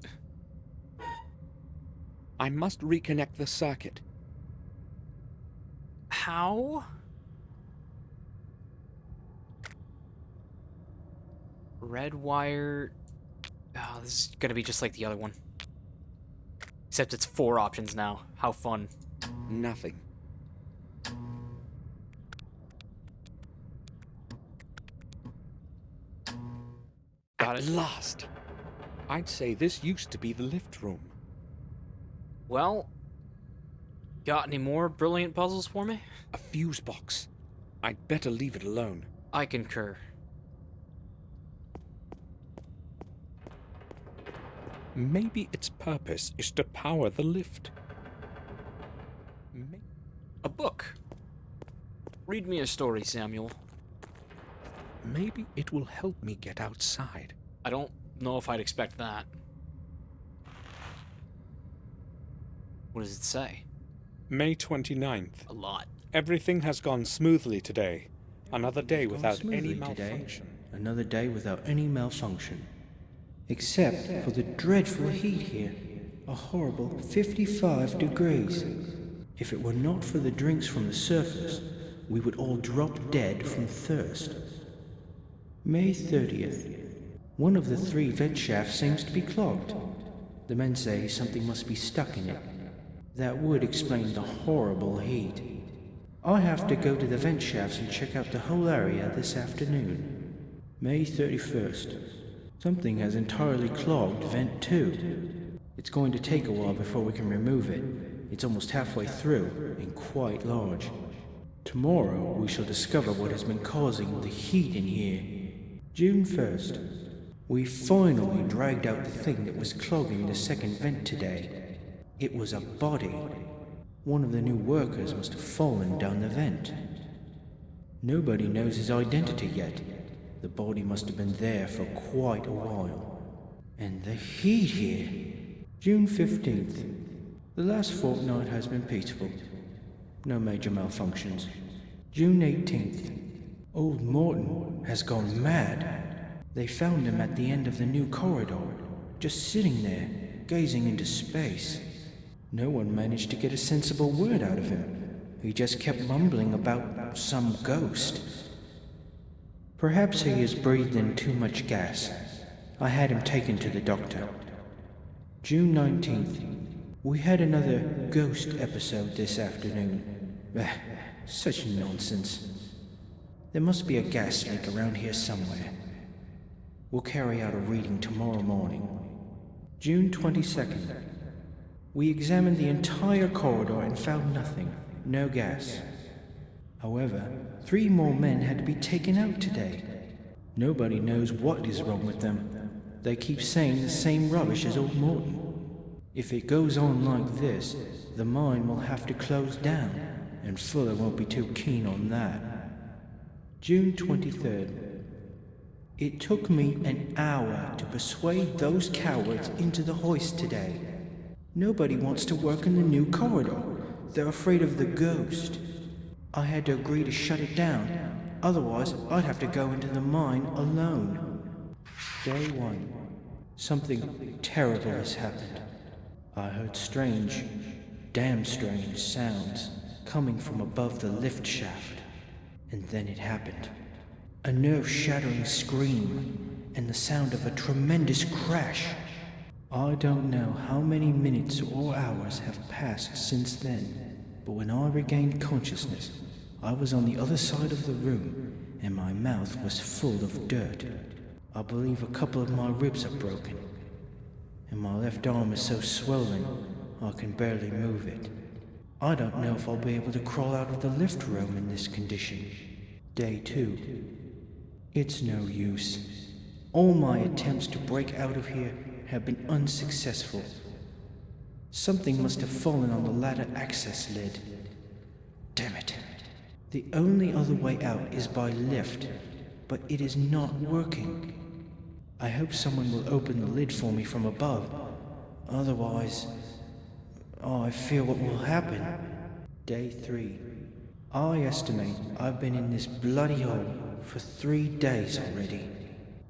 I must reconnect the circuit. How? Red wire. Oh, this is gonna be just like the other one. Except it's 4 options now. How fun. Nothing. Got At it. last! I'd say this used to be the lift room. Well, got any more brilliant puzzles for me? A fuse box. I'd better leave it alone. I concur. Maybe its purpose is to power the lift. A book. Read me a story, Samuel. Maybe it will help me get outside. I don't know if I'd expect that. What does it say? May 29th. A lot. Everything has gone smoothly today. Another day without any malfunction. Another day without any malfunction. Except for the dreadful heat here. A horrible 55 degrees. If it were not for the drinks from the surface, we would all drop dead from thirst. May 30th. One of the 3 vent shafts seems to be clogged. The men say something must be stuck in it. That would explain the horrible heat. I have to go to the vent shafts and check out the whole area this afternoon. May 31st. Something has entirely clogged vent 2. It's going to take a while before we can remove it. It's almost halfway through and quite large. Tomorrow we shall discover what has been causing the heat in here. June 1st. We finally dragged out the thing that was clogging the second vent today. It was a body. One of the new workers must have fallen down the vent. Nobody knows his identity yet. The body must have been there for quite a while. And the heat here. June 15th. The last fortnight has been peaceful. No major malfunctions. June 18th. Old Morton has gone mad. They found him at the end of the new corridor, just sitting there, gazing into space. No one managed to get a sensible word out of him. He just kept mumbling about some ghost. Perhaps he has breathed in too much gas. I had him taken to the doctor. June 19th. We had another ghost episode this afternoon. Such nonsense. There must be a gas leak around here somewhere. We'll carry out a reading tomorrow morning. June 22nd. We examined the entire corridor and found nothing. No gas. However, 3 more men had to be taken out today. Nobody knows what is wrong with them. They keep saying the same rubbish as old Morton. If it goes on like this, the mine will have to close down, and Fuller won't be too keen on that. June 23rd. It took me an hour to persuade those cowards into the hoist today. Nobody wants to work in the new corridor. They're afraid of the ghost. I had to agree to shut it down. Otherwise, I'd have to go into the mine alone. Day 1. Something terrible has happened. I heard strange, damn strange sounds coming from above the lift shaft. And then it happened. A nerve-shattering scream and the sound of a tremendous crash. I don't know how many minutes or hours have passed since then, but when I regained consciousness, I was on the other side of the room and my mouth was full of dirt. I believe a couple of my ribs are broken, and my left arm is so swollen I can barely move it. I don't know if I'll be able to crawl out of the lift room in this condition. Day 2. It's no use. All my attempts to break out of here have been unsuccessful. Something must have fallen on the ladder access lid. Damn it. The only other way out is by lift, but it is not working. I hope someone will open the lid for me from above. Otherwise, I fear what will happen. Day 3. I estimate I've been in this bloody hole for 3 days already.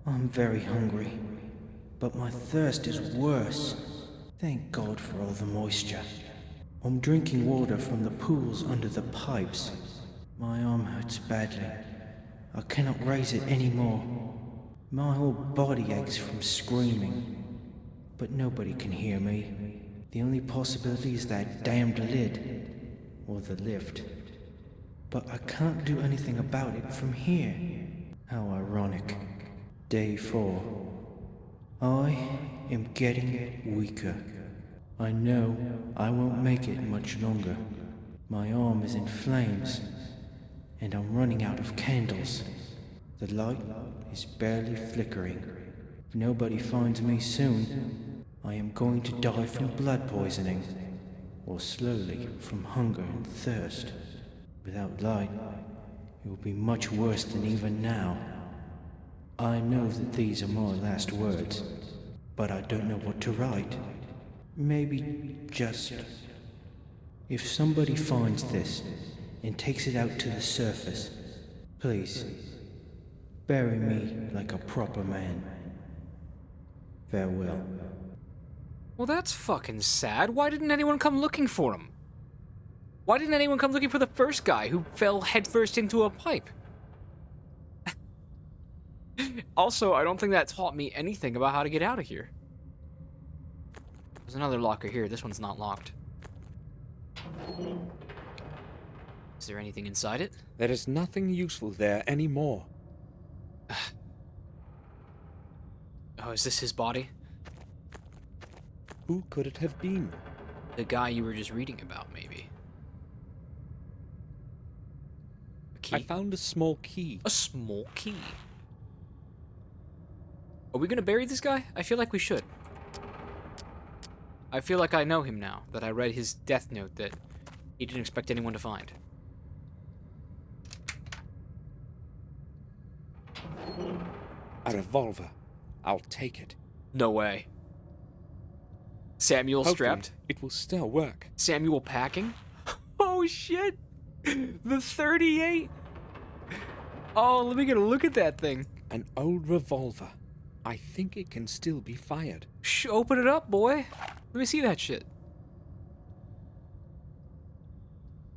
I'm very hungry, but my thirst is worse. Thank God for all the moisture. I'm drinking water from the pools under the pipes. My arm hurts badly. I cannot raise it anymore. My whole body aches from screaming. But nobody can hear me. The only possibility is that damned lid, or the lift. But I can't do anything about it from here. How ironic. Day 4. I am getting weaker. I know I won't make it much longer. My arm is in flames, and I'm running out of candles. The light is barely flickering. If nobody finds me soon, I am going to die from blood poisoning, or slowly from hunger and thirst. Without light, it will be much worse than even now. I know that these are my last words, but I don't know what to write. Maybe just... If somebody finds this and takes it out to the surface, please, bury me like a proper man. Farewell. Well, that's fucking sad. Why didn't anyone come looking for him? Why didn't anyone come looking for the first guy who fell headfirst into a pipe? Also, I don't think that taught me anything about how to get out of here. There's another locker here. This one's not locked. Is there anything inside it? There is nothing useful there anymore. Oh, is this his body? Who could it have been? The guy you were just reading about, maybe. A key? I found a small key. A small key? Are we gonna bury this guy? I feel like we should. I feel like I know him now, that I read his death note that he didn't expect anyone to find. A revolver. I'll take it. No way. Samuel Hopefully, strapped? it will still work. Samuel packing? Oh shit! The 38? Oh, let me get a look at that thing. An old revolver. I think it can still be fired. Shh, open it up, boy. Let me see that shit.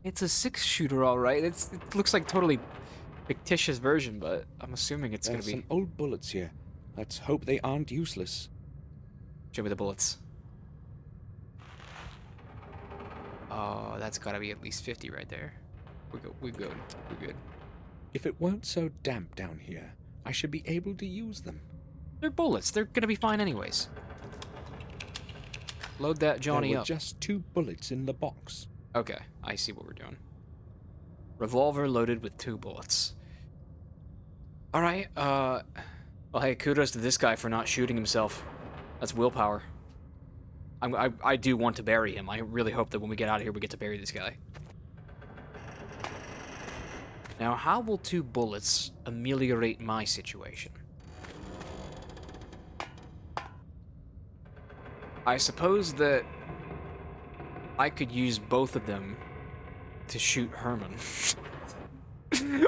It's a 6-shooter, alright. It looks like totally fictitious version, but I'm assuming it's gonna be... There's some old bullets here. Let's hope they aren't useless. Show me the bullets. Oh, that's gotta be at least 50 right there. We're good. If it weren't so damp down here, I should be able to use them. They're bullets. They're gonna be fine anyways. Load that Johnny there were up. Just 2 bullets in the box. Okay, I see what we're doing. Revolver loaded with 2 bullets. Alright, well, hey, kudos to this guy for not shooting himself. That's willpower. I do want to bury him. I really hope that when we get out of here, we get to bury this guy. Now, how will 2 bullets ameliorate my situation? I suppose that I could use both of them to shoot Herman.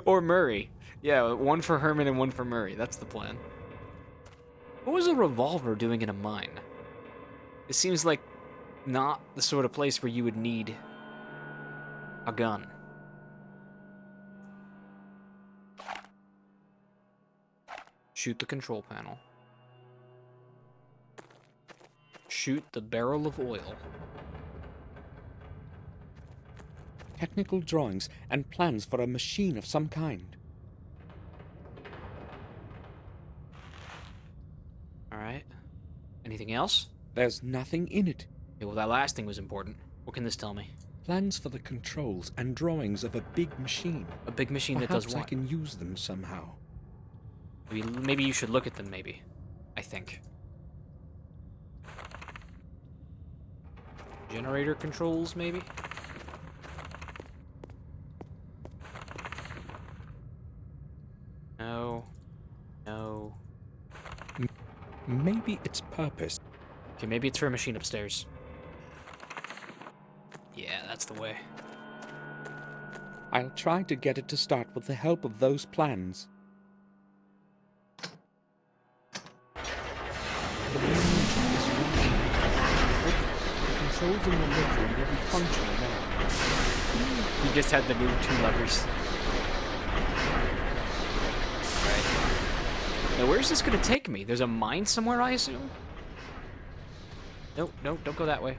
Or Murray. Yeah, one for Herman and one for Murray. That's the plan. What was a revolver doing in a mine? It seems like not the sort of place where you would need a gun. Shoot the control panel. Shoot the barrel of oil. Technical drawings and plans for a machine of some kind. Alright. Anything else? There's nothing in it. Okay, well, that last thing was important. What can this tell me? Plans for the controls and drawings of a big machine. A big machine that Perhaps does I what? can use them somehow. Maybe you should look at them, maybe. I think. Generator controls, maybe? No. No. Maybe its purpose. Okay, maybe it's for a machine upstairs. Yeah, that's the way. I'll try to get it to start with the help of those plans. The main engine is running. The controls in the lift room will be functional now. You just had to move 2 levers. Alright. Now, where's this gonna take me? There's a mine somewhere, I assume? Nope, nope, don't go that way.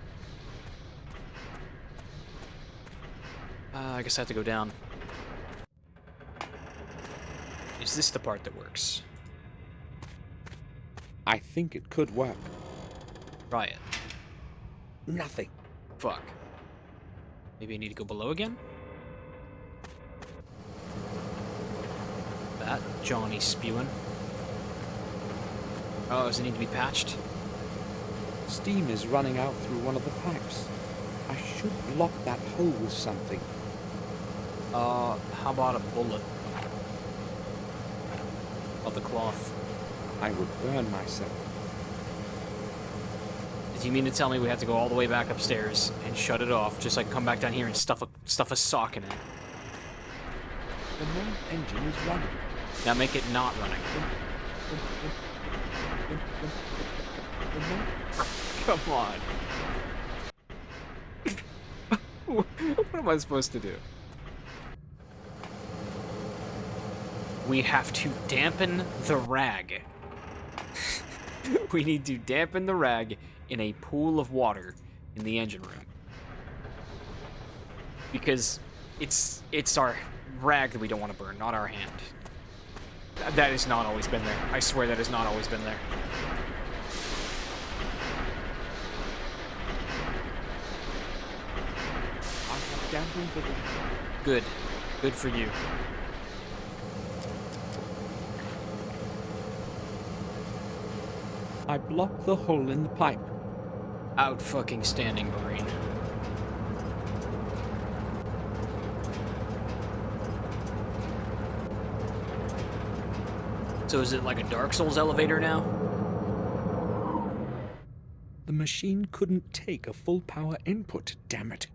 I guess I have to go down. Is this the part that works? I think it could work. Try it. Nothing. Fuck. Maybe I need to go below again? That Johnny spewing. Oh, does it need to be patched? Steam is running out through one of the pipes. I should block that hole with something. How about a bullet? Of the cloth. I would burn myself. Do you mean to tell me we have to go all the way back upstairs and shut it off, just like come back down here and stuff a sock in it? The main engine is running. Now make it not running. Come on. What am I supposed to do? We have to dampen the rag. We need to dampen the rag in a pool of water in the engine room. Because it's our rag that we don't want to burn, not our hand. That has not always been there. I swear that has not always been there. I have dampened the rag. Good. Good for you. I blocked the hole in the pipe. Out fucking standing, Marine. So is it like a Dark Souls elevator now? The machine couldn't take a full power input, damn it.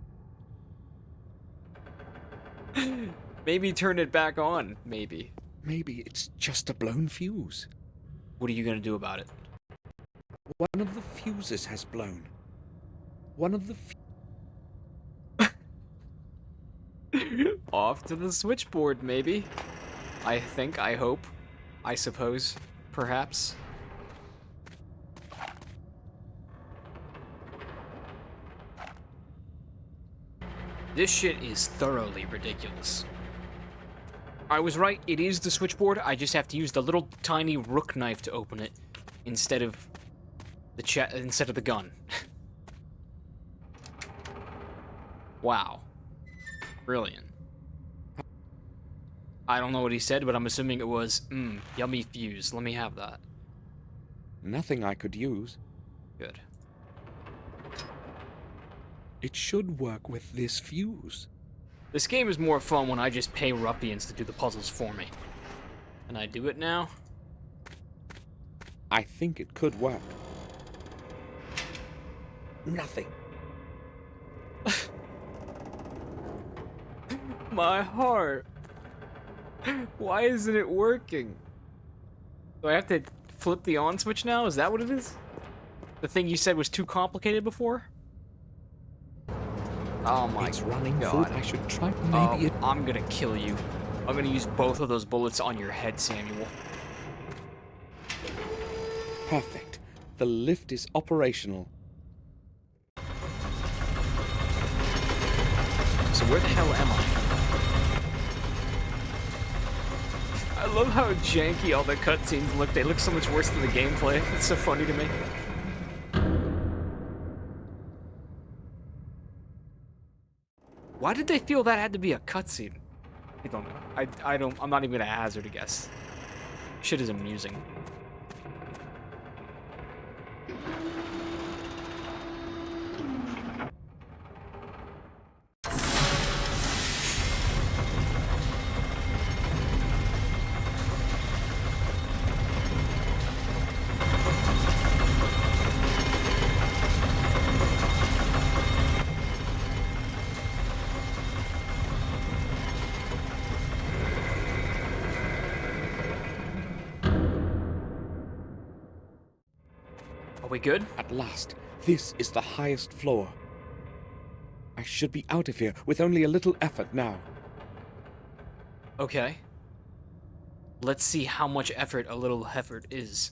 Maybe turn it back on, maybe. Maybe it's just a blown fuse. What are you gonna do about it? One of the fuses has blown. One of the Off to the switchboard, maybe. I think, I hope, I suppose, perhaps. This shit is thoroughly ridiculous. I was right, it is the switchboard. I just have to use the little tiny rook knife to open it instead of the gun. Wow. Brilliant. I don't know what he said, but I'm assuming it was, yummy fuse. Let me have that. Nothing I could use. Good. It should work with this fuse. This game is more fun when I just pay ruffians to do the puzzles for me. Can I do it now? I think it could work. Nothing. My heart. Why isn't it working? Do I have to flip the on switch now? Is that what it is? The thing you said was too complicated before? Oh my It's running God. full. I should try. Maybe I'm gonna kill you. I'm gonna use both of those bullets on your head, Samuel. Perfect. The lift is operational. So where the hell am I? I love how janky all the cutscenes look. They look so much worse than the gameplay. It's so funny to me. Why did they feel that had to be a cutscene? I don't know. I'm not even gonna hazard a guess. Shit is amusing. Are we good? At last, this is the highest floor. I should be out of here with only a little effort now. Okay. Let's see how much effort a little effort is.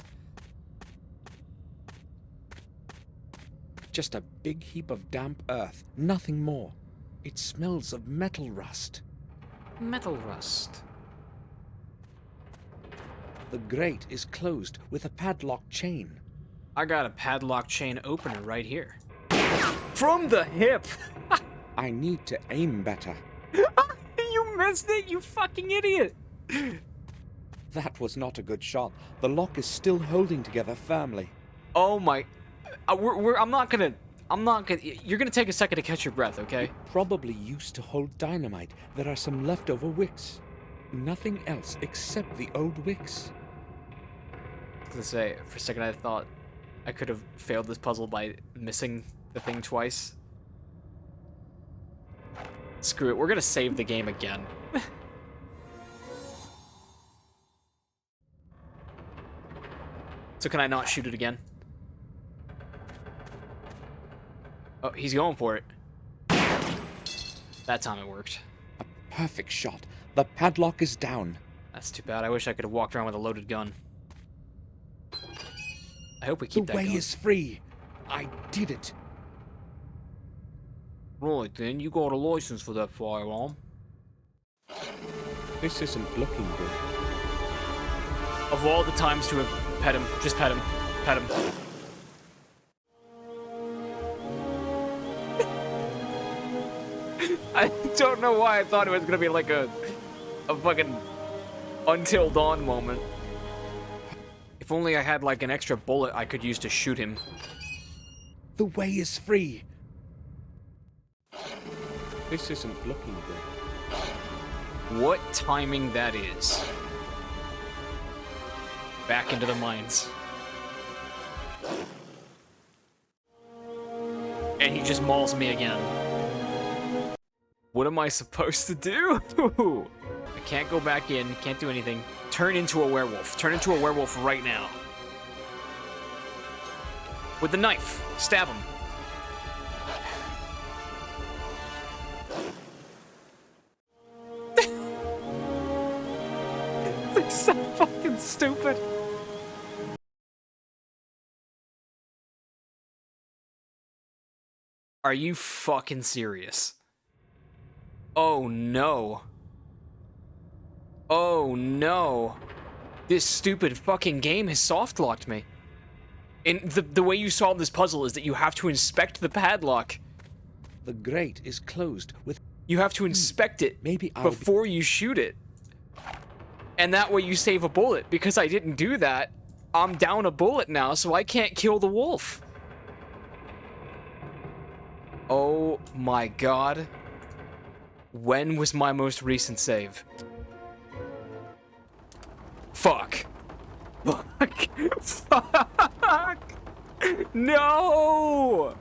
Just a big heap of damp earth, nothing more. It smells of metal rust. Metal rust. The grate is closed with a padlock chain. I got a padlock chain opener right here. From the hip! I need to aim better. You missed it, you fucking idiot! That was not a good shot. The lock is still holding together firmly. Oh my... I'm not gonna... You're gonna take a second to catch your breath, okay? It probably used to hold dynamite. There are some leftover wicks. Nothing else except the old wicks. I was gonna say, for a second I thought I could have failed this puzzle by missing the thing twice. Screw it, we're gonna save the game again. So can I not shoot it again? Oh, he's going for it. That time it worked. A perfect shot. The padlock is down. That's too bad. I wish I could have walked around with a loaded gun. I hope we keep that gun. The way is free. I did it. Right then, you got a license for that firearm. This isn't looking good. Of all the times to have pet him, just pet him. Pet him. I don't know why I thought it was gonna be like a fucking Until Dawn moment. If only I had like an extra bullet I could use to shoot him. The way is free. This isn't looking good. What timing that is. Back into the mines. And he just mauls me again. What am I supposed to do? I can't go back in, can't do anything. Turn into a werewolf. Turn into a werewolf right now. With the knife. Stab him. It's so fucking stupid. Are you fucking serious? Oh no. Oh no. This stupid fucking game has soft-locked me. And the way you solve this puzzle is that you have to inspect the padlock. The grate is closed with... You have to inspect it before you shoot it. And that way you save a bullet. Because I didn't do that, I'm down a bullet now, so I can't kill the wolf. Oh my god. When was my most recent save? Fuck. Fuck. Fuck. No!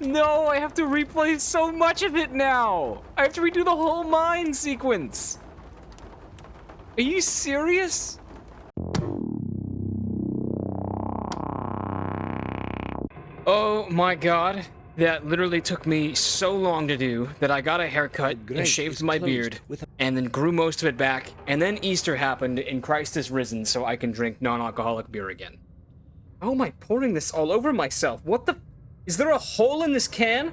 No, I have to replay so much of it now. I have to redo the whole mine sequence. Are you serious? Oh my god. That literally took me so long to do that I got a haircut and shaved my beard and then grew most of it back, and then Easter happened and Christ is risen so I can drink non-alcoholic beer again. How am I pouring this all over myself? What the... Is there a hole in this can?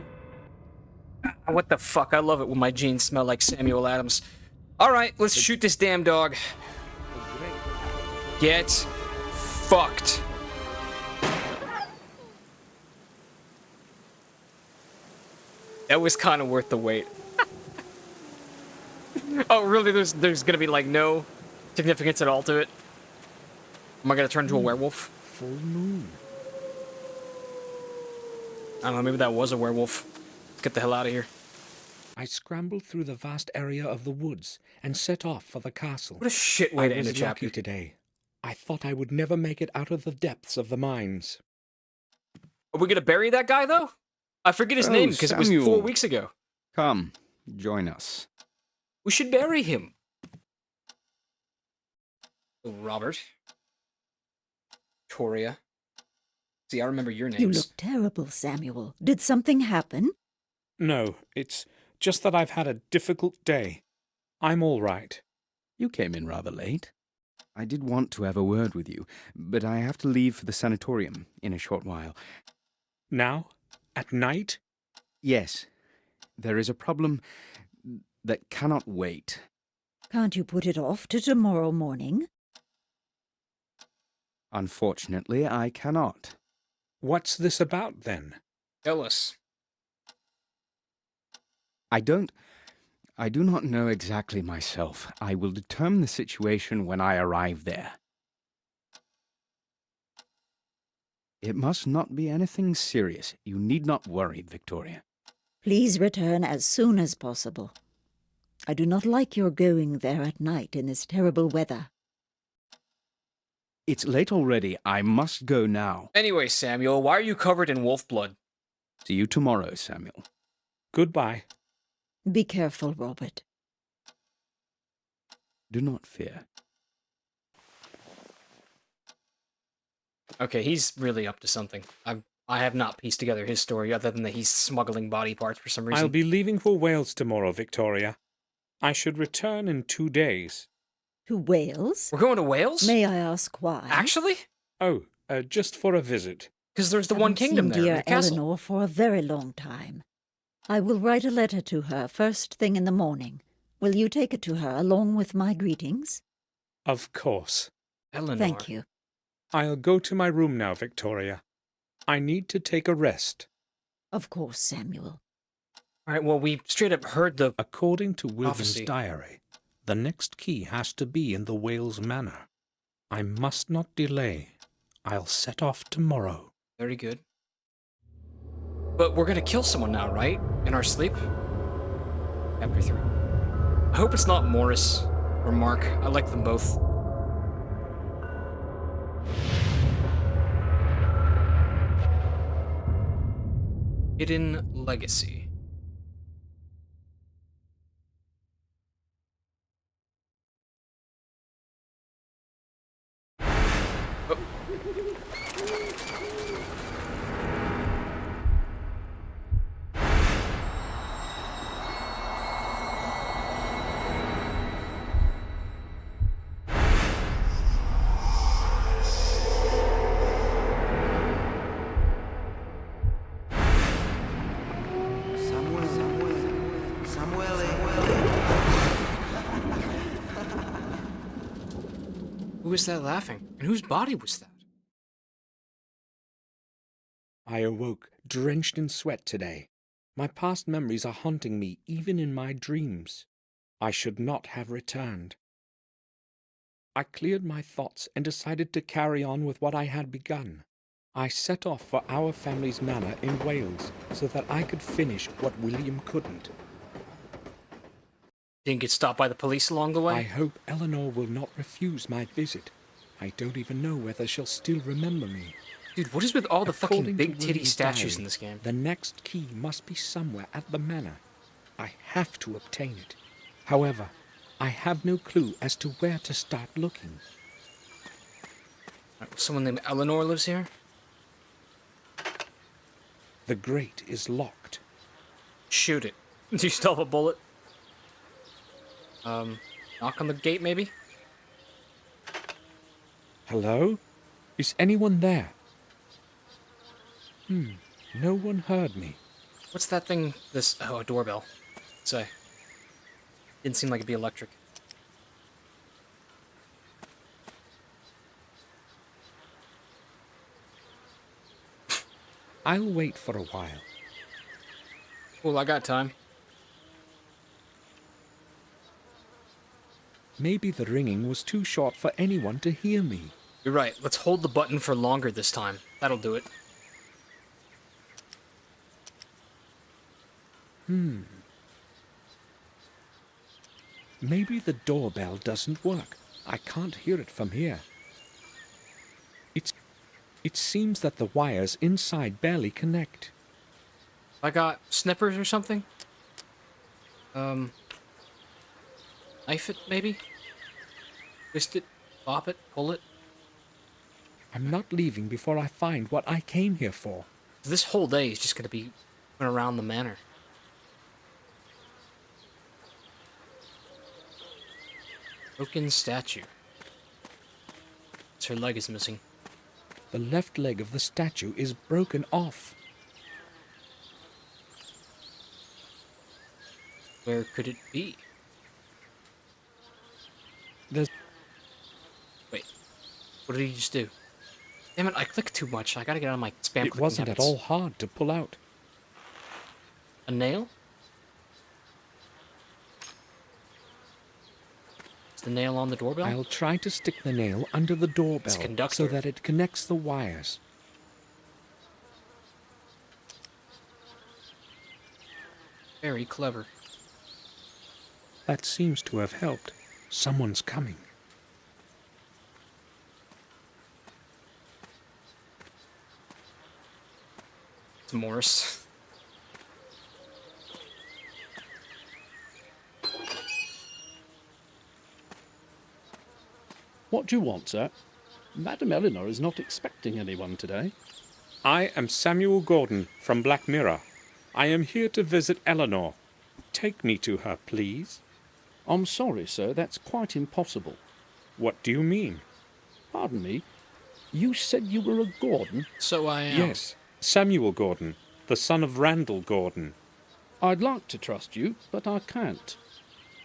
What the fuck? I love it when my jeans smell like Samuel Adams. Alright, let's shoot this damn dog. Get fucked. That was kind of worth the wait. Oh, really? There's gonna be like no significance at all to it? Am I gonna turn into a werewolf? Full moon. I don't know, maybe that was a werewolf. Let's get the hell out of here. I scrambled through the vast area of the woods and set off for the castle. What a shit way to end a chapter. I was lucky today. I thought I would never make it out of the depths of the mines. Are we gonna bury that guy, though? I forget his name, because it was 4 weeks ago. Come, join us. We should bury him. Robert. Victoria. See, I remember your names. You look terrible, Samuel. Did something happen? No, it's just that I've had a difficult day. I'm all right. You came in rather late. I did want to have a word with you, but I have to leave for the sanatorium in a short while. Now? At night? Yes. There is a problem that cannot wait. Can't you put it off to tomorrow morning? Unfortunately, I cannot. What's this about, then? Tell us. I do not know exactly myself. I will determine the situation when I arrive there. It must not be anything serious. You need not worry, Victoria. Please return as soon as possible. I do not like your going there at night in this terrible weather. It's late already. I must go now. Anyway, Samuel, why are you covered in wolf blood? See you tomorrow, Samuel. Goodbye. Be careful, Robert. Do not fear. Okay, he's really up to something. I have not pieced together his story other than that he's smuggling body parts for some reason. I'll be leaving for Wales tomorrow, Victoria. I should return in 2 days. To Wales? We're going to Wales? May I ask why? Actually? Oh, just for a visit. Because there's the one kingdom there, dear the castle. Eleanor for a very long time. I will write a letter to her first thing in the morning. Will you take it to her along with my greetings? Of course. Eleanor. Thank you. I'll go to my room now, Victoria. I need to take a rest. Of course, Samuel. All right, well, we straight up heard the According to William's prophecy. diary, the next key has to be in the Wales Manor. I must not delay. I'll set off tomorrow. Very good. But we're gonna kill someone now, right? In our sleep? Chapter 3. I hope it's not Morris or Mark. I like them both. Hidden Legacy. Who was that laughing? And whose body was that? I awoke drenched in sweat today. My past memories are haunting me even in my dreams. I should not have returned. I cleared my thoughts and decided to carry on with what I had begun. I set off for our family's manor in Wales so that I could finish what William couldn't. Didn't get stopped by the police along the way? I hope Eleanor will not refuse my visit. I don't even know whether she'll still remember me. Dude, what is with all the fucking According big to titty William's statues diary, in this game? The next key must be somewhere at the manor. I have to obtain it. However, I have no clue as to where to start looking. Someone named Eleanor lives here? The grate is locked. Shoot it. Do you still have a bullet? Knock on the gate, maybe? Hello? Is anyone there? No one heard me. What's that thing? Oh, a doorbell. Say. Didn't seem like it'd be electric. I'll wait for a while. Well, I got time. Maybe the ringing was too short for anyone to hear me. You're right. Let's hold the button for longer this time. That'll do it. Maybe the doorbell doesn't work. I can't hear it from here. It seems that the wires inside barely connect. I got snippers or something? Knife it, maybe? Twist it, pop it, pull it. I'm not leaving before I find what I came here for. This whole day is just gonna be around the manor. Broken statue. Her leg is missing. The left leg of the statue is broken off. Where could it be? There's... Wait. What did he just do? Damn it, I clicked too much. I gotta get out of my spam. It wasn't at all hard to pull out. A nail? Is the nail on the doorbell? I'll try to stick the nail under the doorbell so that it connects the wires. Very clever. That seems to have helped. Someone's coming. It's Morris. What do you want, sir? Madame Eleanor is not expecting anyone today. I am Samuel Gordon from Black Mirror. I am here to visit Eleanor. Take me to her, please. I'm sorry, sir, that's quite impossible. What do you mean? Pardon me, you said you were a Gordon? So I am. Yes, Samuel Gordon, the son of Randall Gordon. I'd like to trust you, but I can't.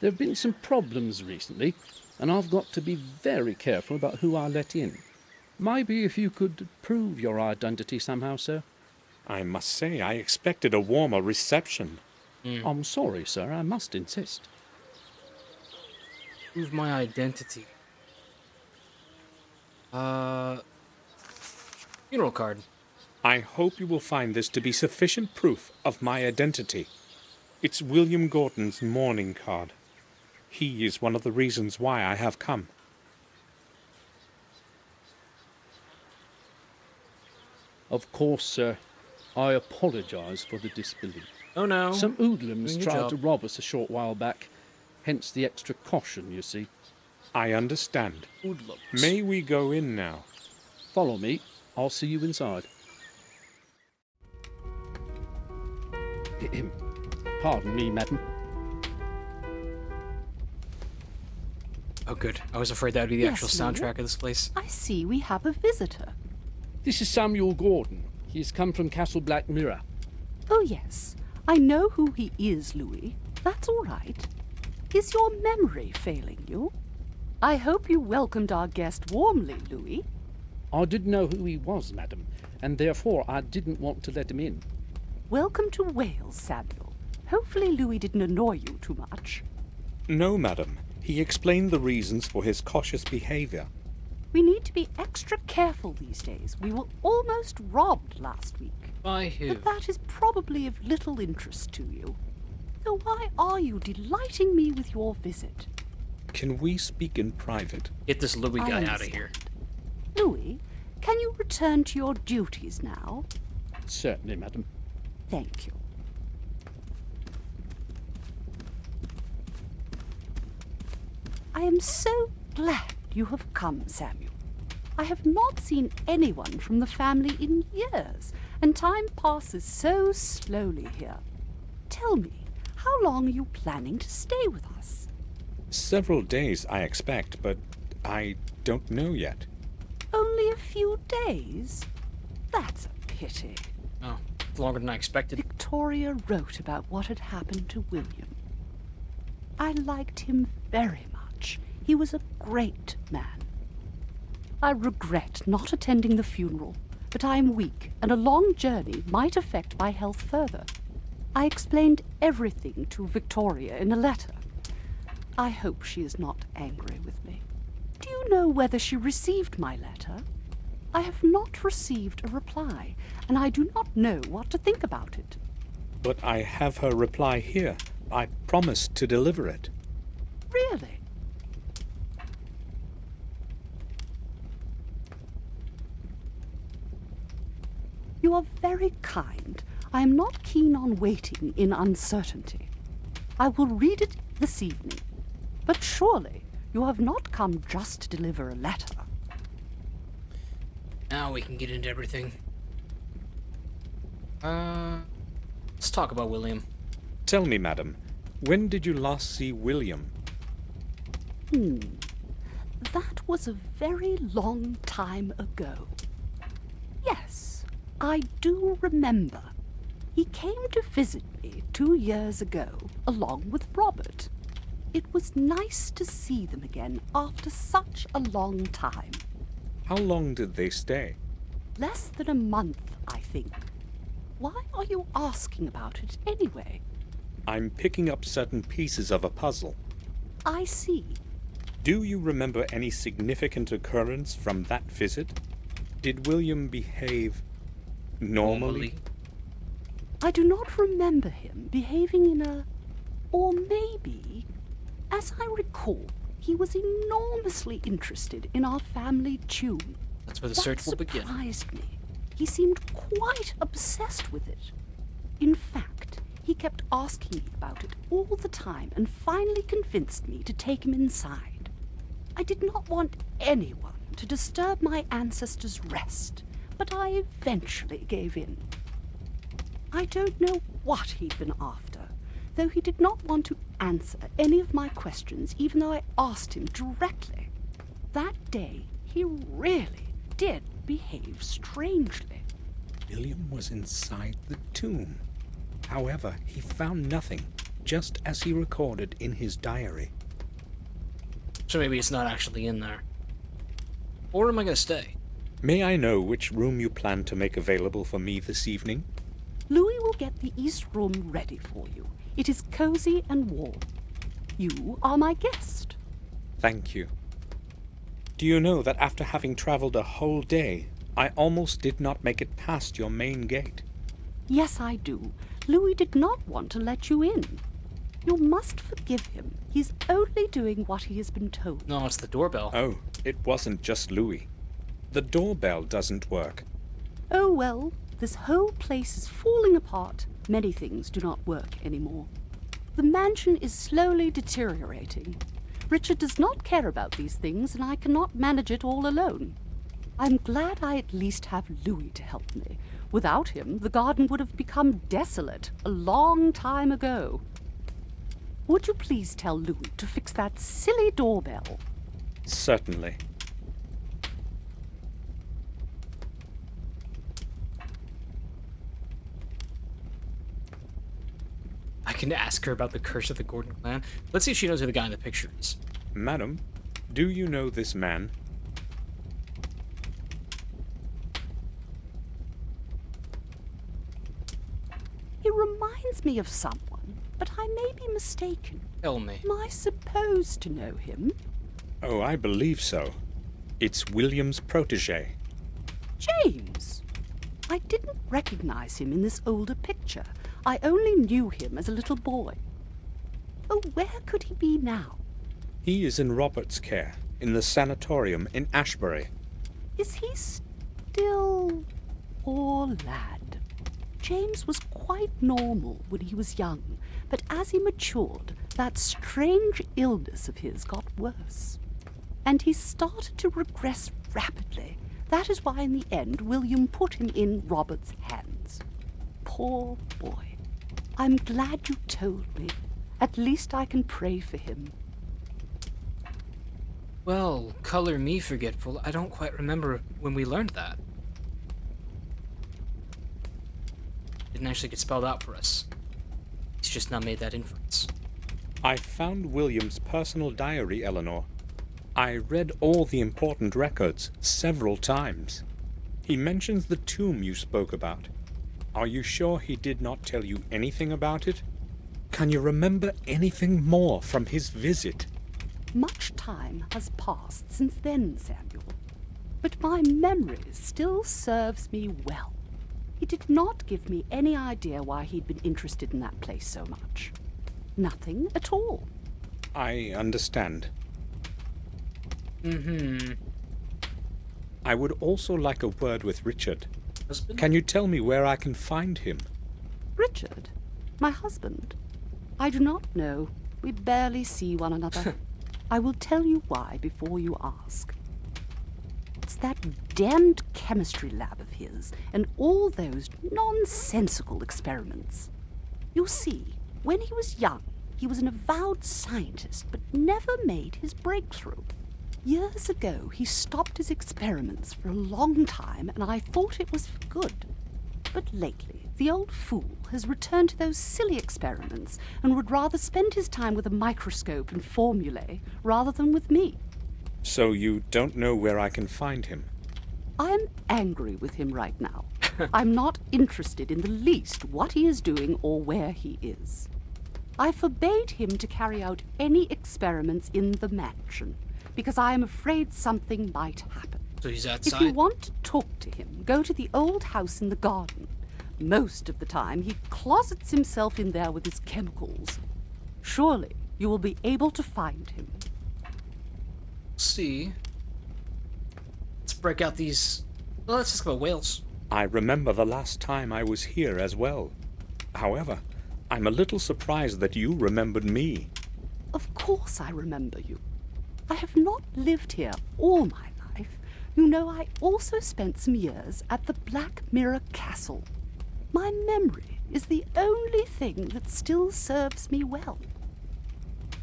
There have been some problems recently, and I've got to be very careful about who I let in. Maybe if you could prove your identity somehow, sir. I must say, I expected a warmer reception. I'm sorry, sir, I must insist. Prove my identity. Funeral card. I hope you will find this to be sufficient proof of my identity. It's William Gordon's mourning card. He is one of the reasons why I have come. Of course, sir. I apologise for the disbelief. Oh no. Some hoodlums Doing your tried job. to rob us a short while back, hence the extra caution, you see. I understand. Hoodlums. May we go in now? Follow me. I'll see you inside. Pardon me, madam. Oh good. I was afraid that would be the Yes, actual Lou? soundtrack of this place. I see we have a visitor. This is Samuel Gordon. He's come from Castle Black Mirror. Oh, yes. I know who he is, Louis. That's all right. Is your memory failing you? I hope you welcomed our guest warmly, Louis. I didn't know who he was, madam, and therefore I didn't want to let him in. Welcome to Wales, Samuel. Hopefully Louis didn't annoy you too much. No, madam. He explained the reasons for his cautious behavior. We need to be extra careful these days. We were almost robbed last week. By who? But that is probably of little interest to you. So why are you delighting me with your visit? Can we speak in private? Get this Louis I guy out of understand. here. Louis, can you return to your duties now? Certainly, madam. Thank you. I am so glad you have come, Samuel. I have not seen anyone from the family in years, and time passes so slowly here. Tell me, how long are you planning to stay with us? Several days, I expect, but I don't know yet. Only a few days? That's a pity. Oh, it's longer than I expected. Victoria wrote about what had happened to William. I liked him very much. He was a great man. I regret not attending the funeral, but I am weak, and a long journey might affect my health further. I explained everything to Victoria in a letter. I hope she is not angry with me. Do you know whether she received my letter? I have not received a reply, and I do not know what to think about it. But I have her reply here. I promised to deliver it. Really? You are very kind. I am not keen on waiting in uncertainty. I will read it this evening. But surely you have not come just to deliver a letter. Now we can get into everything. Let's talk about William. Tell me, madam, when did you last see William? That was a very long time ago. Yes, I do remember. He came to visit me 2 years ago, along with Robert. It was nice to see them again after such a long time. How long did they stay? Less than a month, I think. Why are you asking about it anyway? I'm picking up certain pieces of a puzzle. I see. Do you remember any significant occurrence from that visit? Did William behave normally? I do not remember him behaving in a... or maybe... As I recall, he was enormously interested in our family tune. That's where the search will begin. That surprised me. He seemed quite obsessed with it. In fact, he kept asking me about it all the time and finally convinced me to take him inside. I did not want anyone to disturb my ancestors' rest, but I eventually gave in. I don't know what he'd been after, though he did not want to answer any of my questions, even though I asked him directly. That day, he really did behave strangely. William was inside the tomb. However, he found nothing, just as he recorded in his diary. So maybe it's not actually in there. Or am I going to stay? May I know which room you plan to make available for me this evening? Louis will get the east room ready for you. It is cozy and warm. You are my guest. Thank you. Do you know that after having traveled a whole day, I almost did not make it past your main gate? Yes, I do. Louis did not want to let you in. You must forgive him. He's only doing what he has been told. No, it's the doorbell. Oh, it wasn't just Louis. The doorbell doesn't work. Oh well, this whole place is falling apart. Many things do not work anymore. The mansion is slowly deteriorating. Richard does not care about these things, and I cannot manage it all alone. I'm glad I at least have Louis to help me. Without him, the garden would have become desolate a long time ago. Would you please tell Louis to fix that silly doorbell? Certainly. I can ask her about the curse of the Gordon clan. Let's see if she knows who the guy in the picture is. Madam, do you know this man? He reminds me of someone, but I may be mistaken. Tell me. Am I supposed to know him? Oh, I believe so. It's William's protege. James! I didn't recognize him in this older picture. I only knew him as a little boy. Oh, where could he be now? He is in Robert's care, in the sanatorium in Ashbury. Is he still... Poor lad. James was quite normal when he was young, but as he matured, that strange illness of his got worse. And he started to regress rapidly. That is why in the end William put him in Robert's hands. Poor boy. I'm glad you told me. At least I can pray for him. Well, color me forgetful. I don't quite remember when we learned that. Didn't actually get spelled out for us. He's just not made that inference. I found William's personal diary, Eleanor. I read all the important records several times. He mentions the tomb you spoke about. Are you sure he did not tell you anything about it? Can you remember anything more from his visit? Much time has passed since then, Samuel, but my memory still serves me well. He did not give me any idea why he'd been interested in that place so much. Nothing at all. I understand. Mm-hmm. I would also like a word with Richard. Husband? Can you tell me where I can find him? Richard? My husband? I do not know. We barely see one another. I will tell you why before you ask. It's that damned chemistry lab of his and all those nonsensical experiments. You see, when he was young, he was an avowed scientist, but never made his breakthrough. Years ago, he stopped his experiments for a long time, and I thought it was for good. But lately, the old fool has returned to those silly experiments and would rather spend his time with a microscope and formulae rather than with me. So you don't know where I can find him? I am angry with him right now. I'm not interested in the least what he is doing or where he is. I forbade him to carry out any experiments in the mansion because I am afraid something might happen. So he's outside? If you want to talk to him, go to the old house in the garden. Most of the time, he closets himself in there with his chemicals. Surely you will be able to find him. See. Let's break out these... Well, let's talk about whales. I remember the last time I was here as well. However, I'm a little surprised that you remembered me. Of course I remember you. I have not lived here all my life. You know, I also spent some years at the Black Mirror Castle. My memory is the only thing that still serves me well.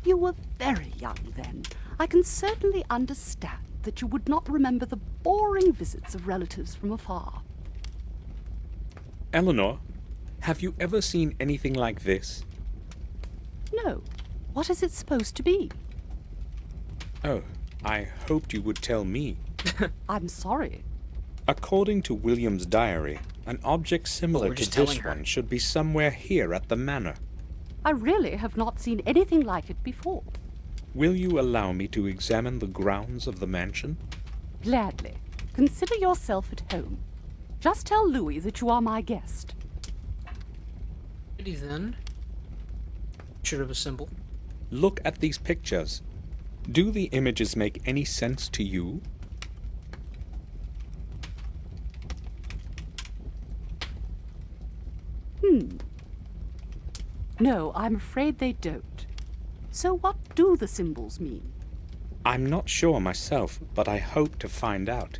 You were very young then. I can certainly understand that you would not remember the boring visits of relatives from afar. Eleanor, have you ever seen anything like this? No. What is it supposed to be? Oh, I hoped you would tell me. I'm sorry. According to William's diary, an object similar to this one should be somewhere here at the manor. I really have not seen anything like it before. Will you allow me to examine the grounds of the mansion? Gladly. Consider yourself at home. Just tell Louis that you are my guest. Ready then. Should have a symbol. Look at these pictures. Do the images make any sense to you? No, I'm afraid they don't. So what do the symbols mean? I'm not sure myself, but I hope to find out.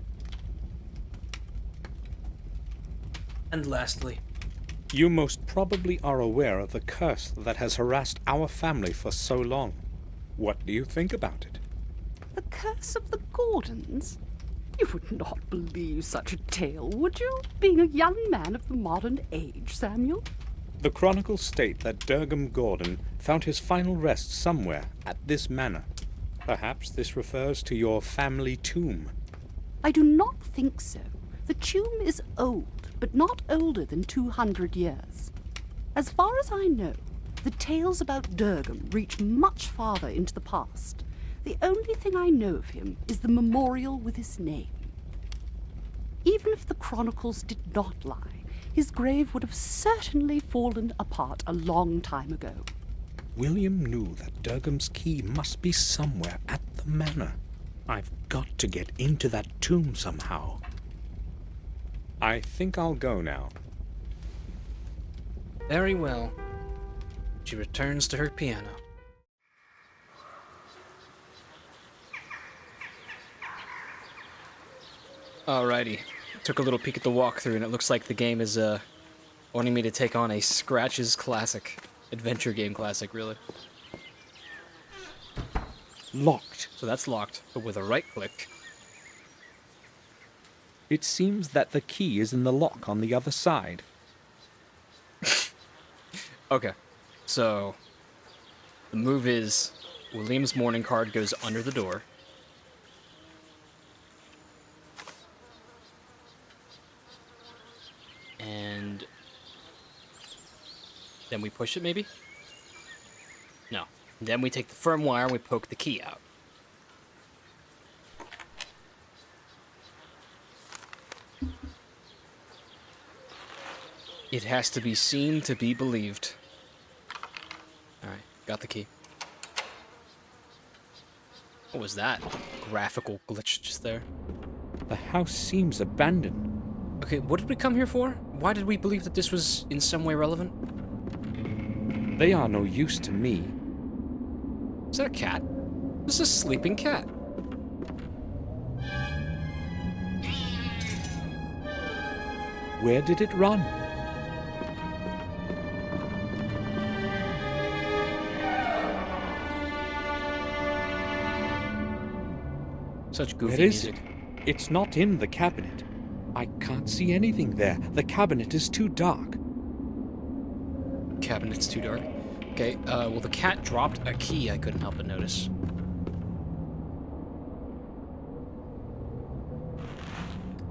And lastly, you most probably are aware of the curse that has harassed our family for so long. What do you think about it? The curse of the Gordons? You would not believe such a tale, would you? Being a young man of the modern age, Samuel? The chronicles state that Durgam Gordon found his final rest somewhere at this manor. Perhaps this refers to your family tomb. I do not think so. The tomb is old, but not older than 200 years. As far as I know, the tales about Durgam reach much farther into the past. The only thing I know of him is the memorial with his name. Even if the chronicles did not lie, his grave would have certainly fallen apart a long time ago. William knew that Durgam's key must be somewhere at the manor. I've got to get into that tomb somehow. I think I'll go now. Very well. She returns to her piano. Alrighty. Took a little peek at the walkthrough, and it looks like the game is wanting me to take on a Scratches classic. Adventure game classic, really. Locked. So that's locked, but with a right click. It seems that the key is in the lock on the other side. Okay, so the move is William's mourning card goes under the door. And then we push it, maybe? Then we take the firm wire and we poke the key out. It has to be seen to be believed. Alright, got the key. What was that? Graphical glitch just there. The house seems abandoned. Okay, what did we come here for? Why did we believe that this was in some way relevant? They are no use to me. Is that a cat? This is a sleeping cat. Where did it run? Such goofy Where is music. it? It's not in the cabinet. I can't see anything there. The cabinet is too dark. Cabinet's too dark. Okay, well, the cat dropped a key I couldn't help but notice.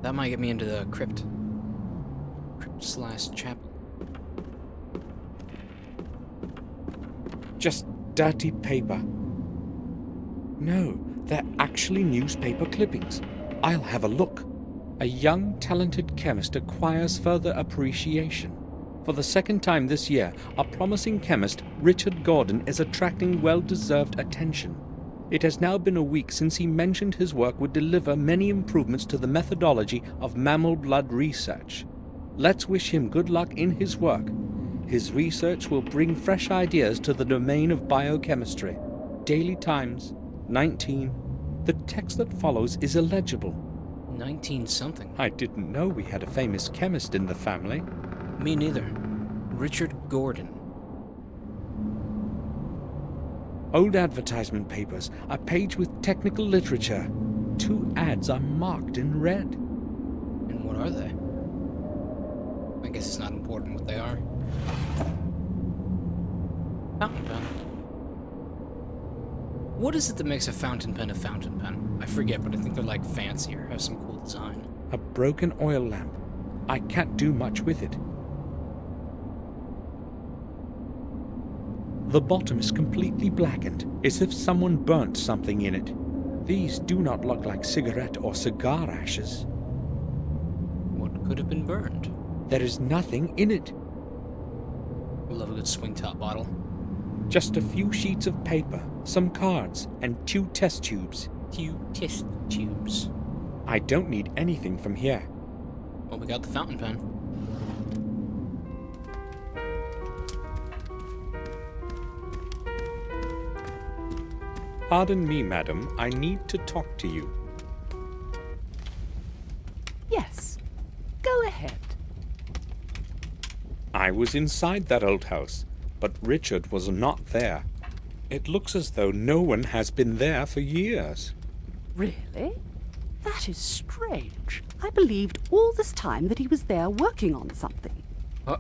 That might get me into the crypt. Crypt/chapel. Just dirty paper. No, they're actually newspaper clippings. I'll have a look. A young, talented chemist acquires further appreciation. For the second time this year, a promising chemist, Richard Gordon, is attracting well-deserved attention. It has now been a week since he mentioned his work would deliver many improvements to the methodology of mammal blood research. Let's wish him good luck in his work. His research will bring fresh ideas to the domain of biochemistry. Daily Times, 19. The text that follows is illegible. 19-something. I didn't know we had a famous chemist in the family. Me neither. Richard Gordon. Old advertisement papers, a page with technical literature. 2 ads are marked in red. And what are they? I guess it's not important what they are. Fountain pen. What is it that makes a fountain pen a fountain pen? I forget, but I think they're like fancier, have some cool design. A broken oil lamp. I can't do much with it. The bottom is completely blackened, as if someone burnt something in it. These do not look like cigarette or cigar ashes. What could have been burned? There is nothing in it. I love a good swing top bottle. Just a few sheets of paper, some cards, and 2 test tubes. 2 test tubes. I don't need anything from here. Well, we got the fountain pen. Pardon me, madam. I need to talk to you. Yes, go ahead. I was inside that old house, but Richard was not there. It looks as though no one has been there for years. Really? That is strange. I believed all this time that he was there working on something.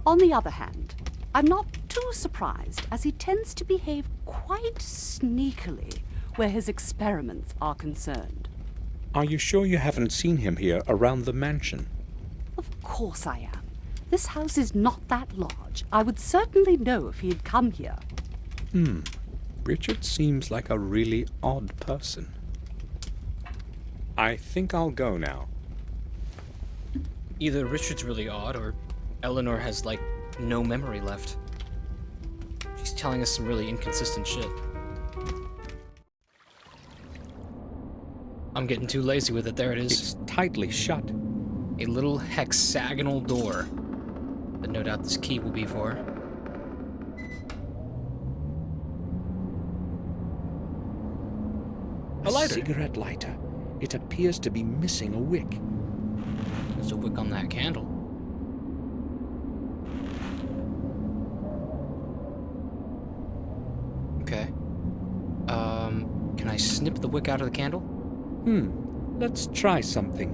On the other hand, I'm not too surprised, as he tends to behave quite sneakily where his experiments are concerned. Are you sure you haven't seen him here around the mansion? Of course I am. This house is not that large. I would certainly know if he had come here. Richard seems like a really odd person. I think I'll go now. Either Richard's really odd, or Eleanor has, like, no memory left. She's telling us some really inconsistent shit. I'm getting too lazy with it. There it is. It's tightly shut. A little hexagonal door that no doubt this key will be for. A lighter. Cigarette lighter. It appears to be missing a wick. There's a wick on that candle. Okay. Can I snip the wick out of the candle? Let's try something.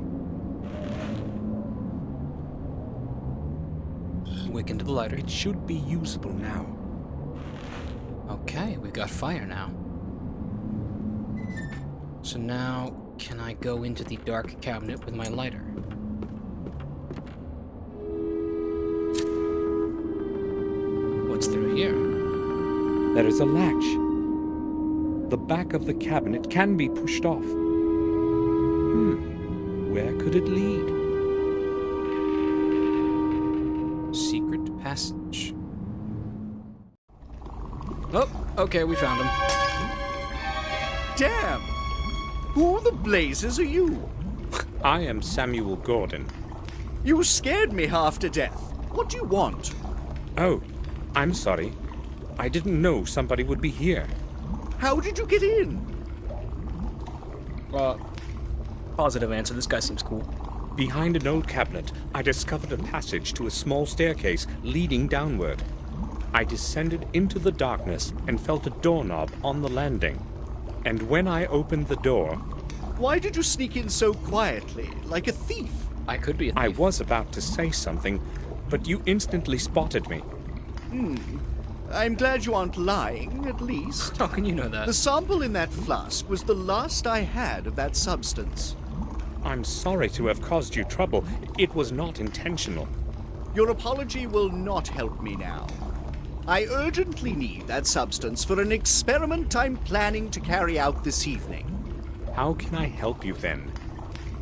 Wick into the lighter. It should be usable now. Okay, we've got fire now. So now, can I go into the dark cabinet with my lighter? What's through here? There is a latch. the back of the cabinet can be pushed off. Where could it lead? Secret passage. Oh, okay, we found him. Damn! Who the blazes are you? I am Samuel Gordon. You scared me half to death. What do you want? Oh, I'm sorry. I didn't know somebody would be here. How did you get in? Positive answer. This guy seems cool. Behind an old cabinet, I discovered a passage to a small staircase leading downward. I descended into the darkness and felt a doorknob on the landing. And when I opened the door... Why did you sneak in so quietly, like a thief? I could be a thief. I was about to say something, but you instantly spotted me. I'm glad you aren't lying, at least. How can you know that? The sample in that flask was the last I had of that substance. I'm sorry to have caused you trouble. It was not intentional. Your apology will not help me now. I urgently need that substance for an experiment I'm planning to carry out this evening. How can I help you then?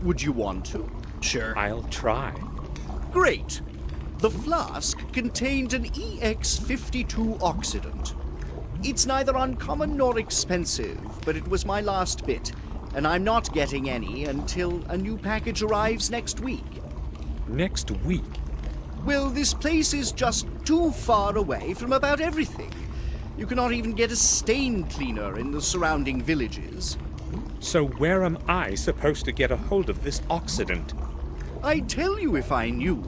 Would you want to? Sure. I'll try. Great. The flask contained an 𝐓𝐶52 oxidant. It's neither uncommon nor expensive, but it was my last bit, and I'm not getting any until a new package arrives next week. Next week? Well, this place is just too far away from about everything. You cannot even get a stain cleaner in the surrounding villages. So where am I supposed to get a hold of this oxidant? I'd tell you if I knew.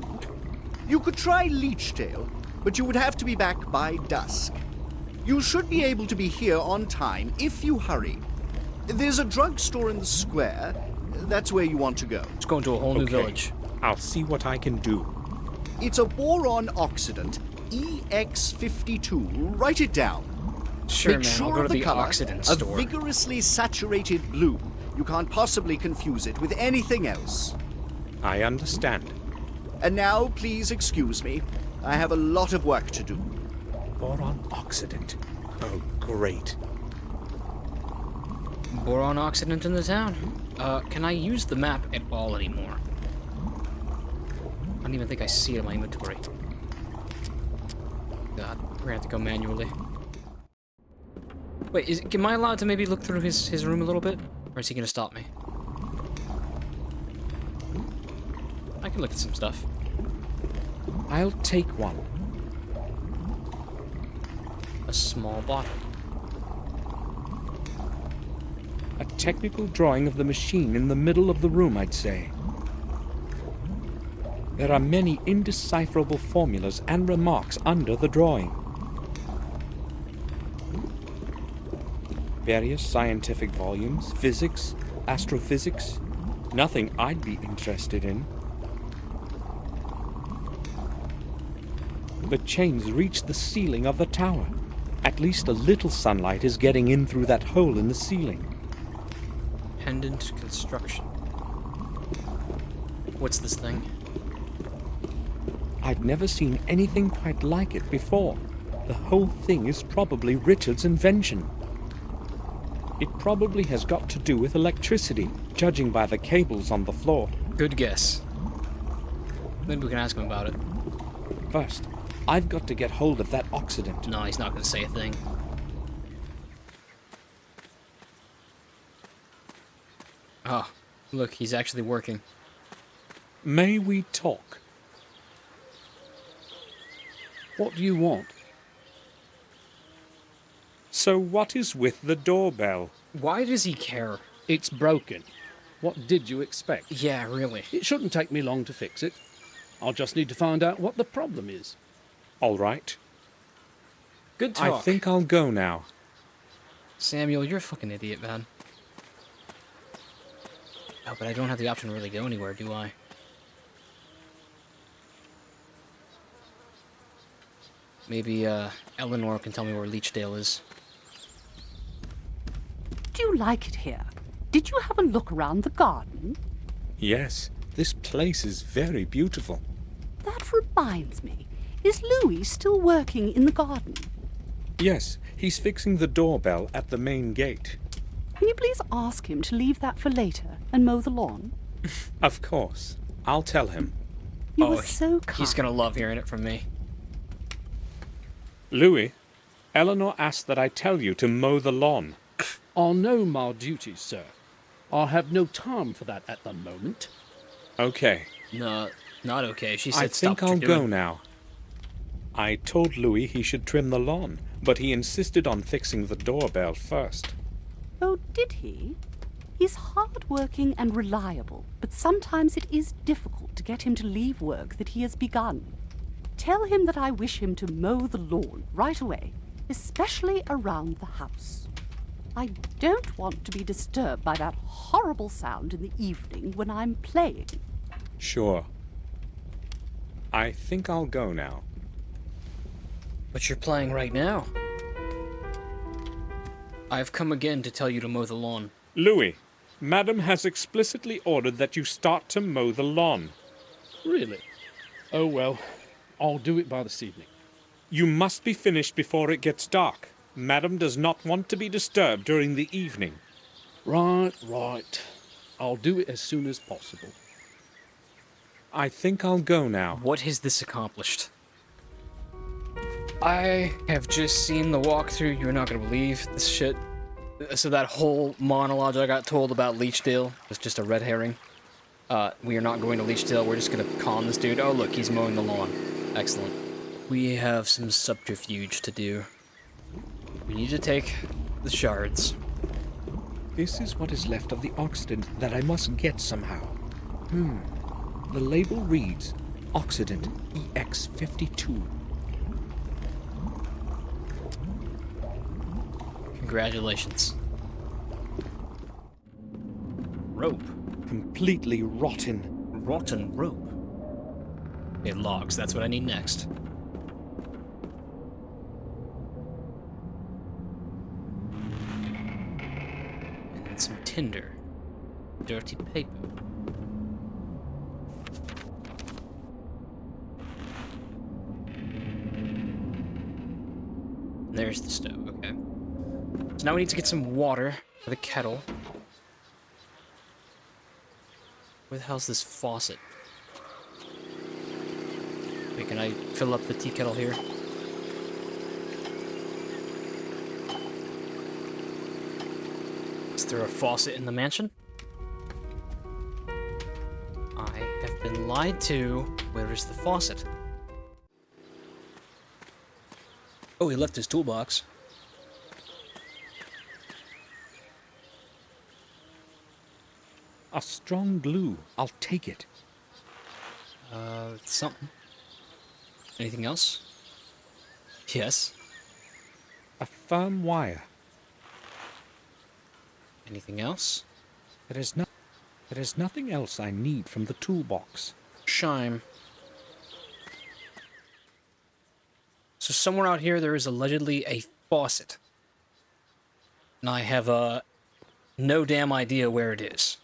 You could try 𝐓𝐇𝐄, but you would have to be back by dusk. You should be able to be here on time if you hurry. There's a drugstore in the square. That's where you want to go. Let's go into a whole new village. I'll see what I can do. It's a boron oxidant, 𝐓𝐶52. Write it down. Sure, Make man. sure I'll go of to the color, oxidant a store. vigorously saturated blue. You can't possibly confuse it with anything else. I understand. And now, please excuse me. I have a lot of work to do. Boron oxidant. Oh, great. Boron oxidant in the town. Can I use the map at all anymore? I don't even think I see it in my inventory. God, we're gonna have to go manually. Wait, am I allowed to maybe look through his room a little bit? Or is he gonna stop me? I can look at some stuff. I'll take one. A small bottle. A technical drawing of the machine in the middle of the room, I'd say. There are many indecipherable formulas and remarks under the drawing. Various scientific volumes, physics, astrophysics. Nothing I'd be interested in. The chains reach the ceiling of the tower. At least a little sunlight is getting in through that hole in the ceiling. Pendant construction. What's this thing? I've never seen anything quite like it before. The whole thing is probably Richard's invention. It probably has got to do with electricity, judging by the cables on the floor. Good guess. Maybe we can ask him about it. First, I've got to get hold of that oxidant. No, he's not going to say a thing. Oh, look, he's actually working. May we talk? What do you want? So what is with the doorbell? Why does he care? It's broken. What did you expect? Yeah, really. It shouldn't take me long to fix it. I'll just need to find out what the problem is. All right. Good talk. I think I'll go now. Samuel, you're a fucking idiot, man. Oh, but I don't have the option to really go anywhere, do I? Maybe, Eleanor can tell me where 𝐓𝐶 is. Do you like it here? Did you have a look around the garden? Yes, this place is very beautiful. That reminds me. Is Louis still working in the garden? Yes, he's fixing the doorbell at the main gate. Can you please ask him to leave that for later and mow the lawn? Of course. I'll tell him. You were so kind. He's gonna love hearing it from me. Louis, Eleanor asked that I tell you to mow the lawn. I know my duties, sir. I have no time for that at the moment. Okay. No, not okay. She said I think I'll go now. I told Louis he should trim the lawn, but he insisted on fixing the doorbell first. Oh, did he? He's hard-working and reliable, but sometimes it is difficult to get him to leave work that he has begun. Tell him that I wish him to mow the lawn right away, especially around the house. I don't want to be disturbed by that horrible sound in the evening when I'm playing. Sure. I think I'll go now. But you're playing right now. I've come again to tell you to mow the lawn. Louis, Madam has explicitly ordered that you start to mow the lawn. Really? Oh well, I'll do it by this evening. You must be finished before it gets dark. Madam does not want to be disturbed during the evening. Right. I'll do it as soon as possible. I think I'll go now. What has this accomplished? I have just seen the walkthrough. You're not gonna believe this shit. So that whole monologue I got told about Leechdale was just a red herring. We are not going to Leechdale. We're just gonna calm this dude. Oh look, he's mowing the lawn. Excellent. We have some subterfuge to do. We need to take the shards. This is what is left of the oxidant that I must get somehow. The label reads oxidant EX52. Congratulations. Rope. Completely rotten. Rotten rope. Okay, logs. That's what I need next. And then some tinder. Dirty paper. There's the stove, okay. So now we need to get some water for the kettle. Where the hell's this faucet? Wait, can I fill up the tea kettle here? Is there a faucet in the mansion? I have been lied to. Where is the faucet? Oh, he left his toolbox. A strong glue. I'll take it. Something. Anything else? Yes. A firm wire. Anything else? There is nothing else I need from the toolbox. Shime. So somewhere out here there is allegedly a faucet. And I have no damn idea where it is.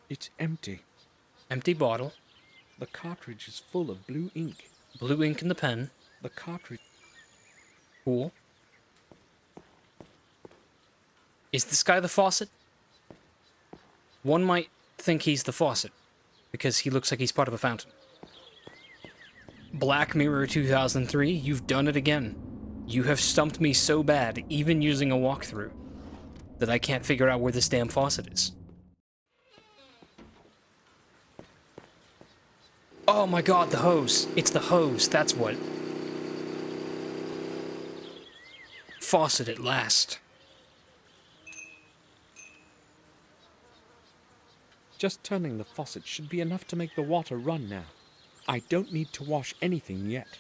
It's empty. Empty bottle. The cartridge is full of blue ink. Blue ink in the pen. The cartridge. Cool. Is this guy the faucet? One might think he's the faucet, because he looks like he's part of a fountain. Black Mirror 2003, you've done it again. You have stumped me so bad, even using a walkthrough, that I can't figure out where this damn faucet is. Oh my god, the hose. It's the hose, that's what. Faucet at last. Just turning the faucet should be enough to make the water run now. I don't need to wash anything yet.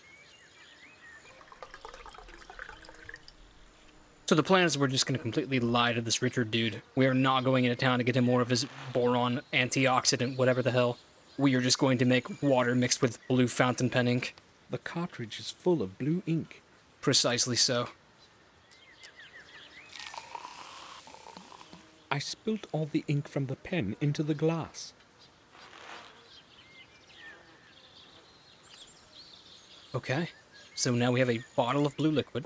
So the plan is we're just going to completely lie to this Richard dude. We are not going into town to get him more of his boron antioxidant, whatever the hell. We are just going to make water mixed with blue fountain pen ink. The cartridge is full of blue ink. Precisely so. I spilt all the ink from the pen into the glass. Okay. So now we have a bottle of blue liquid.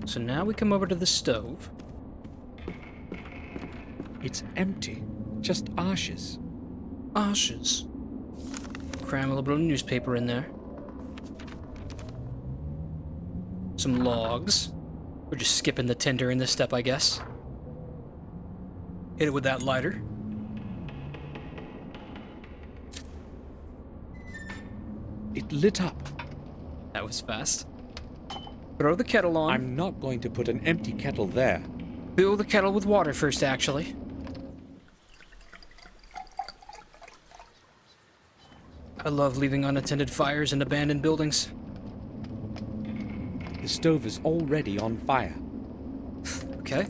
So now we come over to the stove. It's empty. Just ashes. Ashes. Cram a little bit of newspaper in there. Some logs. We're just skipping the tinder in this step, I guess. Hit it with that lighter. It lit up. That was fast. Throw the kettle on. I'm not going to put an empty kettle there. Fill the kettle with water first, actually. I love leaving unattended fires in abandoned buildings. The stove is already on fire. Okay.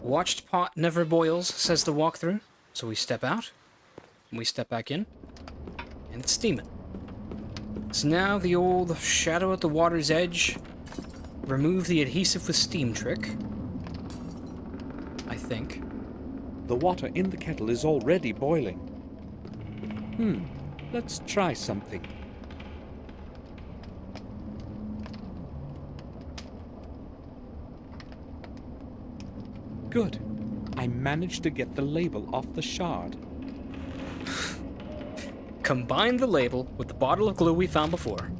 Watched pot never boils, says the walkthrough. So we step out, and we step back in, and it's steaming. So now the old shadow at the water's edge. Remove the adhesive with steam trick. I think. The water in the kettle is already boiling. Let's try something. Good. I managed to get the label off the shard. Combine the label with the bottle of glue we found before.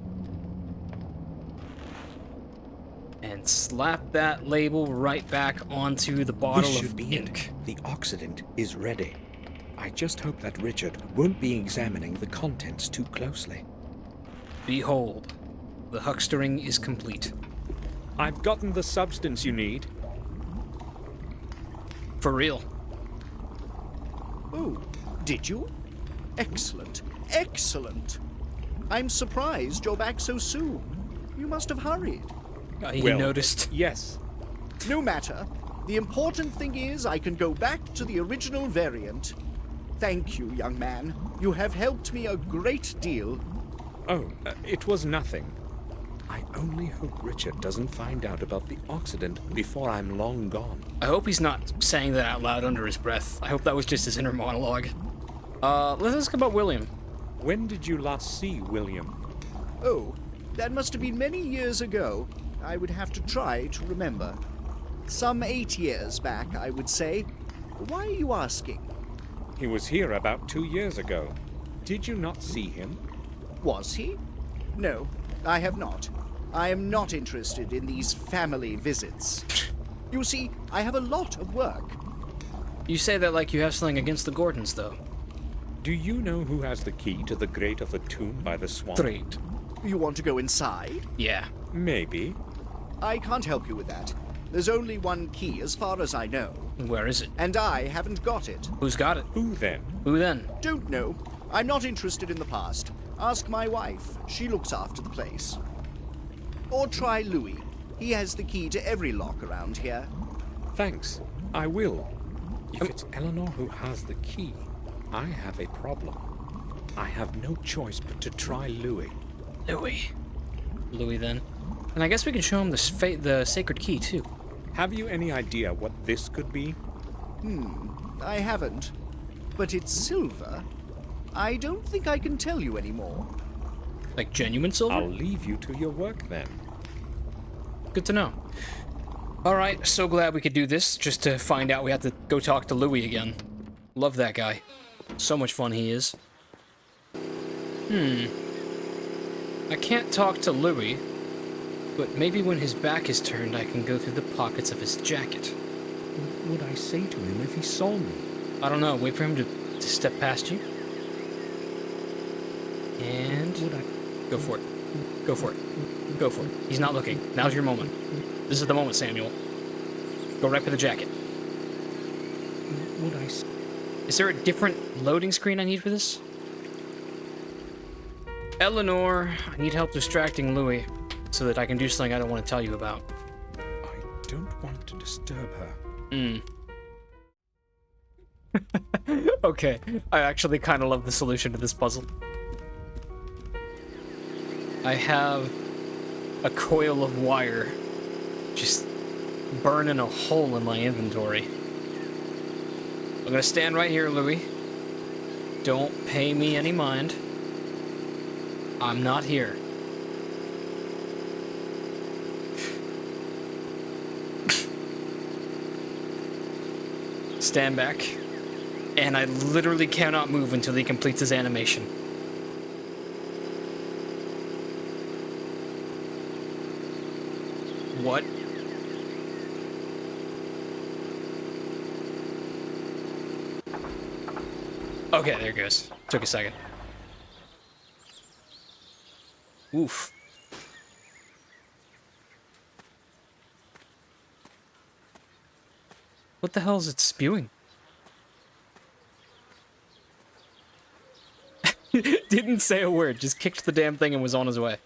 And slap that label right back onto the bottle This of should be ink. The oxidant is ready. I just hope that Richard won't be examining the contents too closely. Behold, the huckstering is complete. I've gotten the substance you need. For real. Oh, did you? Excellent. Excellent. I'm surprised you're back so soon. You must have hurried. He noticed. Yes. No matter. The important thing is I can go back to the original variant. Thank you, young man. You have helped me a great deal. Oh, it was nothing. I only hope Richard doesn't find out about the oxidant before I'm long gone. I hope he's not saying that out loud under his breath. I hope that was just his inner monologue. Let's ask about William. When did you last see William? Oh, that must have been many years ago. I would have to try to remember. Some 8 years back, I would say. Why are you asking? He was here about 2 years ago. Did you not see him? Was he? No, I have not. I am not interested in these family visits. You see, I have a lot of work. You say that like you have something against the Gordons, though. Do you know who has the key to the grate of the tomb by the swamp? Great. You want to go inside? Yeah. Maybe. I can't help you with that. There's only one key as far as I know. Where is it? And I haven't got it. Who's got it? Who then? Who then? Don't know. I'm not interested in the past. Ask my wife. She looks after the place. Or try Louis. He has the key to every lock around here. Thanks. I will. If it's Eleanor who has the key, I have a problem. I have no choice but to try Louis. Louis then. And I guess we can show him the sacred key, too. Have you any idea what this could be? I haven't. But it's silver. I don't think I can tell you anymore. Like genuine silver? I'll leave you to your work then. Good to know. Alright, so glad we could do this, just to find out we have to go talk to Louis again. Love that guy. So much fun he is. I can't talk to Louis, but maybe when his back is turned I can go through the pockets of his jacket. What would I say to him if he saw me? I don't know, wait for him to step past you. And... Go for it. Go for it. Go for it. He's not looking. Now's your moment. This is the moment, Samuel. Go right for the jacket. Would I say... Is there a different loading screen I need for this? Eleanor, I need help distracting Louis so that I can do something I don't want to tell you about. I don't want to disturb her. Okay, I actually kind of love the solution to this puzzle. I have a coil of wire just burning a hole in my inventory. I'm gonna stand right here, Louis. Don't pay me any mind. I'm not here. Stand back. And I literally cannot move until he completes his animation. What? Okay, there it goes. Took a second. Oof. What the hell is it spewing? Didn't say a word, just kicked the damn thing and was on his way.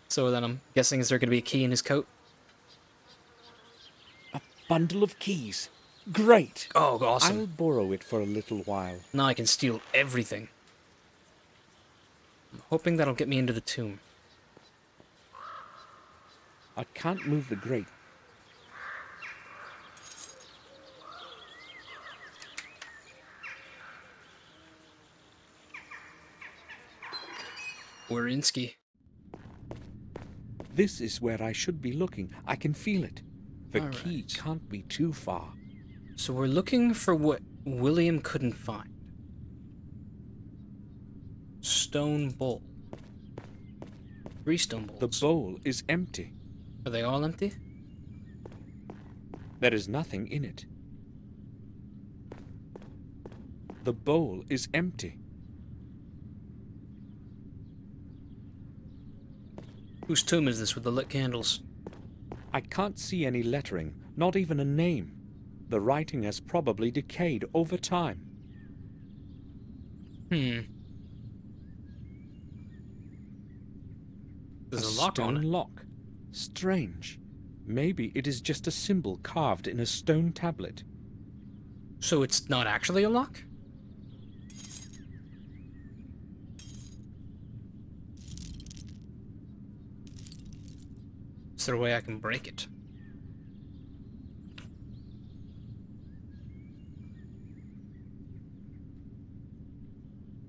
So then I'm guessing, is there going to be a key in his coat? A bundle of keys. Great. Oh, awesome. I'll borrow it for a little while. Now I can steal everything. I'm hoping that'll get me into the tomb. I can't move the grate. Warinsky. This is where I should be looking. I can feel it. The All key right. can't be too far. So we're looking for what William couldn't find. Stone bowl. 3 stone bowls. The bowl is empty. Are they all empty? There is nothing in it. The bowl is empty. Whose tomb is this with the lit candles? I can't see any lettering, not even a name. The writing has probably decayed over time. There's a lock on it. Stone lock. Strange. Maybe it is just a symbol carved in a stone tablet. So it's not actually a lock? Is there a way I can break it?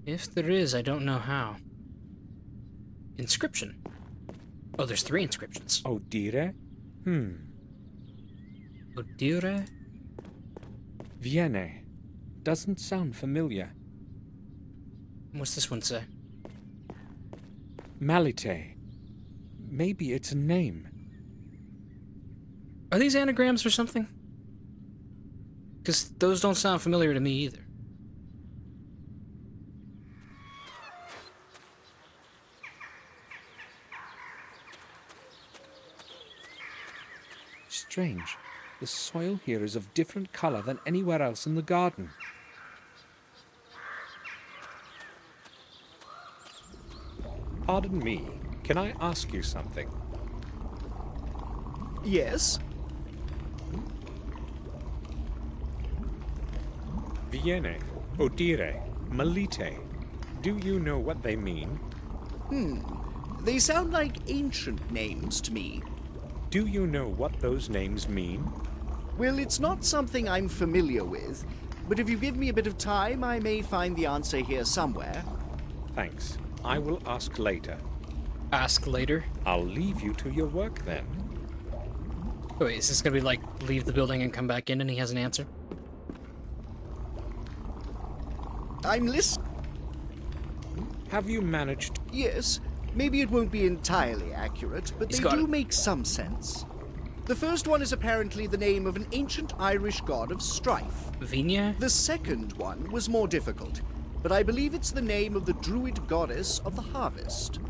If there is, I don't know how. Inscription. Oh, there's 3 inscriptions. Odire? Odire? Viene. Doesn't sound familiar. What's this one say? Malite. Maybe it's a name. Are these anagrams or something? Because those don't sound familiar to me either. Strange. The soil here is of different color than anywhere else in the garden. Pardon me, can I ask you something? Yes? Viene, Odire, Malite. Do you know what they mean? They sound like ancient names to me. Do you know what those names mean? Well, it's not something I'm familiar with, but if you give me a bit of time, I may find the answer here somewhere. Thanks. I will ask later. Ask later? I'll leave you to your work then. Wait, is this gonna be like, leave the building and come back in and he has an answer? I'm listening. Have you managed? Yes. Maybe it won't be entirely accurate, but they do make some sense. The first one is apparently the name of an ancient Irish god of strife. Vigna? The second one was more difficult, but I believe it's the name of the druid goddess of the harvest.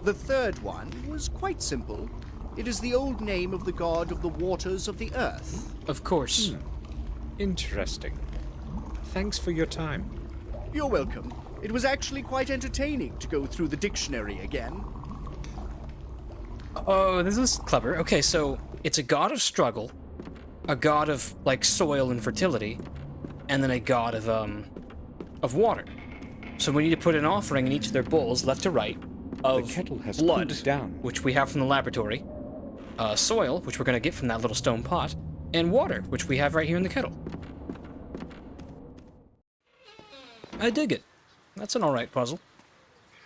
The third one was quite simple. It is the old name of the god of the waters of the earth. Of course. Interesting. Thanks for your time. You're welcome. It was actually quite entertaining to go through the dictionary again. Oh, this is clever. Okay, so it's a god of struggle, a god of, like, soil and fertility, and then a god of water. So we need to put an offering in each of their bowls, left to right, of the kettle has blood, cooled down, which we have from the laboratory, soil, which we're going to get from that little stone pot, and water, which we have right here in the kettle. I dig it. That's an alright puzzle.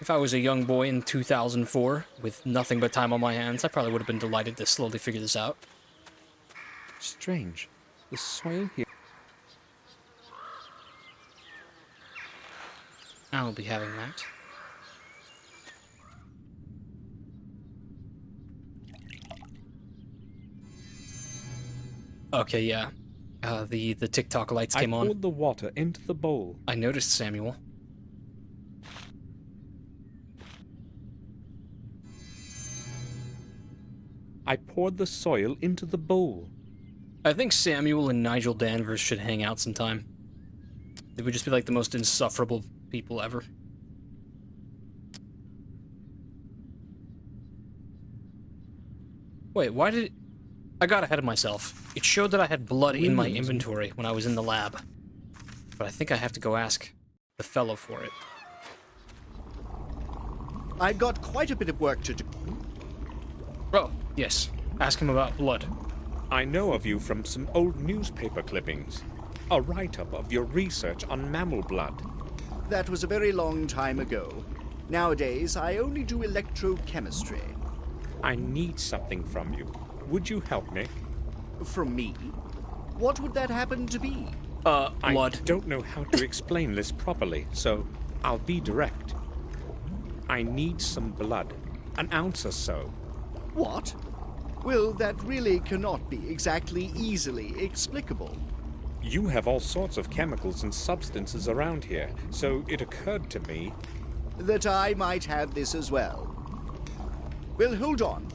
If I was a young boy in 2004 with nothing but time on my hands, I probably would have been delighted to slowly figure this out. Strange. The soil here... I'll be having that. Okay, yeah. The TikTok lights came on. I poured the water into the bowl. I noticed, Samuel. I poured the soil into the bowl. I think Samuel and Nigel Danvers should hang out sometime. They would just be like the most insufferable people ever. Wait, why did it... I got ahead of myself. It showed that I had blood in my inventory when I was in the lab. But I think I have to go ask the fellow for it. I've got quite a bit of work to do. Oh, yes. Ask him about blood. I know of you from some old newspaper clippings. A write-up of your research on mammal blood. That was a very long time ago. Nowadays, I only do electrochemistry. I need something from you. Would you help me? From me? What would that happen to be? Blood. I don't know how to explain this properly, so I'll be direct. I need some blood. An ounce or so. What? Well, that really cannot be exactly easily explicable. You have all sorts of chemicals and substances around here, so it occurred to me... that I might have this as well. Well, hold on.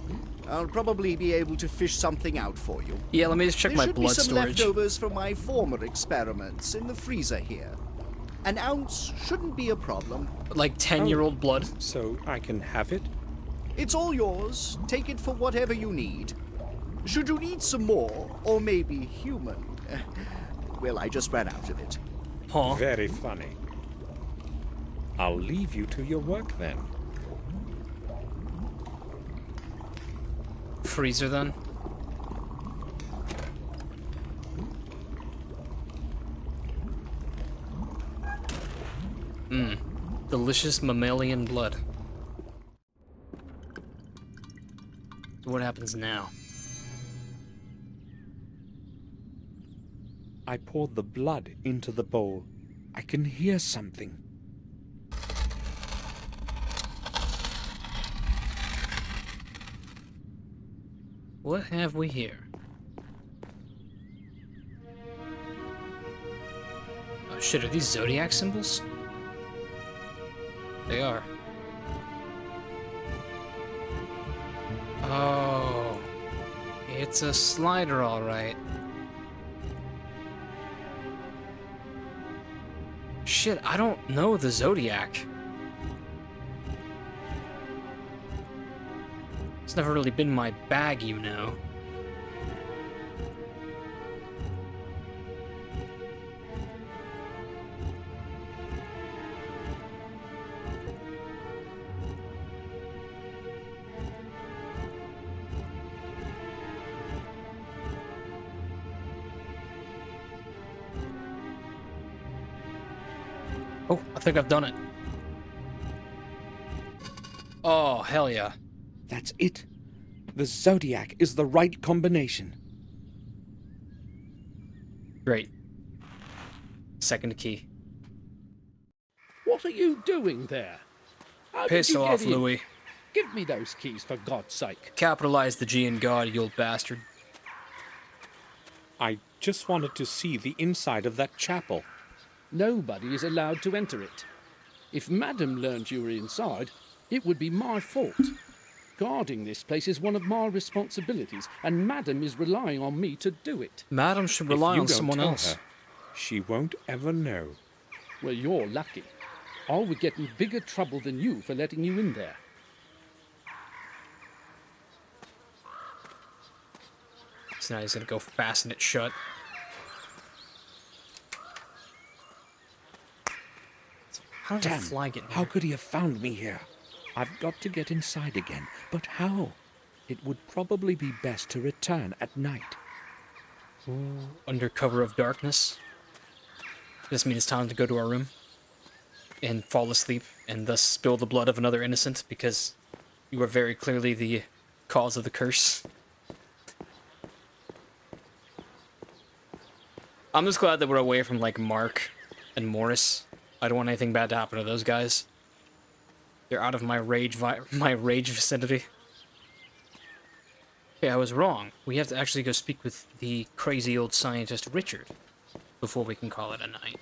I'll probably be able to fish something out for you. Yeah, let me just check my blood storage. There should be some leftovers from my former experiments in the freezer here. An ounce shouldn't be a problem. Like 10-year-old blood? So I can have it? It's all yours. Take it for whatever you need. Should you need some more, or maybe human... well, I just ran out of it. Huh? Very funny. I'll leave you to your work then. Freezer then? Delicious mammalian blood. So what happens now? I poured the blood into the bowl. I can hear something. What have we here? Oh shit, are these zodiac symbols? They are. Oh, it's a slider, all right. Shit, I don't know the zodiac. It's never really been my bag, you know. Oh, I think I've done it. Oh, hell yeah. That's it. The Zodiac is the right combination. Great. Second key. What are you doing there? How did Piss you off, get in? Louis. Give me those keys, for God's sake. Capitalize the G in God, you old bastard. I just wanted to see the inside of that chapel. Nobody is allowed to enter it. If Madam learned you were inside, it would be my fault. Guarding this place is one of my responsibilities, and Madam is relying on me to do it. Madam should rely on someone else. Her, she won't ever know. Well, you're lucky. I would get in bigger trouble than you for letting you in there. So now he's gonna go fasten it shut. How did Damn, the fly get in how here? could he have found me here? I've got to get inside again, but how? It would probably be best to return at night. Under cover of darkness. Does this mean it's time to go to our room? and fall asleep and thus spill the blood of another innocent because you are very clearly the cause of the curse. I'm just glad that we're away from, like, Mark and Morris. I don't want anything bad to happen to those guys. They're out of my rage vicinity. Okay, I was wrong. We have to actually go speak with the crazy old scientist Richard before we can call it a night.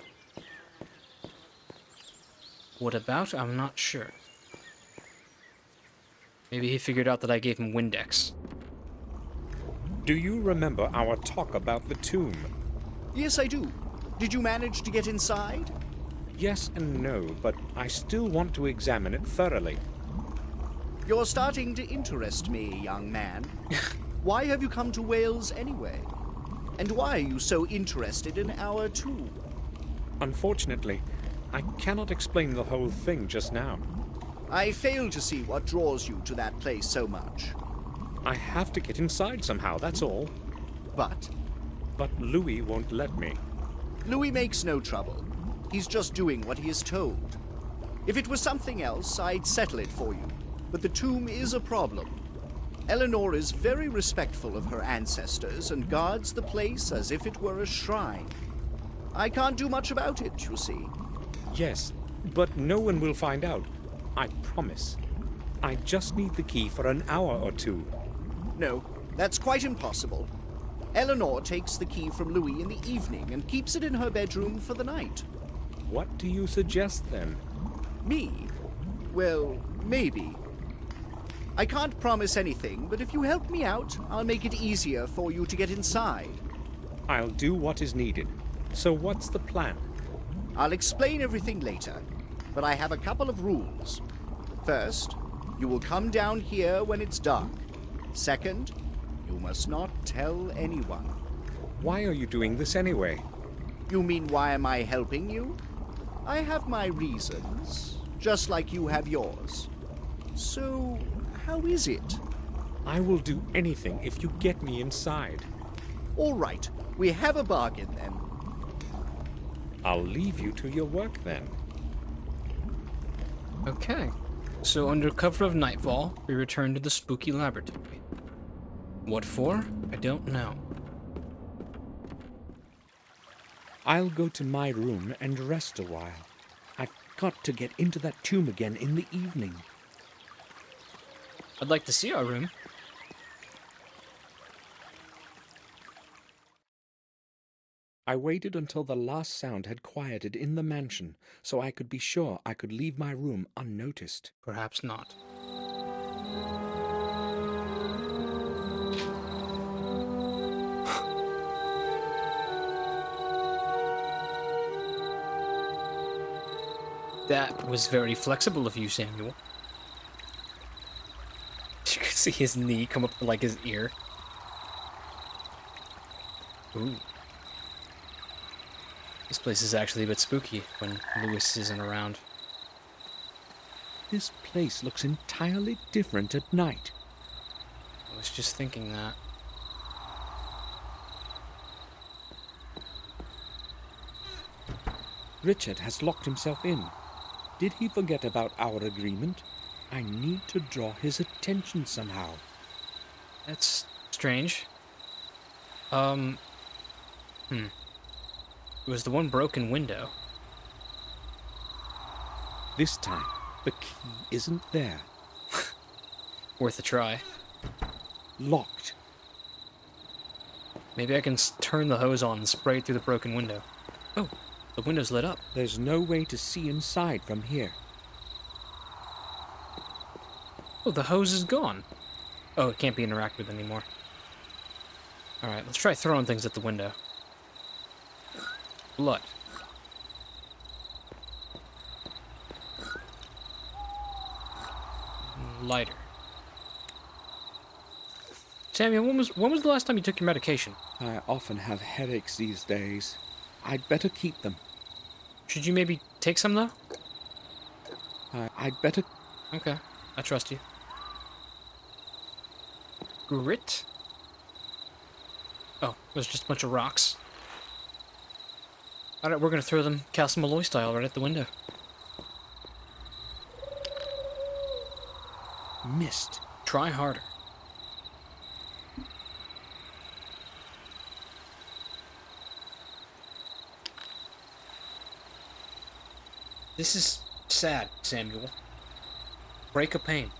What about? I'm not sure. Maybe he figured out that I gave him Windex. Do you remember our talk about the tomb? Yes, I do. Did you manage to get inside? Yes and no, but I still want to examine it thoroughly. You're starting to interest me, young man. Why have you come to Wales anyway? And why are you so interested in our tomb? Unfortunately, I cannot explain the whole thing just now. I fail to see what draws you to that place so much. I have to get inside somehow, that's all. But? But Louis won't let me. Louis makes no trouble. He's just doing what he is told. If it was something else, I'd settle it for you. But the tomb is a problem. Eleanor is very respectful of her ancestors and guards the place as if it were a shrine. I can't do much about it, you see. Yes, but no one will find out. I promise. I just need the key for an hour or two. No, that's quite impossible. Eleanor takes the key from Louis in the evening and keeps it in her bedroom for the night. What do you suggest then? Me? Well, maybe. I can't promise anything, but if you help me out, I'll make it easier for you to get inside. I'll do what is needed. So what's the plan? I'll explain everything later, but I have a couple of rules. First, you will come down here when it's dark. Second, you must not tell anyone. Why are you doing this anyway? You mean why am I helping you? I have my reasons, just like you have yours. So, how is it? I will do anything if you get me inside. All right, we have a bargain then. I'll leave you to your work then. Okay. So under cover of nightfall, we return to the spooky laboratory. What for? I don't know. I'll go to my room and rest a while. I've got to get into that tomb again in the evening. I'd like to see our room. I waited until the last sound had quieted in the mansion, so I could be sure I could leave my room unnoticed. Perhaps not. That was very flexible of you, Samuel. You could see his knee come up to, like, his ear. Ooh. This place is actually a bit spooky when Louis isn't around. This place looks entirely different at night. I was just thinking that. Richard has locked himself in. Did he forget about our agreement? I need to draw his attention somehow. That's strange. It was the one broken window. This time, the key isn't there. Worth a try. Locked. Maybe I can turn the hose on and spray it through the broken window. Oh, the window's lit up. There's no way to see inside from here. Oh, the hose is gone. Oh, it can't be interacted with anymore. Alright, let's try throwing things at the window. Blood. Lighter. Samuel, when was the last time you took your medication? I often have headaches these days. I'd better keep them. Should you maybe take some, though? I'd better... Okay, I trust you. Grit? Oh, there's just a bunch of rocks. Alright, we're gonna throw them Castle Malloy style right at the window. missed. Try harder. This is sad, Samuel. Break a pane.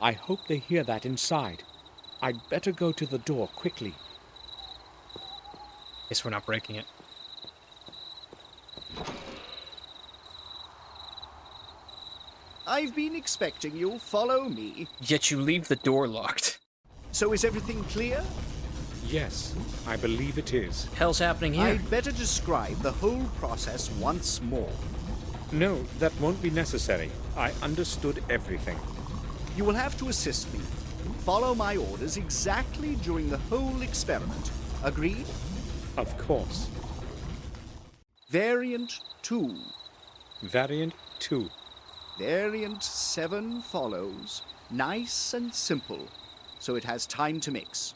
I hope they hear that inside. I'd better go to the door quickly. Guess we're not breaking it. I've been expecting you. Follow me. Yet you leave the door locked. So is everything clear? Yes, I believe it is. Hell's happening here? I'd better describe the whole process once more. No, that won't be necessary. I understood everything. You will have to assist me. Follow my orders exactly during the whole experiment. Agreed? Of course. Variant 2. Variant 2. Variant 7 follows. Nice and simple, so it has time to mix.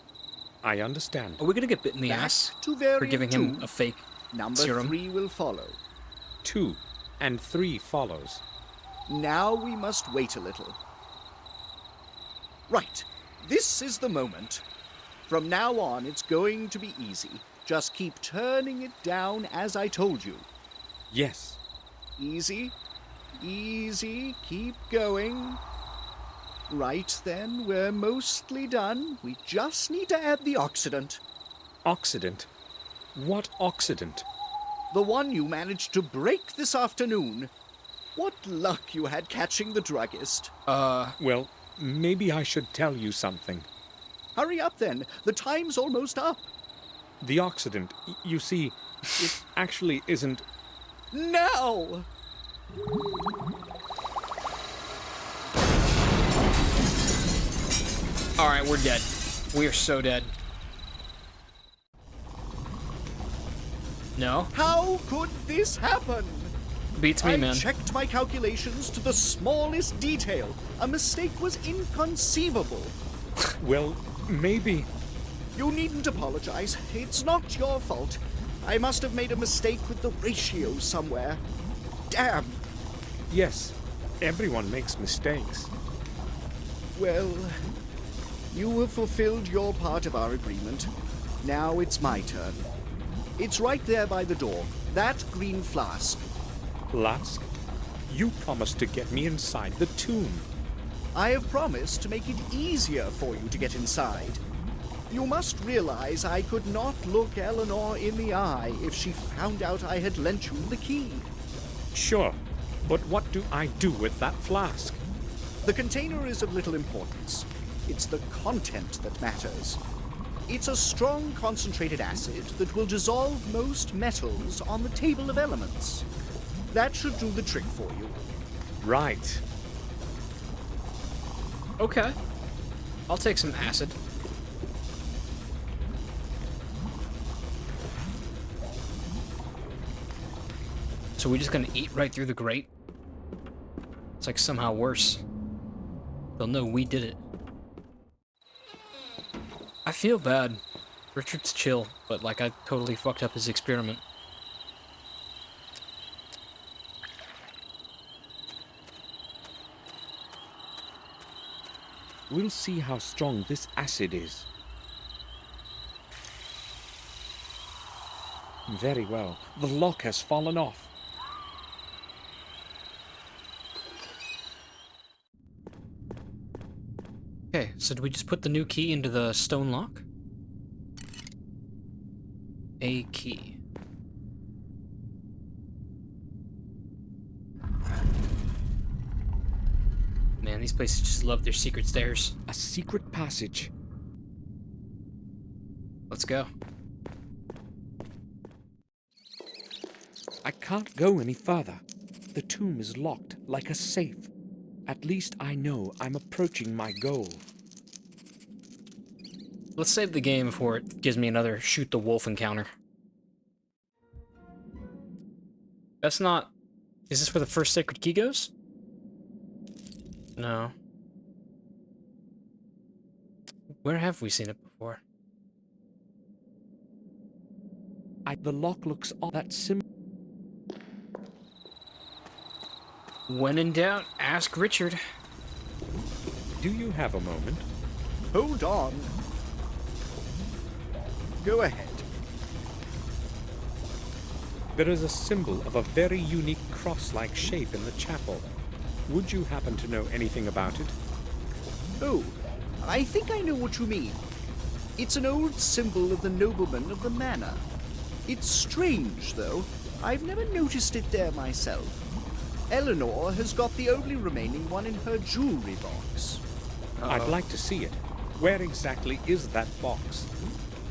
I understand. Are we gonna get bit in the ass for giving him a fake Number serum? 3 will follow. 2 and 3 follows. Now we must wait a little. Right. This is the moment. From now on, it's going to be easy. Just keep turning it down as I told you. Yes. Easy. Easy. Keep going. Right then, we're mostly done. We just need to add the oxidant. Oxidant? What oxidant? The one you managed to break this afternoon. What luck you had catching the druggist. Well, maybe I should tell you something. Hurry up then. The time's almost up. The oxidant, you see, it actually isn't... Now! Alright, we're dead. We are so dead. No? How could this happen? Beats me, man. I checked my calculations to the smallest detail. A mistake was inconceivable. Well, maybe... You needn't apologize. It's not your fault. I must have made a mistake with the ratio somewhere. Damn. Yes, everyone makes mistakes. Well, you have fulfilled your part of our agreement. Now it's my turn. It's right there by the door. That green flask. Flask? You promised to get me inside the tomb. I have promised to make it easier for you to get inside. You must realize I could not look Eleanor in the eye if she found out I had lent you the key. Sure, but what do I do with that flask? The container is of little importance. It's the content that matters. It's a strong concentrated acid that will dissolve most metals on the table of elements. That should do the trick for you. Right. Okay. I'll take some acid. So we're just gonna eat right through the grate? It's like somehow worse. They'll know we did it. I feel bad. Richard's chill, but like I totally fucked up his experiment. We'll see how strong this acid is. Very well. The lock has fallen off. Okay, so do we just put the new key into the stone lock? A key. Man, these places just love their secret stairs. A secret passage. Let's go. I can't go any further. The tomb is locked like a safe. At least I know I'm approaching my goal. Let's save the game before it gives me another shoot the wolf encounter. That's not... Is this where the first sacred key goes? No. Where have we seen it before? The lock looks all that When in doubt, ask Richard. Do you have a moment? Hold on. Go ahead. There is a symbol of a very unique cross-like shape in the chapel. Would you happen to know anything about it? Oh, I think I know what you mean. It's an old symbol of the nobleman of the manor. It's strange, though. I've never noticed it there myself. Eleanor has got the only remaining one in her jewelry box. I'd like to see it. Where exactly is that box?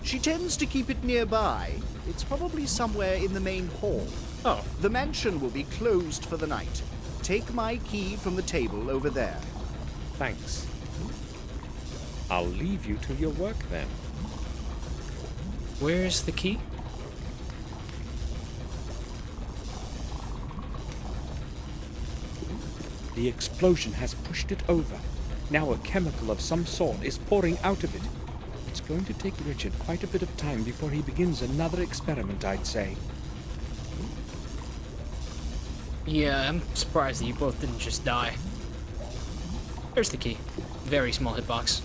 She tends to keep it nearby. It's probably somewhere in the main hall. Oh. The mansion will be closed for the night. Take my key from the table over there. Thanks. I'll leave you to your work then. Where's the key? The explosion has pushed it over. Now a chemical of some sort is pouring out of it. It's going to take Richard quite a bit of time before he begins another experiment, I'd say. Yeah, I'm surprised that you both didn't just die. There's the key. Very small hitbox.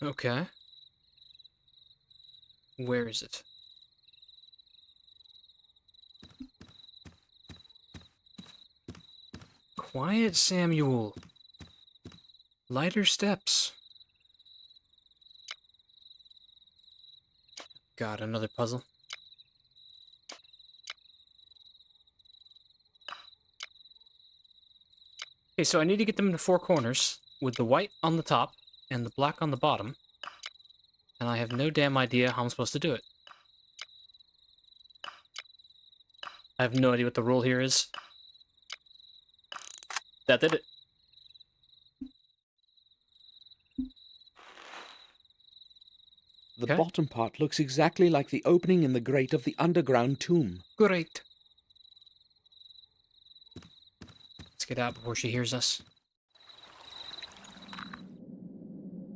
Okay. Where is it? Quiet, Samuel. Lighter steps. God, another puzzle. Okay, so I need to get them into four corners with the white on the top and the black on the bottom. And I have no damn idea how I'm supposed to do it. I have no idea what the rule here is. That did it. The bottom part looks exactly like the opening in the grate of the underground tomb. Great. Let's get out before she hears us.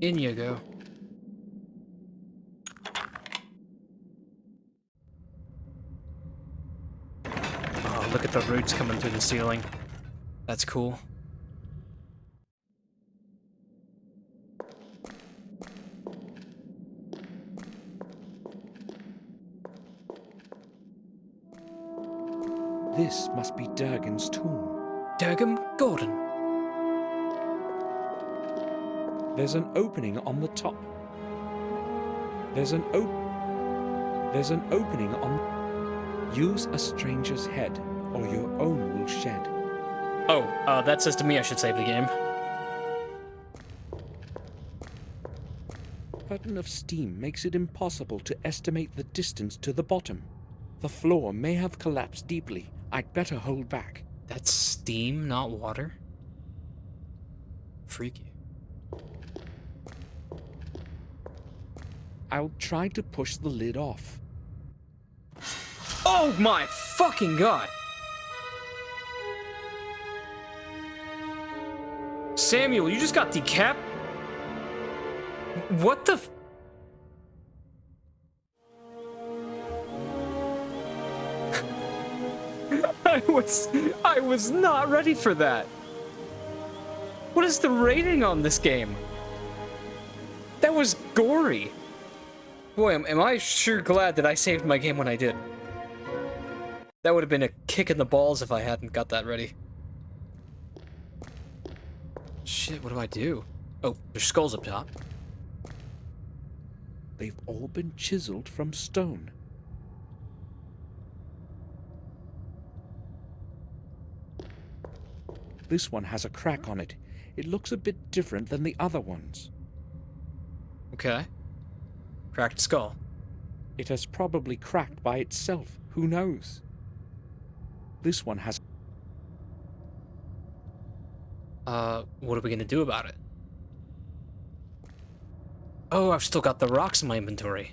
In you go. Oh, look at the roots coming through the ceiling. That's cool. This must be Durgan's tomb. Durgan Gordon. There's an opening on the top. There's an opening on... Use a stranger's head, or your own will shed. Oh, that says to me I should save the game. Curtain of steam makes it impossible to estimate the distance to the bottom. The floor may have collapsed deeply. I'd better hold back. That's steam, not water? Freaky. I'll try to push the lid off. Oh my fucking god! Samuel, you just got decapped? What the f- I was not ready for that. What is the rating on this game? That was gory. Boy, am I sure glad that I saved my game when I did. That would have been a kick in the balls if I hadn't got that ready. Shit, what do I do? Oh, there's skulls up top. They've all been chiseled from stone. This one has a crack on it. It looks a bit different than the other ones. Okay. Cracked skull. It has probably cracked by itself. Who knows? This one has... what are we gonna do about it? Oh, I've still got the rocks in my inventory.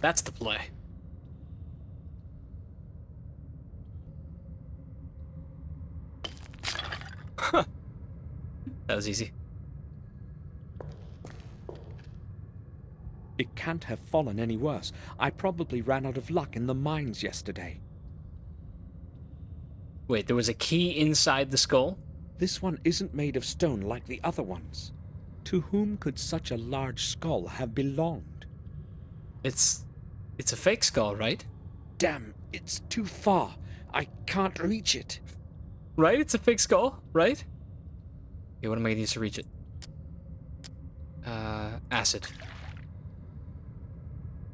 That's the play. Huh. That was easy. It can't have fallen any worse. I probably ran out of luck in the mines yesterday. Wait, there was a key inside the skull? This one isn't made of stone like the other ones. To whom could such a large skull have belonged? It's a fake skull, right? Damn, it's too far. I can't reach it. Right? It's a fake skull, right? Okay, what am I gonna use to reach it? Acid.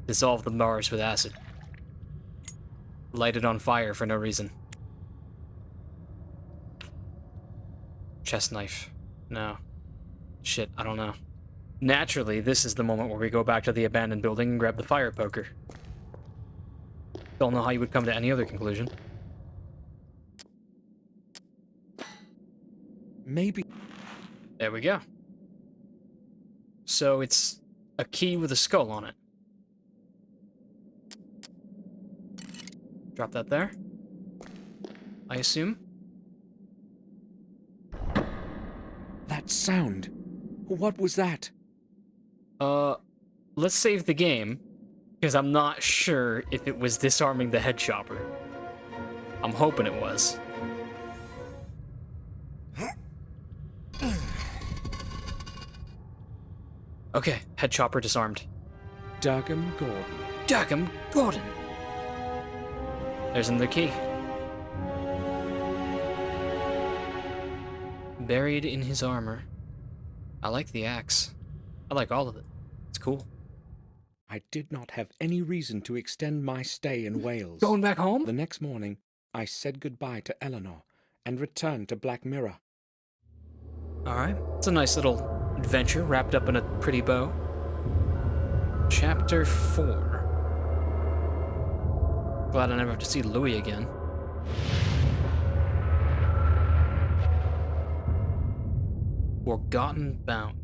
Dissolve the bars with acid. Light it on fire for no reason. Chest knife. No. Shit, I don't know. Naturally, this is the moment where we go back to the abandoned building and grab the fire poker. Don't know how you would come to any other conclusion. Maybe. There we go. So it's a key with a skull on it. Drop that there. I assume. That sound. What was that? Let's save the game, because I'm not sure if it was disarming the head chopper. I'm hoping it was. Okay, head chopper disarmed. Daggum Gordon. Daggum Gordon! There's another key. Buried in his armor. I like the axe. I like all of it. It's cool. I did not have any reason to extend my stay in Wales. Going back home? The next morning, I said goodbye to Eleanor and returned to Black Mirror. Alright, it's a nice little adventure wrapped up in a pretty bow. Chapter 4. Glad I never have to see Louis again. Forgotten Bound.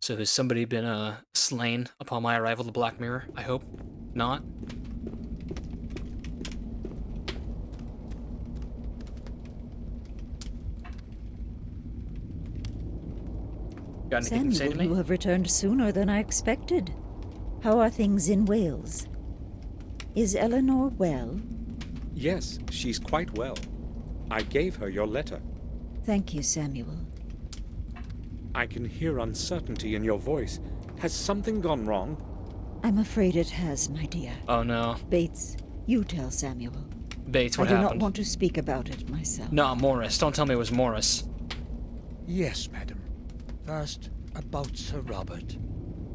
So has somebody been slain upon my arrival to Black Mirror? I hope not. Got anything to say to Samuel, me? you have returned sooner than I expected. How are things in Wales? Is Eleanor well? Yes, she's quite well. I gave her your letter. Thank you, Samuel. I can hear uncertainty in your voice. Has something gone wrong? I'm afraid it has, my dear. Oh no. Bates, you tell Samuel. Bates, what I do happened? not want to speak about it myself. No, Morris. Don't tell me it was Morris. Yes, madam. First, about Sir Robert.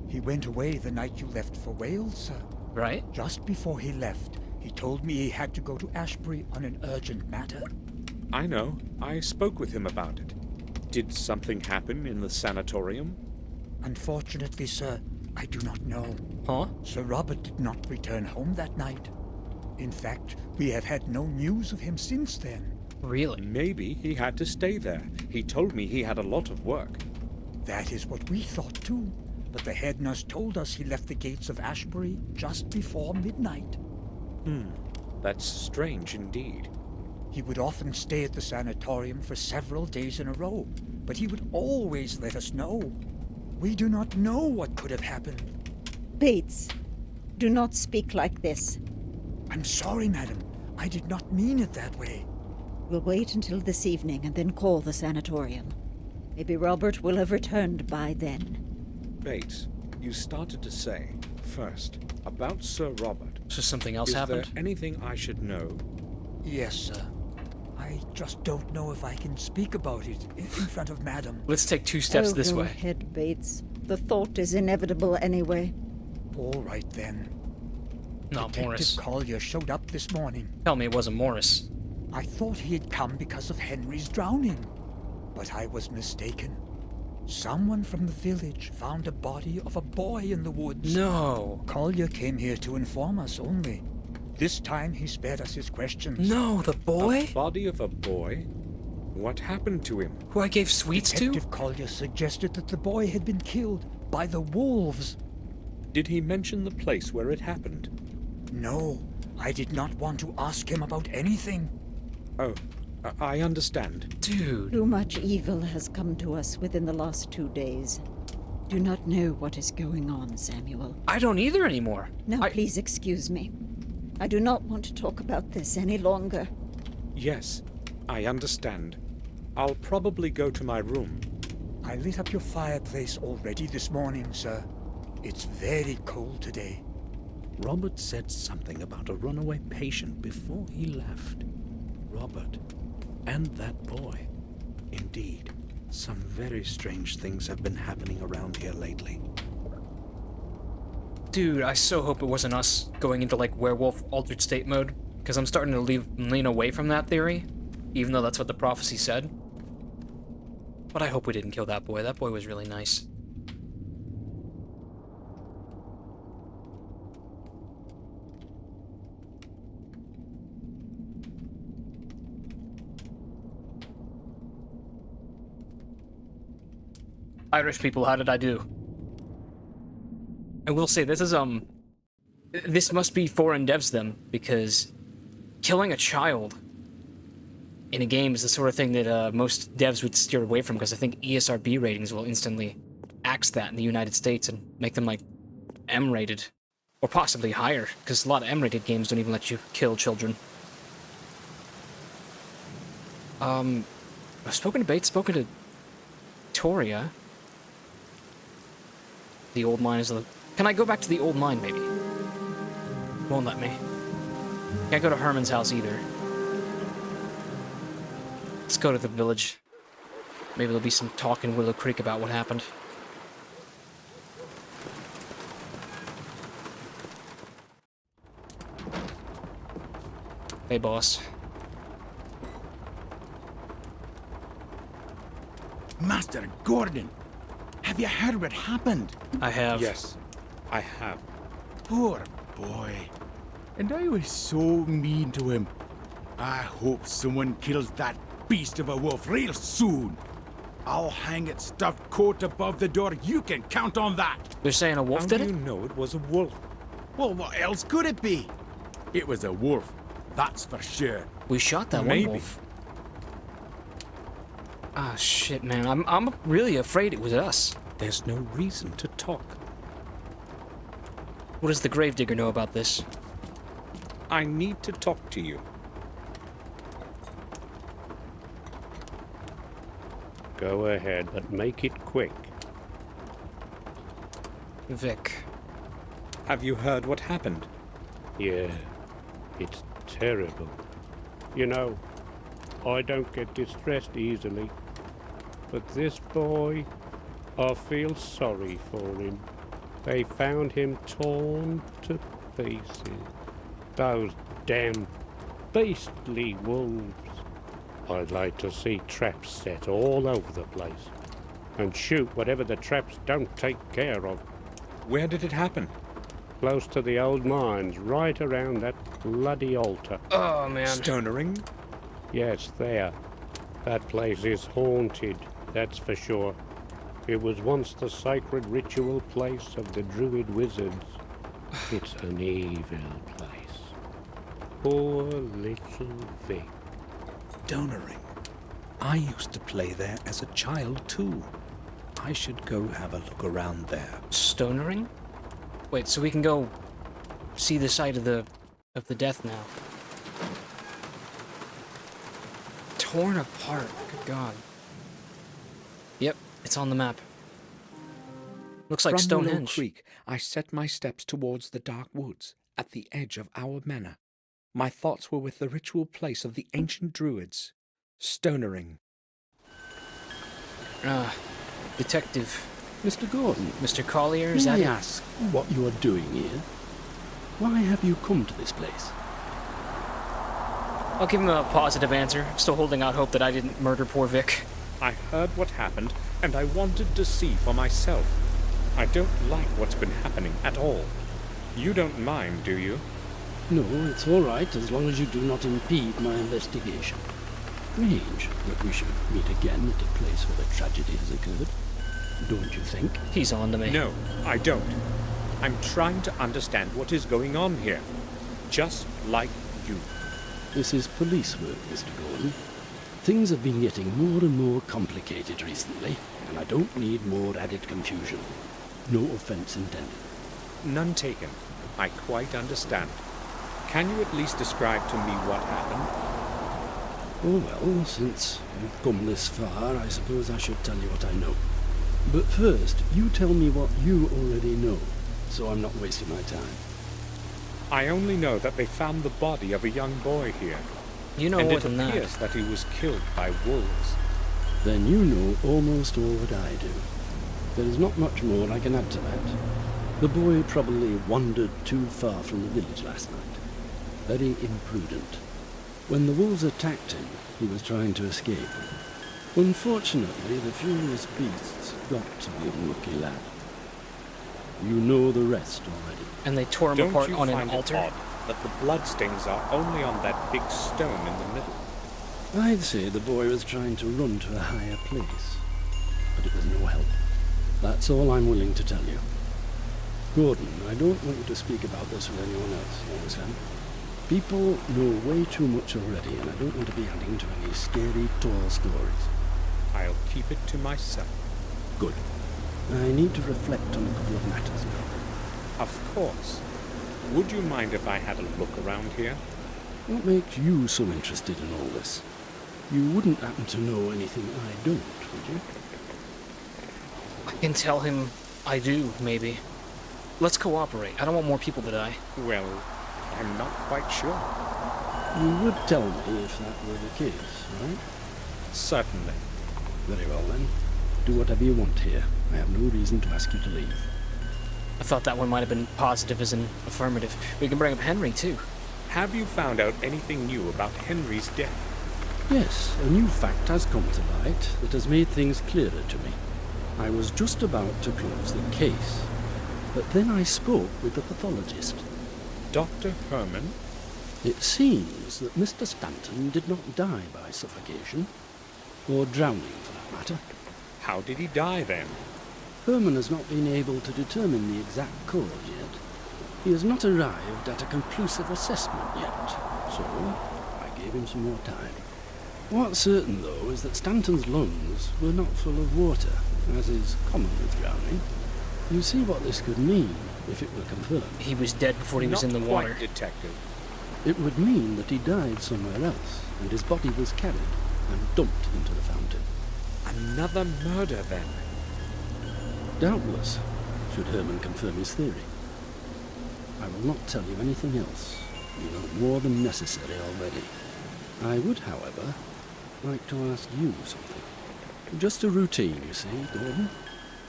He went away the night you left for Wales, sir. Right. Just before he left, he told me he had to go to Ashbury on an urgent matter. I know. I spoke with him about it. Did something happen in the sanatorium? Unfortunately, sir, I do not know. Huh? Sir Robert did not return home that night. In fact, we have had no news of him since then. Really? Maybe he had to stay there. He told me he had a lot of work. That is what we thought too. But the head nurse told us he left the gates of Ashbury just before midnight. That's strange indeed. He would often stay at the sanatorium for several days in a row, but he would always let us know. We do not know what could have happened. Bates, do not speak like this. I'm sorry, madam. I did not mean it that way. We'll wait until this evening and then call the sanatorium. Maybe Robert will have returned by then. Bates, you started to say, first, about Sir Robert. So something else Is happened? there anything I should know? Yes, sir. I just don't know if I can speak about it in front of madam. Let's take 2 steps this go way. ahead, Bates. The thought is inevitable anyway. All right, then. Not Detective Morris. Collier showed up this morning. Tell me it wasn't Morris. I thought he had come because of Henry's drowning, but I was mistaken. Someone from the village found a body of a boy in the woods. No. Collier came here to inform us only. This time he spared us his questions. No, the boy? A body of a boy? What happened to him? Who I gave sweets Detective Collier suggested that the boy had been killed by the wolves. Did he mention the place where it happened? No, I did not want to ask him about anything. Oh, I understand. Dude. Too much evil has come to us within the last 2 days. do not know what is going on, Samuel. I don't either anymore. Now, please excuse me. I do not want to talk about this any longer. Yes, I understand. I'll probably go to my room. I lit up your fireplace already this morning, sir. It's very cold today. Robert said something about a runaway patient before he left. Robert and that boy. Indeed, some very strange things have been happening around here lately. Dude, I so hope it wasn't us going into like werewolf altered state mode, because I'm starting to lean away from that theory, even though that's what the prophecy said. But I hope we didn't kill that boy. That boy was really nice. Irish people, how did I do? I will say, this is, this must be foreign devs, them, because killing a child in a game is the sort of thing that most devs would steer away from, because I think ESRB ratings will instantly axe that in the United States and make them, like, M-rated. Or possibly higher, because a lot of M-rated games don't even let you kill children. I've spoken to Bates, spoken to Toria. The old mine is the... Can I go back to the old mine, maybe? Won't let me. Can't go to Herman's house either. Let's go to the village. Maybe there'll be some talk in Willow Creek about what happened. Hey, boss. Master Gordon, have you heard what happened? I have. Yes, I have. Poor boy. And I was so mean to him. I hope someone kills that beast of a wolf real soon. I'll hang its stuffed coat above the door. You can count on that. They're saying a wolf did it? How do you know it was a wolf? Well, what else could it be? It was a wolf, that's for sure. We shot that one wolf. Ah, shit, man. I'm really afraid it was us. There's no reason to talk. What does the gravedigger know about this? I need to talk to you. Go ahead, but make it quick. Vic. Have you heard what happened? Yeah, it's terrible. You know, I don't get distressed easily. But this boy, I feel sorry for him. They found him torn to pieces. Those damn beastly wolves. I'd like to see traps set all over the place. And shoot whatever the traps don't take care of. Where did it happen? Close to the old mines, right around that bloody altar. Oh, man. Stonering? Yes, there. That place is haunted, that's for sure. It was once the sacred ritual place of the druid wizards. It's an evil place. Poor little Vic. Stonering. I used to play there as a child, too. I should go have a look around there. Stonering? Wait, so we can go see the site of the death now. Torn apart. Good God. Yep, it's on the map. Looks like From Willow Stonehenge. Creek, I set my steps towards the dark woods at the edge of our manor. My thoughts were with the ritual place of the ancient druids, Stonering. Detective. Mr. Gordon. Mr. Collier, is that May it? I ask what you are doing here? Why have you come to this place? I'll give him a positive answer. I'm still holding out hope that I didn't murder poor Vic. I heard what happened, and I wanted to see for myself. I don't like what's been happening at all. You don't mind, do you? No, it's all right, as long as you do not impede my investigation. Strange that we should meet again at a place where a tragedy has occurred. Don't you think? He's on to me. No, I don't. I'm trying to understand what is going on here. Just like you. This is police work, Mr. Gordon. Things have been getting more and more complicated recently, and I don't need more added confusion. No offense intended. None taken. I quite understand. Can you at least describe to me what happened? Oh well, since we've come this far, I suppose I should tell you what I know. But first, you tell me what you already know, so I'm not wasting my time. I only know that they found the body of a young boy here. You know more than that. And it appears that he was killed by wolves. Then you know almost all that I do. There is not much more I can add to that. The boy probably wandered too far from the village last night. Very imprudent. When the wolves attacked him, he was trying to escape. Unfortunately, the furious beasts got to the unlucky lad. You know the rest already. And they tore him apart on an altar? Don't you find it odd that the bloodstains are only on that big stone in the middle? I'd say the boy was trying to run to a higher place, but it was no help. That's all I'm willing to tell you. Gordon, I don't want you to speak about this with anyone else, you understand? People know way too much already, and I don't want to be adding to any scary, tall stories. I'll keep it to myself. Good. I need to reflect on a couple of matters now. Of course. Would you mind if I had a look around here? What makes you so interested in all this? You wouldn't happen to know anything I don't, would you? I can tell him I do, maybe. Let's cooperate. I don't want more people to die. Well, I'm not quite sure. You would tell me if that were the case, right? Certainly. Very well then. Do whatever you want here. I have no reason to ask you to leave. I thought that one might have been positive as an affirmative. We can bring up Henry, too. Have you found out anything new about Henry's death? Yes, a new fact has come to light that has made things clearer to me. I was just about to close the case, but then I spoke with the pathologist. Dr. Herman? It seems that Mr. Stanton did not die by suffocation, or drowning for that matter. How did he die then? Herman has not been able to determine the exact cause yet. He has not arrived at a conclusive assessment yet, so I gave him some more time. What's certain, though, is that Stanton's lungs were not full of water, as is common with drowning. You see what this could mean if it were confirmed. He was dead before he was in the water. Not quite, Detective. It would mean that he died somewhere else, and his body was carried and dumped into the fountain. Another murder, then? Doubtless, should Herman confirm his theory. I will not tell you anything else. You know more than necessary already. I would, however, like to ask you something. Just a routine, you see, Gordon?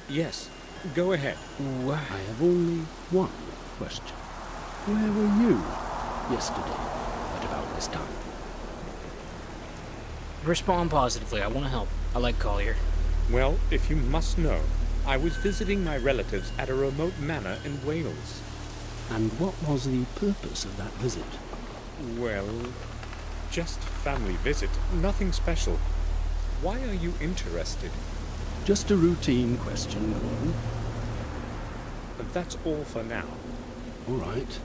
Yes, go ahead. I have only one question. Where were you yesterday at about this time? Respond positively. I want to help. I like Collier. Well, if you must know, I was visiting my relatives at a remote manor in Wales. And what was the purpose of that visit? Well, just family visit. Nothing special. Why are you interested? Just a routine question, Gordon. But that's all for now. All right.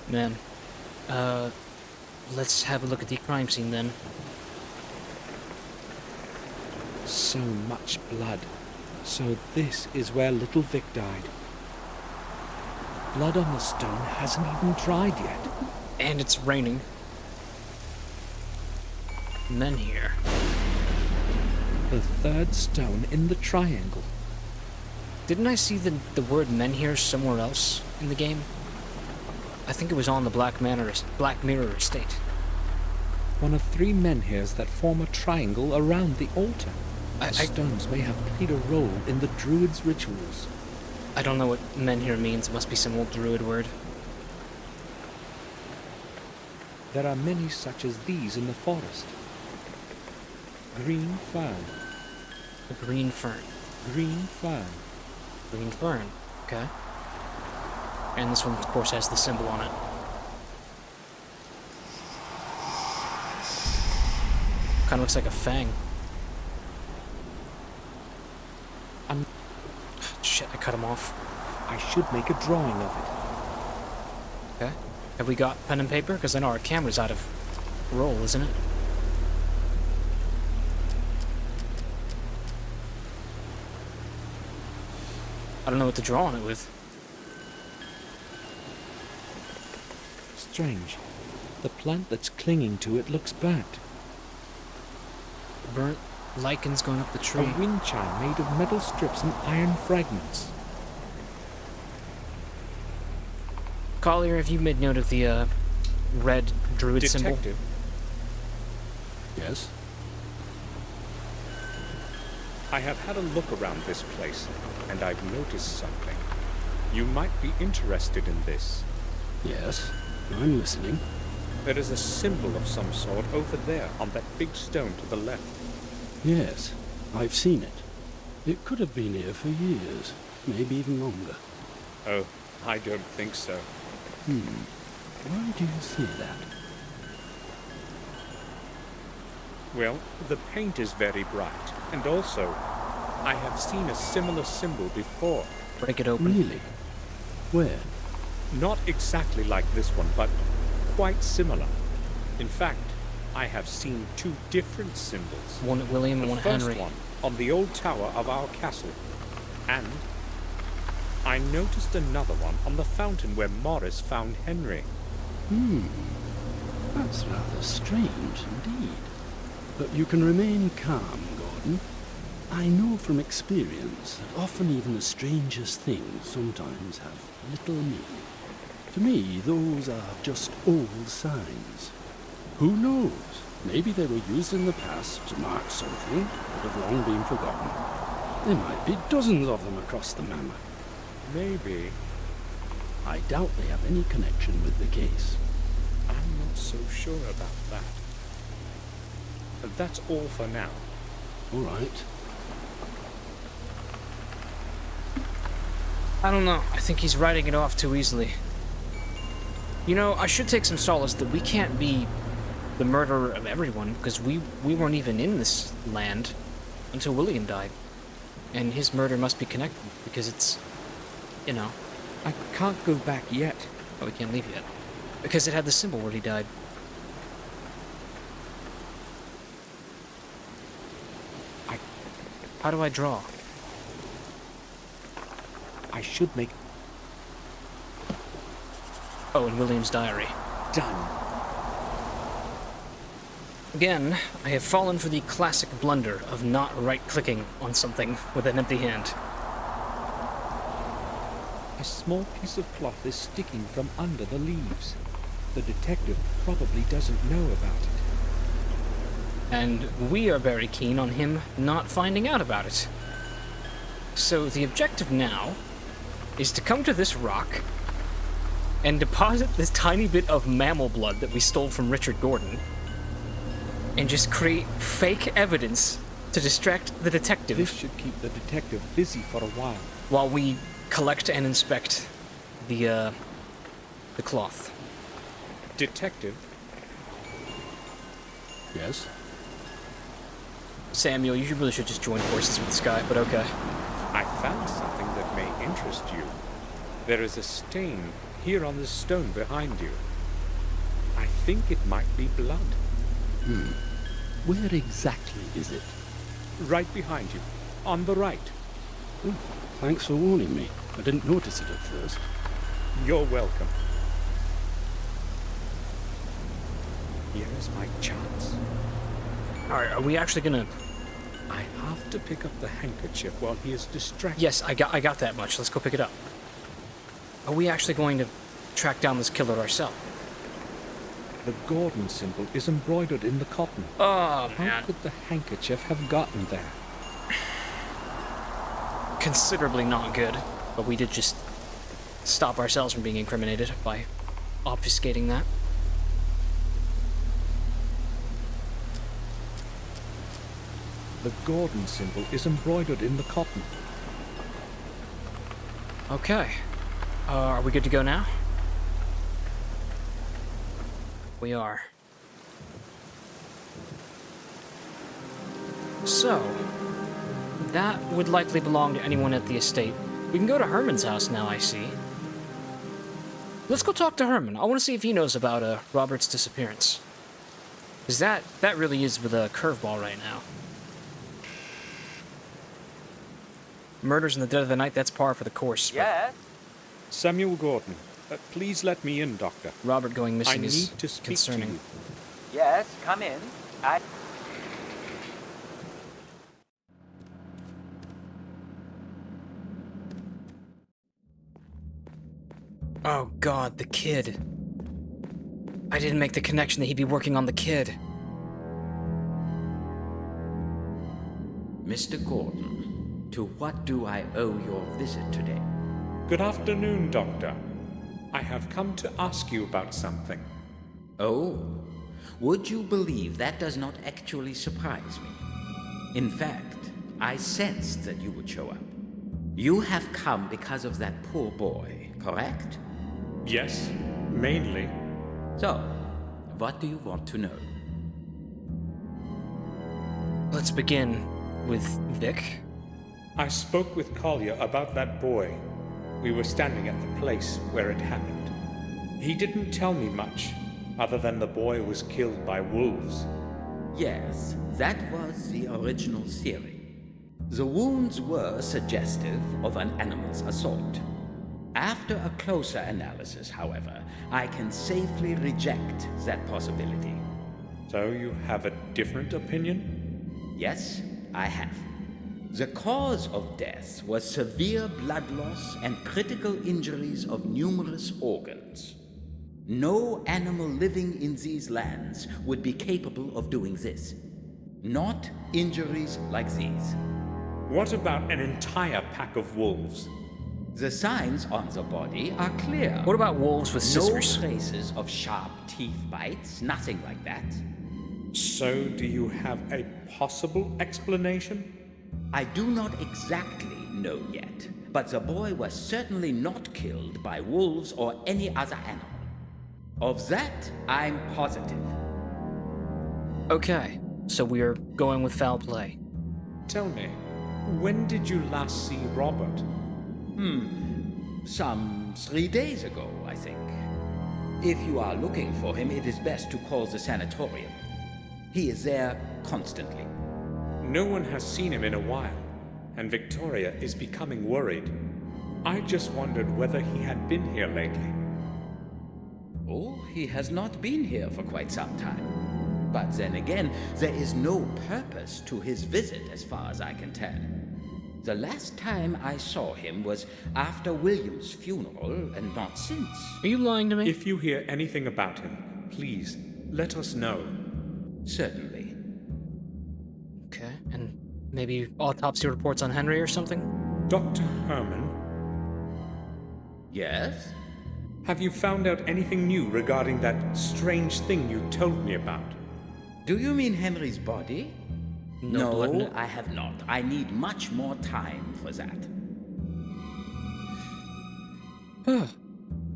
Man, let's have a look at the crime scene then. So much blood. So this is where little Vic died. Blood on the stone hasn't even dried yet. And it's raining. Men here. The third stone in the triangle. Didn't I see the word men here somewhere else in the game? I think it was on the Black Mirror estate. One of 3 menhirs that form a triangle around the altar. The stones may have played a role in the druids' rituals. I don't know what menhir means. It must be some old druid word. There are many such as these in the forest. Green fern. A green fern. Green fern. Green fern. Okay. And this one, of course, has the symbol on it. Kind of looks like a fang. Shit, I cut him off. I should make a drawing of it. Okay. Have we got pen and paper? Because I know our camera's out of roll, isn't it? I don't know what to draw on it with. Strange. The plant that's clinging to it looks burnt. Burnt lichens going up the tree. A wind chime made of metal strips and iron fragments. Collier, have you made note of the red druid symbol? Detective? Yes? I have had a look around this place, and I've noticed something. You might be interested in this. Yes, I'm listening. There is a symbol of some sort over there on that big stone to the left. Yes, I've seen it. It could have been here for years, maybe even longer. Oh, I don't think so. Why do you say that? Well, the paint is very bright, and also, I have seen a similar symbol before. Break it open. Really? Where? Not exactly like this one, but quite similar. In fact, I have seen two different symbols. One at William and one at Henry. The first one on the old tower of our castle, and I noticed another one on the fountain where Morris found Henry. That's rather strange indeed. But you can remain calm, Gordon. I know from experience that often even the strangest things sometimes have little meaning. To me, those are just old signs. Who knows? Maybe they were used in the past to mark something that have long been forgotten. There might be dozens of them across the manor. Maybe. I doubt they have any connection with the case. I'm not so sure about that. That's all for now. All right. I don't know. I think he's writing it off too easily. You know, I should take some solace that we can't be the murderer of everyone, because we weren't even in this land until William died. And his murder must be connected, because it's, you know... I can't go back yet. Oh, we can't leave yet. Because it had the symbol where he died. How do I draw? I should make... Oh, in William's diary. Done. Again, I have fallen for the classic blunder of not right-clicking on something with an empty hand. A small piece of cloth is sticking from under the leaves. The detective probably doesn't know about it. And we are very keen on him not finding out about it. So the objective now is to come to this rock and deposit this tiny bit of mammal blood that we stole from Richard Gordon and just create fake evidence to distract the detective. This should keep the detective busy for a while. While we collect and inspect the cloth. Detective? Yes? Samuel, you really should just join forces with this guy, but okay. I found something that may interest you. There is a stain here on the stone behind you. I think it might be blood. Where exactly is it? Right behind you. On the right. Oh, thanks for warning me. I didn't notice it at first. You're welcome. Here is my chance. Alright, are we actually gonna... I have to pick up the handkerchief while he is distracted. Yes, I got that much. Let's go pick it up. Are we actually going to track down this killer ourselves? The Gordon symbol is embroidered in the cotton. Oh, man. How could the handkerchief have gotten there? Considerably not good, but we did just stop ourselves from being incriminated by obfuscating that. The Gordon symbol is embroidered in the cotton. Okay. Are we good to go now? We are. So, that would likely belong to anyone at the estate. We can go to Herman's house now, I see. Let's go talk to Herman. I want to see if he knows about Robert's disappearance. Because that really is with a curveball right now. Murders in the dead of the night, that's par for the course. Yes? Samuel Gordon. Please let me in, Doctor. Robert going missing I is need to speak concerning. to you. Yes, come in. Oh God, the kid. I didn't make the connection that he'd be working on the kid. Mr. Gordon, to what do I owe your visit today? Good afternoon, Doctor. I have come to ask you about something. Oh, would you believe that does not actually surprise me? In fact, I sensed that you would show up. You have come because of that poor boy, correct? Yes, mainly. So, what do you want to know? Let's begin with Vic. I spoke with Collier about that boy. We were standing at the place where it happened. He didn't tell me much, other than the boy was killed by wolves. Yes, that was the original theory. The wounds were suggestive of an animal's assault. After a closer analysis, however, I can safely reject that possibility. So you have a different opinion? Yes, I have. The cause of death was severe blood loss and critical injuries of numerous organs. No animal living in these lands would be capable of doing this. Not injuries like these. What about an entire pack of wolves? The signs on the body are clear. What about wolves with scissors? No traces of sharp teeth bites, nothing like that. So do you have a possible explanation? I do not exactly know yet, but the boy was certainly not killed by wolves or any other animal. Of that, I'm positive. Okay, so we are going with foul play. Tell me, when did you last see Robert? Some 3 days ago, I think. If you are looking for him, it is best to call the sanatorium. He is there constantly. No one has seen him in a while, and Victoria is becoming worried. I just wondered whether he had been here lately. Oh, he has not been here for quite some time. But then again, there is no purpose to his visit as far as I can tell. The last time I saw him was after William's funeral, and not since. Are you lying to me? If you hear anything about him, please, let us know. Certainly. Okay, and maybe autopsy reports on Henry or something? Dr. Herman? Yes? Have you found out anything new regarding that strange thing you told me about? Do you mean Henry's body? No blood. I have not. I need much more time for that.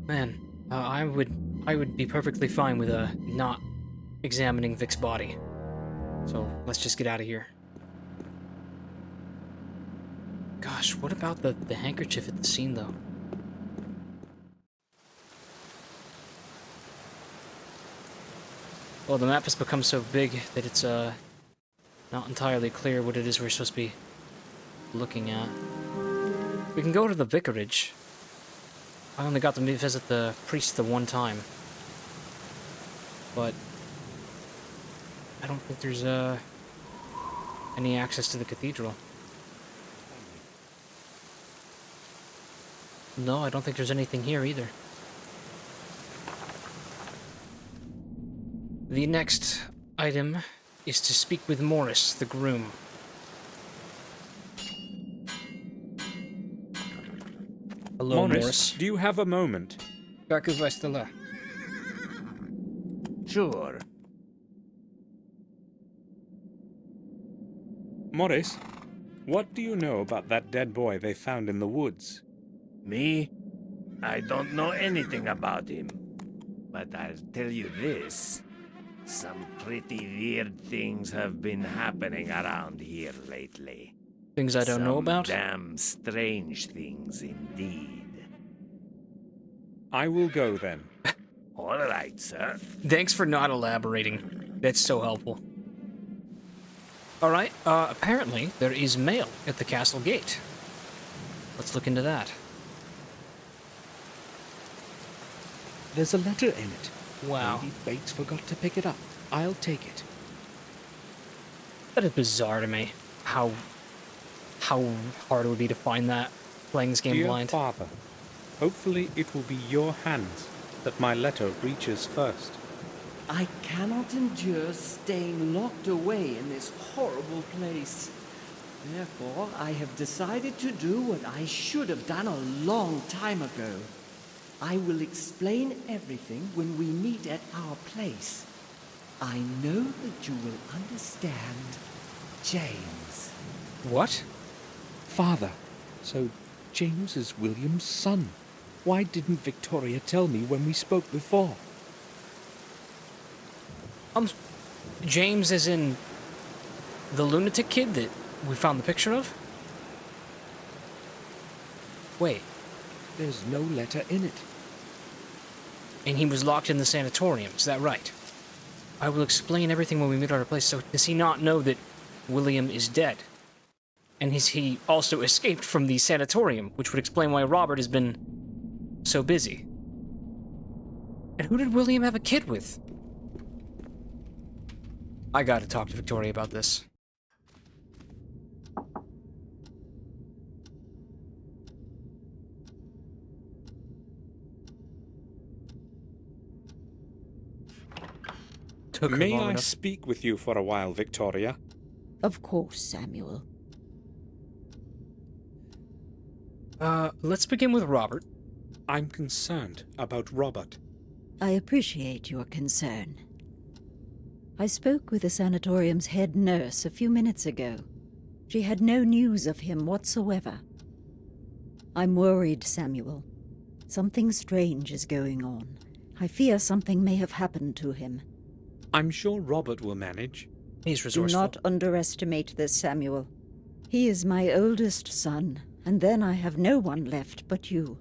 Man, I would be perfectly fine with not examining Vic's body. So let's just get out of here. Gosh, what about the handkerchief at the scene, though? Well, the map has become so big that it's not entirely clear what it is we're supposed to be looking at. We can go to the vicarage. I only got to visit the priest the one time. But I don't think there's any access to the cathedral. No, I don't think there's anything here either. The next item is to speak with Morris, the groom. Hello, Morris. Do you have a moment? Sure. Morris, what do you know about that dead boy they found in the woods? Me? I don't know anything about him. But I'll tell you this. Some pretty weird things have been happening around here lately. Things I don't know about? Damn strange things indeed. I will go then. All right, sir. Thanks for not elaborating. That's so helpful. Alright, apparently there is mail at the castle gate. Let's look into that. There's a letter in it. Wow. Maybe Bates forgot to pick it up. I'll take it. That is bizarre to me. How hard it would be to find that playing this game Dear blind. Father, hopefully it will be your hands that my letter reaches first. I cannot endure staying locked away in this horrible place. Therefore, I have decided to do what I should have done a long time ago. I will explain everything when we meet at our place. I know that you will understand, James. What? Father, so James is William's son. Why didn't Victoria tell me when we spoke before? James as in the lunatic kid that we found the picture of? Wait. There's no letter in it. And he was locked in the sanatorium, is that right? I will explain everything when we meet at our place. So does he not know that William is dead? And he also escaped from the sanatorium, which would explain why Robert has been so busy. And who did William have a kid with? I gotta talk to Victoria about this. May I speak with you for a while, Victoria? Of course, Samuel. Let's begin with Robert. I'm concerned about Robert. I appreciate your concern. I spoke with the sanatorium's head nurse a few minutes ago. She had no news of him whatsoever. I'm worried, Samuel. Something strange is going on. I fear something may have happened to him. I'm sure Robert will manage. He's Do resourceful. not underestimate this, Samuel. He is my oldest son, and then I have no one left but you.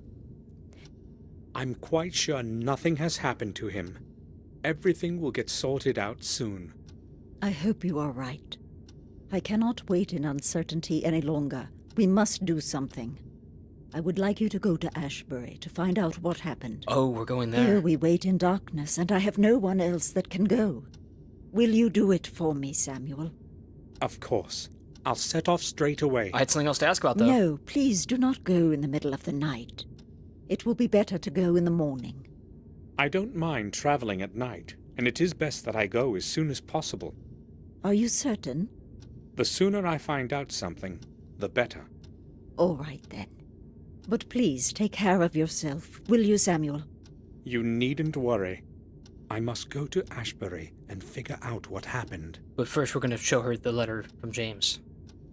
I'm quite sure nothing has happened to him. Everything will get sorted out soon. I hope you are right. I cannot wait in uncertainty any longer. We must do something. I would like you to go to Ashbury to find out what happened. Oh, we're going there. Here we wait in darkness, and I have no one else that can go. Will you do it for me, Samuel? Of course. I'll set off straight away. I had something else to ask about, though. No, please do not go in the middle of the night. It will be better to go in the morning. I don't mind traveling at night, and it is best that I go as soon as possible. Are you certain? The sooner I find out something, the better. All right, then. But please take care of yourself, will you, Samuel? You needn't worry. I must go to Ashbury and figure out what happened. But first we're going to show her the letter from James.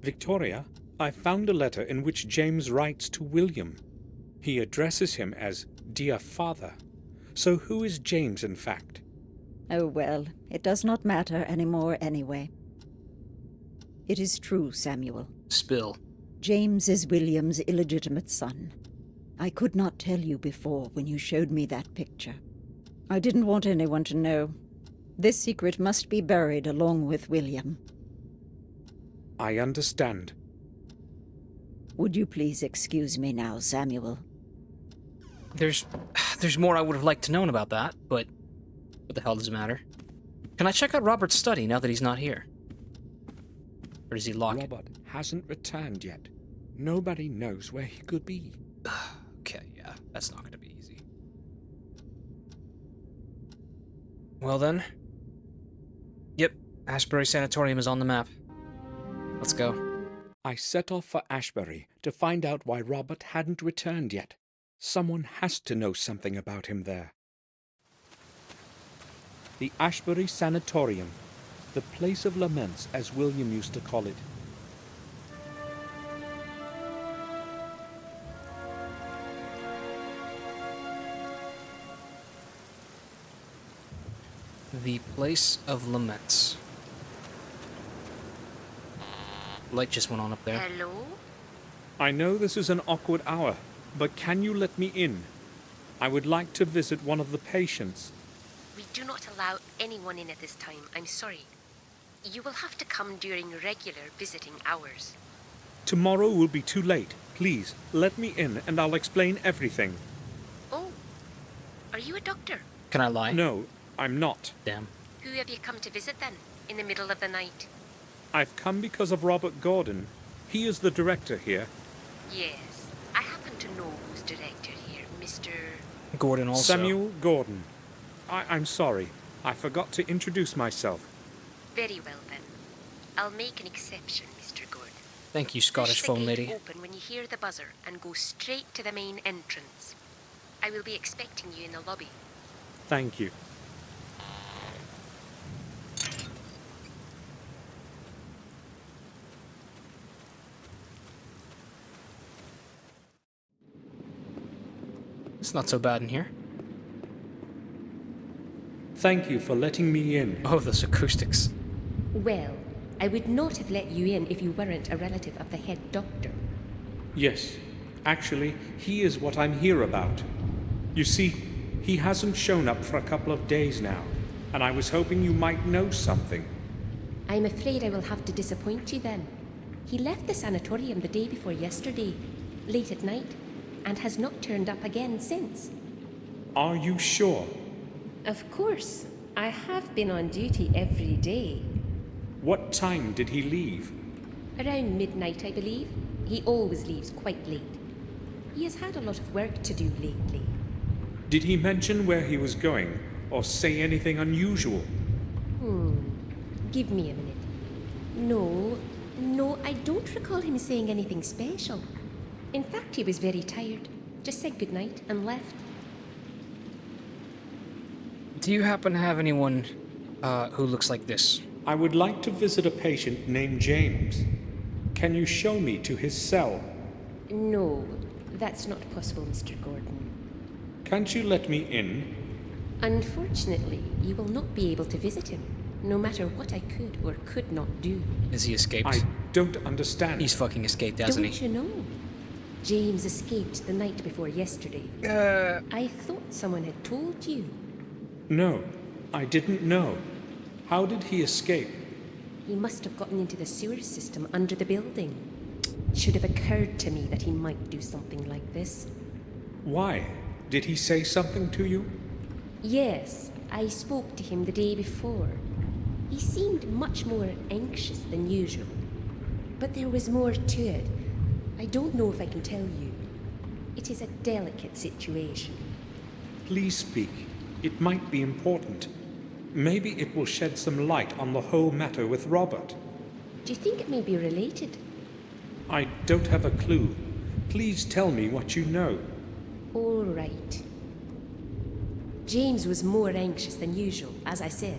Victoria, I found a letter in which James writes to William. He addresses him as Dear Father. So who is James, in fact? Oh, well, it does not matter anymore anyway. It is true, Samuel. Spill. James is William's illegitimate son. I could not tell you before when you showed me that picture. I didn't want anyone to know. This secret must be buried along with William. I understand. Would you please excuse me now, Samuel? There's more I would have liked to known about that, but what the hell does it matter? Can I check out Robert's study now that he's not here? Or does he lock it? Robert hasn't returned yet. Nobody knows where he could be. Okay, yeah, that's not going to be easy. Well then. Yep, Ashbury Sanatorium is on the map. Let's go. I set off for Ashbury to find out why Robert hadn't returned yet. Someone has to know something about him there. The Ashbury Sanatorium, the place of laments as William used to call it. The place of laments. Light just went on up there. Hello? I know this is an awkward hour, but can you let me in? I would like to visit one of the patients. We do not allow anyone in at this time. I'm sorry. You will have to come during regular visiting hours. Tomorrow will be too late. Please, let me in and I'll explain everything. Oh, are you a doctor? Can I lie? No, I'm not. Damn. Who have you come to visit then, in the middle of the night? I've come because of Robert Gordon. He is the director here. Yes, I happen to know who's director here, Mr. Gordon also. Samuel Gordon. I'm sorry. I forgot to introduce myself. Very well then. I'll make an exception, Mr. Gordon. Thank you, Scottish Push the phone gate lady. open when you hear the buzzer and go straight to the main entrance. I will be expecting you in the lobby. Thank you. It's not so bad in here. Thank you for letting me in. Oh, those acoustics. Well, I would not have let you in if you weren't a relative of the head doctor. Yes, actually, he is what I'm here about. You see, he hasn't shown up for a couple of days now, and I was hoping you might know something. I'm afraid I will have to disappoint you then. He left the sanatorium the day before yesterday, late at night, and has not turned up again since. Are you sure? Of course. I have been on duty every day. What time did he leave? Around midnight, I believe. He always leaves quite late. He has had a lot of work to do lately. Did he mention where he was going, or say anything unusual? Give me a minute. No, I don't recall him saying anything special. In fact, he was very tired. Just said goodnight and left. Do you happen to have anyone who looks like this? I would like to visit a patient named James. Can you show me to his cell? No, that's not possible, Mr. Gordon. Can't you let me in? Unfortunately, you will not be able to visit him, no matter what I could or could not do. Is he escaped? I don't understand. He's fucking escaped, hasn't Don't you know? James escaped the night before yesterday. I thought someone had told you. No, I didn't know. How did he escape? He must have gotten into the sewer system under the building. It should have occurred to me that he might do something like this. Why? Did he say something to you? Yes, I spoke to him the day before. He seemed much more anxious than usual. But there was more to it. I don't know if I can tell you. It is a delicate situation. Please speak. It might be important. Maybe it will shed some light on the whole matter with Robert. Do you think it may be related? I don't have a clue. Please tell me what you know. All right. James was more anxious than usual, as I said.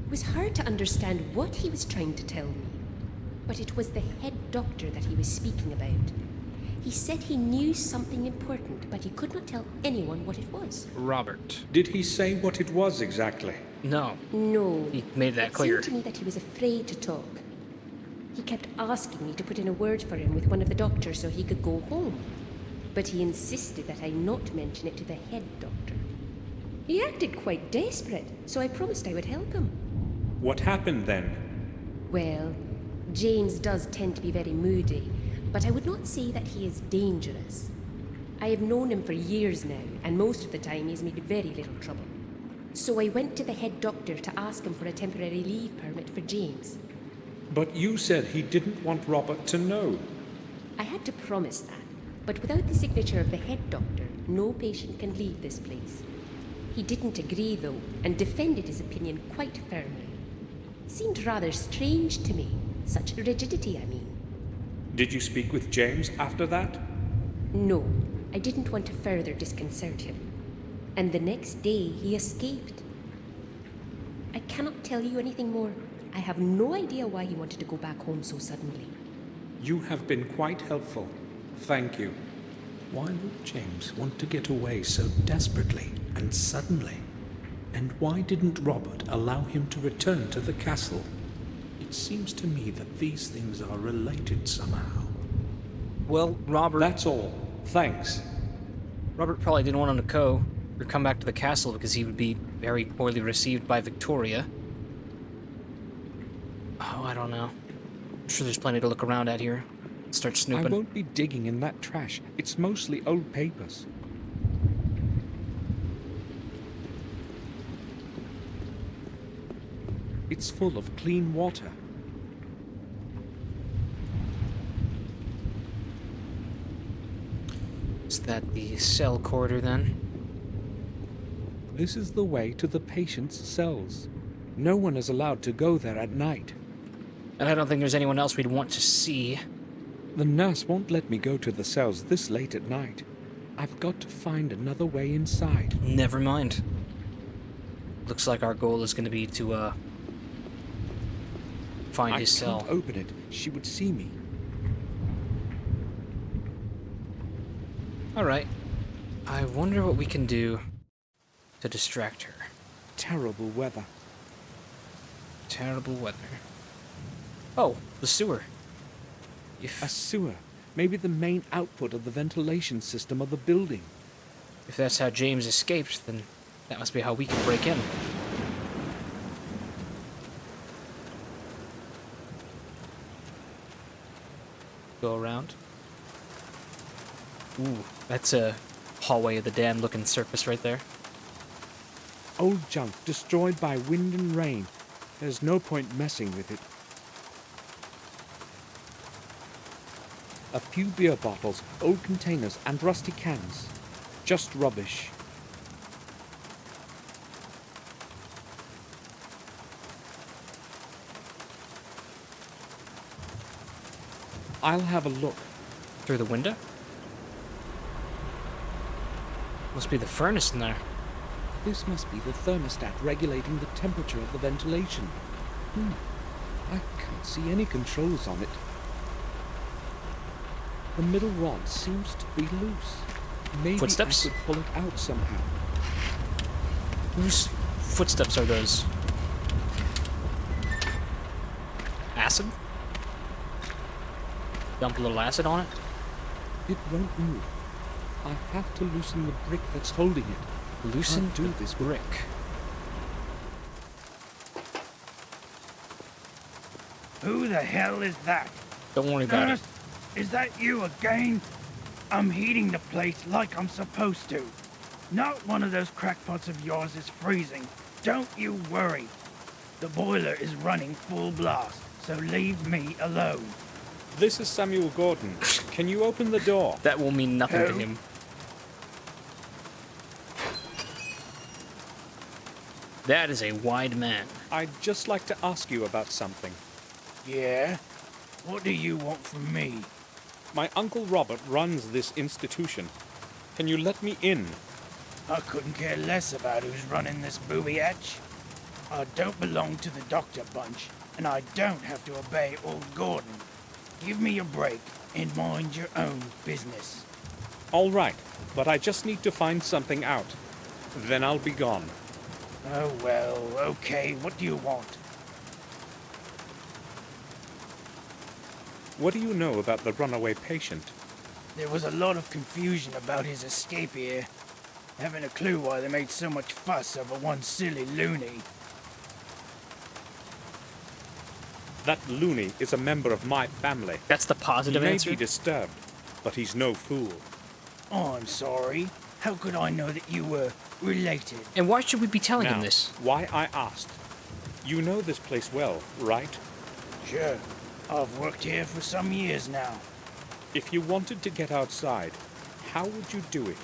It was hard to understand what he was trying to tell me. But it was the head doctor that he was speaking about. He said he knew something important, but he could not tell anyone what it was. Robert. Did he say what it was exactly? No. No. He made that clear. It seemed to me that he was afraid to talk. He kept asking me to put in a word for him with one of the doctors so he could go home. But he insisted that I not mention it to the head doctor. He acted quite desperate, so I promised I would help him. What happened then? Well, James does tend to be very moody, but I would not say that he is dangerous. I have known him for years now, and most of the time he's made very little trouble. So I went to the head doctor to ask him for a temporary leave permit for James. But you said he didn't want Robert to know. I had to promise that, but without the signature of the head doctor, no patient can leave this place. He didn't agree, though, and defended his opinion quite firmly. It seemed rather strange to me, such rigidity, I mean. Did you speak with James after that? No, I didn't want to further disconcert him. And the next day, he escaped. I cannot tell you anything more. I have no idea why he wanted to go back home so suddenly. You have been quite helpful. Thank you. Why would James want to get away so desperately and suddenly? And why didn't Robert allow him to return to the castle? It seems to me that these things are related somehow. Well, Robert... That's all. Thanks. Robert probably didn't want him to go or come back to the castle because he would be very poorly received by Victoria. Oh, I don't know. I'm sure there's plenty to look around at here. Start I snooping. won't be digging in that trash. It's mostly old papers. It's full of clean water. Is that the cell corridor then? This is the way to the patient's cells. No one is allowed to go there at night. And I don't think there's anyone else we'd want to see. The nurse won't let me go to the cells this late at night. I've got to find another way inside. Never mind. Looks like our goal is going to be to, find his cell. I can't open it. She would see me. Alright. I wonder what we can do to distract her. Terrible weather. Terrible weather. Oh, the sewer. A sewer. Maybe the main output of the ventilation system of the building. If that's how James escaped, then that must be how we can break in. Go around. Ooh, that's a hallway of the dam looking surface right there. Old junk destroyed by wind and rain. There's no point messing with it. A few beer bottles, old containers, and rusty cans. Just rubbish. I'll have a look. Through the window? Must be the furnace in there. This must be the thermostat regulating the temperature of the ventilation. I can't see any controls on it. The middle rod seems to be loose. Maybe Footsteps? I could pull it out somehow. Whose footsteps are those? Acid? Dump a little acid on it? It won't move. I have to loosen the brick that's holding it. Loosen do this brick. Who the hell is that? Don't worry about it. Nurse, is that you again? I'm heating the place like I'm supposed to. Not one of those crackpots of yours is freezing. Don't you worry. The boiler is running full blast, so leave me alone. This is Samuel Gordon. Can you open the door? That will mean nothing to Who? him. That is a wide man. I'd just like to ask you about something. Yeah? What do you want from me? My Uncle Robert runs this institution. Can you let me in? I couldn't care less about who's running this booby hatch. I don't belong to the doctor bunch, and I don't have to obey old Gordon. Give me a break and mind your own business. All right, but I just need to find something out. Then I'll be gone. Oh well, okay, what do you want? What do you know about the runaway patient? There was a lot of confusion about his escape here. Haven't a clue why they made so much fuss over one silly loony. That loony is a member of my family. That's the positive he may answer? be disturbed, but he's no fool. Oh, I'm sorry. How could I know that you were related? And why should we be telling him Now, this? why I asked. You know this place well, right? Sure. I've worked here for some years now. If you wanted to get outside, how would you do it?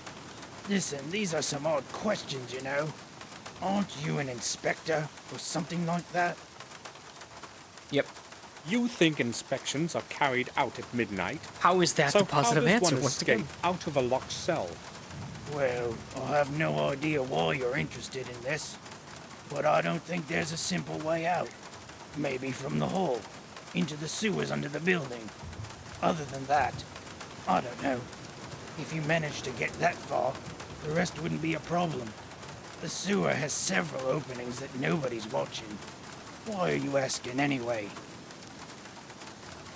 Listen, these are some odd questions, you know. Aren't you an inspector or something like that? Yep. You think inspections are carried out at midnight? How is that so the positive how does answer one once escape again? out of a locked cell? Well, I have no idea why you're interested in this, but I don't think there's a simple way out. Maybe from the hall, into the sewers under the building. Other than that, I don't know. If you manage to get that far, the rest wouldn't be a problem. The sewer has several openings that nobody's watching. Why are you asking anyway?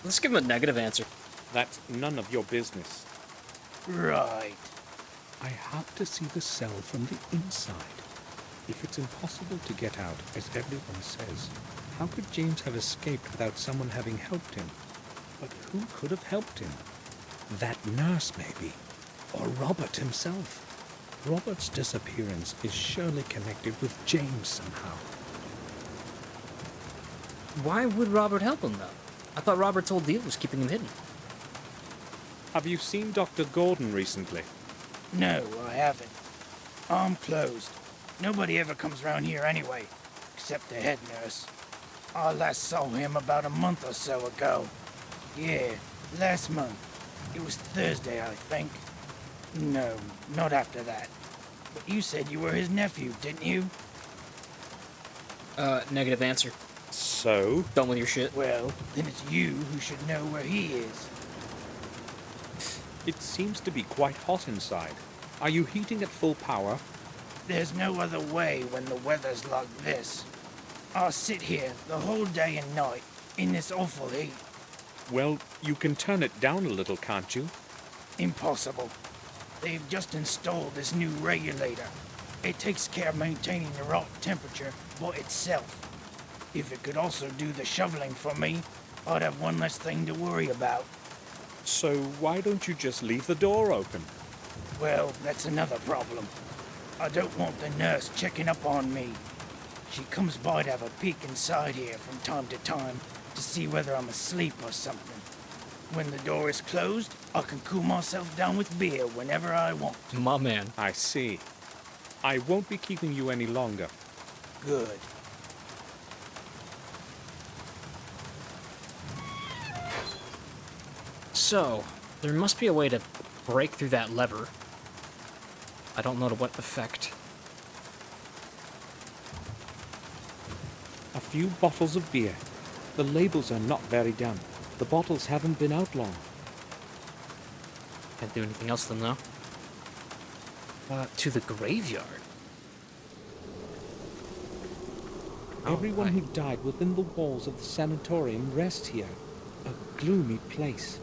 Let's give him a negative answer. That's none of your business. Right. I have to see the cell from the inside. If it's impossible to get out, as everyone says, how could James have escaped without someone having helped him? But who could have helped him? That nurse, maybe. Or Robert himself. Robert's disappearance is surely connected with James somehow. Why would Robert help him, though? I thought Robert's whole deal was keeping him hidden. Have you seen Dr. Gordon recently? No, I haven't. I'm closed. Nobody ever comes round here anyway, except the head nurse. I last saw him about a month or so ago. Yeah, last month. It was Thursday, I think. No, not after that. But you said you were his nephew, didn't you? Negative answer. So? Done with your shit. Well, then it's you who should know where he is. It seems to be quite hot inside. Are you heating at full power? There's no other way when the weather's like this. I'll sit here the whole day and night in this awful heat. Well, you can turn it down a little, can't you? Impossible. They've just installed this new regulator. It takes care of maintaining the right temperature by itself. If it could also do the shoveling for me, I'd have one less thing to worry about. So why don't you just leave the door open? Well, that's another problem. I don't want the nurse checking up on me. She comes by to have a peek inside here from time to time to see whether I'm asleep or something. When the door is closed, I can cool myself down with beer whenever I want. My man. I see. I won't be keeping you any longer. Good. So, there must be a way to break through that lever. I don't know to what effect. A few bottles of beer. The labels are not very damp. The bottles haven't been out long. Can't do anything else then, though. To the graveyard. Everyone who died within the walls of the sanatorium rests here. A gloomy place.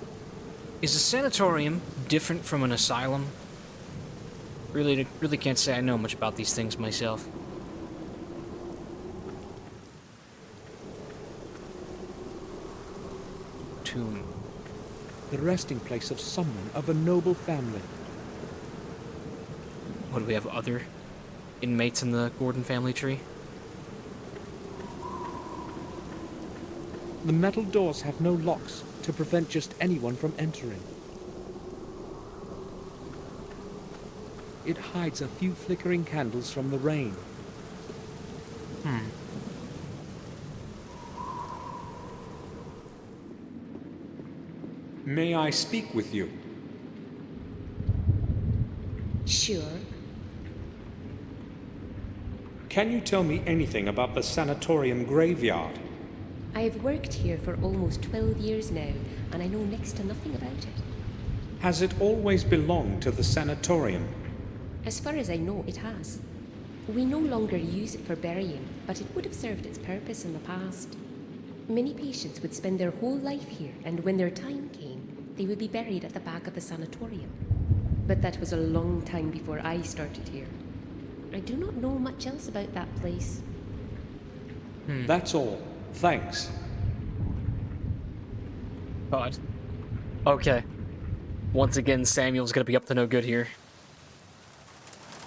Is a sanatorium different from an asylum? Really can't say I know much about these things myself. Tomb. The resting place of someone of a noble family. What, do we have other inmates in the Gordon family tree? The metal doors have no locks to prevent just anyone from entering. It hides a few flickering candles from the rain. May I speak with you? Sure. Can you tell me anything about the sanatorium graveyard? I have worked here for almost 12 years now, and I know next to nothing about it. Has it always belonged to the sanatorium? As far as I know, it has. We no longer use it for burying, but it would have served its purpose in the past. Many patients would spend their whole life here, and when their time came, they would be buried at the back of the sanatorium. But that was a long time before I started here. I do not know much else about that place. That's all. Thanks. God. Okay. Once again, Samuel's gonna be up to no good here.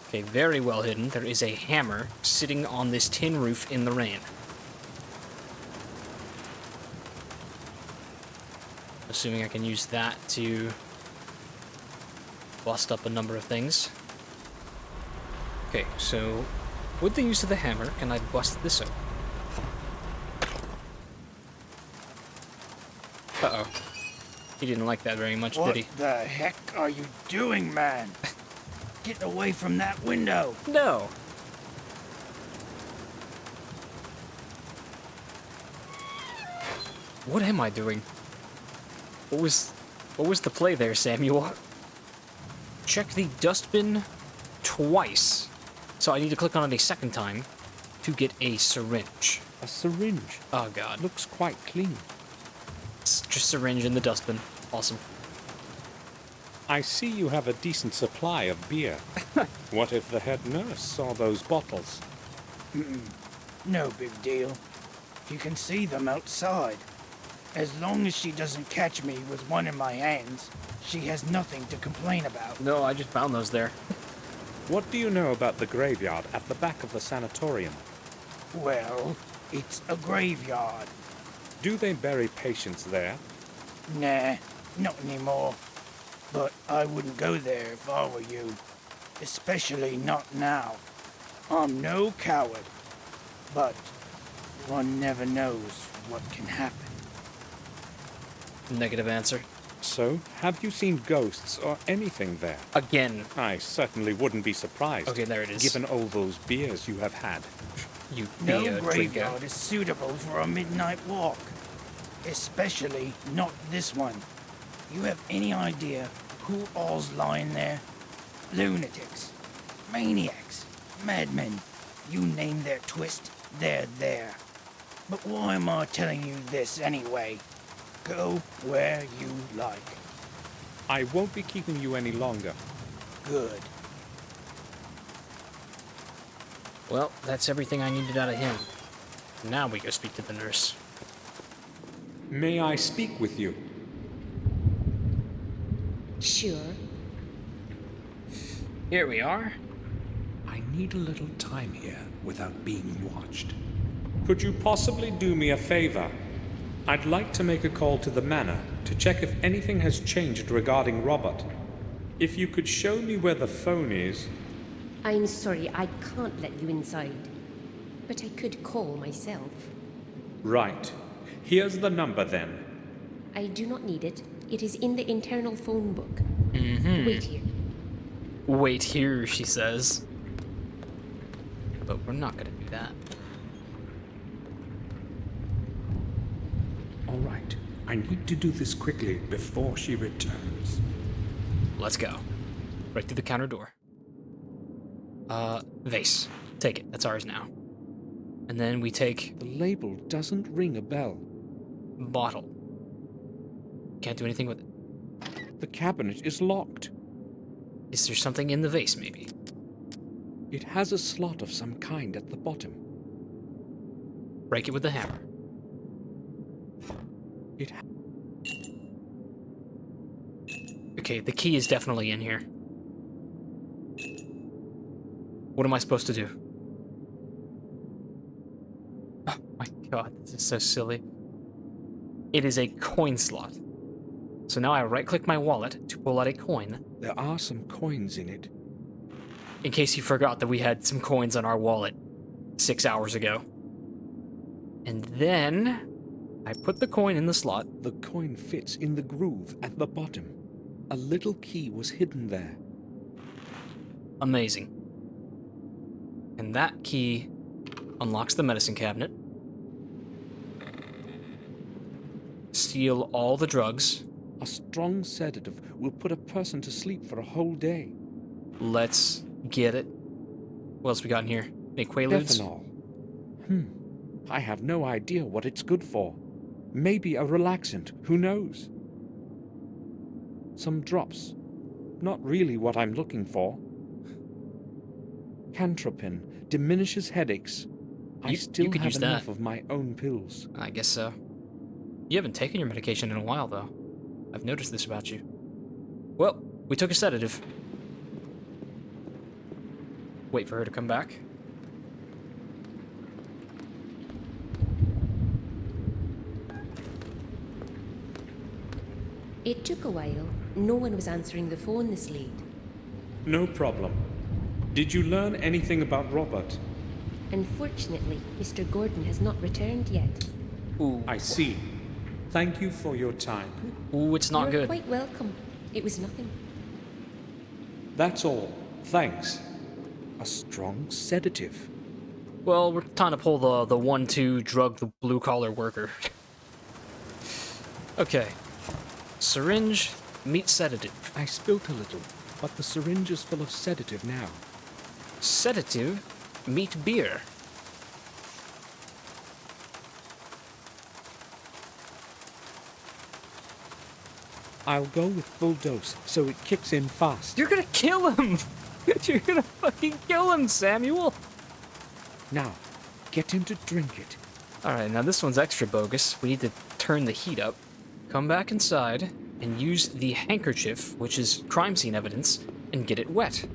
Okay, very well hidden. There is a hammer sitting on this tin roof in the rain. Assuming I can use that to bust up a number of things. Okay, so with the use of the hammer, can I bust this open? Uh-oh. He didn't like that very much, What did he? the heck are you doing, man? Get away from that window. No. What am I doing? What was the play there, Samuel? Check the dustbin twice. So I need to click on it a second time to get a syringe. A syringe? Oh god. Looks quite clean. It's just syringe in the dustbin. Awesome. I see you have a decent supply of beer. What if the head nurse saw those bottles? No big deal. You can see them outside. As long as she doesn't catch me with one in my hands, she has nothing to complain about. No, I just found those there. What do you know about the graveyard at the back of the sanatorium? Well, it's a graveyard. Do they bury patients there? Nah, not anymore. But I wouldn't go there if I were you. Especially not now. I'm no coward. But one never knows what can happen. Negative answer. So, have you seen ghosts or anything there? Again. I certainly wouldn't be surprised. Okay, there it is. Given all those beers you have had. You No beer graveyard drinker. is suitable for a midnight walk. Especially not this one. You have any idea who all's lying there? Lunatics, maniacs, madmen. You name their twist, they're there. But why am I telling you this anyway? Go where you like. I won't be keeping you any longer. Good. Well, that's everything I needed out of him. Now we go speak to the nurse. May I speak with you? Sure. Here we are. I need a little time here without being watched. Could you possibly do me a favor? I'd like to make a call to the manor to check if anything has changed regarding Robert. If you could show me where the phone is... I'm sorry, I can't let you inside. But I could call myself. Right. Here's the number then. I do not need it. It is in the internal phone book. Mm-hmm. Wait here. Wait here, she says. But we're not gonna do that. All right, I need to do this quickly before she returns. Let's go. Right through the counter door. Vase. Take it. That's ours now. And then we take... The label doesn't ring a bell. Bottle. Can't do anything with it. The cabinet is locked. Is there something in the vase, maybe? It has a slot of some kind at the bottom. Break it with the hammer. Okay, the key is definitely in here. What am I supposed to do? Oh my god, this is so silly. It is a coin slot. So now I right-click my wallet to pull out a coin. There are some coins in it. In case you forgot that we had some coins on our wallet 6 hours ago. And then I put the coin in the slot. The coin fits in the groove at the bottom. A little key was hidden there. Amazing. And that key unlocks the medicine cabinet. Steal all the drugs. A strong sedative will put a person to sleep for a whole day. Let's get it. What else we got in here? Any Quaaludes? Ethanol. I have no idea what it's good for. Maybe a relaxant, who knows? Some drops. Not really what I'm looking for. Cantropin diminishes headaches. I still could have use enough that. of my own pills. I guess so. You haven't taken your medication in a while, though. I've noticed this about you. Well, we took a sedative. Wait for her to come back. It took a while. No one was answering the phone this late. No problem. Did you learn anything about Robert? Unfortunately, Mr. Gordon has not returned yet. Ooh. I see. Thank you for your time. Ooh, it's not You're good. quite welcome. It was nothing. That's all. Thanks. A strong sedative. Well, we're trying to pull the 1-2 drug the blue-collar worker. Okay. Syringe, meat sedative. I spilt a little, but the syringe is full of sedative now. Sedative, meat beer. I'll go with full dose, so it kicks in fast. You're gonna kill him! You're gonna fucking kill him, Samuel! Now, get him to drink it. Alright, now this one's extra bogus. We need to turn the heat up, come back inside, and use the handkerchief, which is crime scene evidence, and get it wet.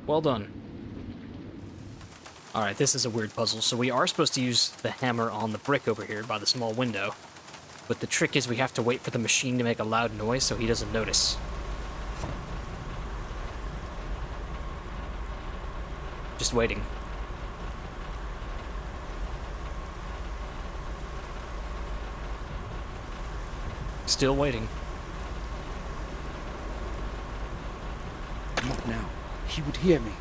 Well done. Alright, this is a weird puzzle. So we are supposed to use the hammer on the brick over here by the small window. But the trick is we have to wait for the machine to make a loud noise so he doesn't notice. Just waiting. Still waiting. Not now. He would hear me.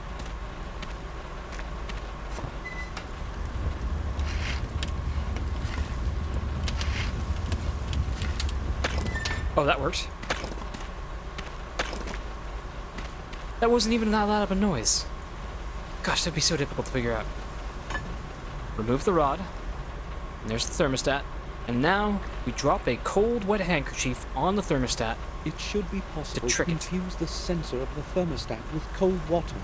Oh, that worked. That wasn't even that loud of a noise. Gosh, that'd be so difficult to figure out. Remove the rod. And there's the thermostat. And now we drop a cold, wet handkerchief on the thermostat. It should be possible to trick it. infuse the sensor of the thermostat with cold water.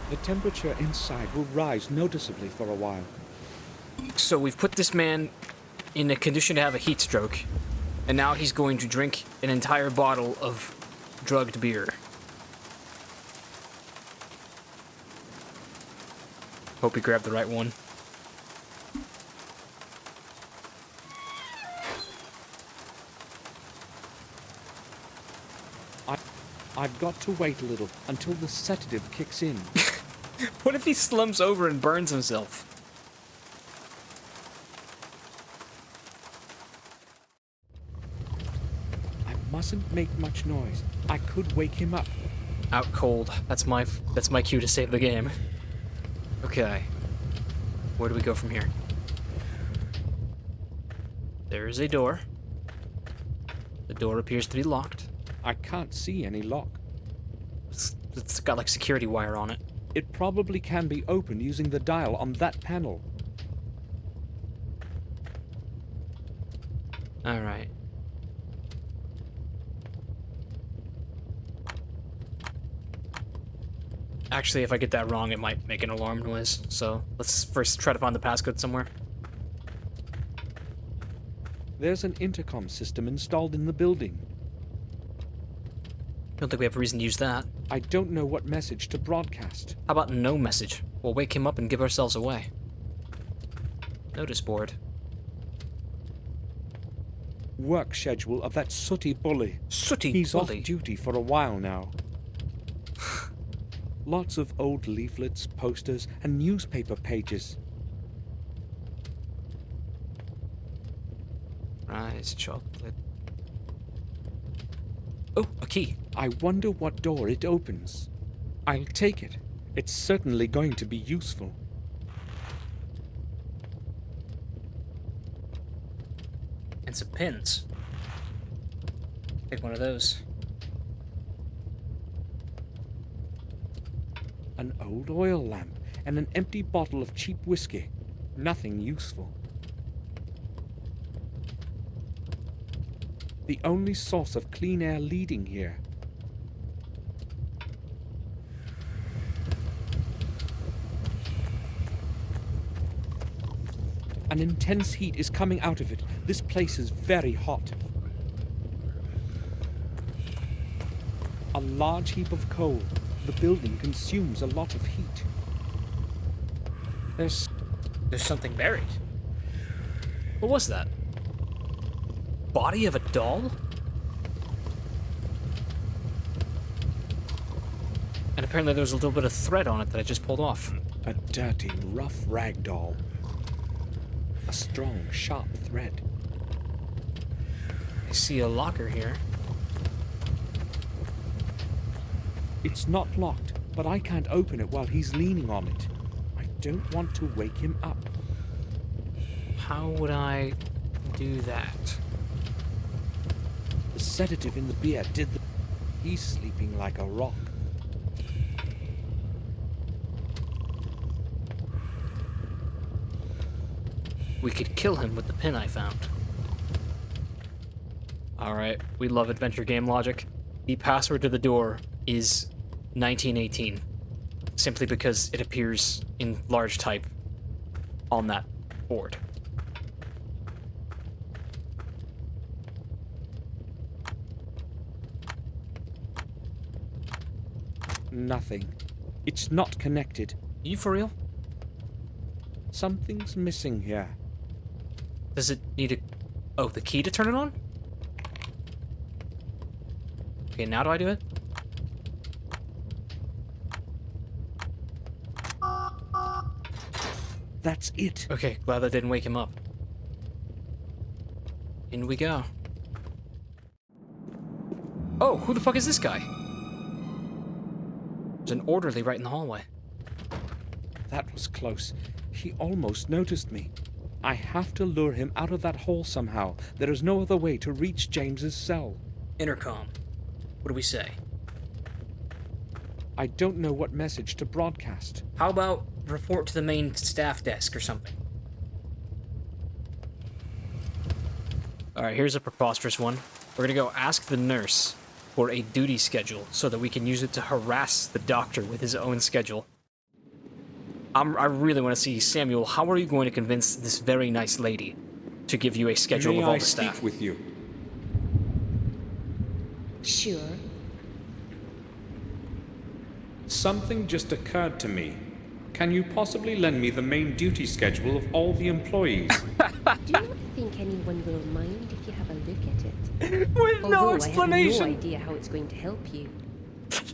The temperature inside will rise noticeably for a while. So we've put this man in a condition to have a heat stroke. And now he's going to drink an entire bottle of drugged beer. Hope he grabbed the right one. I've got to wait a little until the sedative kicks in. What if he slumps over and burns himself? I mustn't make much noise. I could wake him up. Out cold. That's my cue to save the game. Okay. Where do we go from here? There is a door. The door appears to be locked. I can't see any lock. It's got like security wire on it. It probably can be opened using the dial on that panel. Alright. Actually, if I get that wrong, it might make an alarm noise. So let's first try to find the passcode somewhere. There's an intercom system installed in the building. Don't think we have a reason to use that. I don't know what message to broadcast. How about no message? We'll wake him up and give ourselves away. Notice board. Work schedule of that sooty bully. Sooty He's bully? off duty for a while now. Lots of old leaflets, posters, and newspaper pages. Rice, chocolate. Oh, a key. I wonder what door it opens. I'll take it. It's certainly going to be useful. And some pins. Take one of those. An old oil lamp and an empty bottle of cheap whiskey. Nothing useful. The only source of clean air leading here. An intense heat is coming out of it. This place is very hot. A large heap of coal. The building consumes a lot of heat. There's something buried. What was that? Body of a doll? And apparently there was a little bit of thread on it that I just pulled off. A dirty, rough rag doll. A strong, sharp thread. I see a locker here. It's not locked, but I can't open it while he's leaning on it. I don't want to wake him up. How would I do that? The sedative in the beer did the... He's sleeping like a rock. We could kill him with the pin I found. Alright, we love adventure game logic. The password to the door is 1918. Simply because it appears in large type on that board. Nothing. It's not connected. You for real? Something's missing here. Does it need a... Oh, the key to turn it on? Okay, now do I do it? That's it. Okay, glad that didn't wake him up. In we go. Oh, who the fuck is this guy? There's an orderly right in the hallway. That was close. He almost noticed me. I have to lure him out of that hole somehow. There is no other way to reach James's cell. Intercom. What do we say? I don't know what message to broadcast. How about report to the main staff desk or something? Alright, here's a preposterous one. We're gonna go ask the nurse for a duty schedule so that we can use it to harass the doctor with his own schedule. I really want to see, Samuel, how are you going to convince this very nice lady to give you a schedule of all the staff? May I speak with you? Sure. Something just occurred to me. Can you possibly lend me the main duty schedule of all the employees? Do you not think anyone will mind if you have a look at it? With no explanation! I have no idea how it's going to help you.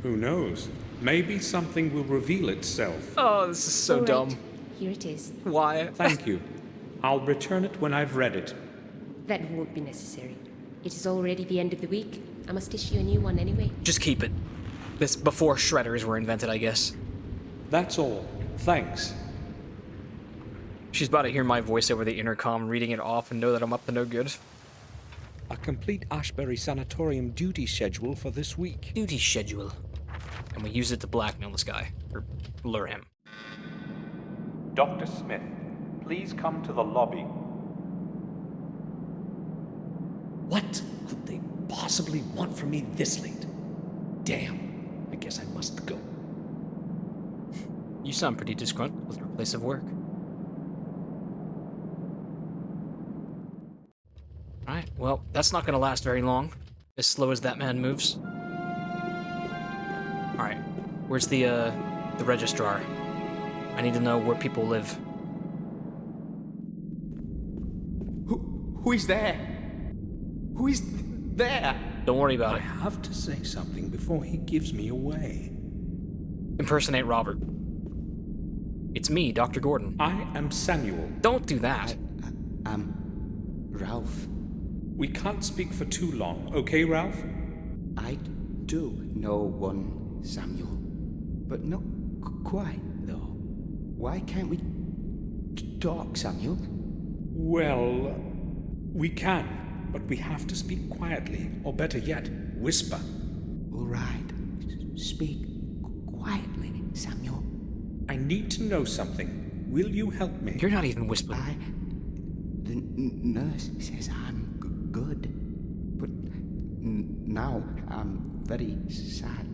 Who knows? Maybe something will reveal itself. Oh, this is so All right, dumb. Here it is. Why? Thank you. I'll return it when I've read it. That won't be necessary. It is already the end of the week. I must issue a new one anyway. Just keep it. This before shredders were invented, I guess. That's all. Thanks. She's about to hear my voice over the intercom, reading it off, and know that I'm up to no good. A complete Ashbury Sanatorium duty schedule for this week. Duty schedule. And we use it to blackmail this guy. Or lure him. Dr. Smith, please come to the lobby. What could they possibly want from me this late? Damn. I guess I must go. You sound pretty disgruntled with your place of work. Alright, well, that's not gonna last very long. As slow as that man moves. Alright, where's the registrar? I need to know where people live. Who is there? Who is there? Don't worry about it. I have to say something before he gives me away. Impersonate Robert. It's me, Dr. Gordon. I am Samuel. Don't do that. I'm Ralph. We can't speak for too long, okay, Ralph? I do know one Samuel, but not quite, though. Why can't we talk, Samuel? Well, we can, but we have to speak quietly, or better yet, whisper. All right. Speak quietly, Samuel. I need to know something. Will you help me? You're not even whispering. The nurse says I'm good, but now I'm very sad.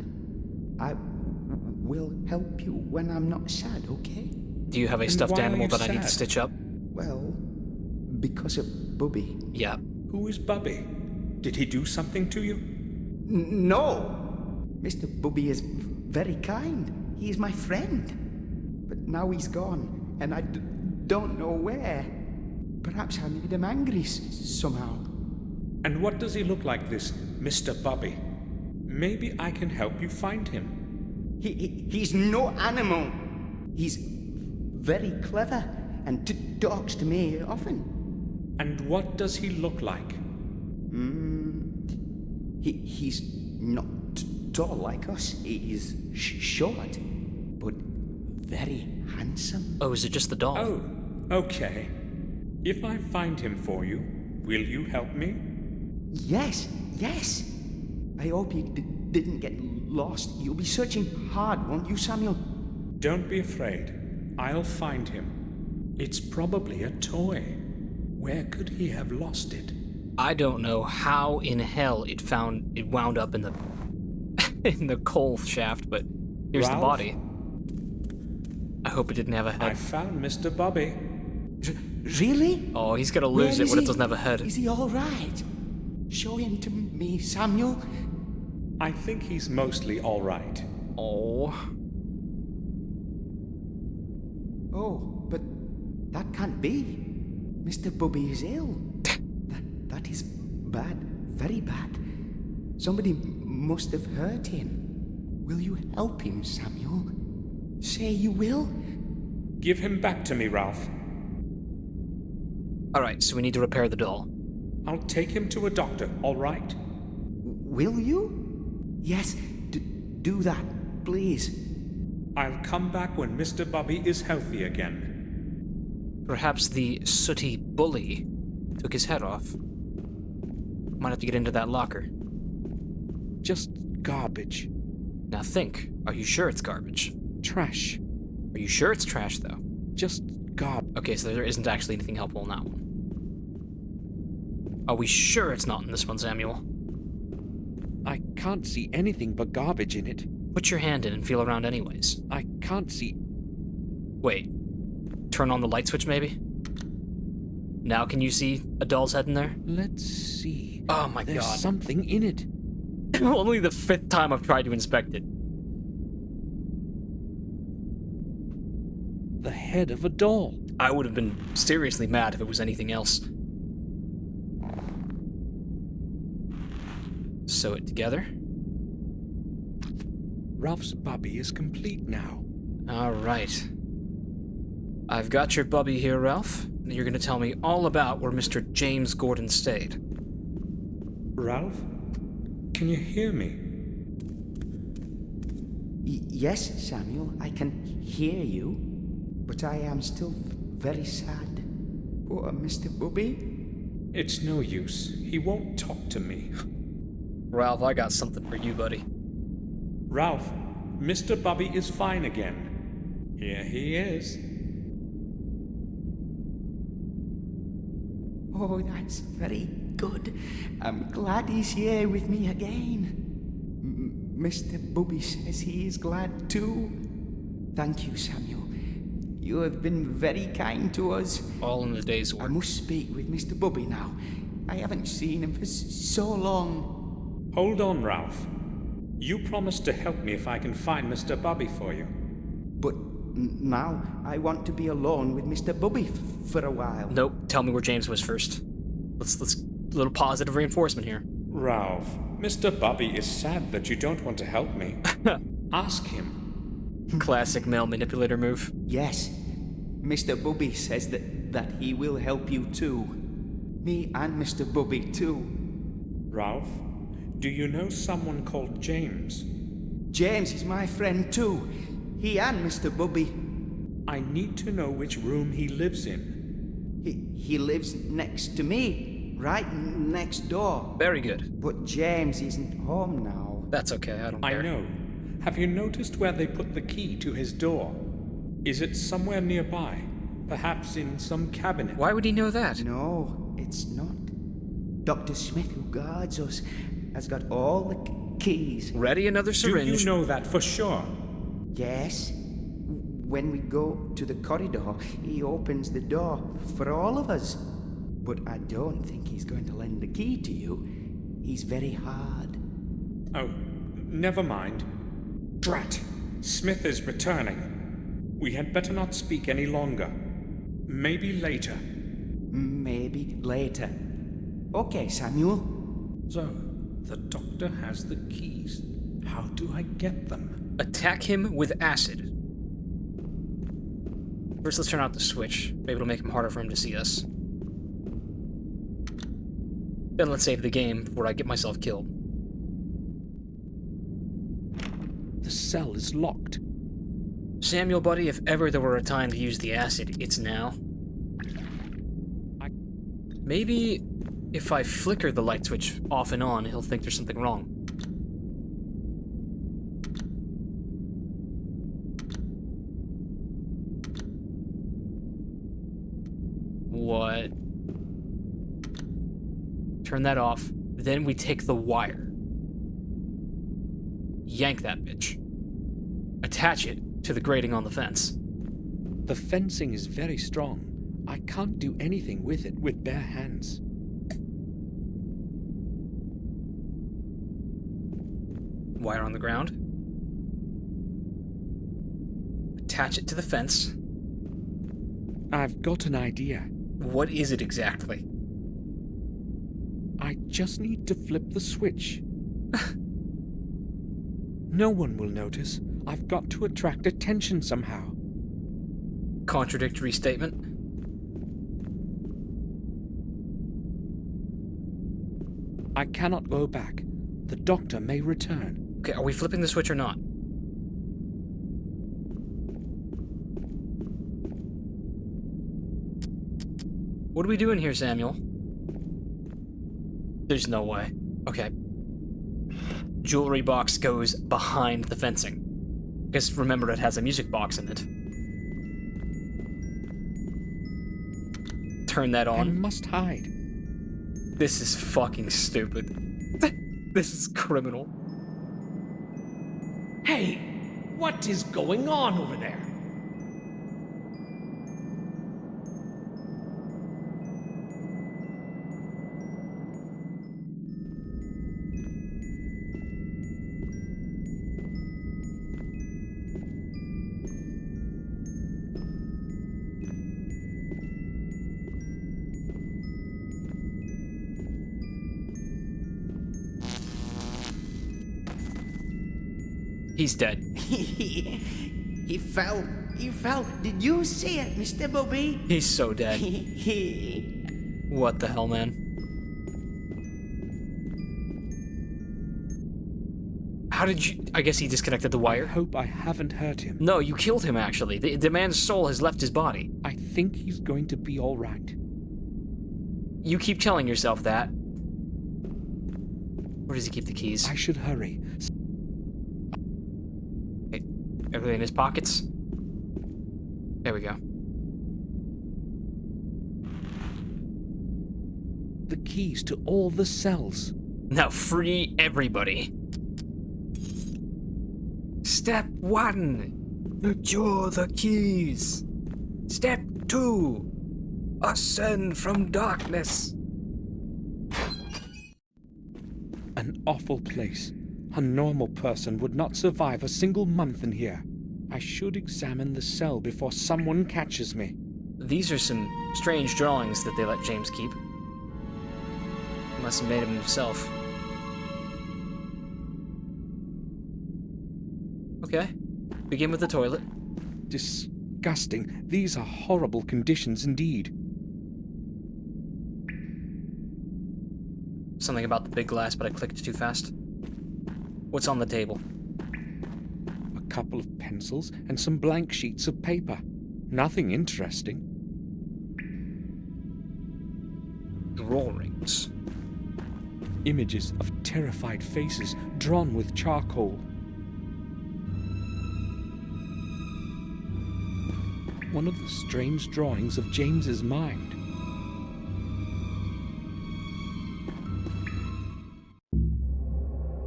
I will help you when I'm not sad, okay? Do you have a stuffed animal that I need to stitch up? Well, because of Bubby. Yeah. Who is Bubby? Did he do something to you? No! Mr. Bubby is very kind. He is my friend. But now he's gone, and I don't know where. Perhaps I made him angry somehow. And what does he look like, this Mr. Bubby? Maybe I can help you find him. He's no animal. He's very clever and talks to me often. And what does he look like? He's not tall like us. He is short, but very handsome. Oh, is it just the doll? Oh, okay. If I find him for you, will you help me? Yes. I hope he didn't get lost. You'll be searching hard, won't you, Samuel? Don't be afraid. I'll find him. It's probably a toy. Where could he have lost it? I don't know how in hell it wound up in the in the coal shaft, but here's the Ralph? body. I hope it didn't have a head. I found Mr. Bobby. Really? Oh, he's gonna lose it when it doesn't have a head. Is he all right? Show him to me, Samuel. I think he's mostly all right. Oh. Oh, but that can't be. Mr. Bobby is ill. that is bad, very bad. Somebody must have hurt him. Will you help him, Samuel? Say you will? Give him back to me, Ralph. Alright, so we need to repair the doll. I'll take him to a doctor, all right? Will you? Yes, do that, please. I'll come back when Mr. Bobby is healthy again. Perhaps the sooty bully took his head off. Might have to get into that locker. Just garbage. Now think, are you sure it's garbage? Trash. Are you sure it's trash, though? Just garbage. Okay, so there isn't actually anything helpful in that one. Are we sure it's not in this one, Samuel? I can't see anything but garbage in it. Put your hand in and feel around anyways. I can't see... Wait. Turn on the light switch, maybe? Now can you see a doll's head in there? Let's see. Oh my There's god. something in it. Only the 5th time I've tried to inspect it. The head of a doll. I would have been seriously mad if it was anything else. Sew it together. Ralph's Bobby is complete now. Alright. I've got your Bubby here, Ralph. You're gonna tell me all about where Mr. James Gordon stayed. Ralph? Can you hear me? Yes, Samuel, I can hear you. But I am still very sad. Poor Mr. Bobby. It's no use. He won't talk to me. Ralph, I got something for you, buddy. Ralph, Mr. Bobby is fine again. Here he is. Oh, that's very good. I'm glad he's here with me again. Mr. Bobby says he is glad too. Thank you, Samuel. You have been very kind to us. All in the day's work. I must speak with Mr. Bobby now. I haven't seen him for so long. Hold on, Ralph. You promised to help me if I can find Mr. Bobby for you. But now I want to be alone with Mr. Bobby for a while. Nope, tell me where James was first. Let's a little positive reinforcement here. Ralph, Mr. Bobby is sad that you don't want to help me. Ask him. Classic male manipulator move. Yes. Mr. Bobby says that he will help you too. Me and Mr. Bobby too. Ralph, do you know someone called James? James is my friend too. He and Mr. Bobby. I need to know which room he lives in. He lives next to me, right next door. Very good. But James isn't home now. That's okay, I don't care. I know. Have you noticed where they put the key to his door? Is it somewhere nearby? Perhaps in some cabinet? Why would he know that? No, it's not. Dr. Smith, who guards us, has got all the keys. Ready another syringe? Do you know that for sure? Yes. When we go to the corridor, he opens the door for all of us. But I don't think he's going to lend the key to you. He's very hard. Oh, never mind. Drat! Smith is returning. We had better not speak any longer. Maybe later. Maybe later. Okay, Samuel. So, the doctor has the keys. How do I get them? Attack him with acid. First, let's turn out the switch. Maybe it'll make him harder for him to see us. Then let's save the game before I get myself killed. The cell is locked. Samuel, buddy, if ever there were a time to use the acid, it's now. Maybe if I flicker the light switch off and on, he'll think there's something wrong. What? Turn that off. Then we take the wire. yank that bitch. Attach it to the grating on the fence. The fencing is very strong. I can't do anything with it with bare hands. Wire on the ground. Attach it to the fence. I've got an idea. What is it exactly? I just need to flip the switch. No one will notice. I've got to attract attention somehow. Contradictory statement. I cannot go back. The doctor may return. Okay, are we flipping the switch or not? What are we doing here, Samuel? There's no way. Okay. Jewelry box goes behind the fencing. Because remember, it has a music box in it. Turn that on. I must hide. This is fucking stupid. This is criminal. Hey, what is going on over there? He's dead. He fell. He fell. Did you see it, Mr. Bobby? He's so dead. What the hell, man? How did you... I guess he disconnected the wire? I hope I haven't hurt him. No, you killed him, actually. The man's soul has left his body. I think he's going to be all right. You keep telling yourself that. Where does he keep the keys? I should hurry. Everything in his pockets? There we go. The keys to all the cells. Now free everybody. Step 1. Secure the keys. Step 2. Ascend from darkness. An awful place. A normal person would not survive a single month in here. I should examine the cell before someone catches me. These are some strange drawings that they let James keep. He must have made them himself. Okay. Begin with the toilet. Disgusting. These are horrible conditions indeed. Something about the big glass, but I clicked too fast. What's on the table? A couple of pencils and some blank sheets of paper. Nothing interesting. Drawings. Images of terrified faces drawn with charcoal. One of the strange drawings of James's mind.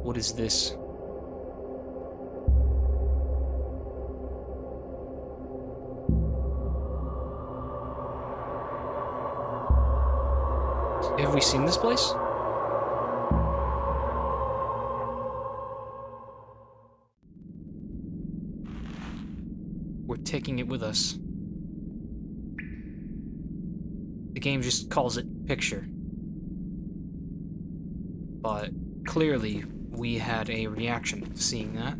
What is this? Have we seen this place? We're taking it with us. The game just calls it picture. But clearly, we had a reaction to seeing that.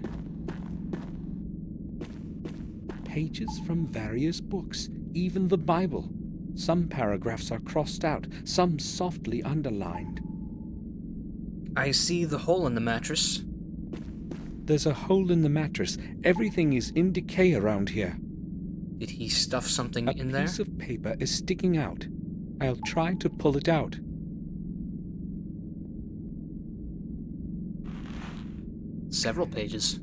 Pages from various books, even the Bible. Some paragraphs are crossed out, some softly underlined. I see the hole in the mattress. There's a hole in the mattress. Everything is in decay around here. Did he stuff something in there? A piece of paper is sticking out. I'll try to pull it out. Several pages.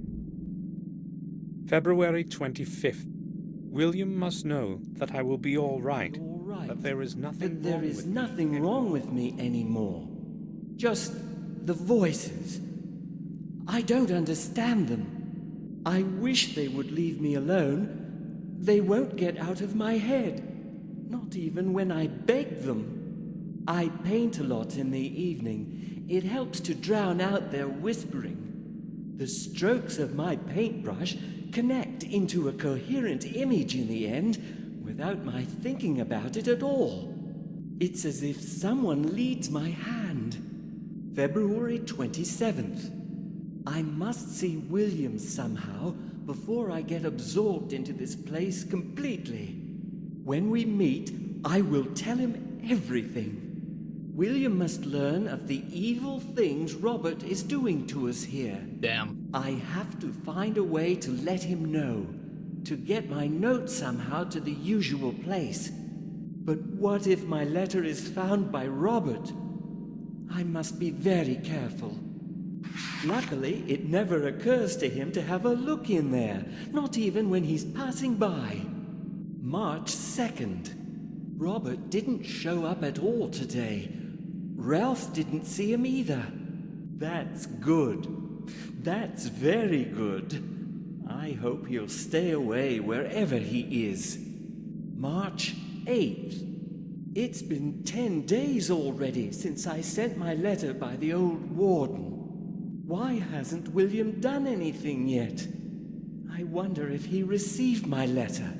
February 25th. William must know that I will be all right. That there is nothing There wrong is with nothing wrong with me anymore. Just the voices. I don't understand them. I wish they would leave me alone. They won't get out of my head. Not even when I beg them. I paint a lot in the evening. It helps to drown out their whispering. The strokes of my paintbrush connect into a coherent image in the end without my thinking about it at all. It's as if someone leads my hand. February 27th. I must see William somehow before I get absorbed into this place completely. When we meet, I will tell him everything. William must learn of the evil things Robert is doing to us here. Damn. I have to find a way to let him know, to get my note somehow to the usual place. But what if my letter is found by Robert? I must be very careful. Luckily, it never occurs to him to have a look in there, not even when he's passing by. March 2nd. Robert didn't show up at all today. Ralph didn't see him either. That's good. That's very good. I hope he'll stay away wherever he is. March 8th. It's been 10 days already since I sent my letter by the old warden. Why hasn't William done anything yet? I wonder if he received my letter.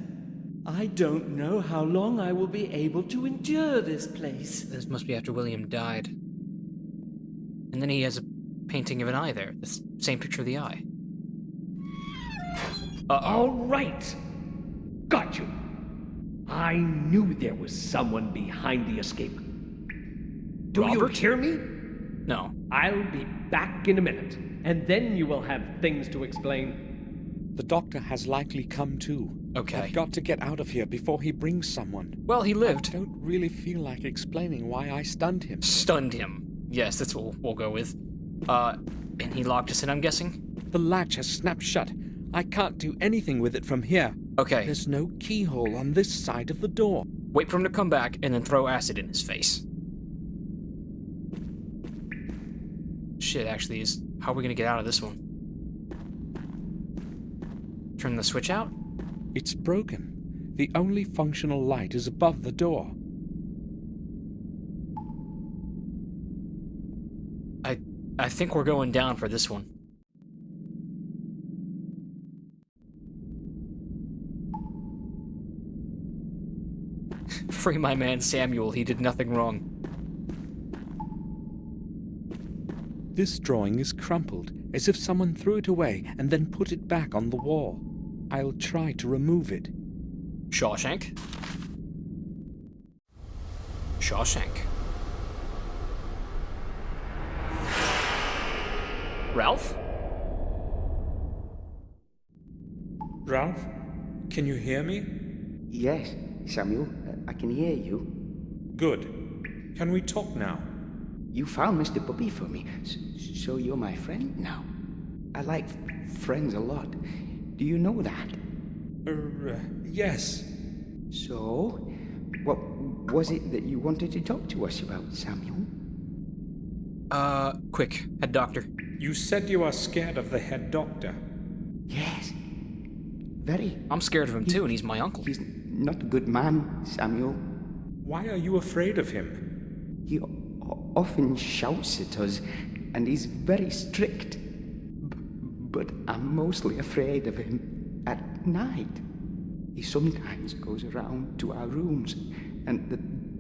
I don't know how long I will be able to endure this place. This must be after William died. And then he has a painting of an eye there. The same picture of the eye. All right. Got you. I knew there was someone behind the escape. Do you Robert? hear me? No. I'll be back in a minute, and then you will have things to explain. The doctor has likely come too. Okay. I've got to get out of here before he brings someone. Well, he lived. I don't really feel like explaining why I stunned him. Stunned him. Yes, that's what we'll go with. And he locked us in, I'm guessing? The latch has snapped shut. I can't do anything with it from here. Okay. There's no keyhole on this side of the door. Wait for him to come back and then throw acid in his face. Shit, actually, is how are we gonna get out of this one? Turn the switch out? It's broken. The only functional light is above the door. I think we're going down for this one. Free my man Samuel, he did nothing wrong. This drawing is crumpled, as if someone threw it away and then put it back on the wall. I'll try to remove it. Shawshank? Shawshank. Ralph? Ralph? Can you hear me? Yes, Samuel, I can hear you. Good. Can we talk now? You found Mr. Bubby for me, so you're my friend now. I like friends a lot. Do you know that? Yes. So, what was it that you wanted to talk to us about, Samuel? Quick, head doctor. You said you are scared of the head doctor. Yes. Very. I'm scared of him too, and he's my uncle. He's not a good man, Samuel. Why are you afraid of him? He often shouts at us, and he's very strict. But I'm mostly afraid of him at night. He sometimes goes around to our rooms, and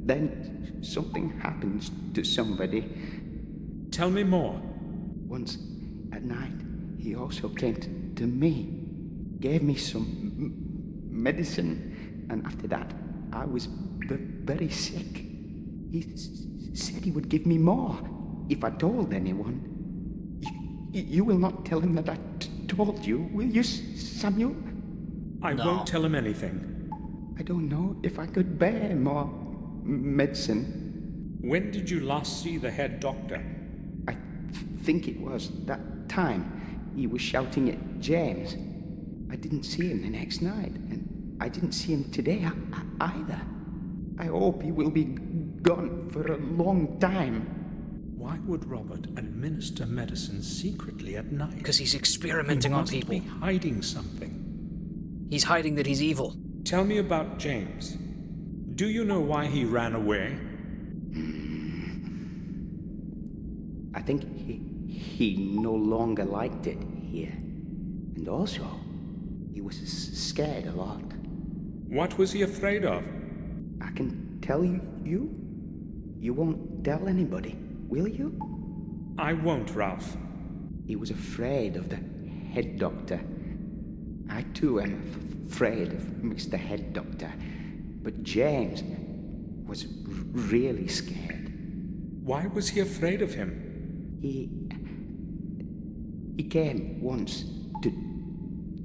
then something happens to somebody. Tell me more. Once at night, he also came to me, gave me some medicine, and after that, I was very sick. He said he would give me more if I told anyone. You will not tell him that I told you, will you, Samuel? I won't tell him anything. I don't know if I could bear more medicine. When did you last see the head doctor? I think it was that time he was shouting at James. I didn't see him the next night, and I didn't see him today either. I hope he will be gone for a long time. Why would Robert administer medicine secretly at night? Because he's experimenting on people. He must be hiding something. He's hiding that he's evil. Tell me about James. Do you know why he ran away? I think he no longer liked it here. And also, he was scared a lot. What was he afraid of? I can tell you. You won't tell anybody, will you? I won't, Ralph. He was afraid of the head doctor. I too am afraid of Mr. Head Doctor. But James was really scared. Why was he afraid of him? He came once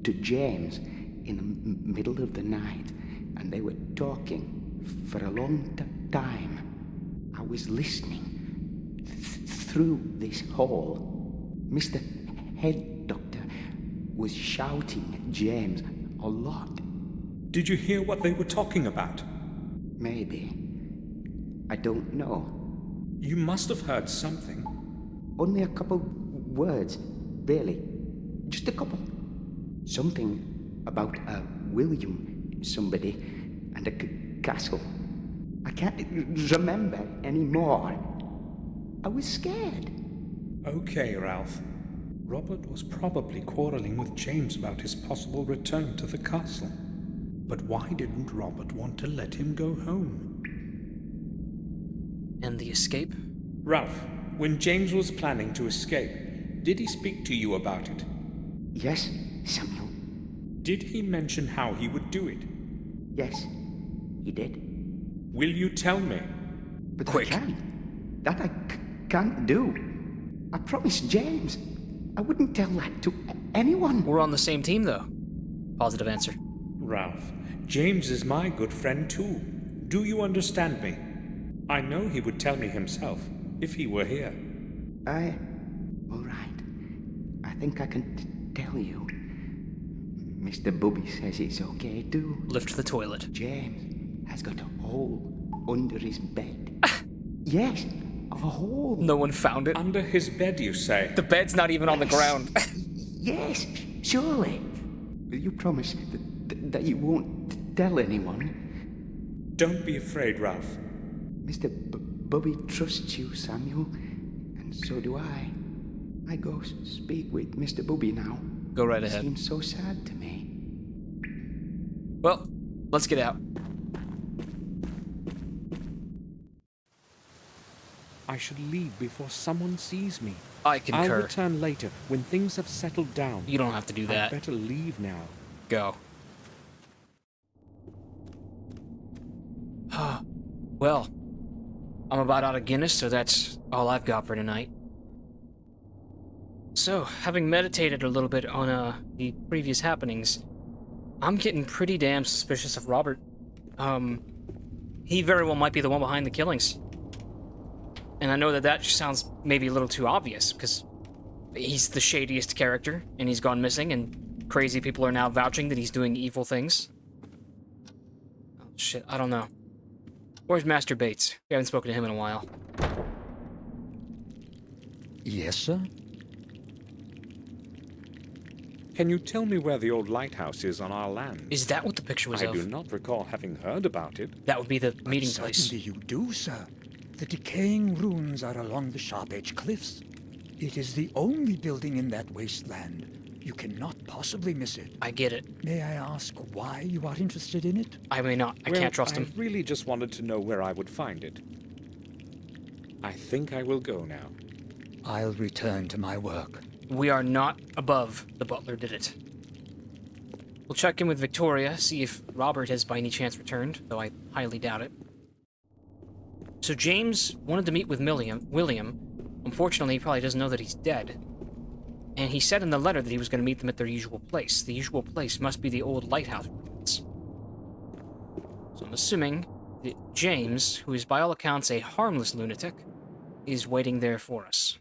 to James in the middle of the night, and they were talking for a long time. I was listening through this hall. Mr. Head Doctor was shouting at James a lot. Did you hear what they were talking about? Maybe. I don't know. You must have heard something. Only a couple words, really. Just a couple. Something about a William somebody and a castle. I can't remember anymore. I was scared. Okay, Ralph. Robert was probably quarreling with James about his possible return to the castle. But why didn't Robert want to let him go home? And the escape? Ralph, when James was planning to escape, did he speak to you about it? Yes, Samuel. Did he mention how he would do it? Yes, he did. Will you tell me? But Quick. I can't. That I can't do. I promised James. I wouldn't tell that to anyone. We're on the same team, though. Positive answer. Ralph, James is my good friend too. Do you understand me? I know he would tell me himself, if he were here. All right. I think I can tell you. Mr. Bubby says it's okay to lift the toilet. James has got a hole under his bed. Yes, a hole. No one found it. Under his bed, you say? The bed's not even on the ground. Yes, surely. Will you promise that you won't tell anyone? Don't be afraid, Ralph. Mr. Bubby trusts you, Samuel, and so do I. I go speak with Mr. Bubby now. Go right It ahead. seems so sad to me. Well, let's get out. I should leave before someone sees me. I concur. I'll return later when things have settled down. You don't have to do that. I'd better leave now. Go. Well, I'm about out of Guinness, so that's all I've got for tonight. So, having meditated a little bit on the previous happenings, I'm getting pretty damn suspicious of Robert. He very well might be the one behind the killings. And I know that sounds maybe a little too obvious, because he's the shadiest character, and he's gone missing, and crazy people are now vouching that he's doing evil things. Oh, shit, I don't know. Where's Master Bates? We haven't spoken to him in a while. Yes, sir? Can you tell me where the old lighthouse is on our land? Is that what the picture was I of? do not recall having heard about it. That would be the meeting place. Certainly you do, sir. The decaying ruins are along the Sharp Edge Cliffs. It is the only building in that wasteland. You cannot possibly miss it. I get it. May I ask why you are interested in it? I may not. I can't trust him. I really just wanted to know where I would find it. I think I will go now. I'll return to my work. We are not above the butler did it. We'll check in with Victoria, see if Robert has by any chance returned, though I highly doubt it. So James wanted to meet with William. Unfortunately, he probably doesn't know that he's dead. And he said in the letter that he was going to meet them at their usual place. The usual place must be the old lighthouse ruins. So I'm assuming that James, who is by all accounts a harmless lunatic, is waiting there for us.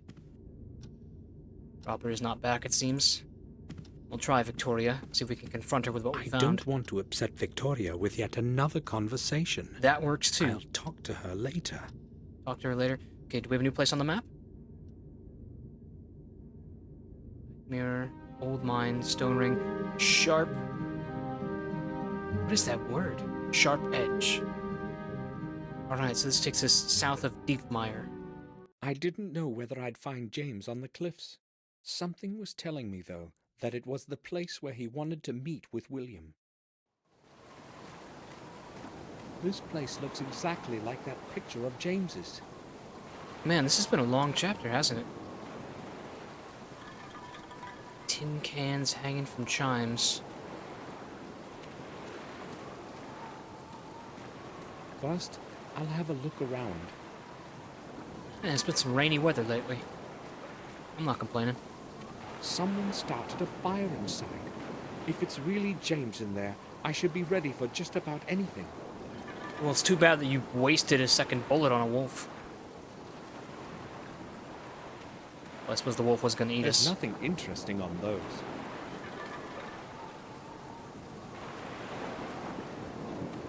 Robert is not back, it seems. We'll try Victoria, see if we can confront her with what we found. I don't want to upset Victoria with yet another conversation. That works too. I'll talk to her later. Talk to her later. Okay, do we have a new place on the map? mirror, old mine, stone ring, sharp... What is that word? Sharp edge. Alright, so this takes us south of 𝘱𝐿𝐺. I didn't know whether I'd find James on the cliffs. Something was telling me, though, that it was the place where he wanted to meet with William. This place looks exactly like that picture of James's. Man, this has been a long chapter, hasn't it? Tin cans hanging from chimes. First, I'll have a look around. Man, it's been some rainy weather lately. I'm not complaining. Someone started a fire inside. If it's really James in there, I should be ready for just about anything. Well, it's too bad that you wasted a second bullet on a wolf. Well, I suppose the wolf was going to eat us. There's nothing interesting on those.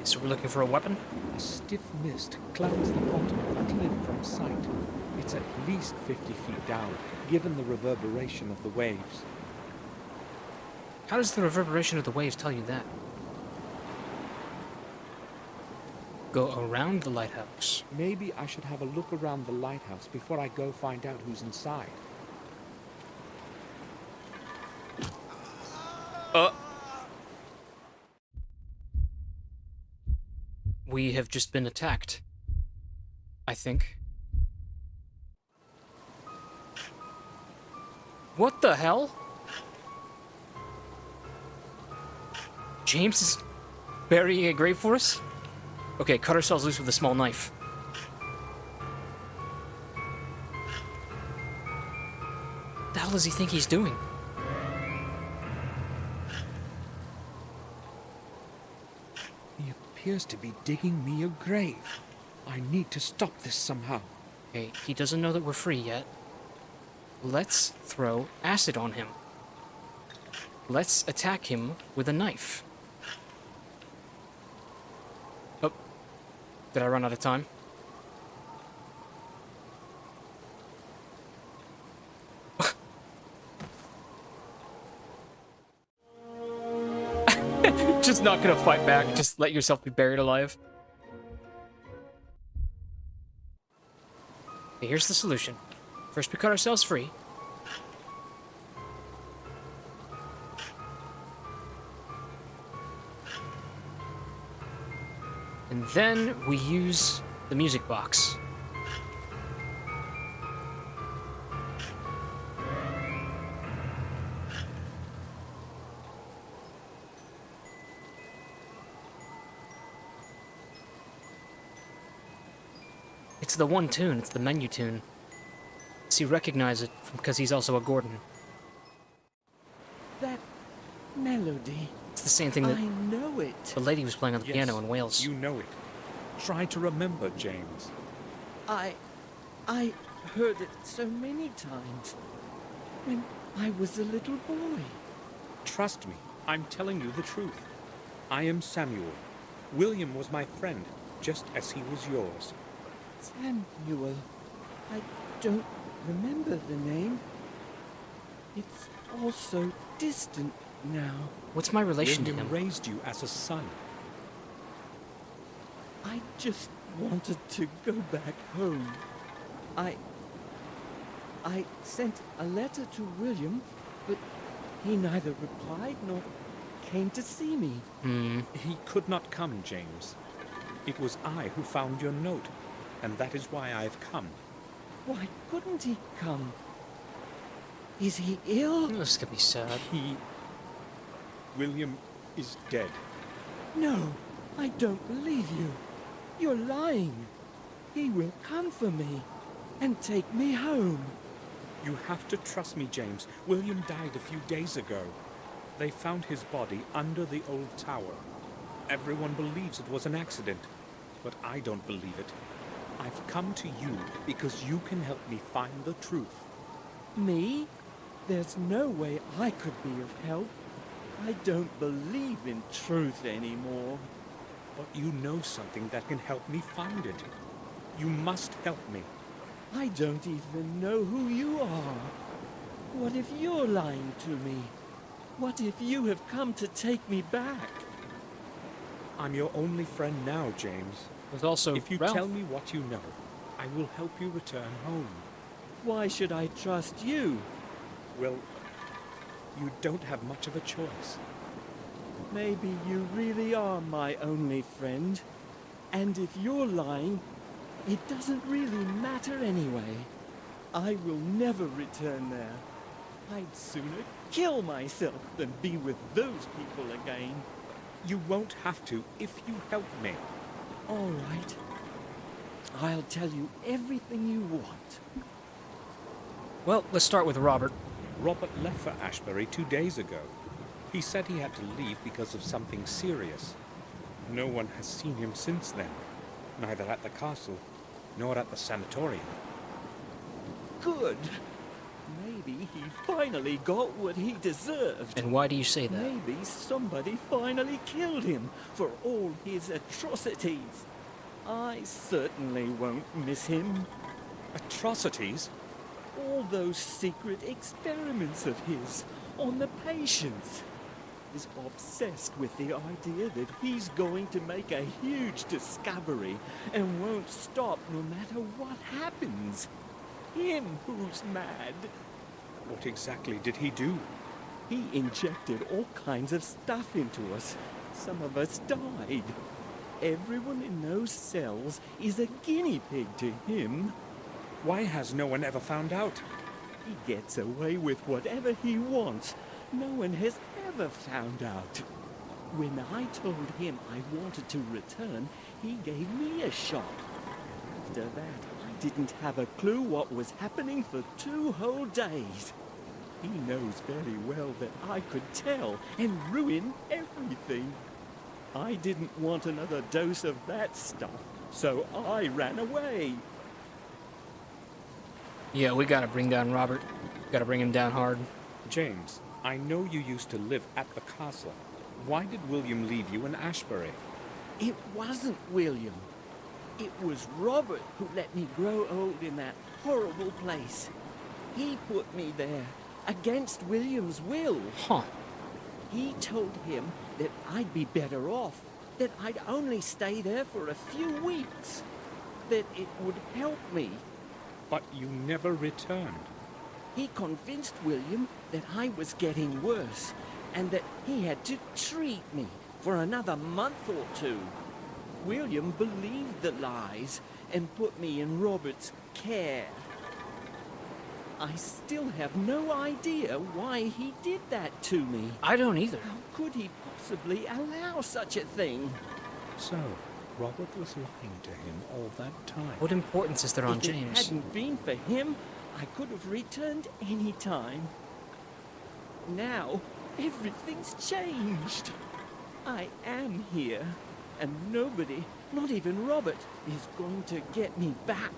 So we're looking for a weapon? A stiff mist clouds the bottom of the cliff from sight. It's at least 50 feet down, given the reverberation of the waves. How does the reverberation of the waves tell you that? Go around the lighthouse. Maybe I should have a look around the lighthouse before I go find out who's inside. We have just been attacked. I think. What the hell? James is burying a grave for us? Okay, cut ourselves loose with a small knife. What the hell does he think he's doing? He appears to be digging me a grave. I need to stop this somehow. Okay, he doesn't know that we're free yet. Let's throw acid on him. Let's attack him with a knife. Oh. Did I run out of time? Just not gonna fight back. Just let yourself be buried alive. Okay, here's the solution. First, we cut ourselves free. And then we use the music box. It's the one tune, it's the menu tune. So you recognize it because he's also a Gordon. That melody. It's the same thing that I know it. the lady was playing on the piano in Wales. You know it. Try to remember, James. I heard it so many times when I was a little boy. Trust me, I'm telling you the truth. I am Samuel. William was my friend, just as he was yours. Samuel. I don't remember the name. It's all so distant now. What's my relation William to him? Raised you as a son. I just wanted to go back home. I sent a letter to William, but he neither replied nor came to see me. He could not come, James. It was I who found your note, and that is why I've come. Why couldn't he come? Is he ill? This is gonna be sad. William is dead. No, I don't believe you. You're lying. He will come for me and take me home. You have to trust me, James. William died a few days ago. They found his body under the old tower. Everyone believes it was an accident, but I don't believe it. I've come to you because you can help me find the truth. Me? There's no way I could be of help. I don't believe in truth anymore. But you know something that can help me find it. You must help me. I don't even know who you are. What if you're lying to me? What if you have come to take me back? I'm your only friend now, James. There's also If you Ralph. tell me what you know, I will help you return home. Why should I trust you? Well, you don't have much of a choice. Maybe you really are my only friend. And if you're lying, it doesn't really matter anyway. I will never return there. I'd sooner kill myself than be with those people again. You won't have to if you help me. All right. I'll tell you everything you want. Well, let's start with Robert. Robert left for Ashbury 2 days ago. He said he had to leave because of something serious. No one has seen him since then, neither at the castle nor at the sanatorium. Good. Maybe he finally got what he deserved. And why do you say that? Maybe somebody finally killed him for all his atrocities. I certainly won't miss him. Atrocities? All those secret experiments of his on the patients. He's obsessed with the idea that he's going to make a huge discovery and won't stop no matter what happens. Him who's mad. What exactly did he do? He injected all kinds of stuff into us. Some of us died. Everyone in those cells is a guinea pig to him. Why has no one ever found out? He gets away with whatever he wants. No one has ever found out. When I told him I wanted to return, he gave me a shot. After that, I didn't have a clue what was happening for 2 whole days. He knows very well that I could tell and ruin everything. I didn't want another dose of that stuff, so I ran away. Yeah, we gotta bring down Robert. Gotta bring him down hard. James, I know you used to live at the castle. Why did William leave you in Ashbury? It wasn't William. It was Robert who let me grow old in that horrible place. He put me there, against William's will. Huh. He told him that I'd be better off, that I'd only stay there for a few weeks, that it would help me. But you never returned. He convinced William that I was getting worse, and that he had to treat me for another month or 2. William believed the lies and put me in Robert's care. I still have no idea why he did that to me. I don't either. How could he possibly allow such a thing? So, Robert was lying to him all that time. What importance is there on If James? it hadn't been for him, I could have returned any time. Now, everything's changed. I am here, and nobody, not even Robert, is going to get me back.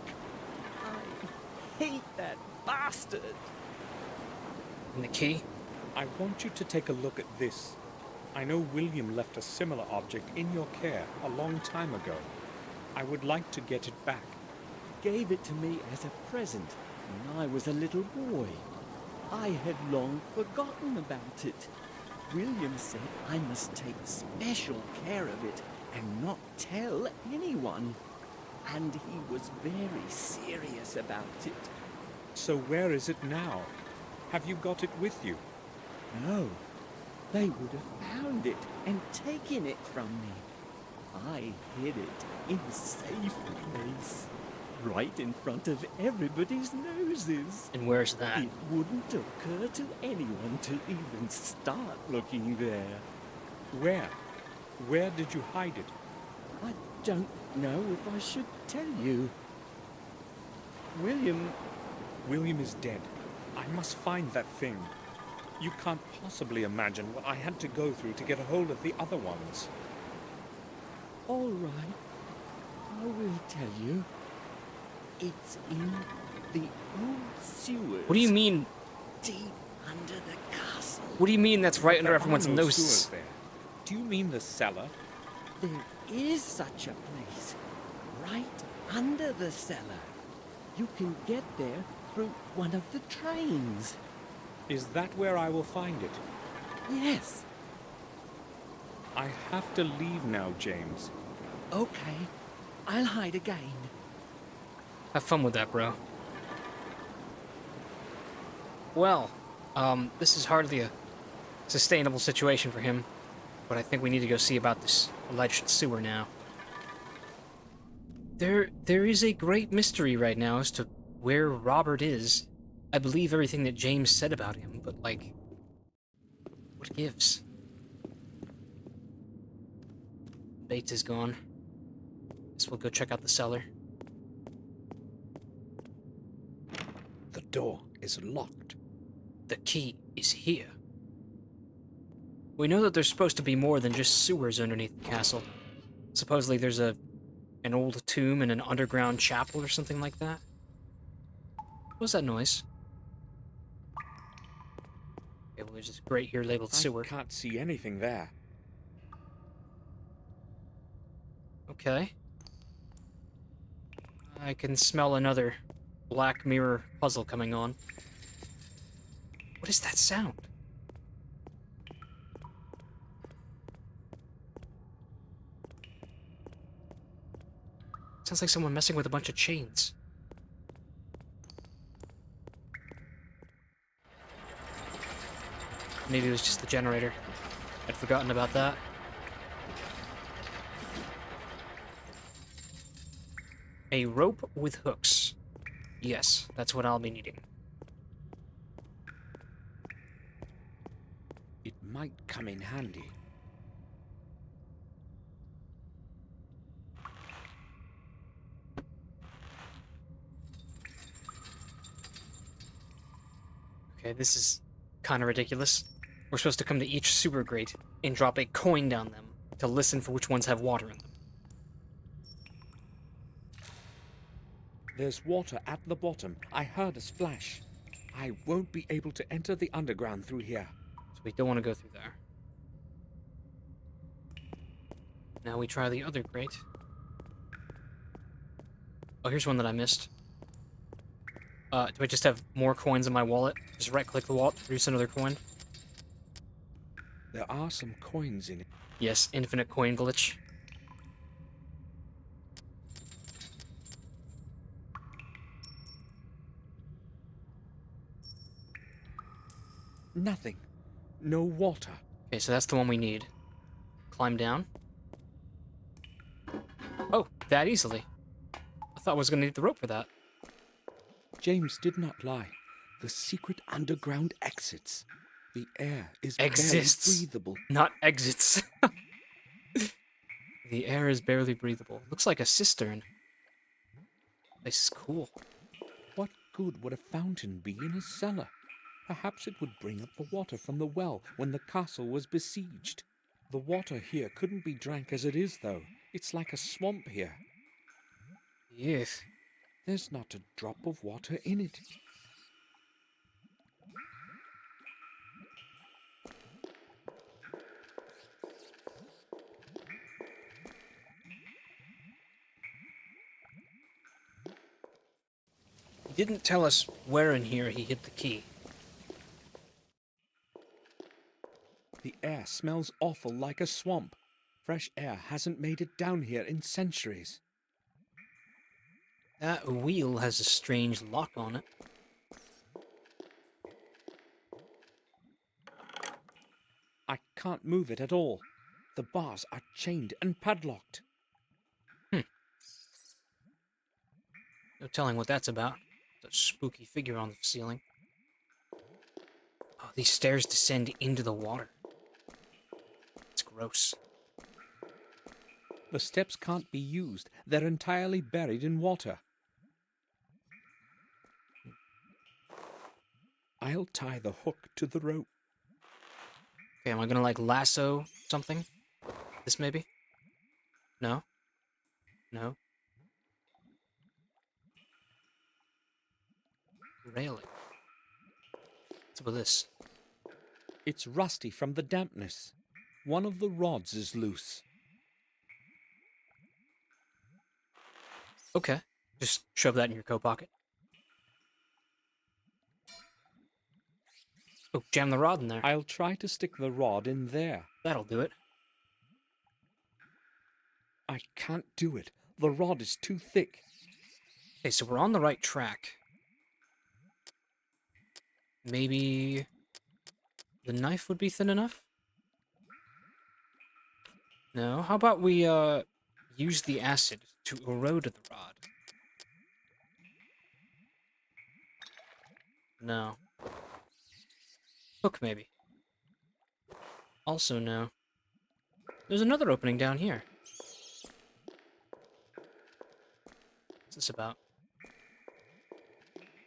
I hate that bastard. And the key? I want you to take a look at this. I know William left a similar object in your care a long time ago. I would like to get it back. Gave it to me as a present when I was a little boy. I had long forgotten about it. William said I must take special care of it and not tell anyone. And he was very serious about it. So where is it now? Have you got it with you? No. They would have found it and taken it from me. I hid it in a safe place, right in front of everybody's noses. And where's that? It wouldn't occur to anyone to even start looking there. Where? Where did you hide it? I don't know if I should tell you. William is dead. I must find that thing. You can't possibly imagine what I had to go through to get a hold of the other ones. All right. I will tell you. It's in the old sewers. What do you mean? Deep under the castle. What do you mean that's right under There everyone's are no noses? sewers there. Do you mean the cellar? There is such a place. Right under the cellar. You can get there through one of the trains. Is that where I will find it? Yes. I have to leave now, James. Okay. I'll hide again. Have fun with that, bro. Well, this is hardly a sustainable situation for him, but I think we need to go see about this alleged sewer now. There is a great mystery right now as to where Robert is. I believe everything that James said about him, but, like, what gives? Bates is gone. Guess we'll go check out the cellar. The door is locked. The key is here. We know that there's supposed to be more than just sewers underneath the castle. Supposedly there's an old tomb and an underground chapel or something like that. What was that noise? Okay, well, there's this grate here labeled sewer. I can't see anything there. Okay. I can smell another Black Mirror puzzle coming on. What is that sound? Sounds like someone messing with a bunch of chains. Maybe it was just the generator. I'd forgotten about that. A rope with hooks. Yes, that's what I'll be needing. It might come in handy. Okay, this is kind of ridiculous. We're supposed to come to each sewer grate and drop a coin down them to listen for which ones have water in them. There's water at the bottom. I heard a splash. I won't be able to enter the underground through here. So we don't want to go through there. Now we try the other grate. Oh, here's one that I missed. Do I just have more coins in my wallet? Just right-click the wallet, produce another coin? There are some coins in it. Yes, infinite coin glitch. Nothing. No water. Okay, so that's the one we need. Climb down. Oh, that easily. I thought I was going to need the rope for that. James did not lie. The secret underground exits. The air is Exists. barely breathable. Not exits. The air is barely breathable. Looks like a cistern. This is cool. What good would a fountain be in a cellar? Perhaps it would bring up the water from the well when the castle was besieged. The water here couldn't be drank as it is, though. It's like a swamp here. Yes. There's not a drop of water in it. He didn't tell us where in here he hid the key. The air smells awful like a swamp. Fresh air hasn't made it down here in centuries. That wheel has a strange lock on it. I can't move it at all. The bars are chained and padlocked. No telling what that's about. The spooky figure on the ceiling. Oh, these stairs descend into the water. It's gross. The steps can't be used. They're entirely buried in water. I'll tie the hook to the rope. Okay, am I gonna, like, lasso something? This maybe? No? No? Railing. What's up with this? It's rusty from the dampness. One of the rods is loose. Okay. Just shove that in your coat pocket. Oh, jam the rod in there. I'll try to stick the rod in there. That'll do it. I can't do it. The rod is too thick. Okay, so we're on the right track. Maybe the knife would be thin enough? No, how about we use the acid to erode the rod? No. Hook, maybe. Also no. There's another opening down here. What's this about?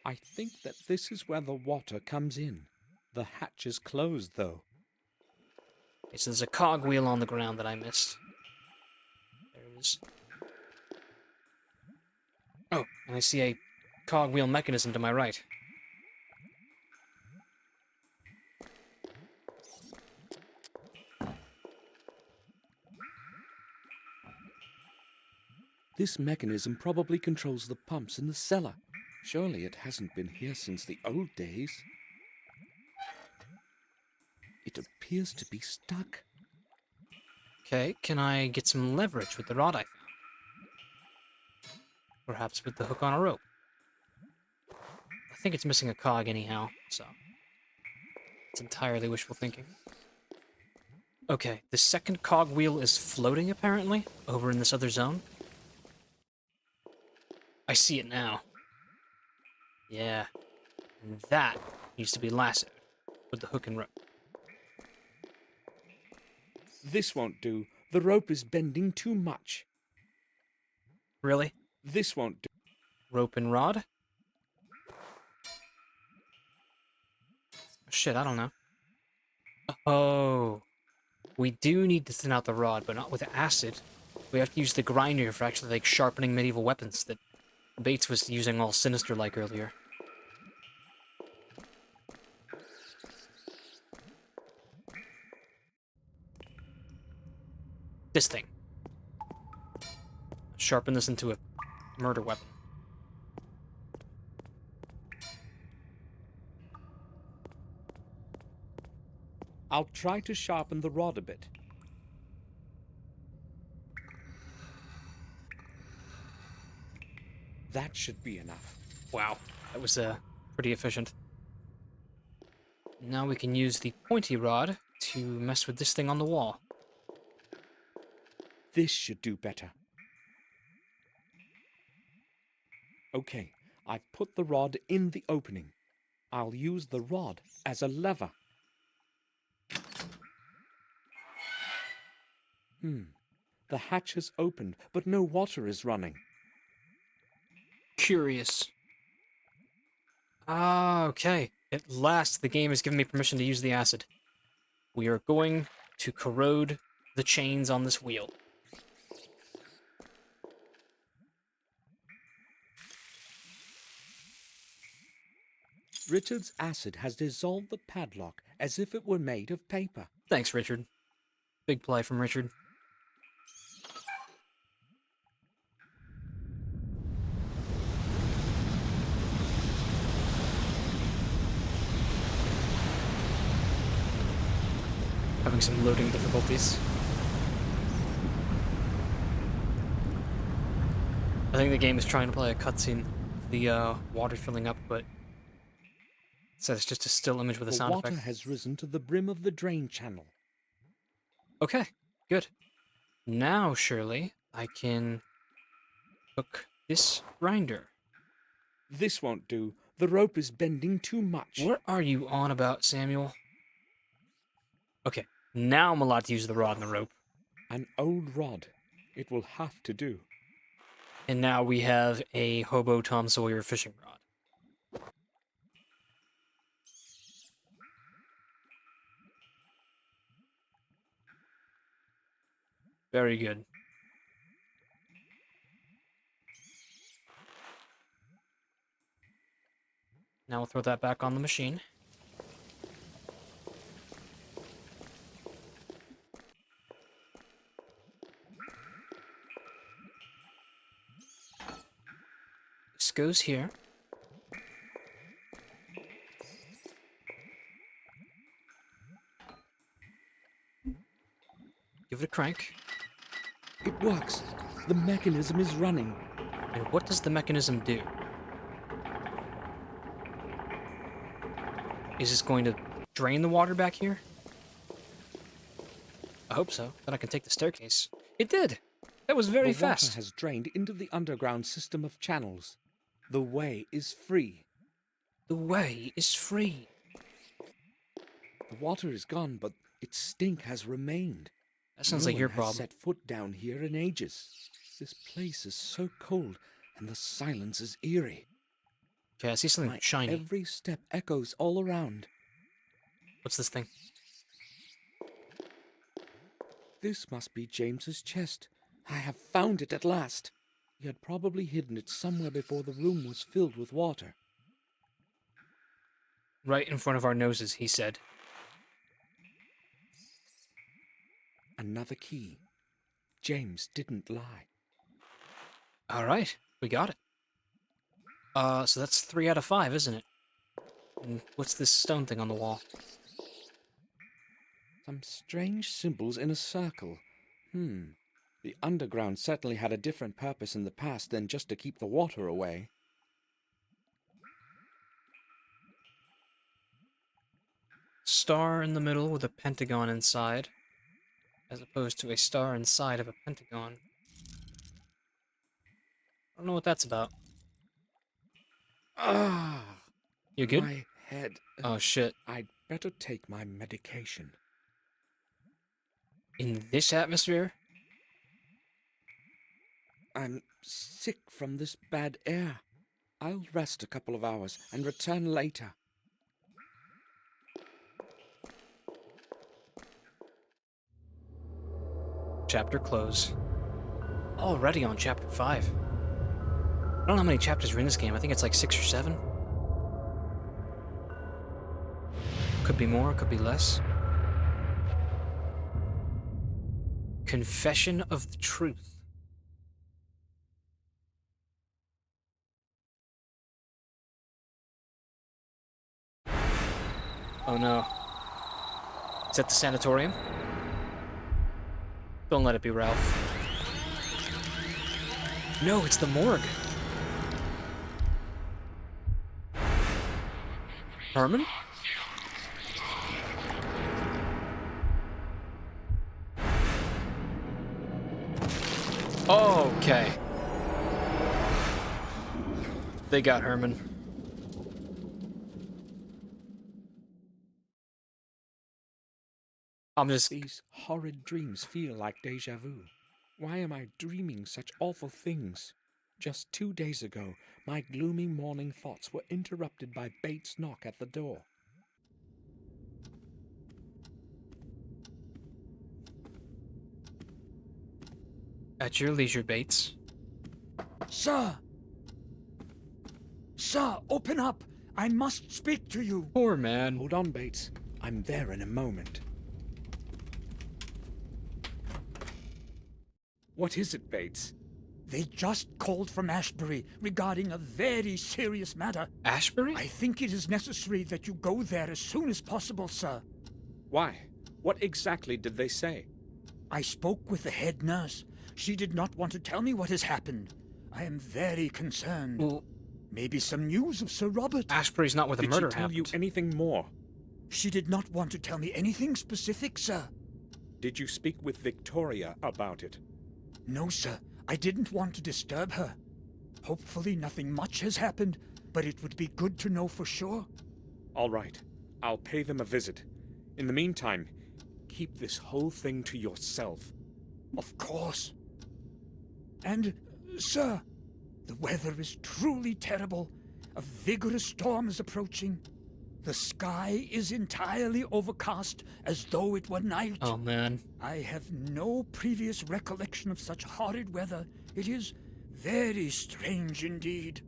I think that this is where the water comes in. The hatch is closed, though. Okay, so there's a cogwheel on the ground that I missed. There it is. Oh, and I see a cogwheel mechanism to my right. This mechanism probably controls the pumps in the cellar. Surely it hasn't been here since the old days. It appears to be stuck. Okay, can I get some leverage with the rod I found? Perhaps with the hook on a rope. I think it's missing a cog anyhow, so it's entirely wishful thinking. Okay, the second cogwheel is floating apparently, over in this other zone. I see it now. Yeah, and that needs to be lassoed with the hook and rope. This won't do. The rope is bending too much. Really? This won't do. Rope and rod? Shit, I don't know. Oh. We do need to thin out the rod, but not with acid. We have to use the grinder for actually, like, sharpening medieval weapons that Bates was using all sinister-like earlier. This thing. Sharpen this into a murder weapon. I'll try to sharpen the rod a bit. That should be enough. Wow, that was pretty efficient. Now we can use the pointy rod to mess with this thing on the wall. This should do better. Okay, I've put the rod in the opening. I'll use the rod as a lever. The hatch has opened, but no water is running. Curious. Ah, okay. At last, the game has given me permission to use the acid. We are going to corrode the chains on this wheel. Richard's acid has dissolved the padlock as if it were made of paper. Thanks, Richard. Big play from Richard. Having some loading difficulties. I think the game is trying to play a cutscene of the water filling up, but it says it's just a still image with a sound effect. The water has risen to the brim of the drain channel. Okay, good. Now, surely, I can hook this grinder. This won't do. The rope is bending too much. What are you on about, Samuel? Okay, now I'm allowed to use the rod and the rope. An old rod. It will have to do. And now we have a hobo Tom Sawyer fishing rod. Very good. Now we'll throw that back on the machine. This goes here. Give it a crank. It works. The mechanism is running. And what does the mechanism do? Is this going to drain the water back here? I hope so. Then I can take the staircase. It did! That was very fast. The water has drained into the underground system of channels. The way is free. The way is free. The water is gone, but its stink has remained. That sounds like your No one has problem. set foot down here in ages. This place is so cold, and the silence is eerie. Okay, I see something My shiny. every step echoes all around. What's this thing? This must be James's chest. I have found it at last. He had probably hidden it somewhere before the room was filled with water. Right in front of our noses, he said. Another key. James didn't lie. All right, we got it. So that's 3 out of 5, isn't it? And what's this stone thing on the wall? Some strange symbols in a circle. The underground certainly had a different purpose in the past than just to keep the water away. Star in the middle with a pentagon inside, as opposed to a star inside of a pentagon. I don't know what that's about. Ah! You good? My head. Oh shit. I'd better take my medication. In this atmosphere? I'm sick from this bad air. I'll rest a couple of hours and return later. Chapter close. Already on chapter 5. I don't know how many chapters are in this game. I think it's like 6 or 7. Could be more, could be less. Confession of the Truth. Oh no. Is that the sanatorium? Don't let it be Ralph. No, it's the morgue. Herman? Okay. They got Herman. These horrid dreams feel like deja vu. Why am I dreaming such awful things? Just 2 days ago, my gloomy morning thoughts were interrupted by Bates' knock at the door. At your leisure, Bates. Sir! Sir, open up! I must speak to you! Poor man. Hold on, Bates. I'm there in a moment. What is it, Bates? They just called from Ashbury regarding a very serious matter. Ashbury? I think it is necessary that you go there as soon as possible, sir. Why? What exactly did they say? I spoke with the head nurse. She did not want to tell me what has happened. I am very concerned. Well, maybe some news of Sir Robert. Ashbury's not where the murder Did she tell happened. you anything more? She did not want to tell me anything specific, sir. Did you speak with Victoria about it? No, sir. I didn't want to disturb her. Hopefully nothing much has happened, but it would be good to know for sure. All right. I'll pay them a visit. In the meantime, keep this whole thing to yourself. Of course. And, sir, the weather is truly terrible. A vigorous storm is approaching. The sky is entirely overcast, as though it were night. Oh, man. I have no previous recollection of such horrid weather. It is very strange indeed.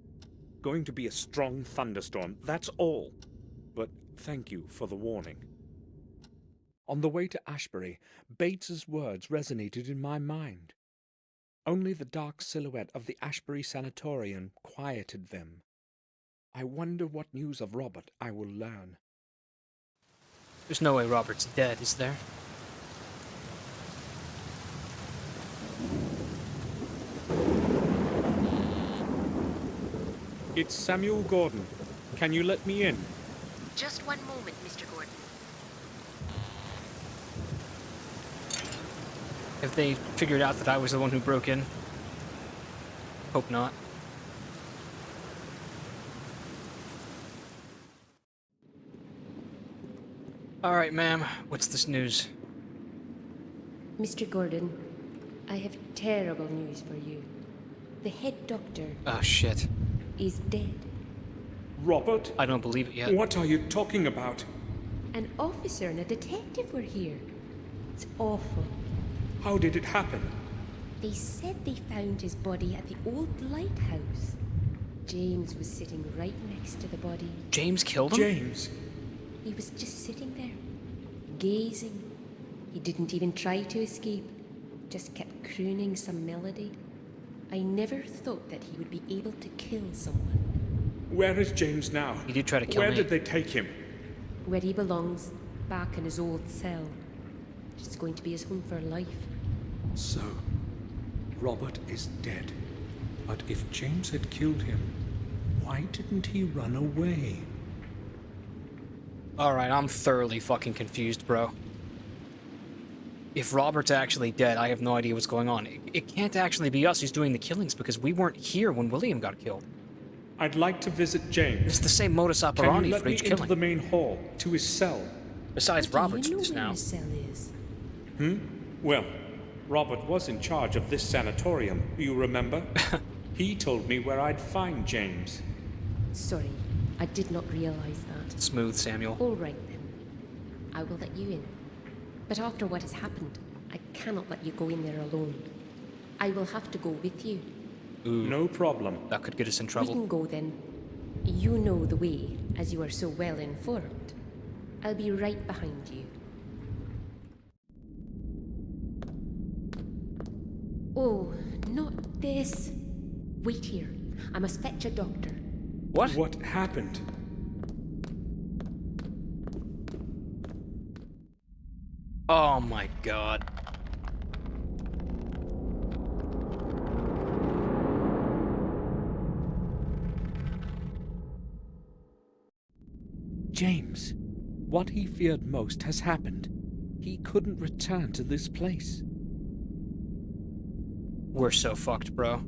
Going to be a strong thunderstorm, that's all. But thank you for the warning. On the way to Ashbury, Bates's words resonated in my mind. Only the dark silhouette of the Ashbury Sanatorium quieted them. I wonder what news of Robert I will learn. There's no way Robert's dead, is there? It's Samuel Gordon. Can you let me in? Just one moment, Mr. Gordon. Have they figured out that I was the one who broke in? Hope not. Alright, ma'am. What's this news? Mr. Gordon, I have terrible news for you. The head doctor Oh, shit. is dead. Robert? I don't believe it yet. What are you talking about? An officer and a detective were here. It's awful. How did it happen? They said they found his body at the old lighthouse. James was sitting right next to the body. James killed him? James? He was just sitting there, gazing. He didn't even try to escape, just kept crooning some melody. I never thought that he would be able to kill someone. Where is James now? He did try to kill me. Where did they take him? Where he belongs, back in his old cell. It's going to be his home for life. So, Robert is dead. But if James had killed him, why didn't he run away? Alright, I'm thoroughly fucking confused, bro. If Robert's actually dead, I have no idea what's going on. It can't actually be us who's doing the killings because we weren't here when William got killed. I'd like to visit James. It's the same modus operandi for each Can you let me into killing. the main hall, to his cell? Besides Robert's just now. His cell is. Well, Robert was in charge of this sanatorium, you remember? He told me where I'd find James. Sorry, I did not realize that. Smooth, Samuel. All right then. I will let you in. But after what has happened, I cannot let you go in there alone. I will have to go with you. Ooh, no problem. That could get us in We trouble. can go then. You know the way, as you are so well informed. I'll be right behind you. Oh, not this. Wait here. I must fetch a doctor. What? What happened? Oh my god. James, what he feared most has happened. He couldn't return to this place. We're so fucked, bro.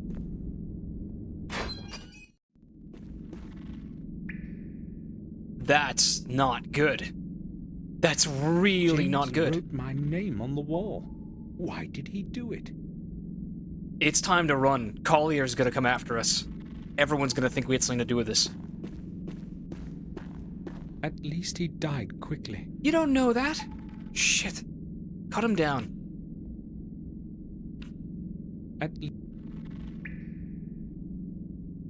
That's not good. That's really James not good. wrote my name on the wall. Why did he do it? It's time to run. Collier's gonna come after us. Everyone's gonna think we had something to do with this. At least he died quickly. You don't know that? Shit. Cut him down. At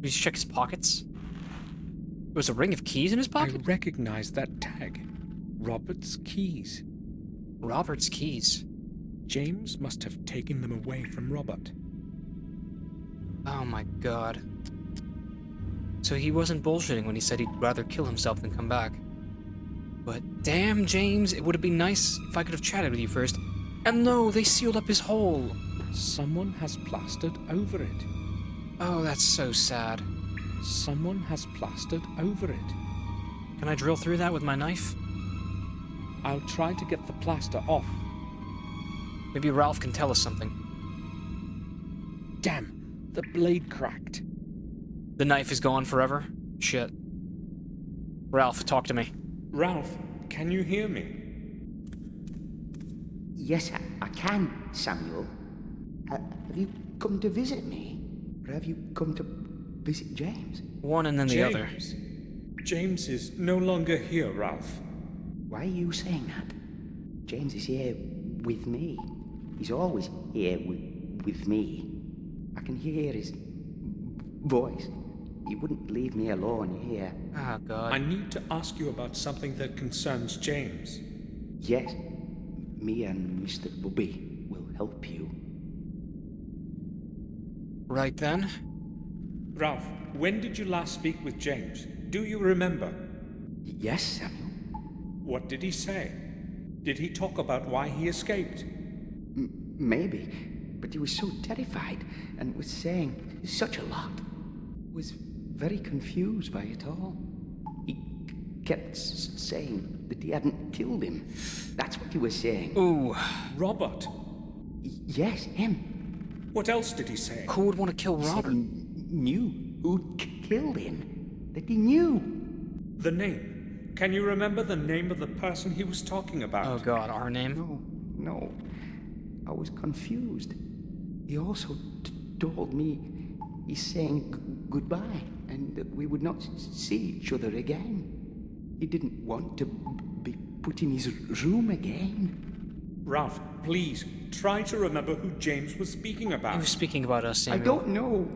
Please check his pockets. There was a ring of keys in his pocket? I recognize that tag. Robert's keys. Robert's keys. James must have taken them away from Robert. Oh my god. So he wasn't bullshitting when he said he'd rather kill himself than come back. But damn, James, it would have been nice if I could have chatted with you first. And no, they sealed up his hole. Someone has plastered over it. Oh, that's so sad. Someone has plastered over it. Can I drill through that with my knife? I'll try to get the plaster off. Maybe Ralph can tell us something. Damn, the blade cracked. The knife is gone forever? Shit. Ralph, talk to me. Ralph, can you hear me? Yes, I can, Samuel. Have you come to visit me? Or have you come to visit James? One and then the other. James is no longer here, Ralph. Why are you saying that? James is here with me. He's always here with me. I can hear his voice. He wouldn't leave me alone here. Ah, God. I need to ask you about something that concerns James. Yes, me and Mr. Bubby will help you. Right then. Ralph, when did you last speak with James? Do you remember? Yes, Samuel. What did he say? Did he talk about why he escaped? Maybe, but he was so terrified and was saying such a lot. Was very confused by it all. He kept saying that he hadn't killed him. That's what he was saying. Ooh. Robert? Yes, him. What else did he say? Who would want to kill Robert? He knew who'd killed him. That he knew. The name. Can you remember the name of the person he was talking about? Oh god, our name? No. I was confused. He also told me he's saying goodbye and that we would not see each other again. He didn't want to be put in his room again. Ralph, please, try to remember who James was speaking about. He was speaking about us, Samuel. I don't know.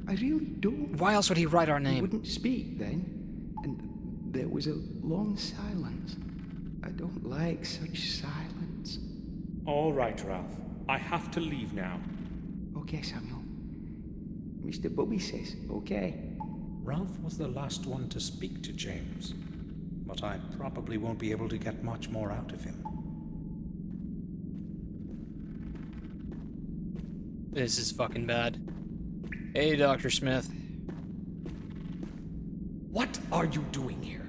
I really don't. Why else would he write our name? He wouldn't speak then, and there was a long silence. I don't like such silence. All right, Ralph. I have to leave now. Okay, Samuel. Mr. Bobby says okay. Ralph was the last one to speak to James, but I probably won't be able to get much more out of him. This is fucking bad. Hey, Dr. Smith. What are you doing here?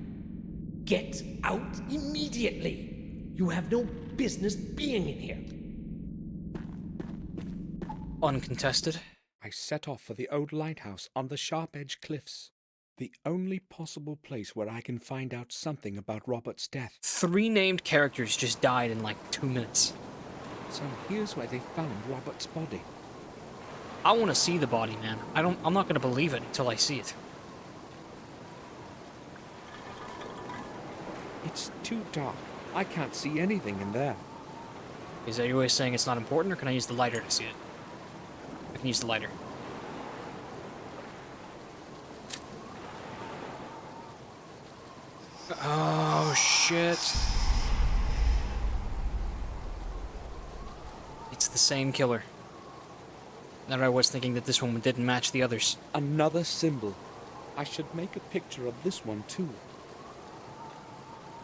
Get out immediately! You have no business being in here. Uncontested. I set off for the old lighthouse on the Sharp Edge Cliffs. The only possible place where I can find out something about Robert's death. 3 named characters just died in like 2 minutes. So here's where they found Robert's body. I want to see the body, man. I'm not going to believe it until I see it. It's too dark. I can't see anything in there. Is that your way of saying it's not important, or can I use the lighter to see it? I can use the lighter. Oh, shit. It's the same killer. Now I was thinking that this one didn't match the others. Another symbol. I should make a picture of this one too.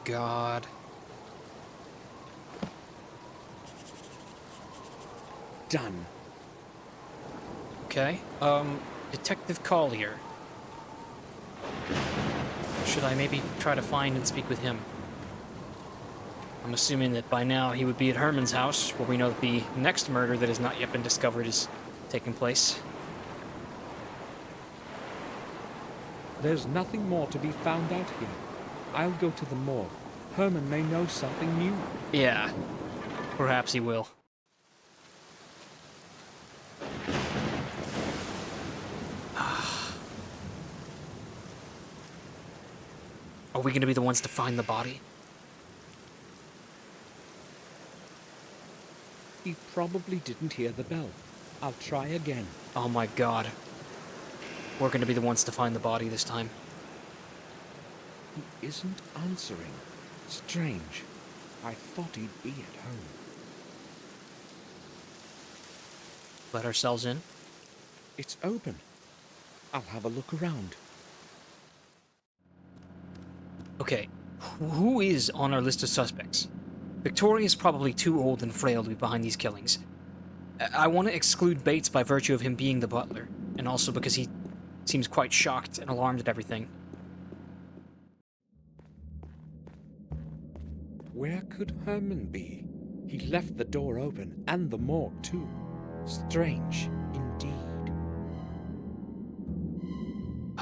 God. Done. Okay, Detective Collier. Should I maybe try to find and speak with him? I'm assuming that by now he would be at Herman's house, where we know that the next murder that has not yet been discovered is taking place. There's nothing more to be found out here. I'll go to the morgue. Herman may know something new. Yeah, perhaps he will. Are we going to be the ones to find the body? He probably didn't hear the bell. I'll try again. Oh my god. We're going to be the ones to find the body this time. He isn't answering. Strange. I thought he'd be at home. Let ourselves in. It's open. I'll have a look around. Okay, who is on our list of suspects? Victoria is probably too old and frail to be behind these killings. I want to exclude Bates by virtue of him being the butler, and also because he seems quite shocked and alarmed at everything. Where could Herman be? He left the door open, and the morgue too. Strange, indeed.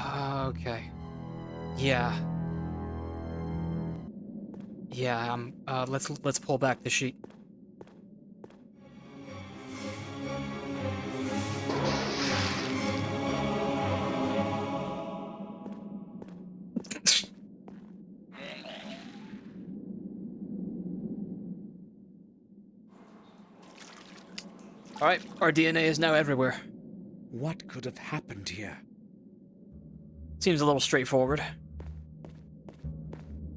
Okay. Yeah. Yeah, let's pull back the sheet. Alright, our DNA is now everywhere. What could have happened here? Seems a little straightforward.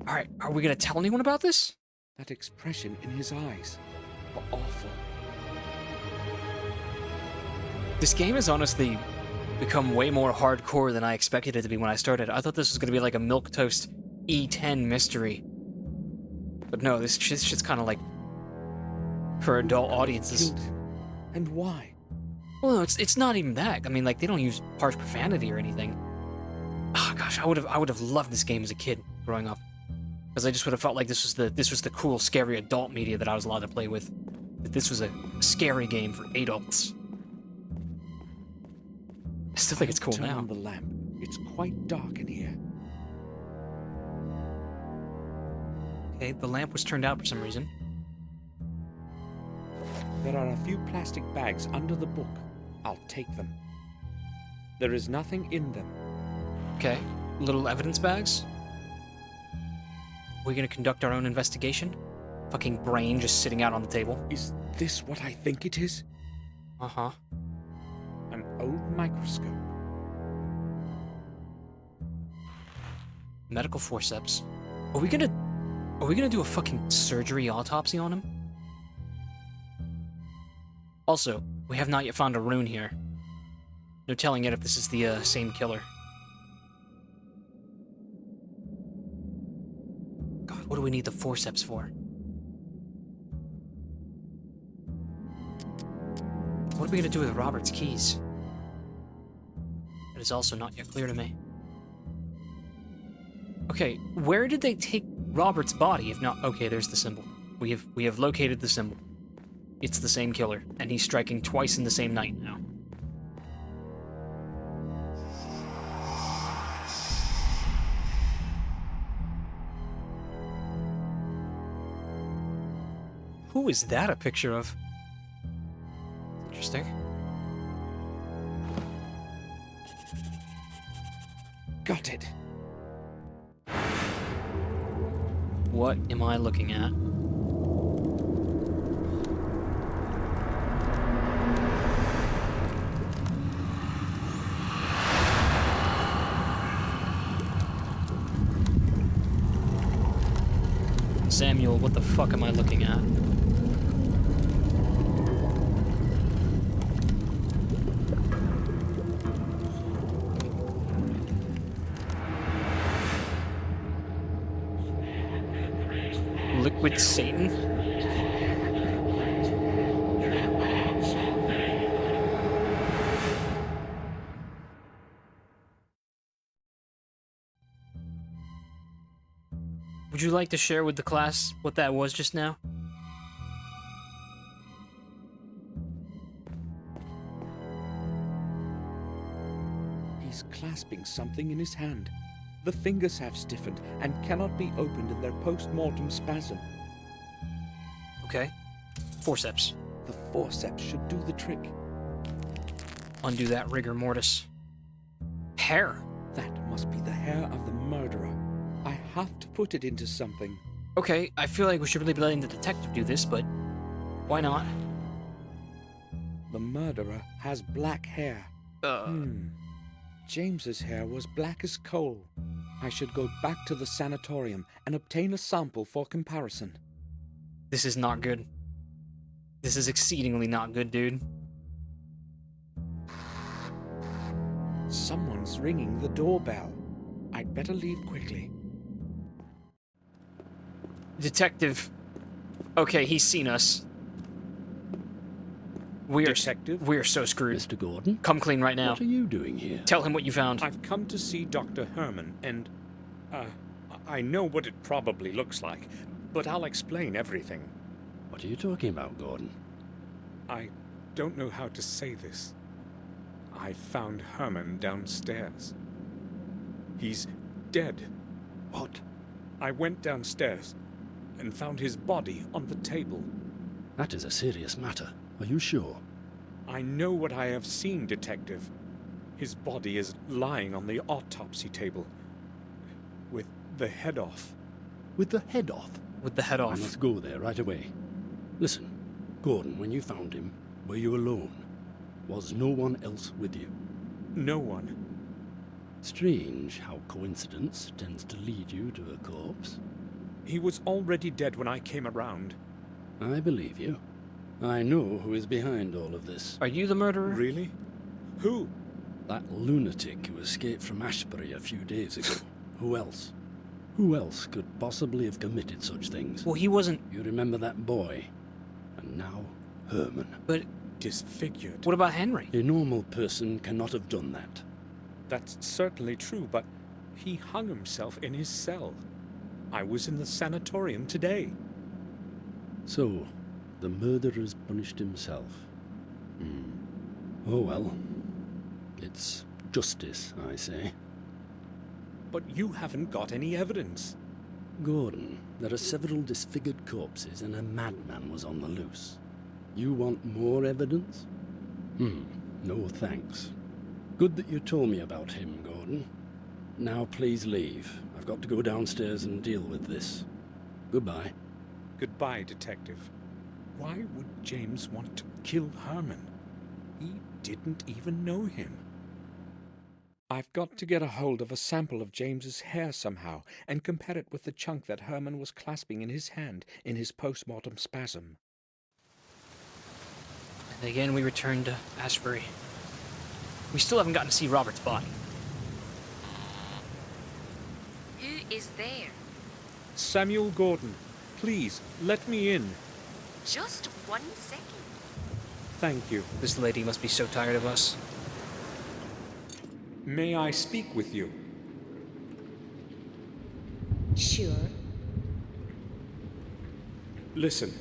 Alright, are we gonna tell anyone about this? That expression in his eyes were awful. This game has honestly become way more hardcore than I expected it to be when I started. I thought this was gonna be like a milquetoast E10 mystery. But no, this shit's kinda like for adult audiences. And why? Well, no, it's not even that. I mean, like, they don't use harsh profanity or anything. Oh gosh, I would have loved this game as a kid growing up, because I just would have felt like this was the cool, scary adult media that I was allowed to play with. That this was a scary game for adults. I still think it's cool Turn now. on the lamp. It's quite dark in here. Okay, the lamp was turned out for some reason. There are a few plastic bags under the book. I'll take them. There is nothing in them. Okay, little evidence bags. We're gonna conduct our own investigation? Fucking brain just sitting out on the table. Is this what I think it is? Uh-huh. An old microscope. Medical forceps. Are we gonna do a fucking surgery autopsy on him? Also, we have not yet found a rune here. No telling yet if this is the same killer. God, what do we need the forceps for? What are we gonna do with Robert's keys? That is also not yet clear to me. Okay, where did they take Robert's body if not... Okay, there's the symbol. We have located the symbol. It's the same killer, and he's striking twice in the same night now. Who is that a picture of? Interesting. Got it. What am I looking at? Samuel, what the fuck am I looking at? Liquid Satan? Would you like to share with the class what that was just now? He's clasping something in his hand. The fingers have stiffened and cannot be opened in their post-mortem spasm. Okay. Forceps. The forceps should do the trick. Undo that rigor mortis. Hair. That must be the hair of the murderer. I have to put it into something. Okay, I feel like we should really be letting the detective do this, but why not? The murderer has black hair. James's hair was black as coal. I should go back to the sanatorium and obtain a sample for comparison. This is not good. This is exceedingly not good, dude. Someone's ringing the doorbell. I'd better leave quickly. Detective. Okay, he's seen us. We're so screwed. Mr. Gordon? Come clean right now. What are you doing here? Tell him what you found. I've come to see Dr. Herman, and, I know what it probably looks like, but I'll explain everything. What are you talking about, Gordon? I don't know how to say this. I found Herman downstairs. He's dead. What? I went downstairs and found his body on the table. That is a serious matter. Are you sure? I know what I have seen, Detective. His body is lying on the autopsy table, with the head off. With the head off? With the head off. I must go there right away. Listen, Gordon, when you found him, were you alone? Was no one else with you? No one. Strange how coincidence tends to lead you to a corpse. He was already dead when I came around. I believe you. I know who is behind all of this. Are you the murderer? Really? Who? That lunatic who escaped from Ashbury a few days ago. Who else? Who else could possibly have committed such things? Well, he wasn't... You remember that boy? And now, Herman. But... disfigured. What about Henry? A normal person cannot have done that. That's certainly true, but He hung himself in his cell. I was in the sanatorium today. So, the murderer's punished himself. Oh well. It's justice, I say. But you haven't got any evidence. Gordon, there are several disfigured corpses and a madman was on the loose. You want more evidence? No thanks. Good that you told me about him, Gordon. Now please leave. I've got to go downstairs and deal with this. Goodbye. Goodbye, Detective. Why would James want to kill Herman? He didn't even know him. I've got to get a hold of a sample of James's hair somehow and compare it with the chunk that Herman was clasping in his hand in his post-mortem spasm. And again, we return to Ashbury. We still haven't gotten to see Robert's body. Who is there? Samuel Gordon, please, let me in. Just 1 second. Thank you. This lady must be so tired of us. May I speak with you? Sure. Listen,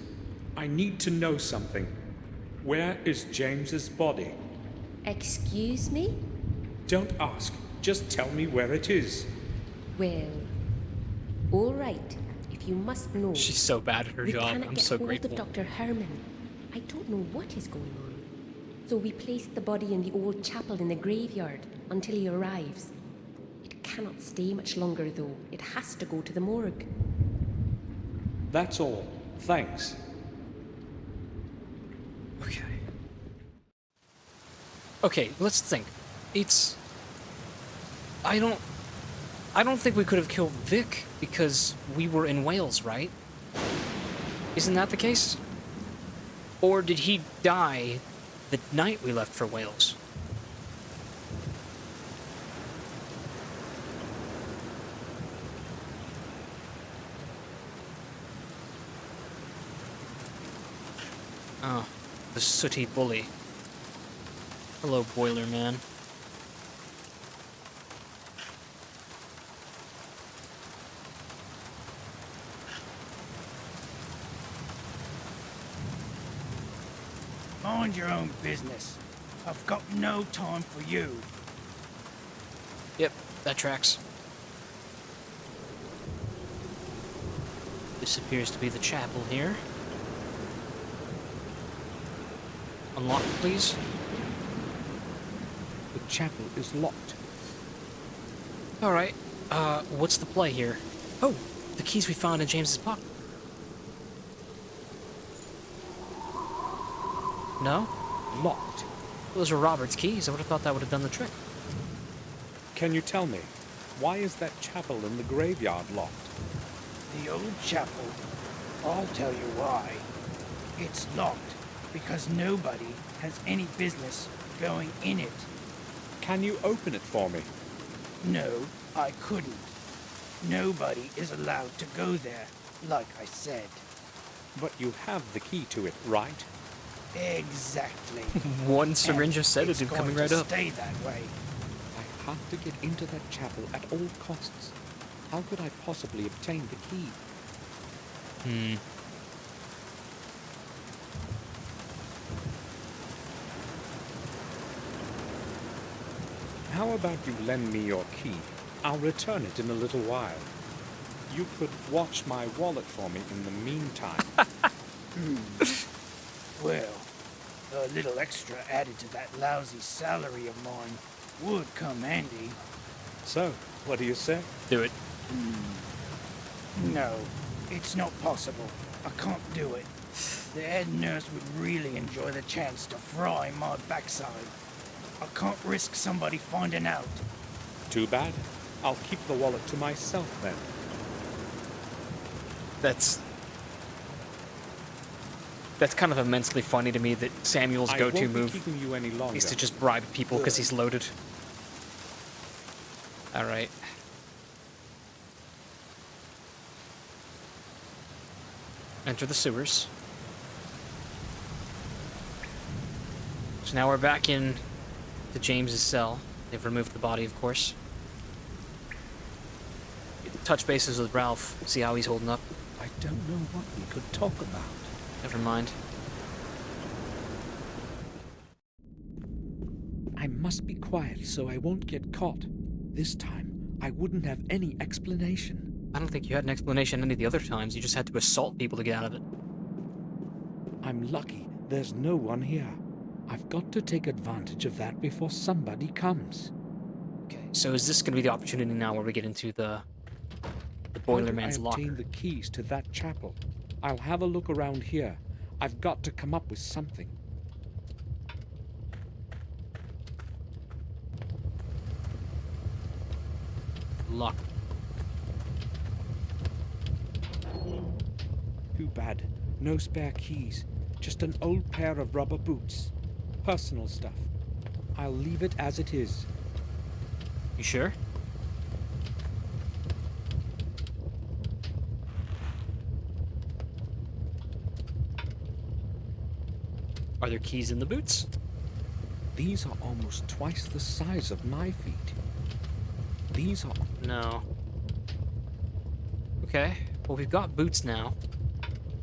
I need to know something. Where is James's body? Excuse me? Don't ask. Just tell me where it is. Well, all right. If you must know, She's so bad at her we job. cannot I'm get so hold grateful. of Dr. Herman. I don't know what is going on. So we placed the body in the old chapel in the graveyard until he arrives. It cannot stay much longer, though. It has to go to the morgue. That's all. Thanks. Okay, let's think. I don't think we could have killed Vic because we were in Wales, right? Isn't that the case? Or did he die the night we left for Wales? Oh, the sooty bully. Hello, Boiler Man. Mind your own business. I've got no time for you. Yep, that tracks. This appears to be the chapel here. Unlock, please. The chapel is locked. Alright, what's the play here? Oh, the keys we found in James's pocket. No? Locked. Those are Robert's keys. I would have thought that would have done the trick. Can you tell me, why is that chapel in the graveyard locked? The old chapel? I'll tell you why. It's locked because nobody has any business going in it. Can you open it for me? No, I couldn't. Nobody is allowed to go there, like I said. But you have the key to it, right? Exactly. One syringe of sedative It's coming going right to up. stay that way. I have to get into that chapel at all costs. How could I possibly obtain the key? How about you lend me your key? I'll return it in a little while. You could watch my wallet for me in the meantime. Well, a little extra added to that lousy salary of mine would come handy. So, what do you say? Do it. No, it's not possible. I can't do it. The head nurse would really enjoy the chance to fry my backside. I can't risk somebody finding out. Too bad. I'll keep the wallet to myself then. That's kind of immensely funny to me that Samuel's go-to I won't be move keeping you any longer. is to just bribe people because he's loaded. All right. Enter the sewers. So now we're back in to James's cell. They've removed the body, of course. touch bases with Ralph, see how he's holding up. I don't know what we could talk about. Never mind. I must be quiet so I won't get caught. This time, I wouldn't have any explanation. I don't think you had an explanation any of the other times. You just had to assault people to get out of it. I'm lucky there's no one here. I've got to take advantage of that before somebody comes. Okay, so is this going to be the opportunity now where we get into the Boiler Man's I locker? obtain the keys to that chapel. I'll have a look around here. I've got to come up with something. Lock. Too bad. No spare keys. Just an old pair of rubber boots. Personal stuff. I'll leave it as it is. You sure? Are there keys in the boots? These are almost twice the size of my feet. These are... No. Okay, well we've got boots now.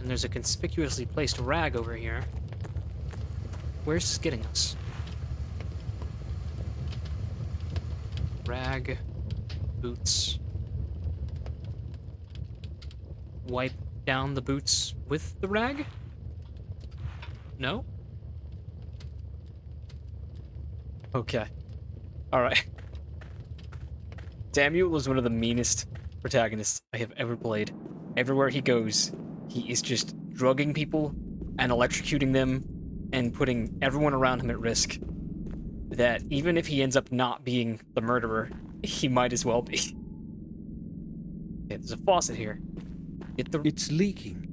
And there's a conspicuously placed rag over here. Where's this getting us? Rag, boots. Wipe down the boots with the rag? No? Okay. Alright. Samuel was one of the meanest protagonists I have ever played. Everywhere he goes, he is just drugging people and electrocuting them and putting everyone around him at risk. That even if he ends up not being the murderer, he might as well be. Okay, there's a faucet here. It's leaking.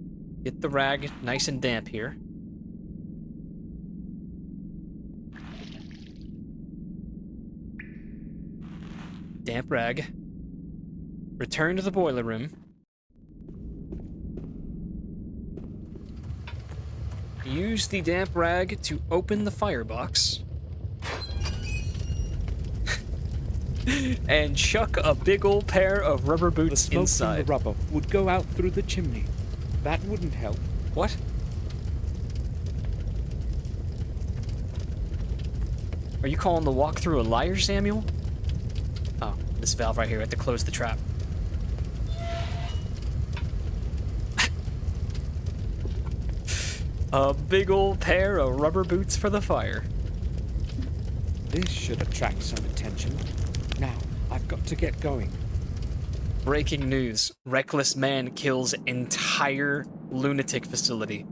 Get the rag nice and damp here. Damp rag. Return to the boiler room. Use the damp rag to open the firebox. And chuck a big old pair of rubber boots the smoke inside. From the rubber would go out through the chimney. That wouldn't help. What? Are you calling the walkthrough a liar, Samuel? Oh, this valve right here. I have to close the trap. A big old pair of rubber boots for the fire. This should attract some attention. Now, I've got to get going. Breaking news. Reckless man kills entire lunatic facility.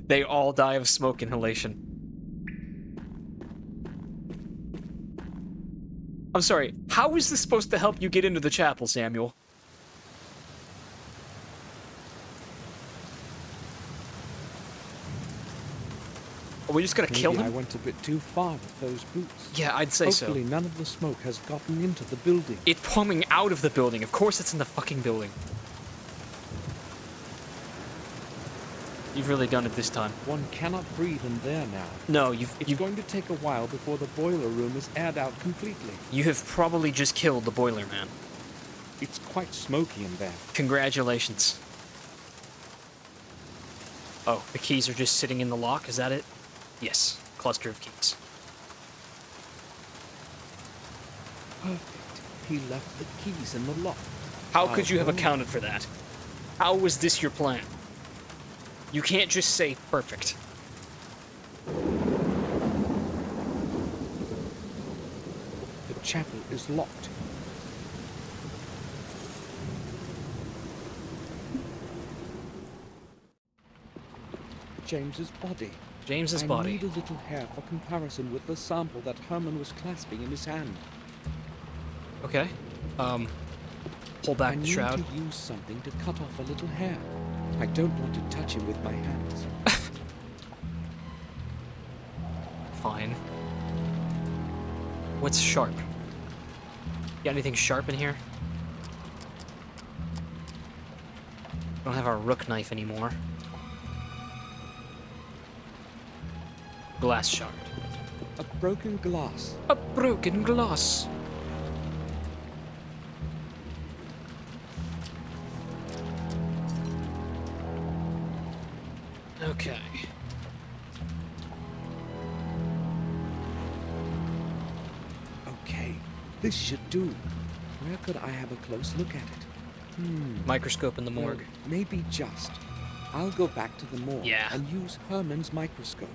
They all die of smoke inhalation. I'm sorry, how is this supposed to help you get into the chapel, Samuel? Are we just gonna kill him? I went a bit too far with those boots. Yeah, I'd say so. Hopefully none of the smoke has gotten into the building. It's coming out of the building. Of course it's in the fucking building. You've really done it this time. One cannot breathe in there now. No, It's going to take a while before the boiler room is aired out completely. You have probably just killed the boiler man. It's quite smoky in there. Congratulations. Oh, the keys are just sitting in the lock, is that it? Yes, cluster of keys. Perfect. He left the keys in the lock. How could you have accounted for that? How was this your plan? You can't just say perfect. The chapel is locked. James's body. James's I body. need a little hair for comparison with the sample that Herman was clasping in his hand. Okay. Pull back the shroud. I need to use something to cut off a little hair. I don't want to touch him with my hands. Fine. What's sharp? Got anything sharp in here? Don't have our rook knife anymore. Glass shard. A broken glass. A broken glass. Okay. Okay, this should do. Where could I have a close look at it? Microscope in the morgue. Well, maybe just. I'll go back to the morgue Yeah. and use Herman's microscope.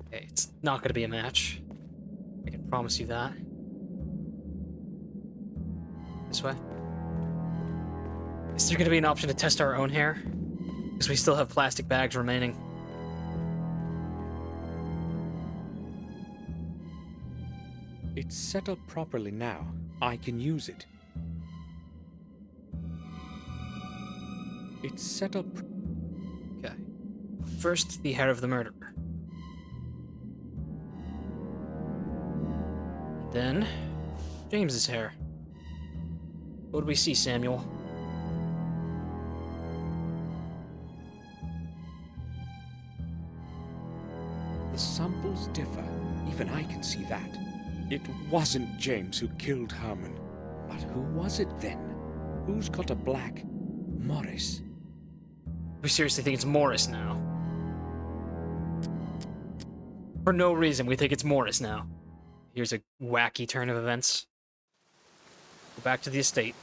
Okay, it's not going to be a match. I can promise you that. This way. Is there going to be an option to test our own hair? Because we still have plastic bags remaining. It's set up properly now. I can use it. It's set up... Okay. First, the hair of the murderer. Then, James's hair. What do we see, Samuel? The samples differ. Even I can see that. It wasn't James who killed Herman. But who was it then? Who's got a black? Morris. We seriously think it's Morris now. For no reason, we think it's Morris now. Here's a wacky turn of events. Go back to the estate.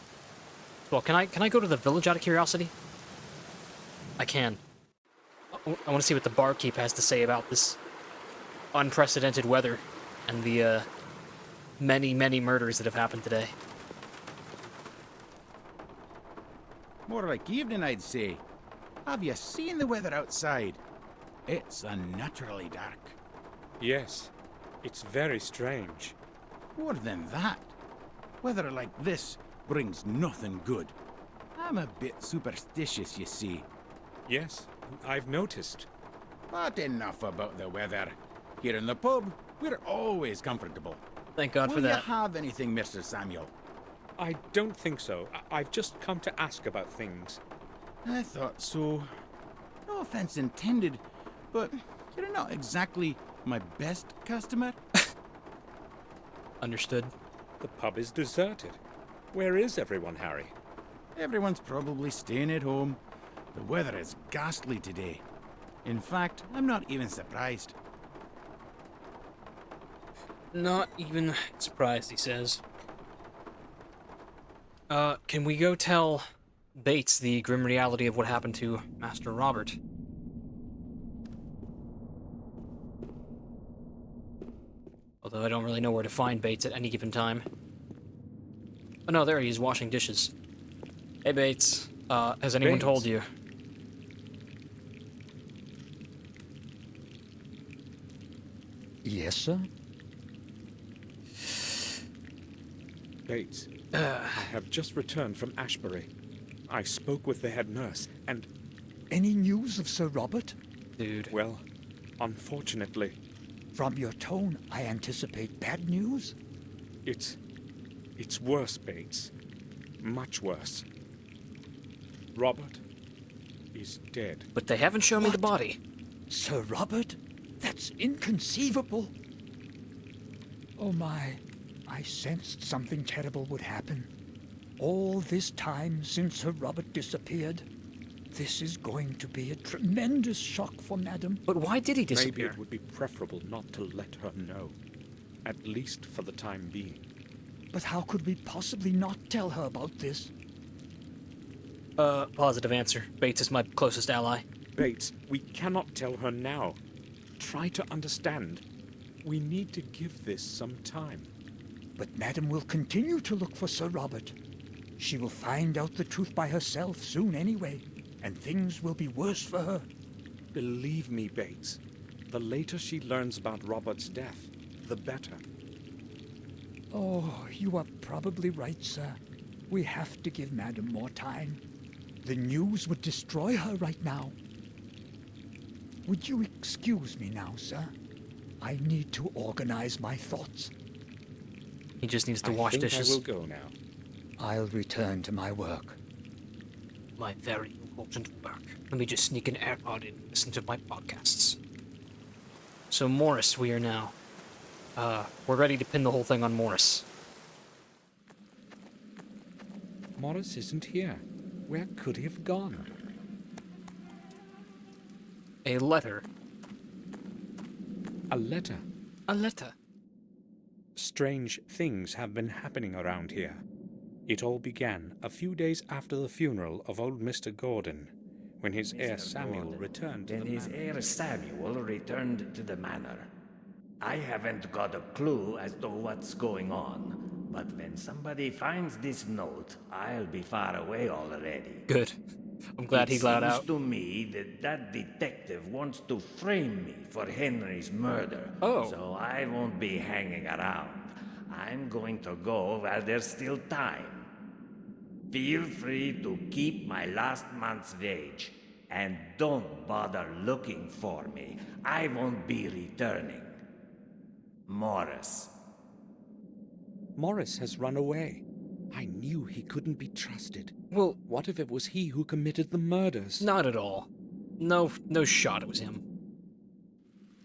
Well, can I go to the village out of curiosity? I can. I want to see what the barkeep has to say about this unprecedented weather and the many, many murders that have happened today. More like evening, I'd say. Have you seen the weather outside? It's unnaturally dark. Yes, it's very strange. More than that, weather like this brings nothing good. I'm a bit superstitious, you see. Yes, I've noticed. But enough about the weather. Here in the pub, we're always comfortable. Thank God for Will that. you have anything, Mr. Samuel? I don't think so. I've just come to ask about things. I thought so. No offense intended, but you're not exactly my best customer. Understood. The pub is deserted. Where is everyone, Harry? Everyone's probably staying at home. The weather is ghastly today. In fact, I'm not even surprised. Not even surprised, he says. Can we go tell Bates the grim reality of what happened to Master Robert? Although I don't really know where to find Bates at any given time. Oh no, there he is, washing dishes. Hey Bates, has anyone Bates? told you? Yes, sir? Bates, I have just returned from Ashbury. I spoke with the head nurse, and... Any news of Sir Robert? Dude. Well, unfortunately... From your tone, I anticipate bad news? It's worse, Bates. Much worse. Robert is dead. But they haven't shown me the body. Sir Robert? That's inconceivable. Oh my, I sensed something terrible would happen. All this time since Sir Robert disappeared. This is going to be a tremendous shock for Madam. But why did he Maybe disappear? it would be preferable not to let her know. At least for the time being. But how could we possibly not tell her about this? Positive answer. Bates is my closest ally. Bates, we cannot tell her now. Try to understand. We need to give this some time. But Madam will continue to look for Sir Robert. She will find out the truth by herself soon anyway, and things will be worse for her. Believe me, Bates. The later she learns about Robert's death, the better. Oh, you are probably right, sir. We have to give Madam more time. The news would destroy her right now. Would you excuse me now, sir? I need to organize my thoughts. He just needs to wash dishes. I will go now. I'll return to my work. My very important work. Let me just sneak an AirPod in and listen to my podcasts. So Morris, we are now. We're ready to pin the whole thing on Morris. Morris isn't here. Where could he have gone? A letter. A letter. A letter. Strange things have been happening around here. It all began a few days after the funeral of old Mr. Gordon, when his heir Samuel returned to the manor. His heir Samuel returned to the manor. I haven't got a clue as to what's going on, but when somebody finds this note, I'll be far away already. Good. I'm glad he got out. It seems to me that detective wants to frame me for Henry's murder. Oh. So I won't be hanging around. I'm going to go while there's still time. Feel free to keep my last month's wage, and don't bother looking for me. I won't be returning. Morris. Morris has run away. I knew he couldn't be trusted. Well, what if it was he who committed the murders? Not at all. No shot it was him.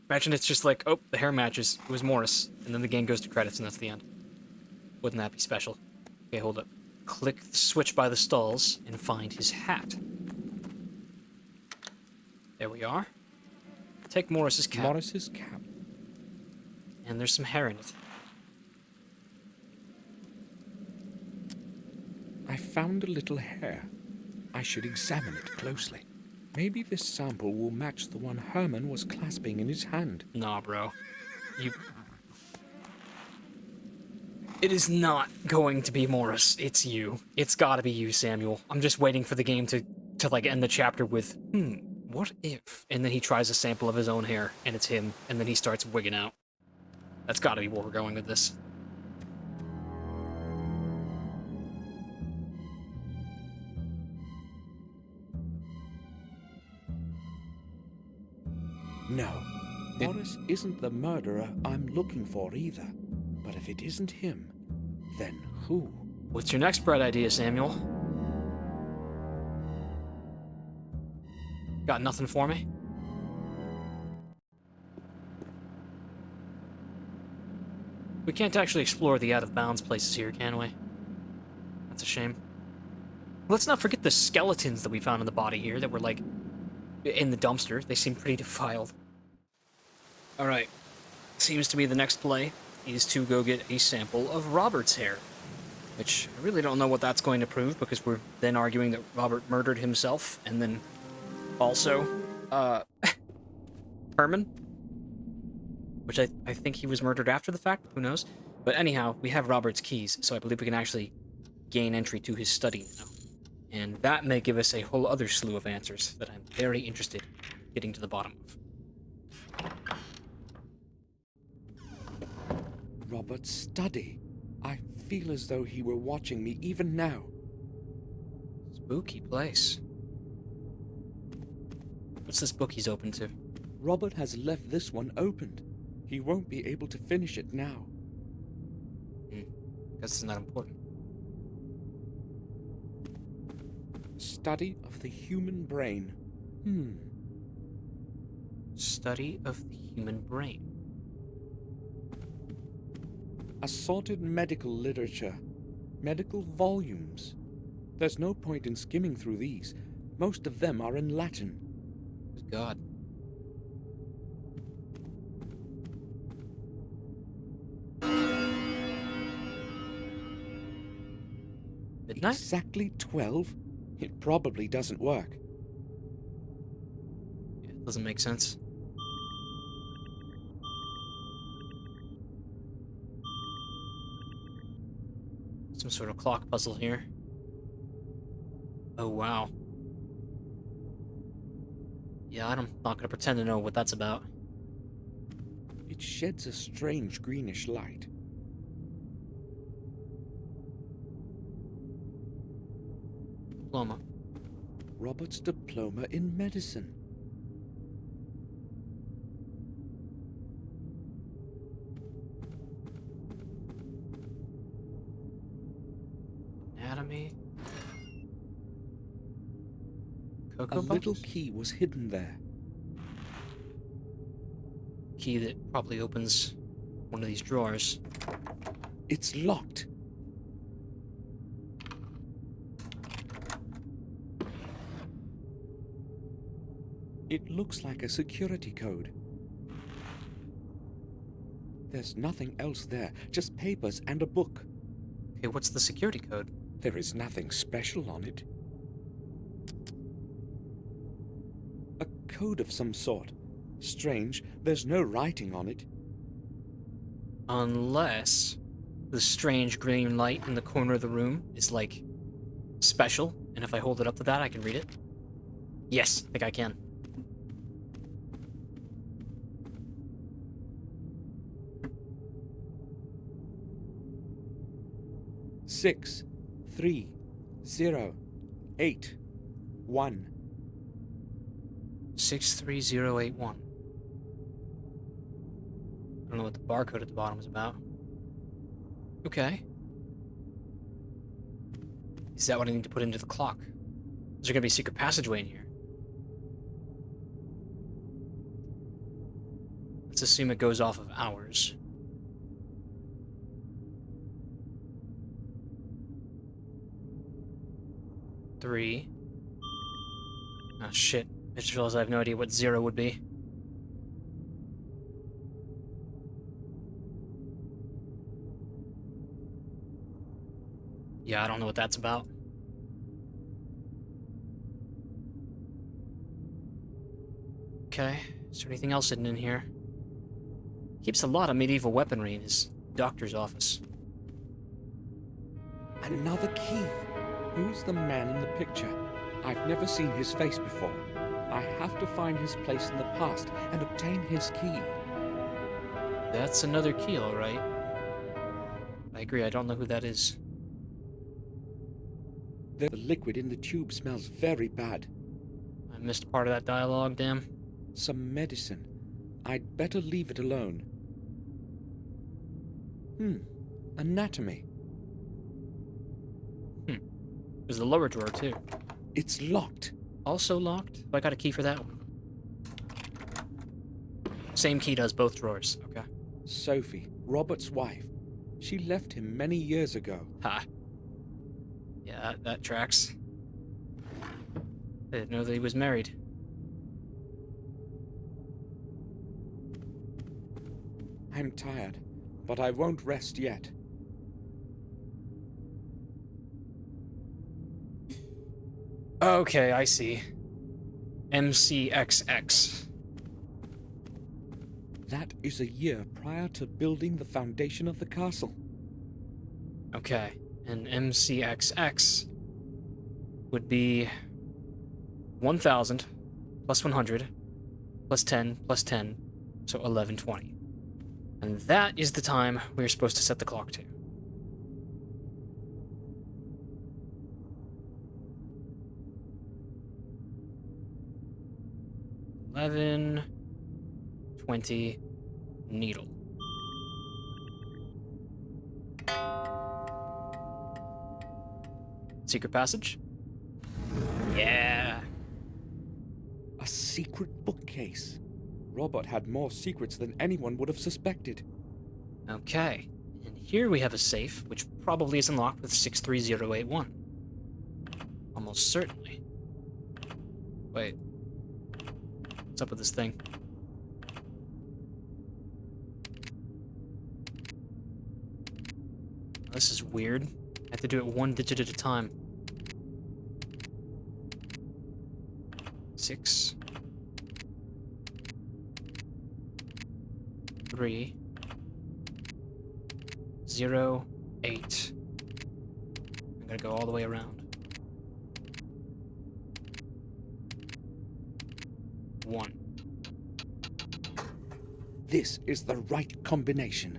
Imagine it's just like, oh, the hair matches. It was Morris. And then the game goes to credits and that's the end. Wouldn't that be special? Okay, hold up. Click the switch by the stalls and find his hat. There we are. Take Morris's cap. Morris's cap. And there's some hair in it. I found a little hair. I should examine it closely. Maybe this sample will match the one Herman was clasping in his hand. Nah, bro. It is not going to be Morris. It's you. It's gotta be you, Samuel. I'm just waiting for the game to like end the chapter with, what if? And then he tries a sample of his own hair, and it's him, and then he starts wigging out. That's gotta be where we're going with this. No, Morris isn't the murderer I'm looking for either. But if it isn't him, then who? What's your next bright idea, Samuel? Got nothing for me? We can't actually explore the out-of-bounds places here, can we? That's a shame. Let's not forget the skeletons that we found in the body here that were, like, in the dumpster. They seem pretty defiled. Alright. Seems to be the next play is to go get a sample of Robert's hair. Which, I really don't know what that's going to prove, because we're then arguing that Robert murdered himself, and then also, Herman? Which I think he was murdered after the fact, who knows? But anyhow, we have Robert's keys, so I believe we can actually gain entry to his study now. And that may give us a whole other slew of answers that I'm very interested in getting to the bottom of. Robert's study. I feel as though he were watching me even now. Spooky place. What's this book he's open to? Robert has left this one opened. He won't be able to finish it now. Guess it's not important. Study of the human brain. Study of the human brain. Assorted medical literature. Medical volumes. There's no point in skimming through these. Most of them are in Latin. Good God. Midnight? Exactly 12? It probably doesn't work. Yeah, it doesn't make sense. Some sort of clock puzzle here. Oh, wow. Yeah, I'm not gonna pretend to know what that's about. It sheds a strange greenish light. Diploma. Robert's diploma in medicine. Anatomy. A Cocoa little Puffs? key was hidden there. Key that probably opens one of these drawers. It's locked. It looks like a security code. There's nothing else there, just papers and a book. Okay, what's the security code? There is nothing special on it. A code of some sort. Strange, there's no writing on it. Unless the strange green light in the corner of the room is, like, special, and if I hold it up to that, I can read it. Yes, I think I can. Six, 3, 0, 8, 1. 63081. I don't know what the barcode at the bottom is about. Okay. Is that what I need to put into the clock? Is there gonna be a secret passageway in here? Let's assume it goes off of hours. Three. Oh shit. I just realized I have no idea what 0 would be. Yeah, I don't know what that's about. Okay, is there anything else hidden in here? Keeps a lot of medieval weaponry in his doctor's office. Another key. Who's the man in the picture? I've never seen his face before. I have to find his place in the past and obtain his key. That's another key, alright. I agree, I don't know who that is. The liquid in the tube smells very bad. I missed part of that dialogue, damn. Some medicine. I'd better leave it alone. Anatomy. There's the lower drawer, too. It's locked. Also locked? I got a key for that one. Same key does both drawers, okay. Sophie, Robert's wife. She left him many years ago. Ha. Yeah, that tracks. I didn't know that he was married. I'm tired, but I won't rest yet. Okay, I see. MCXX. That is a year prior to building the foundation of the castle. Okay, and MCXX would be 1000 plus 100 plus 10 plus 10, so 1120. And that is the time we're supposed to set the clock to. $11.20 needle. Secret passage? Yeah. A secret bookcase. Robert had more secrets than anyone would have suspected. Okay. And here we have a safe, which probably is unlocked with 63081. Almost certainly. Wait. What's up with this thing? This is weird. I have to do it one digit at a time. 6 3 0 8. I'm gonna go all the way around. 1. This is the right combination.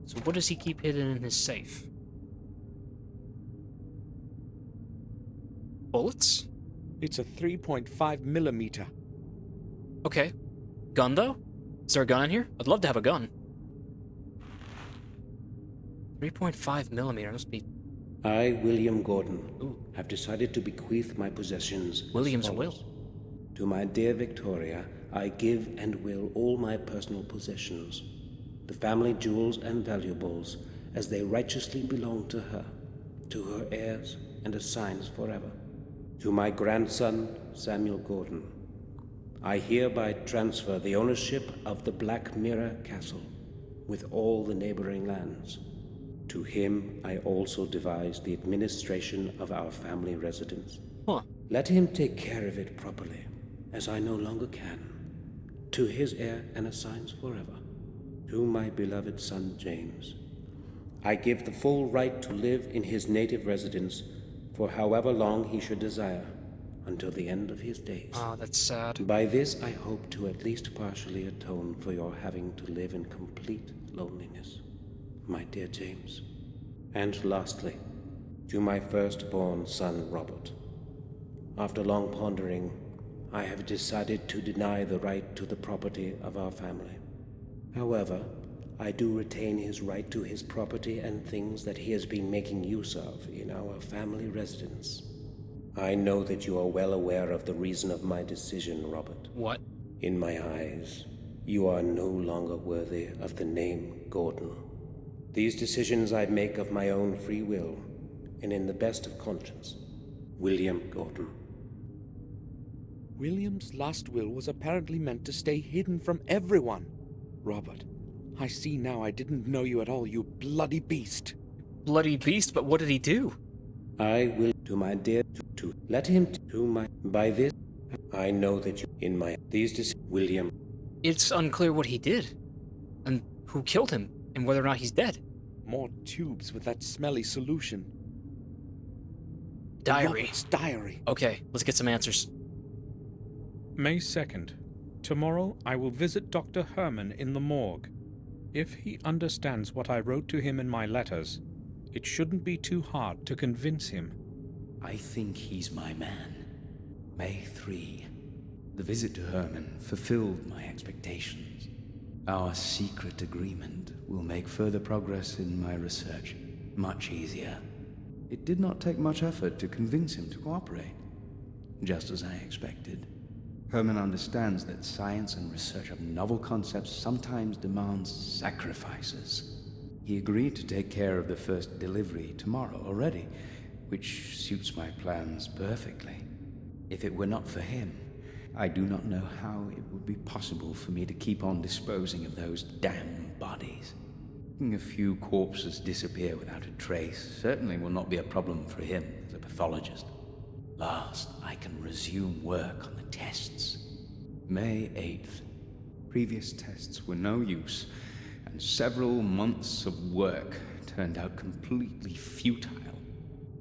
So what does he keep hidden in his safe? Bullets? It's a 3.5 millimeter. Okay. Gun, though? Is there a gun in here? I'd love to have a gun. 3.5 millimeter must be... I, William Gordon, have decided to bequeath my possessions William's as follows. To my dear Victoria, I give and will all my personal possessions, the family jewels and valuables, as they righteously belong to her heirs, and assigned forever. To my grandson, Samuel Gordon, I hereby transfer the ownership of the Black Mirror Castle with all the neighboring lands. To him, I also devise the administration of our family residence. Let him take care of it properly, as I no longer can. To his heir and assigns forever. To my beloved son, James, I give the full right to live in his native residence for however long he should desire, until the end of his days. That's sad. By this, I hope to at least partially atone for your having to live in complete loneliness, my dear James. And lastly, to my firstborn son, Robert. After long pondering, I have decided to deny the right to the property of our family. However, I do retain his right to his property and things that he has been making use of in our family residence. I know that you are well aware of the reason of my decision, Robert. What? In my eyes, you are no longer worthy of the name Gordon. These decisions I make of my own free will, and in the best of conscience. William Gordon. William's last will was apparently meant to stay hidden from everyone. Robert, I see now I didn't know you at all, you bloody beast. Bloody beast? But what did he do? I will to my dear to let him to my by this I know that you in my these William. It's unclear what he did, and who killed him, and whether or not he's dead. More tubes with that smelly solution. Diary. Robert's diary. Okay, let's get some answers. May 2nd. Tomorrow I will visit Dr. Herman in the morgue. If he understands what I wrote to him in my letters, it shouldn't be too hard to convince him. I think he's my man. May 3. The visit to Herman fulfilled my expectations. Our secret agreement will make further progress in my research much easier. It did not take much effort to convince him to cooperate, just as I expected. Herman understands that science and research of novel concepts sometimes demands sacrifices. He agreed to take care of the first delivery tomorrow already, which suits my plans perfectly. If it were not for him, I do not know how it would be possible for me to keep on disposing of those damn bodies. Letting a few corpses disappear without a trace certainly will not be a problem for him as a pathologist. Last, I can resume work on the tests. May 8th. Previous tests were no use, and several months of work turned out completely futile.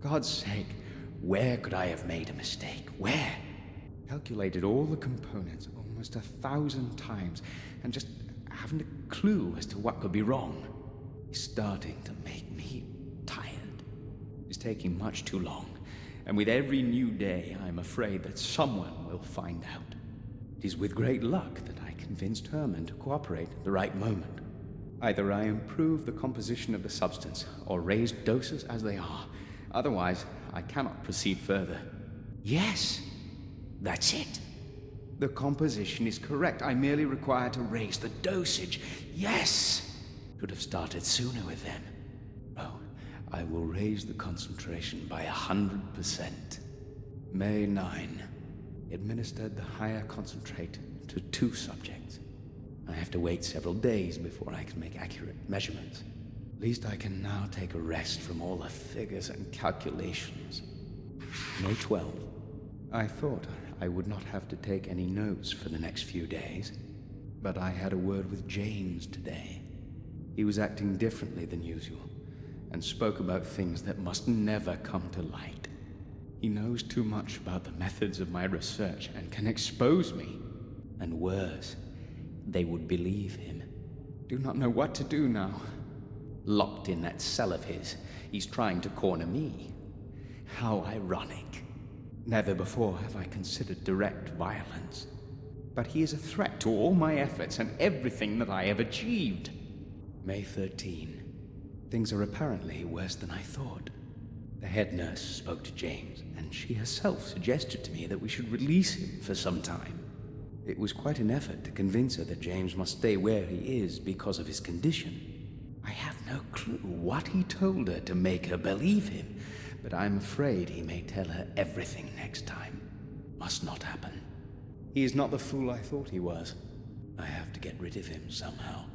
God's sake, where could I have made a mistake? Where? Calculated all the components almost 1,000 times, and just haven't a clue as to what could be wrong. It's starting to make me tired. It's taking much too long. And with every new day, I'm afraid that someone will find out. It is with great luck that I convinced Herman to cooperate at the right moment. Either I improve the composition of the substance, or raise doses as they are. Otherwise, I cannot proceed further. Yes, that's it. The composition is correct. I merely require to raise the dosage. Yes! Should have started sooner with them. Oh, I will raise the concentration by 100%. May 9. Administered the higher concentrate to 2 subjects. I have to wait several days before I can make accurate measurements. At least I can now take a rest from all the figures and calculations. May 12. I thought I would not have to take any notes for the next few days, but I had a word with James today. He was acting differently than usual, and spoke about things that must never come to light. He knows too much about the methods of my research and can expose me. And worse, they would believe him. Do not know what to do now. Locked in that cell of his, he's trying to corner me. How ironic. Never before have I considered direct violence. But he is a threat to all my efforts and everything that I have achieved. May 13. Things are apparently worse than I thought. The head nurse spoke to James, and she herself suggested to me that we should release him for some time. It was quite an effort to convince her that James must stay where he is because of his condition. I have no clue what he told her to make her believe him, but I'm afraid he may tell her everything next time. Must not happen. He is not the fool I thought he was. I have to get rid of him somehow.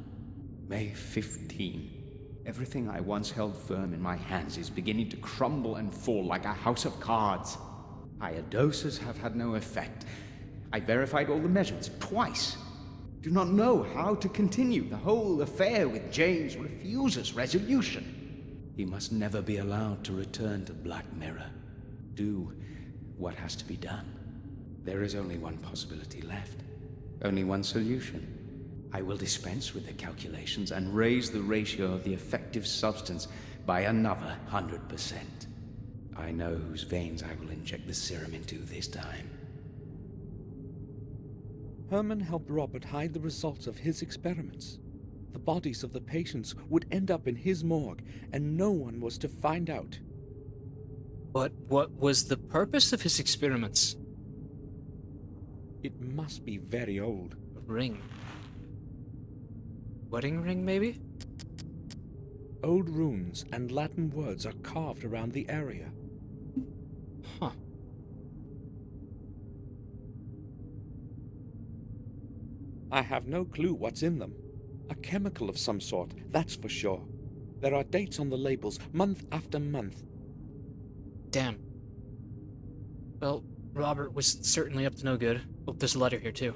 May 15. Everything I once held firm in my hands is beginning to crumble and fall like a house of cards. Higher doses have had no effect. I verified all the measurements twice. Do not know how to continue. The whole affair with James refuses resolution. He must never be allowed to return to Black Mirror. Do what has to be done. There is only one possibility left. Only one solution. I will dispense with the calculations and raise the ratio of the effective substance by another 100%. I know whose veins I will inject the serum into this time. Herman helped Robert hide the results of his experiments. The bodies of the patients would end up in his morgue, and no one was to find out. But what was the purpose of his experiments? It must be very old. A ring. Wedding ring, maybe? Old runes and Latin words are carved around the area. Huh. I have no clue what's in them. A chemical of some sort, that's for sure. There are dates on the labels, month after month. Damn. Well, Robert was certainly up to no good. Oh, there's a letter here, too.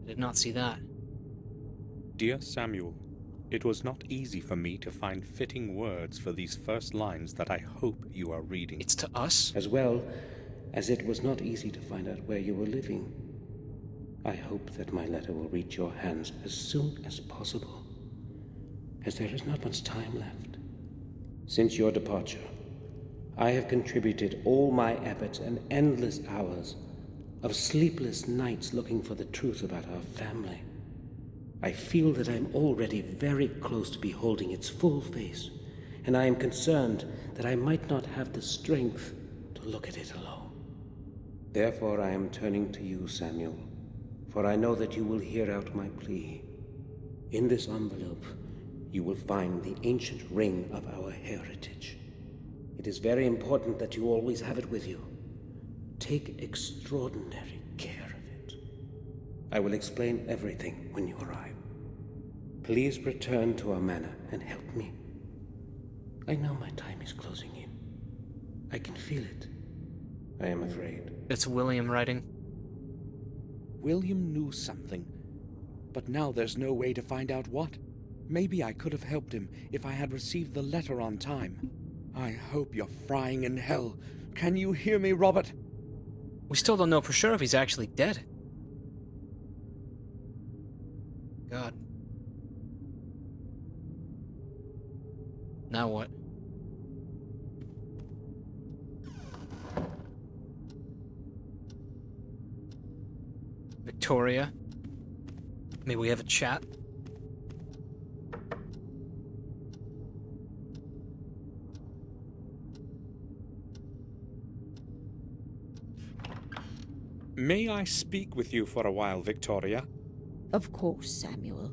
I did not see that. Dear Samuel, it was not easy for me to find fitting words for these first lines that I hope you are reading. It's to us? As well as it was not easy to find out where you were living. I hope that my letter will reach your hands as soon as possible, as there is not much time left. Since your departure, I have contributed all my efforts and endless hours of sleepless nights looking for the truth about our family. I feel that I am already very close to beholding its full face, and I am concerned that I might not have the strength to look at it alone. Therefore I am turning to you, Samuel, for I know that you will hear out my plea. In this envelope, you will find the ancient ring of our heritage. It is very important that you always have it with you. Take extraordinary care of it. I will explain everything when you arrive. Please return to our manor and help me. I know my time is closing in. I can feel it. I am afraid. It's William writing. William knew something, but now there's no way to find out what. Maybe I could have helped him if I had received the letter on time. I hope you're frying in hell. Can you hear me, Robert? We still don't know for sure if he's actually dead. God. Now what? Victoria? Maybe we have a chat? May I speak with you for a while, Victoria? Of course, Samuel.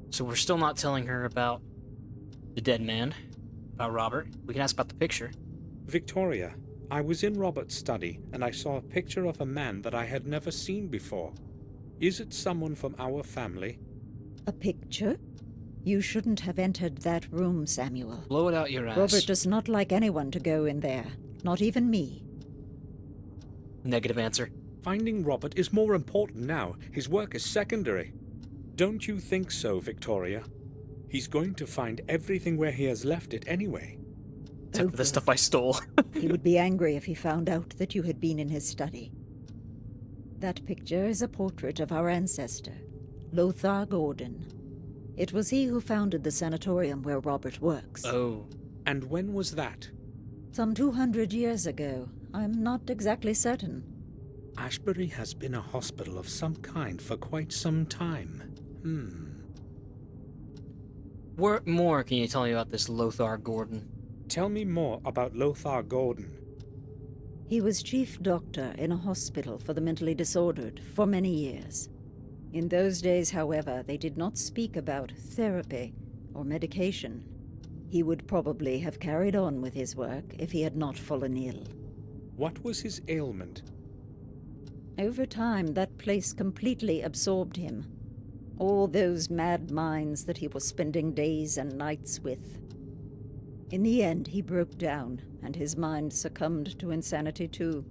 So we're still not telling her about the dead man, about Robert. We can ask about the picture. Victoria, I was in Robert's study, and I saw a picture of a man that I had never seen before. Is it someone from our family? A picture? You shouldn't have entered that room, Samuel. Blow it out your ass. Robert does not like anyone to go in there. Not even me. Negative answer. Finding Robert is more important now. His work is secondary. Don't you think so, Victoria? He's going to find everything where he has left it anyway. Except for the stuff I stole. He would be angry if he found out that you had been in his study. That picture is a portrait of our ancestor, 𝘱𝑭𝘺 Gordon. It was he who founded the sanatorium where Robert works. Oh. And when was that? Some 200 years ago. I'm not exactly certain. Ashbury has been a hospital of some kind for quite some time. What more can you tell me about this 𝘱𝑭𝘺 Gordon? Tell me more about 𝘱𝑭𝘺 Gordon. He was chief doctor in a hospital for the mentally disordered for many years. In those days, however, they did not speak about therapy or medication. He would probably have carried on with his work if he had not fallen ill. What was his ailment? Over time, that place completely absorbed him. All those mad minds that he was spending days and nights with. In the end, he broke down, and his mind succumbed to insanity too.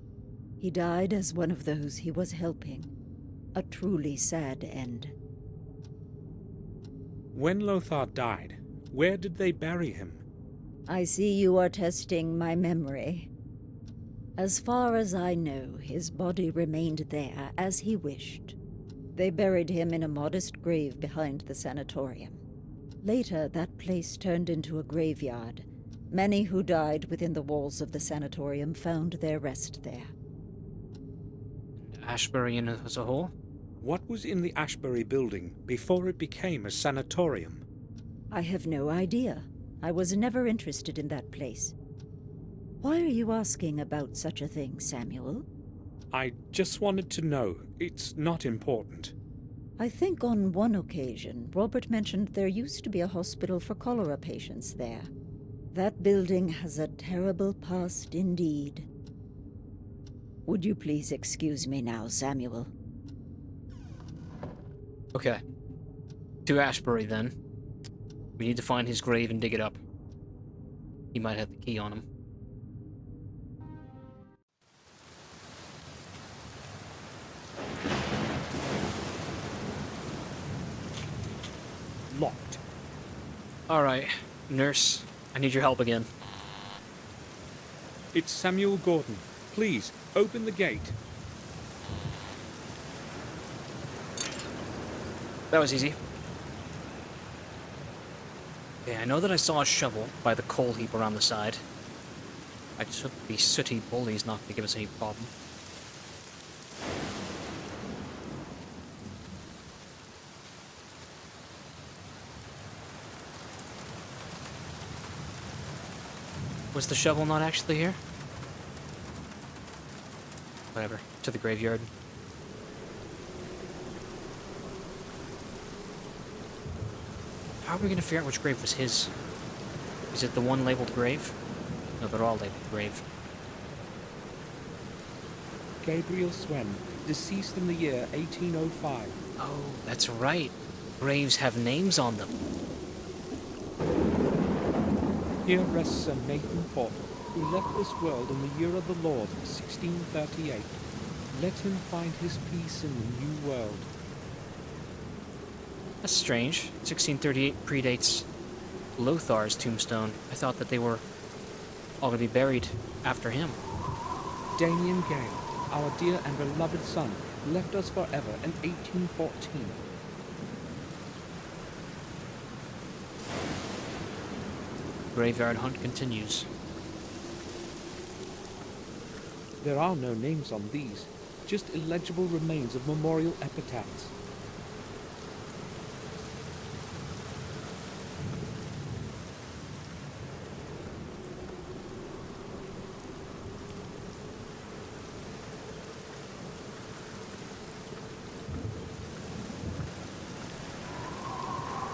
He died as one of those he was helping. A truly sad end. When Lothar died, where did they bury him? I see you are testing my memory. As far as I know, his body remained there as he wished. They buried him in a modest grave behind the sanatorium. Later, that place turned into a graveyard. Many who died within the walls of the sanatorium found their rest there. Ashbury as a whole? What was in the Ashbury building before it became a sanatorium? I have no idea. I was never interested in that place. Why are you asking about such a thing, Samuel? I just wanted to know. It's not important. I think on one occasion, Robert mentioned there used to be a hospital for cholera patients there. That building has a terrible past indeed. Would you please excuse me now, Samuel? Okay. To Ashbury, then. We need to find his grave and dig it up. He might have the key on him. Locked. Alright, nurse. I need your help again. It's Samuel Gordon. Please, open the gate. That was easy. Okay, I know that I saw a shovel by the coal heap around the side. I just hope these sooty bullies not going to give us any problem. Was the shovel not actually here? Whatever. To the graveyard. How are we going to figure out which grave was his? Is it the one labeled grave? No, they're all labeled grave. Gabriel Swen, deceased in the year 1805. Oh, that's right. Graves have names on them. Here rests Sir Nathan Porter, who left this world in the year of the Lord, 1638. Let him find his peace in the new world. That's strange. 1638 predates Lothar's tombstone. I thought that they were all going to be buried after him. Damien Gale, our dear and beloved son, left us forever in 1814. Graveyard hunt continues. There are no names on these, just illegible remains of memorial epitaphs.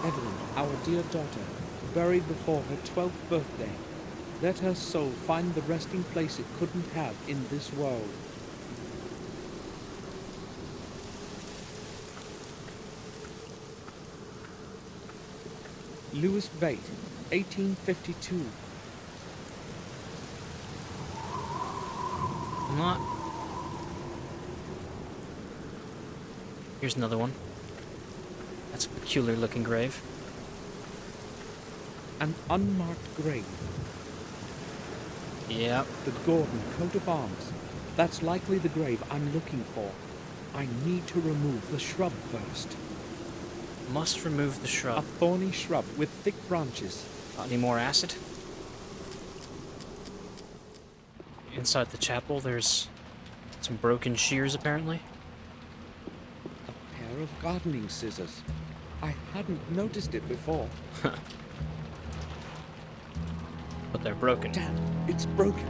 Evelyn, our dear daughter, buried before her 12th birthday. Let her soul find the resting place it couldn't have in this world. Louis Bate, 1852. Not. Here's another one. That's a peculiar looking grave. An unmarked grave. Yep. The Gordon coat of arms. That's likely the grave I'm looking for. I need to remove the shrub first. Must remove the A shrub. thorny shrub with thick branches. Got any more acid? Inside the chapel, there's some broken shears, apparently. A pair of gardening scissors. I hadn't noticed it before. But they're broken. Damn, it's broken.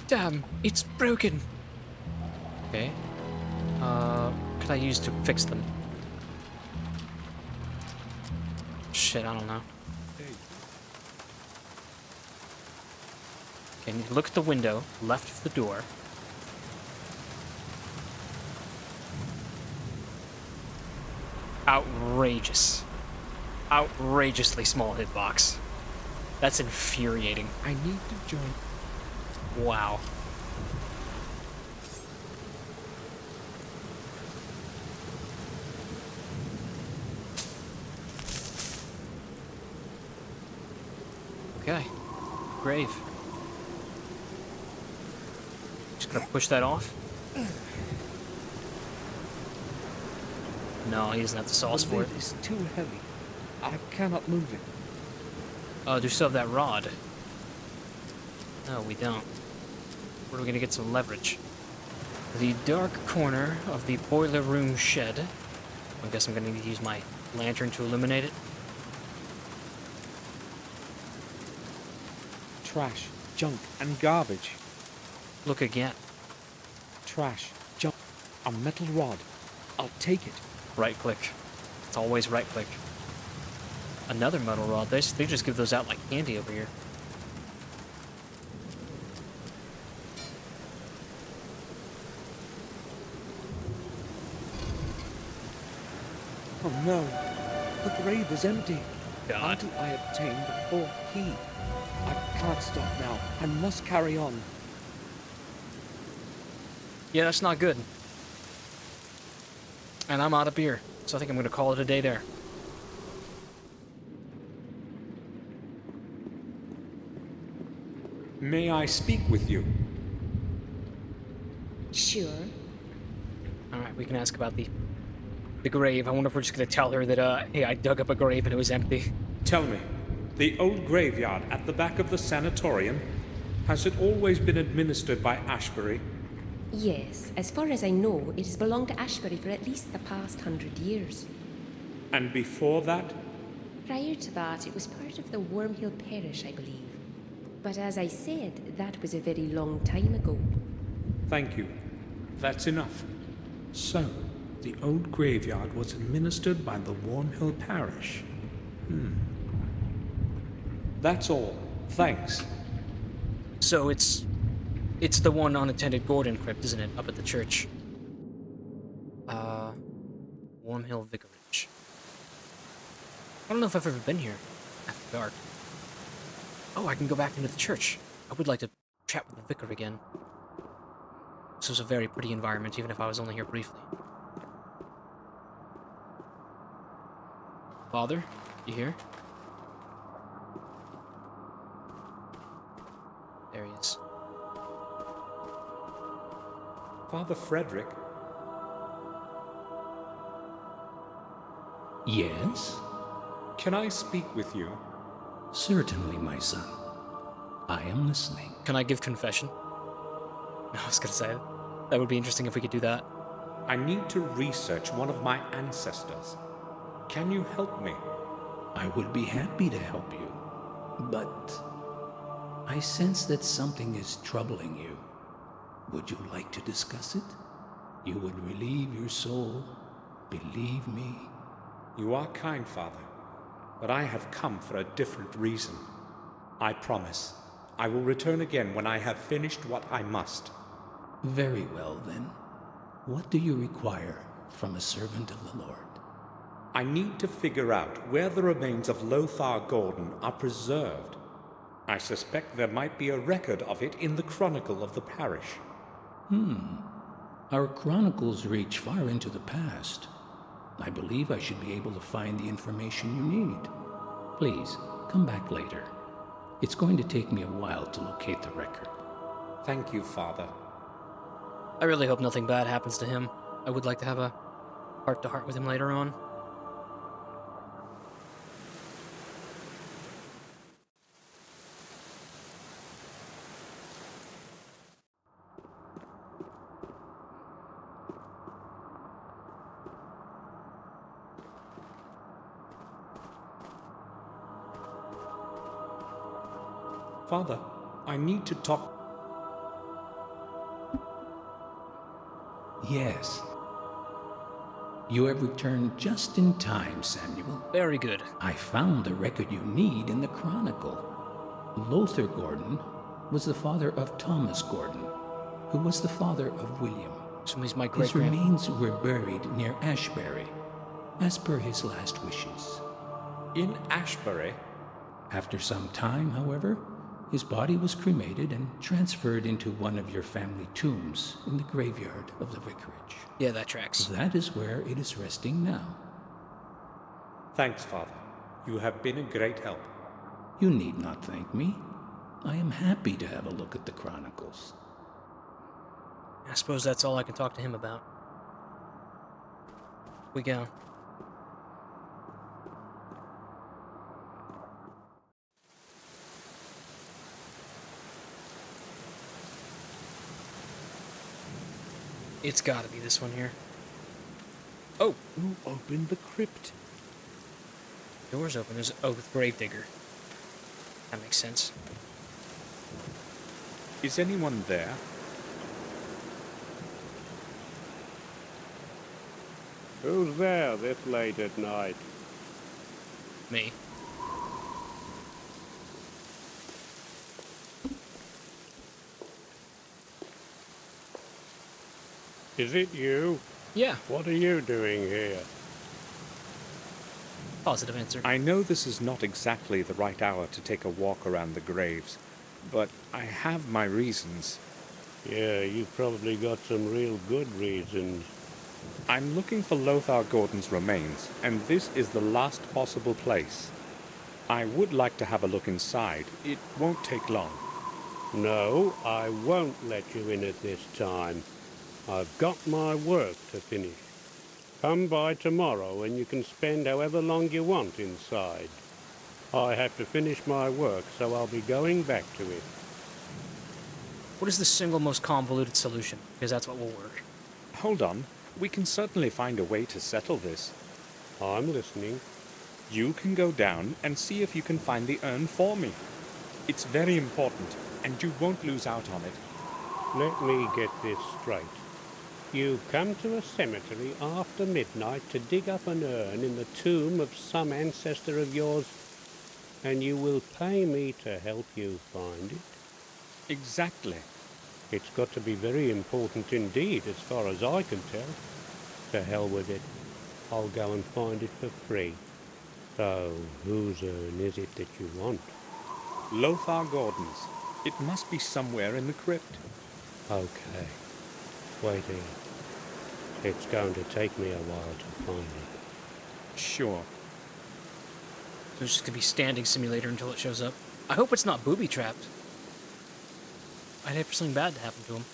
Damn, it's broken. Okay. Could I use to fix them? Shit, I don't know. Hey, Okay, you look at the window, left of the door. Outrageous. Outrageously small hitbox. That's infuriating. I need to join. Wow. Okay. Grave. Just gonna push that off. No, he doesn't have the sauce for it. It's too heavy. I cannot move it. Oh, do you still have that rod? No, we don't. Where are we gonna get some leverage? The dark corner of the boiler room shed. I guess I'm gonna need to use my lantern to illuminate it. Trash, junk, and garbage. Look again. Trash, junk, a metal rod. I'll take it. Right click. It's always right click. Another metal rod. They just give those out like candy over here. Oh no, the grave is empty. God. Until I obtain the fourth key. I can't stop now. I must carry on. Yeah, that's not good. And I'm out of beer, so I think I'm gonna call it a day there. May I speak with you? Sure. Alright, we can ask about the grave. I wonder if we're just gonna tell her that, hey, I dug up a grave and it was empty. Tell me, the old graveyard at the back of the sanatorium, has it always been administered by Ashbury? Yes, as far as I know, it has belonged to Ashbury for at least the past 100 years. And before that? Prior to that, it was part of the Wormhill Parish, I believe. But as I said, that was a very long time ago. Thank you. That's enough. So, the old graveyard was administered by the Wormhill Parish. That's all. Thanks. So it's the one unattended Gordon crypt, isn't it? Up at the church. Wormhill Vicarage. I don't know if I've ever been here after dark. Oh, I can go back into the church. I would like to chat with the vicar again. This was a very pretty environment, even if I was only here briefly. Father, you here? There he is. Father Frederick? Yes? Can I speak with you? Certainly, my son. I am listening. Can I give confession? No, I was gonna say it. That would be interesting if we could do that. I need to research one of my ancestors. Can you help me? I would be happy to help you, but I sense that something is troubling you. Would you like to discuss it? You would relieve your soul. Believe me. You are kind, Father, but I have come for a different reason. I promise, I will return again when I have finished what I must. Very well, then. What do you require from a servant of the Lord? I need to figure out where the remains of 𝘭𝘭𝘺 Gordon are preserved. I suspect there might be a record of it in the chronicle of the parish. Our chronicles reach far into the past. I believe I should be able to find the information you need. Please, come back later. It's going to take me a while to locate the record. Thank you, Father. I really hope nothing bad happens to him. I would like to have a heart-to-heart with him later on. Father, I need to talk. Yes. You have returned just in time, Samuel. Very good. I found the record you need in the chronicle. 𝘭𝘺 Gordon was the father of Thomas Gordon, who was the father of William. So he's my His great-grand. remains were buried near Ashbury, as per his last wishes. In Ashbury? After some time, however, his body was cremated and transferred into one of your family tombs in the graveyard of the vicarage. Yeah, that tracks. That is where it is resting now. Thanks, Father. You have been a great help. You need not thank me. I am happy to have a look at the chronicles. I suppose that's all I can talk to him about. We go. It's gotta be this one here. Oh! Who opened the crypt? Door's open. There's oh, with Gravedigger. That makes sense. Is anyone there? Who's there this late at night? Me. Is it you? Yeah. What are you doing here? Positive answer. I know this is not exactly the right hour to take a walk around the graves, but I have my reasons. Yeah, you've probably got some real good reasons. I'm looking for 𝘱𝑭𝘺 Gordon's remains, and this is the last possible place. I would like to have a look inside. It won't take long. No, I won't let you in at this time. I've got my work to finish. Come by tomorrow and you can spend however long you want inside. I have to finish my work, so I'll be going back to it. What is the single most convoluted solution? Because that's what will work. Hold on. We can certainly find a way to settle this. I'm listening. You can go down and see if you can find the urn for me. It's very important, and you won't lose out on it. Let me get this straight. You come to a cemetery after midnight to dig up an urn in the tomb of some ancestor of yours, and you will pay me to help you find it? Exactly. It's got to be very important indeed, as far as I can tell. To hell with it. I'll go and find it for free. So, whose urn is it that you want? 𝘱𝑭𝘺 Gordon's. It must be somewhere in the crypt. Okay. Wait here. It's going to take me a while to find it. Sure. So it's just gonna be standing simulator until it shows up. I hope it's not booby-trapped. I'd hate for something bad to happen to him.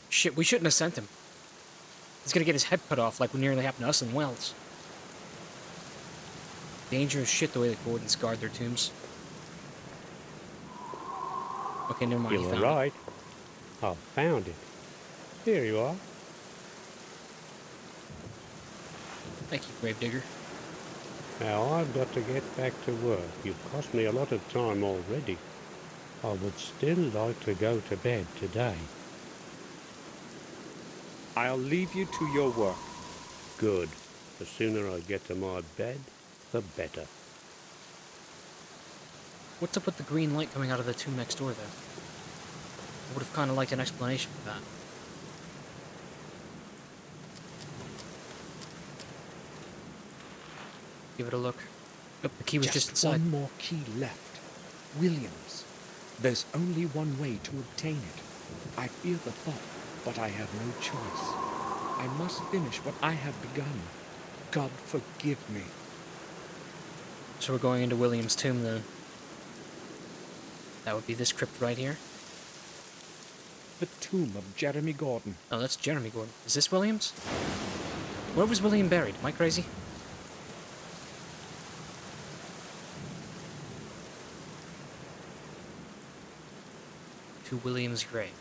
Shit, we shouldn't have sent him. He's gonna get his head cut off like what nearly happened to us in Wells. Dangerous shit the way the Gordons guard their tombs. Okay, never mind. You were right. I found it. Here you are. Thank you, Gravedigger. Now I've got to get back to work. You've cost me a lot of time already. I would still like to go to bed today. I'll leave you to your work. Good. The sooner I get to my bed, the better. What's up with the green light coming out of the tomb next door, though? I would have kind of liked an explanation for that. Give it a look. Oh, the key was just inside. One more key left. Williams. There's only one way to obtain it. I fear the thought, but I have no choice. I must finish what I have begun. God forgive me. So we're going into William's tomb, then. That would be this crypt right here. The tomb of Jeremy Gordon. Oh, that's Jeremy Gordon. Is this William's? Where was William buried? Am I crazy? To William's grave.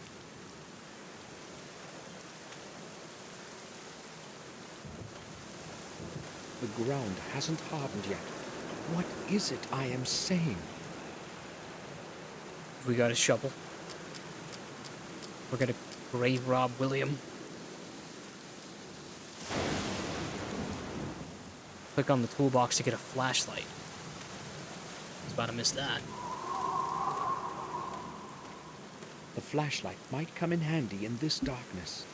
The ground hasn't hardened yet. What is it I am saying? We got a shovel. We're gonna grave rob William. Click on the toolbox to get a flashlight. I was about to miss that. The flashlight might come in handy in this darkness.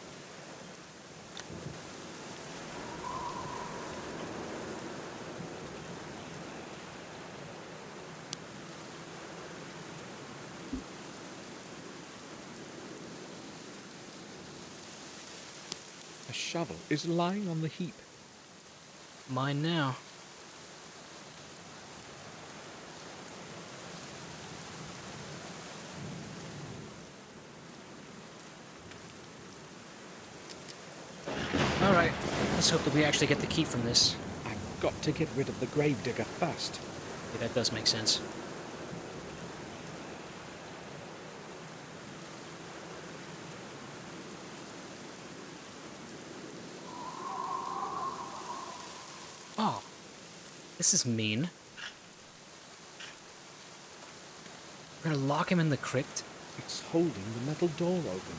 A shovel is lying on the heap. Mine now. Alright, let's hope that we actually get the key from this. I've got to get rid of the gravedigger first. Yeah, that does make sense. Oh, this is mean. We're gonna lock him in the crypt? It's holding the metal door open.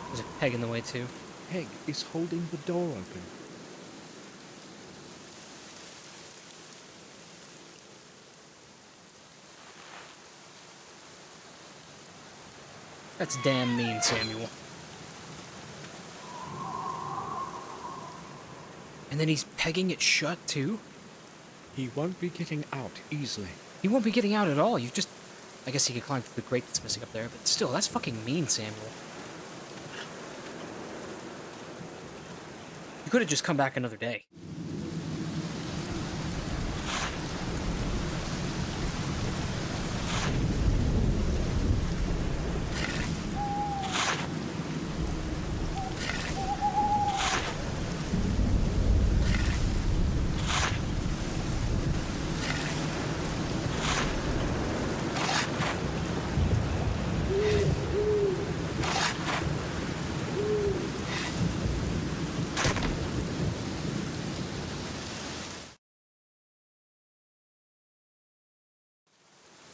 There's a peg in the way, too. Peg is holding the door open. That's damn mean, Samuel. And then he's pegging it shut, too? He won't be getting out easily. He won't be getting out at all. You just... I guess he could climb through the grate that's missing up there, but still, that's fucking mean, Samuel. You could have just come back another day.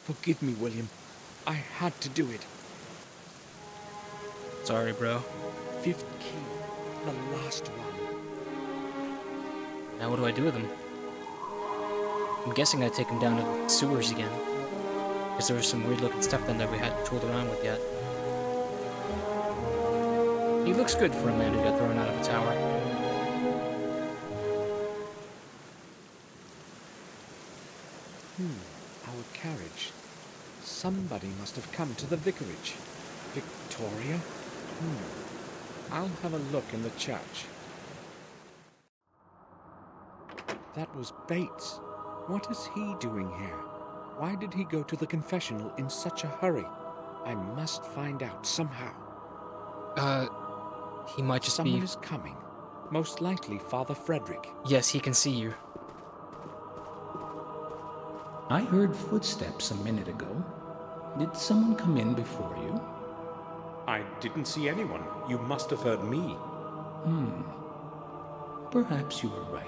Forgive me, William. I had to do it. Sorry, bro. 5th key. The last one. Now what do I do with him? I'm guessing I'd take him down to the sewers again. Because there was some weird looking stuff down there we hadn't tooled around with yet. He looks good for a man who got thrown out of a tower. Our carriage. Somebody must have come to the vicarage. Victoria? I'll have a look in the church. That was Bates. What is he doing here? Why did he go to the confessional in such a hurry? I must find out somehow. He might just Someone is coming. Most likely Father Frederick. Yes, he can see you. I heard footsteps a minute ago. Did someone come in before you? I didn't see anyone. You must have heard me. Perhaps you were right.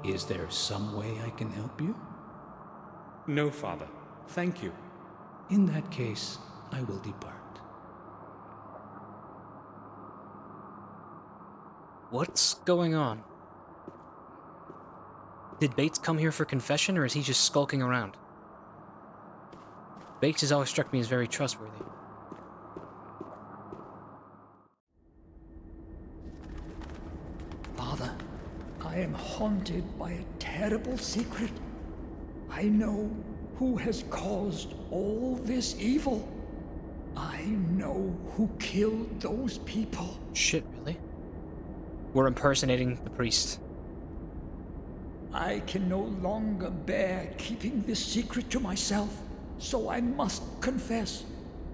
Is there some way I can help you? No, Father. Thank you. In that case, I will depart. What's going on? Did Bates come here for confession, or is he just skulking around? Bates has always struck me as very trustworthy. Father, I am haunted by a terrible secret. I know who has caused all this evil. I know who killed those people. Shit, really? We're impersonating the priest. I can no longer bear keeping this secret to myself, so I must confess.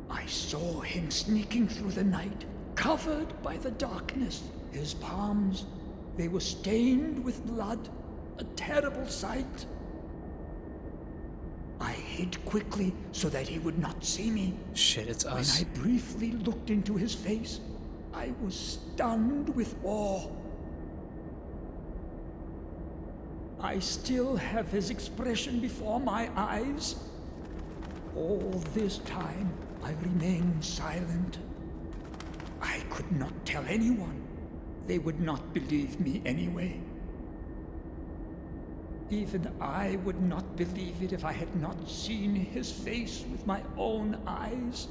I saw him sneaking through the night, covered by the darkness. His palms, they were stained with blood, a terrible sight. I hid quickly so that he would not see me. Shit, it's us. When I briefly looked into his face, I was stunned with awe. I still have his expression before my eyes. All this time, I remained silent. I could not tell anyone. They would not believe me anyway. Even I would not believe it if I had not seen his face with my own eyes.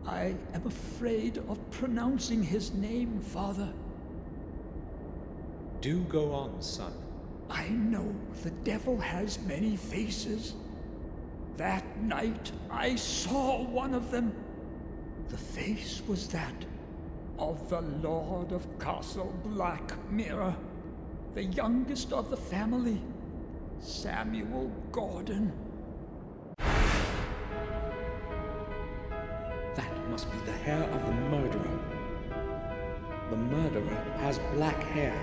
I am afraid of pronouncing his name, Father. Do go on, son. I know the devil has many faces. That night I saw one of them. The face was that of the Lord of Castle Black Mirror, the youngest of the family, Samuel Gordon. That must be the hair of the murderer. The murderer has black hair.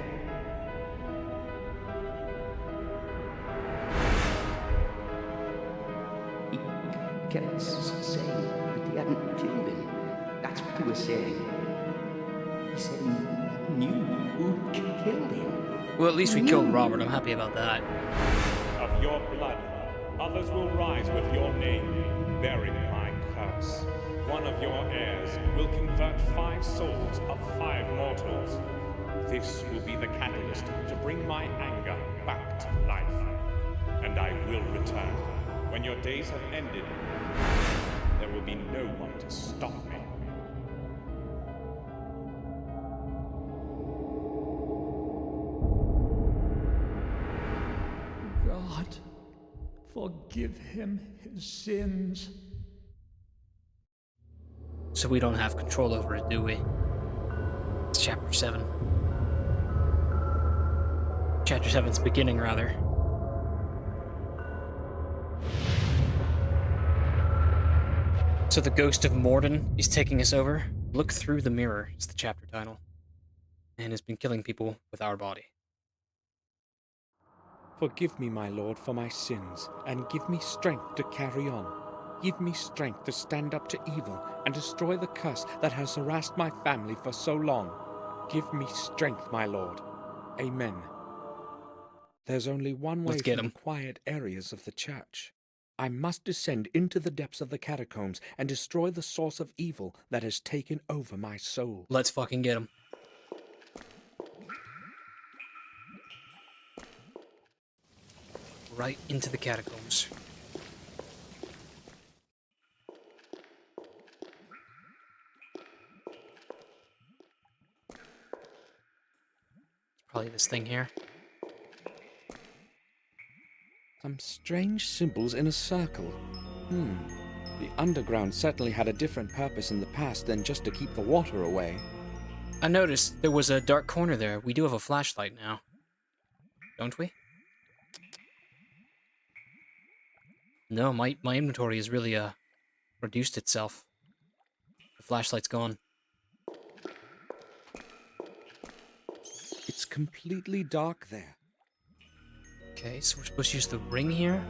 He kept saying that he hadn't killed him. That's what he was saying. He said he knew who killed him. Well, at least we killed Robert. I'm happy about that. Of your blood, others will rise with your name, bearing my curse. One of your heirs will convert 5 souls of 5 mortals. This will be the catalyst to bring my anger back to life. And I will return. When your days have ended, there will be no one to stop me. God, forgive him his sins. So we don't have control over it, do we? It's chapter 7. Chapter 7's beginning, rather. So the ghost of Morden is taking us over. Look through the mirror is the chapter title. And has been killing people with our body. Forgive me, my lord, for my sins, and give me strength to carry on. Give me strength to stand up to evil and destroy the curse that has harassed my family for so long. Give me strength, my lord. Amen. There's only one way through the quiet areas of the church. I must descend into the depths of the catacombs and destroy the source of evil that has taken over my soul. Let's fucking get him. Right into the catacombs. Probably this thing here. Some strange symbols in a circle. The underground certainly had a different purpose in the past than just to keep the water away. I noticed there was a dark corner there. We do have a flashlight now. Don't we? No, my inventory has really reduced itself. The flashlight's gone. It's completely dark there. Okay, so we're supposed to use the ring here?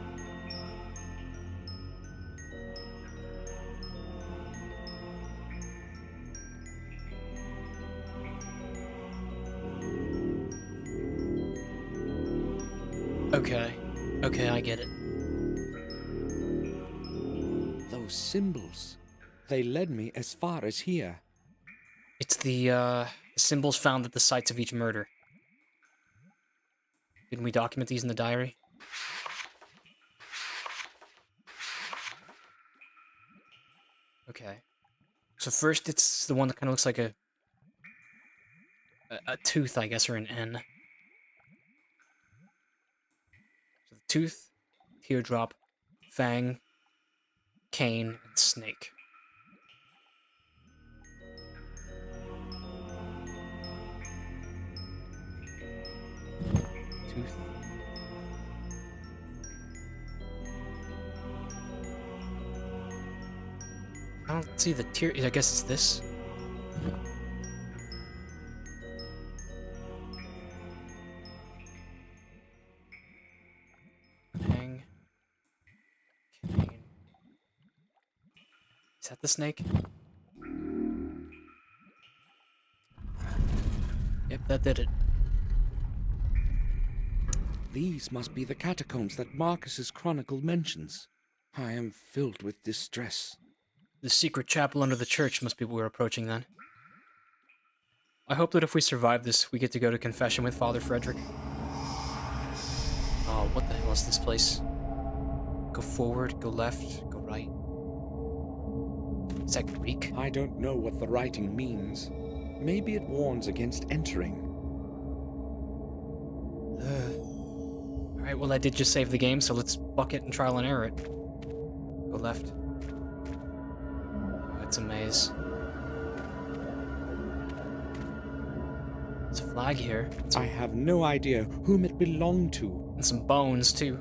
Okay, I get it. Those symbols, they led me as far as here. It's the symbols found at the sites of each murder. Didn't we document these in the diary? Okay. So first it's the one that kind of looks like a tooth, I guess, or an N. So the tooth, teardrop, fang, cane, and snake. Tooth. I don't see the tear. I guess it's this. Hang. Cane. Is that the snake? Yep, that did it. These must be the catacombs that Marcus's chronicle mentions. I am filled with distress. The secret chapel under the church must be what we're approaching then. I hope that if we survive this, we get to go to confession with Father Frederick. Oh, what the hell is this place? Go forward, go left, go right. Is that Greek? I don't know what the writing means. Maybe it warns against entering. Alright, well I did just save the game, so let's fuck it and trial and error it. Go left. Oh, it's a maze. There's a flag here. I have no idea whom it belonged to. And some bones, too.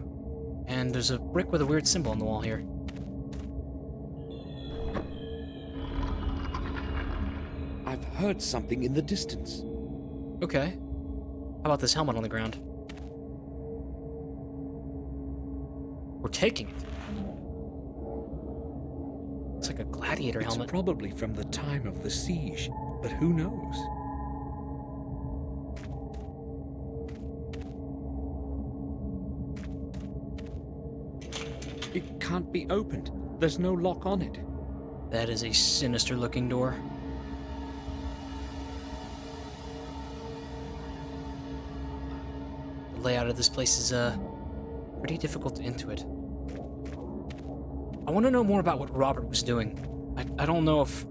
And there's a brick with a weird symbol on the wall here. I've heard something in the distance. Okay. How about this helmet on the ground? We're taking it. It's like a gladiator helmet. It's probably from the time of the siege, but who knows? It can't be opened. There's no lock on it. That is a sinister-looking door. The layout of this place is, pretty difficult to intuit. I want to know more about what Robert was doing. I don't know if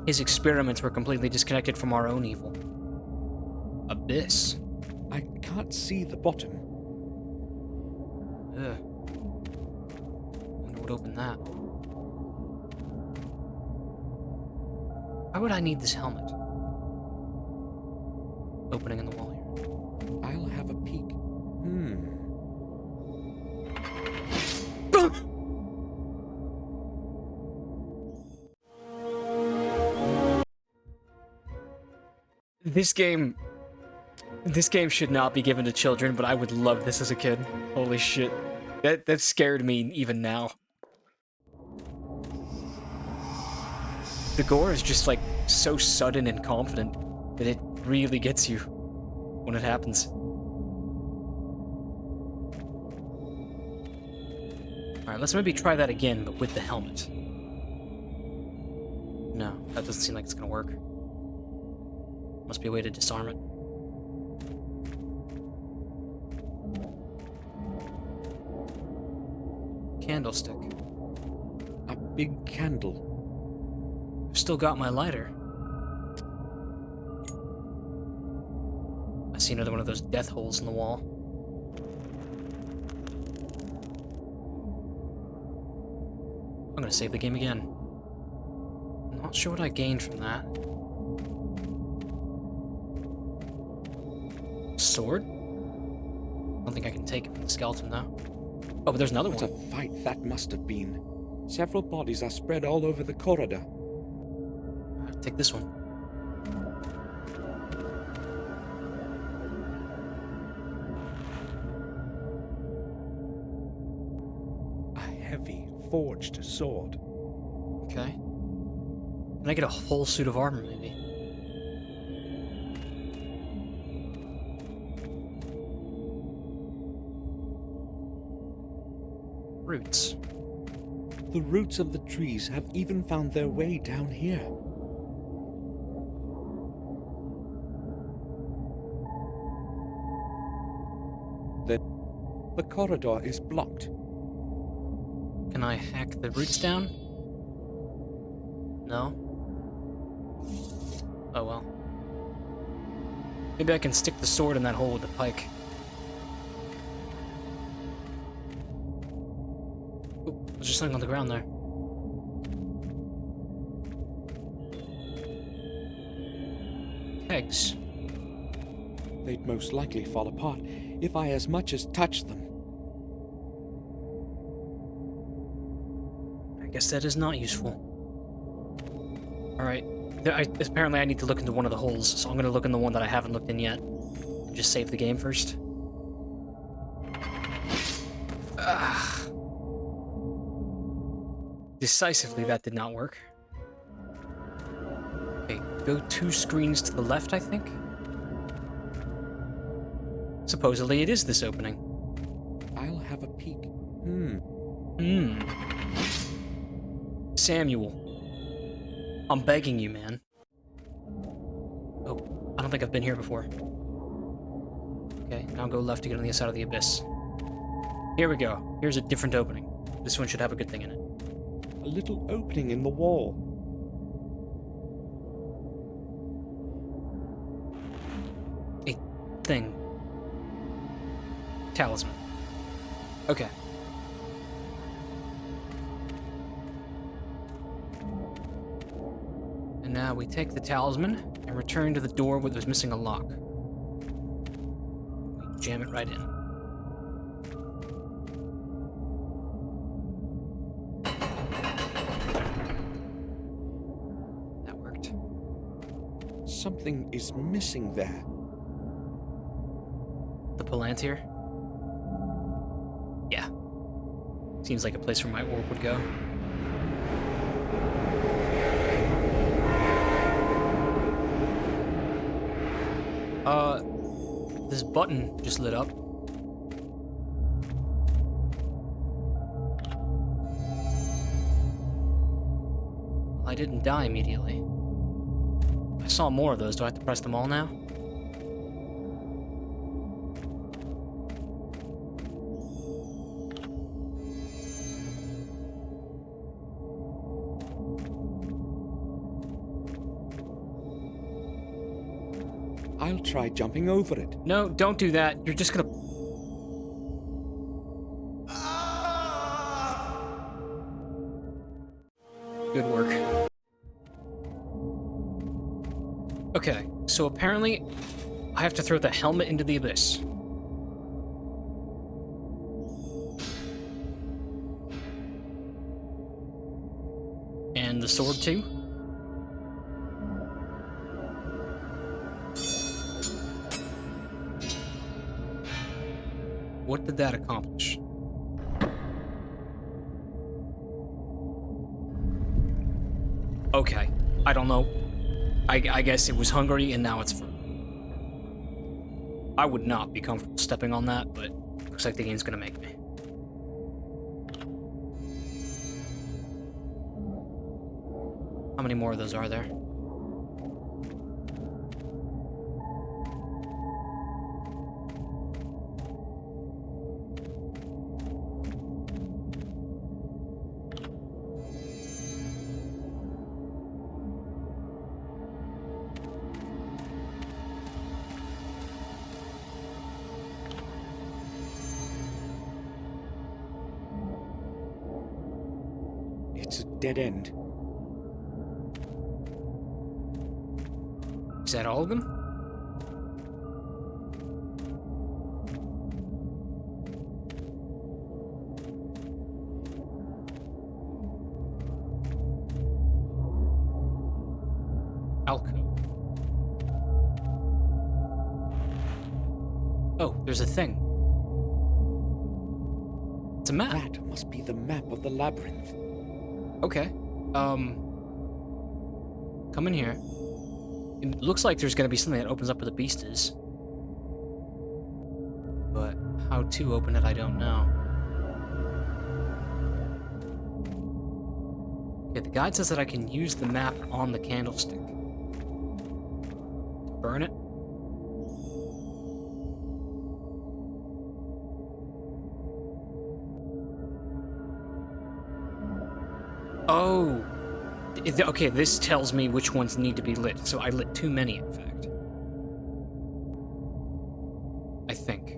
his experiments were completely disconnected from our own evil. Abyss. I can't see the bottom. Ugh. Wonder what opened that. Why would I need this helmet? Opening in the wall here. I'll have a peek. This game should not be given to children, but I would love this as a kid. Holy shit. That scared me even now. The gore is just like so sudden and confident that it really gets you when it happens. Alright, let's maybe try that again, but with the helmet. No, that doesn't seem like it's gonna work. Must be a way to disarm it. Candlestick. A big candle. I've still got my lighter. I see another one of those death holes in the wall. I'm gonna save the game again. Not sure what I gained from that. Sword? Don't think I can take it from the skeleton, though. Oh, but there's another one. What a fight that must have been. Several bodies are spread all over the corridor. Take this one. A heavy, forged sword. Okay. Can I get a whole suit of armor, maybe? Roots. The roots of the trees have even found their way down here. The corridor is blocked. Can I hack the roots down? No? Oh well. Maybe I can stick the sword in that hole with the pike. Oh, there's just something on the ground there. Kegs. They'd most likely fall apart if I as much as touched them. I guess that is not useful. Alright. Apparently I need to look into one of the holes, so I'm gonna look in the one that I haven't looked in yet. And just save the game first. Decisively, that did not work. Okay, go 2 screens to the left, I think? supposedly it is this opening. I'll have a peek. Samuel. I'm begging you, man. Oh, I don't think I've been here before. Okay, now go left to get on the other side of the abyss. Here we go. Here's a different opening. This one should have a good thing in it. A little opening in the wall. A thing. Talisman. Okay. And now we take the talisman and return to the door where there's missing a lock. We jam it right in. That worked. Something is missing there. The Palantir? Yeah. Seems like a place where my orb would go. This button just lit up. I didn't die immediately. I saw more of those. Do I have to press them all now? I'll try jumping over it. No, don't do that. You're just gonna... Good work. Okay, so apparently I have to throw the helmet into the abyss. And the sword too? What did that accomplish? Okay, I don't know. I guess it was hungry and now it's full. I would not be comfortable stepping on that, but looks like the game's gonna make me. How many more of those are there? It's a dead end. Is that all of them? Alcove. Oh, there's a thing. It's a map. That must be the map of the labyrinth. Okay. Come in here. It looks like there's gonna be something that opens up where the beast is. But how to open it, I don't know. Okay, the guide says that I can use the map on the candlestick. Burn it. Oh! Okay, this tells me which ones need to be lit, so I lit too many, in fact. I think.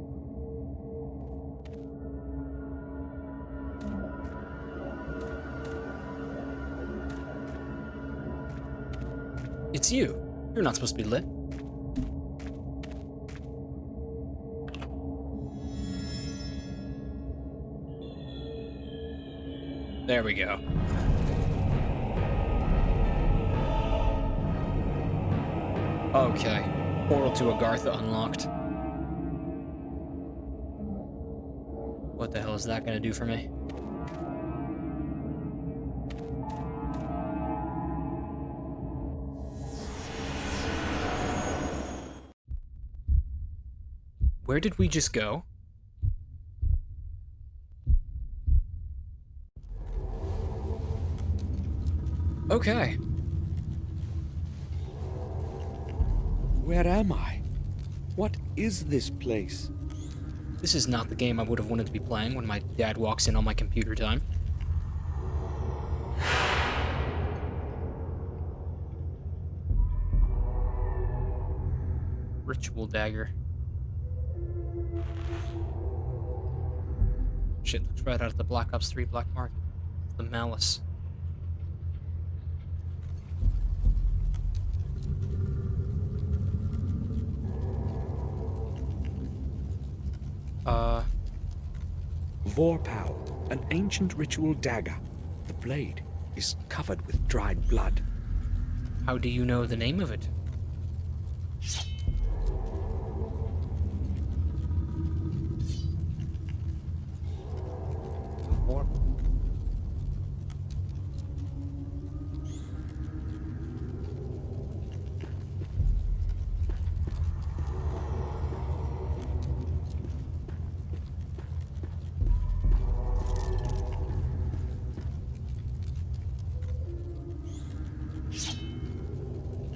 It's you. You're not supposed to be lit. There we go. Okay. Portal to Agartha unlocked. What the hell is that gonna do for me? Where did we just go? Okay. Where am I? What is this place? This is not the game I would have wanted to be playing when my dad walks in on my computer time. Ritual dagger. Shit, looks right out of the Black Ops 3 black market. It's the malice. 𝘭𝘭𝘺, an ancient ritual dagger. The blade is covered with dried blood. How do you know the name of it?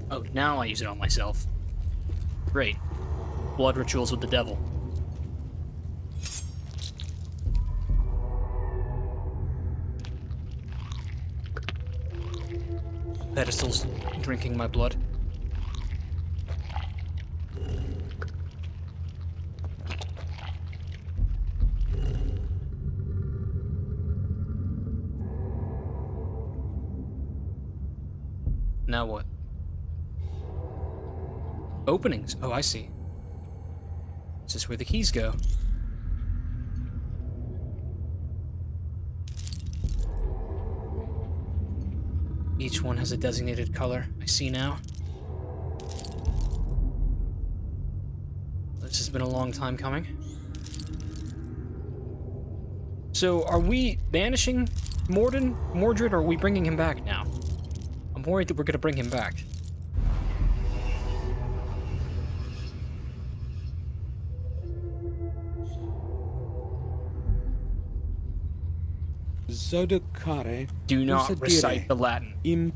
Oh, now I use it on myself. Great. Blood rituals with the devil. Pedestals drinking my blood. Now what? Openings. Oh, I see. Is this where the keys go? Each one has a designated color. I see now. This has been a long time coming. So, are we banishing Mordred, or are we bringing him back now? I'm worried that we're gonna bring him back. Zodokare. Do not recite the Latin. 𝑚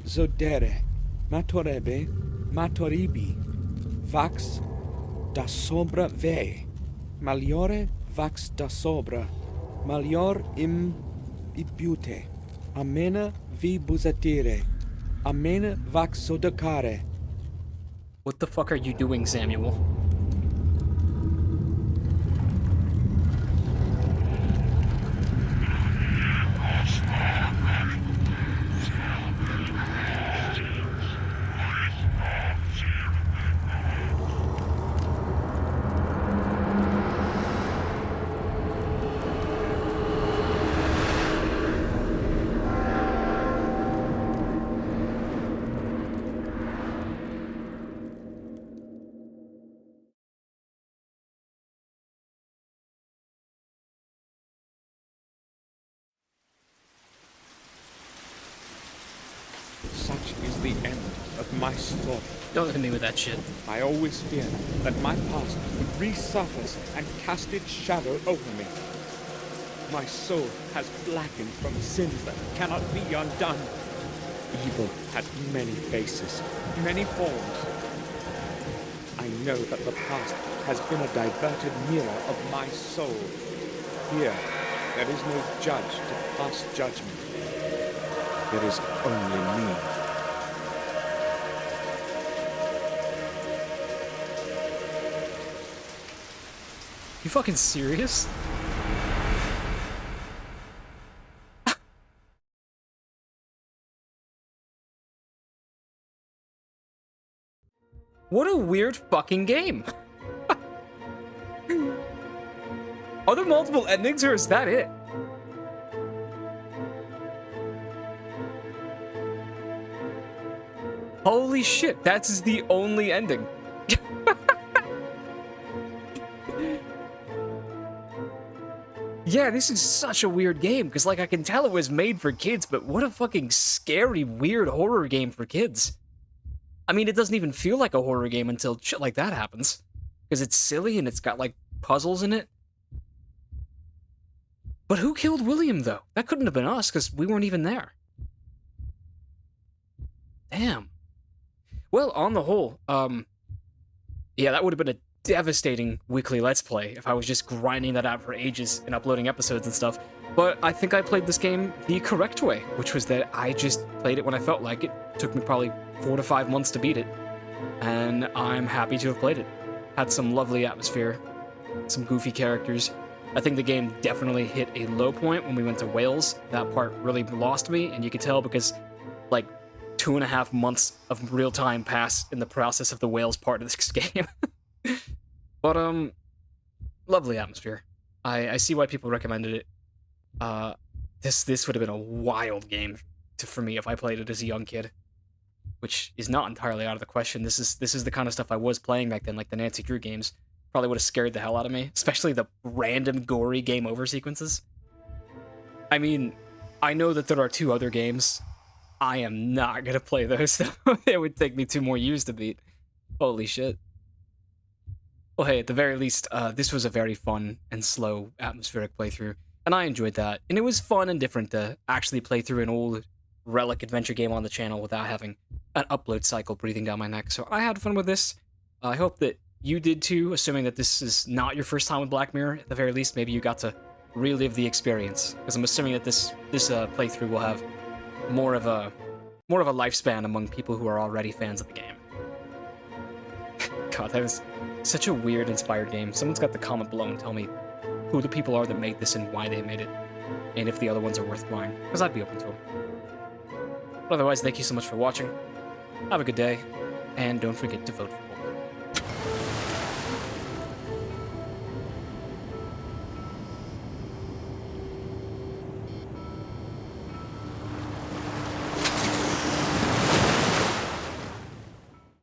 zodere. Matorebe. Matoribi. Vax da sobra ve. Maliore vax da sobra. Malior ibute. Amena vi buzatire. Amena vax zodokare. What the fuck are you doing, Samuel? Such is the end of my story. Don't hit me with that shit. I always feared that my past would resurface and cast its shadow over me. My soul has blackened from sins that cannot be undone. Evil has many faces, many forms. I know that the past has been a diverted mirror of my soul. Here, there is no judge to pass judgment. There is only me. You fucking serious? What a weird fucking game. Are there multiple endings, or is that it? Holy shit, that's the only ending. Yeah, this is such a weird game, because, like, I can tell it was made for kids, but what a fucking scary, weird horror game for kids. I mean, it doesn't even feel like a horror game until shit like that happens. because it's silly and it's got, like, puzzles in it. But who killed William, though? That couldn't have been us, because we weren't even there. Damn. Well, on the whole, yeah, that would have been a devastating weekly Let's Play if I was just grinding that out for ages and uploading episodes and stuff. But I think I played this game the correct way, which was that I just played it when I felt like it. Took me probably 4 to 5 months to beat it, and I'm happy to have played it. Had some lovely atmosphere, some goofy characters. I think the game definitely hit a low point when we went to Wales. That part really lost me, and you could tell because, like, 2.5 months of real time passed in the process of the Wales part of this game. But, lovely atmosphere. I see why people recommended it. This would have been a wild game for me if I played it as a young kid, which is not entirely out of the question. This is the kind of stuff I was playing back then, like the Nancy Drew games. Probably would have scared the hell out of me, especially the random gory game over sequences. I mean, I know that there are 2 other games. I am not gonna play those, though. It would take me 2 more years to beat. Holy shit. Well, hey, at the very least, this was a very fun and slow, atmospheric playthrough, and I enjoyed that. And it was fun and different to actually play through an old relic adventure game on the channel without having an upload cycle breathing down my neck. So I had fun with this. I hope that you did too, assuming that this is not your first time with Black Mirror. At the very least, maybe you got to relive the experience, because I'm assuming that this playthrough will have more of a lifespan among people who are already fans of the game. God, that was such a weird, inspired game. Someone's got to comment below and tell me who the people are that made this and why they made it, and if the other ones are worth playing, because I'd be open to them. But otherwise, thank you so much for watching. Have a good day, and don't forget to vote for